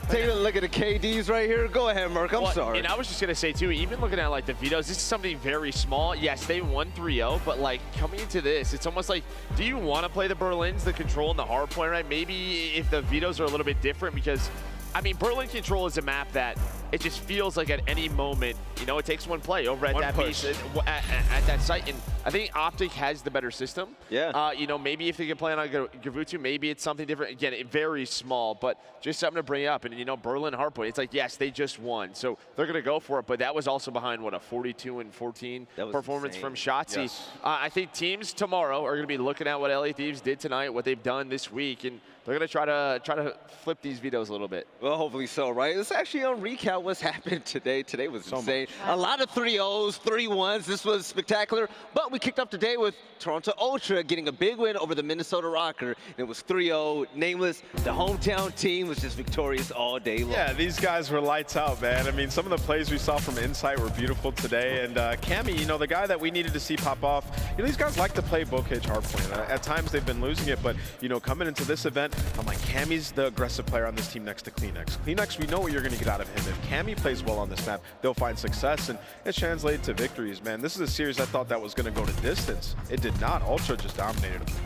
E: Taking a look at the KDs right here. Go ahead, Merc. I'm sorry.
B: And I was just going to say, too, even looking at, like, the vetoes, this is something very small. Yes, they won 3-0, but, like, coming into this, it's almost like, do you want to play the Berlins, the control, and the hard point, right? Maybe if the vetoes are a little bit different, because, I mean, Berlin control is a map that it just feels like at any moment, you know, it takes one play over at that base, at that site. And I think OpTic has the better system.
E: Yeah.
B: You know, maybe if they can play on Gavutu, maybe it's something different. Again, very small, but just something to bring up. And, you know, Berlin hardpoint, it's like, yes, they just won. So they're going to go for it. But that was also behind, what, a 42-14 performance from Shotzzy.
E: Yes.
B: I think teams tomorrow are going to be looking at what LA Thieves did tonight, what they've done this week, and they're going to try to flip these vetoes a little bit.
E: Well, hopefully so, right? Let's actually recap what's happened today. Today was insane. A lot of 3-0s, 3-1s. This was spectacular. But we kicked off today with Toronto Ultra getting a big win over the Minnesota Røkkr. It was 3-0. Nameless, the hometown team was just victorious all day long.
H: Yeah, these guys were lights out, man. I mean, some of the plays we saw from Insight were beautiful today. And Cammy, you know, the guy that we needed to see pop off, you know, these guys like to play Bocage hardpoint. At times they've been losing it, but, you know, coming into this event, I'm like, Cammy's the aggressive player on this team next to Cleanex. Cleanex, we know what you're going to get out of him. If Cammy plays well on this map, they'll find success, and it's translated to victories, man. This is a series I thought that was going to go to distance. It did not. Ultra just dominated them.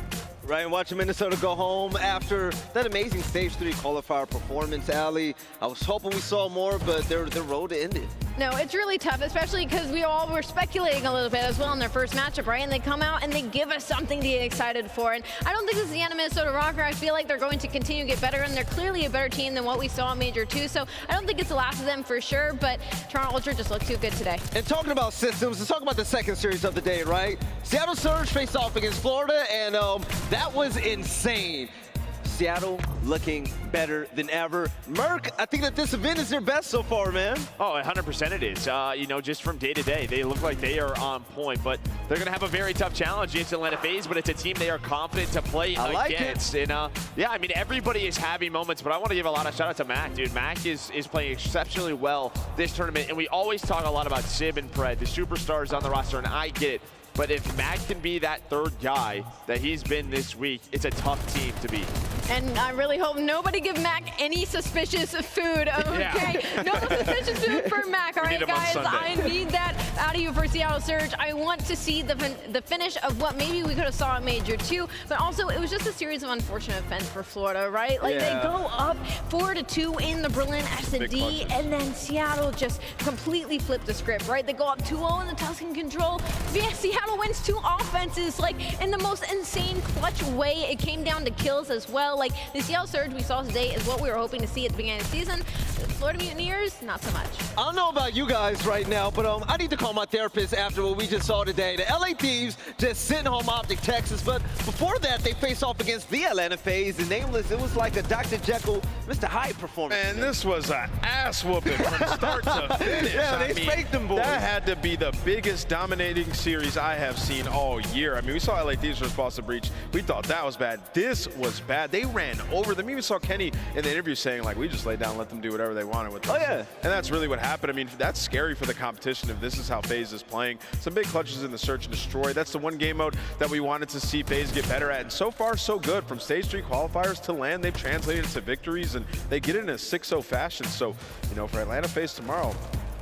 E: Right, and watching Minnesota go home after that amazing Stage 3 qualifier performance, Ali. I was hoping we saw more, but their road ended.
G: No, it's really tough, especially because we all were speculating a little bit as well in their first matchup, right? And they come out and they give us something to get excited for. And I don't think this is the end of Minnesota Røkkr. I feel like they're going to continue to get better, and they're clearly a better team than what we saw in Major 2. So I don't think it's the last of them for sure, but Toronto Ultra just looked too good today.
E: And talking about systems, let's talk about the second series of the day, right? Seattle Surge faced off against Florida, and that was insane. Seattle looking better than ever. Merc, I think that this event is their best so far, man.
B: Oh, 100% it is. You know, just from day to day, they look like they are on point, but they're going to have a very tough challenge against Atlanta FaZe, but it's a team they are confident to play against. And yeah, I mean, everybody is having moments, but I want to give a lot of shout out to Mack, dude. Mack is playing exceptionally well this tournament, and we always talk a lot about Sib and Pred, the superstars on the roster, and I get it. But if Mack can be that third guy that he's been this week, it's a tough team to beat.
G: And I really hope nobody give Mack any suspicious food, okay?
B: Yeah.
G: No suspicious food for Mack, all right, guys? I need that out of you for Seattle Surge. I want to see the finish of what maybe we could have saw in Major 2, but also it was just a series of unfortunate events for Florida, right? Like they go up 4-2 in the Berlin S&D, and then Seattle just completely flipped the script, right? They go up 2-0 in the Tuscan Control. Yeah, Seattle wins 2 offenses, like in the most insane clutch way. It came down to kills as well. Like the Seattle Surge we saw today is what we were hoping to see at the beginning of the season. The Florida Mutineers, not so much.
E: I don't know about you guys right now, but I need to call my therapist after what we just saw today. The LA Thieves just sitting home OpTic Texas, but before that they face off against the Atlanta FaZe, and Nameless. It was like a Dr. Jekyll, Mr. Hyde performance.
H: And this was an ass whooping from start to finish.
E: Yeah, they faked them, boys.
H: That had to be the biggest dominating series I have seen all year. I mean, we saw LA Thieves response to Breach. We thought that was bad. This was bad. They ran over them. We even saw Kenny in the interview saying, like, we just laid down and let them do whatever they wanted with us.
E: Oh, yeah.
H: And that's really what happened. I mean, that's scary for the competition if this is how FaZe is playing. Some big clutches in the Search and Destroy. That's the one game mode that we wanted to see FaZe get better at. And so far, so good. From Stage 3 qualifiers to LAN, they've translated into victories, and they get it in a 6-0 fashion. So, you know, for Atlanta FaZe tomorrow,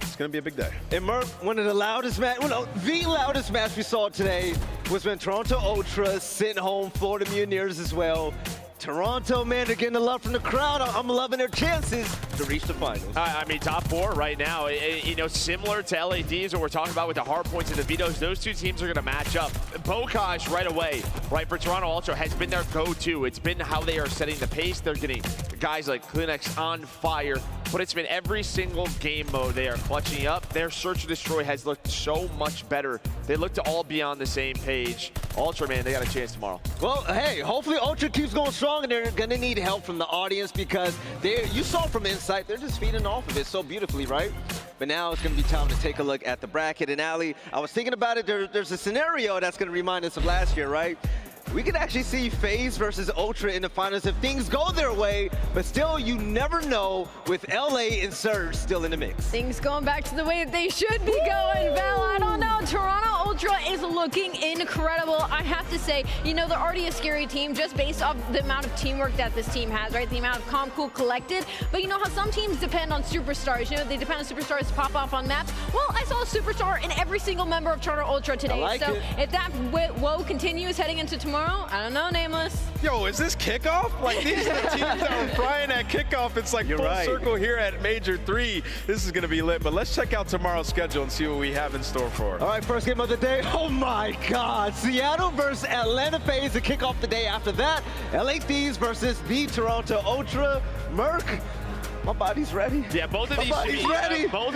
H: it's going to be a big day.
E: And Merc, one of the loudest the loudest match we saw today was when Toronto Ultra sent home Florida Mutineers as well. Toronto, man, they're getting the love from the crowd. I'm loving their chances to reach the finals.
B: I mean, top 4 right now. You know, similar to LA Thieves, what we're talking about with the hard points and the vetoes, those two teams are going to match up. Bocage right away, right, for Toronto Ultra has been their go-to. It's been how they are setting the pace. They're getting guys like Crimsix on fire, but it's been every single game mode they are clutching up. Their Search and Destroy has looked so much better. They look to all be on the same page. Ultra, man, they got a chance tomorrow.
E: Well, hey, hopefully Ultra keeps going strong, and they're going to need help from the audience because you saw from Insight, they're just feeding off of it so beautifully, right? But now it's going to be time to take a look at the bracket. And Ali, I was thinking about it. There's a scenario that's going to remind us of last year, right? We could actually see FaZe versus Ultra in the finals if things go their way, but still, you never know with LA and Surge still in the mix.
G: Things going back to the way that they should be going, Val. I don't know. Toronto Ultra is looking incredible. I have to say, you know, they're already a scary team just based off the amount of teamwork that this team has, right? The amount of calm, cool, collected. But you know how some teams depend on superstars. You know, they depend on superstars to pop off on maps. Well, I saw a superstar in every single member of Toronto Ultra today. If that woe continues heading into tomorrow, I don't know, Nameless.
H: Yo, is this kickoff? Like, these are the teams that were frying at kickoff. It's like full circle here at Major 3. This is going to be lit, but let's check out tomorrow's schedule and see what we have in store for it.
E: All right, first game of the day. Oh my God. Seattle versus Atlanta FaZe to kick off the day. After that, LA Thieves versus the Toronto Ultra. Merc, my body's ready.
B: Yeah, both of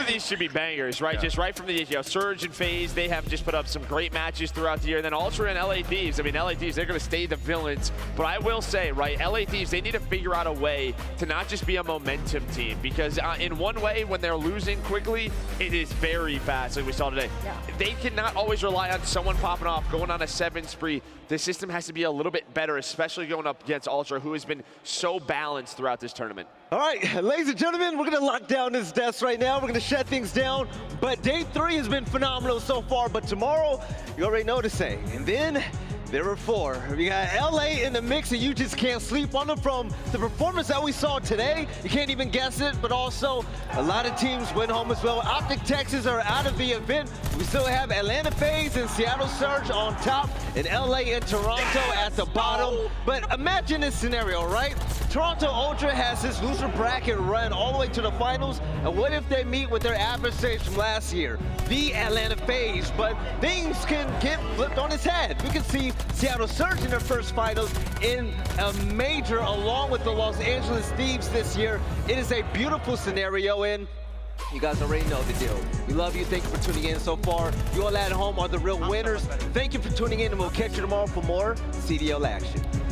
B: these should be bangers, right? Yeah. Just right from the Surge and FaZe, they have just put up some great matches throughout the year. And then Ultra and LA Thieves. I mean, LA Thieves, they're going to stay the villains. But I will say, right, LA Thieves, they need to figure out a way to not just be a momentum team. Because in one way, when they're losing quickly, it is very fast, like we saw today. Yeah. They cannot always rely on someone popping off, going on a 7 spree. The system has to be a little bit better, especially going up against Ultra, who has been so balanced throughout this tournament.
E: All right, ladies and gentlemen, we're going to lock down this desk right now. We're going to shut things down. But day 3 has been phenomenal so far. But tomorrow, you already know what to say. And then there are 4. We got LA in the mix, and you just can't sleep on them. From the performance that we saw today, you can't even guess it. But also, a lot of teams went home as well. OpTic Texas are out of the event. We still have Atlanta FaZe and Seattle Surge on top, and LA and Toronto at the bottom. But imagine this scenario, right? Toronto Ultra has his loser bracket run all the way to the finals. And what if they meet with their adversaries from last year, the Atlanta FaZe? But things can get flipped on its head. We can see Seattle Surge in their first finals in a major along with the Los Angeles Thieves this year. It is a beautiful scenario, and you guys already know the deal. We love you. Thank you for tuning in so far. You all at home are the real winners. Thank you for tuning in, and we'll catch you tomorrow for more CDL action.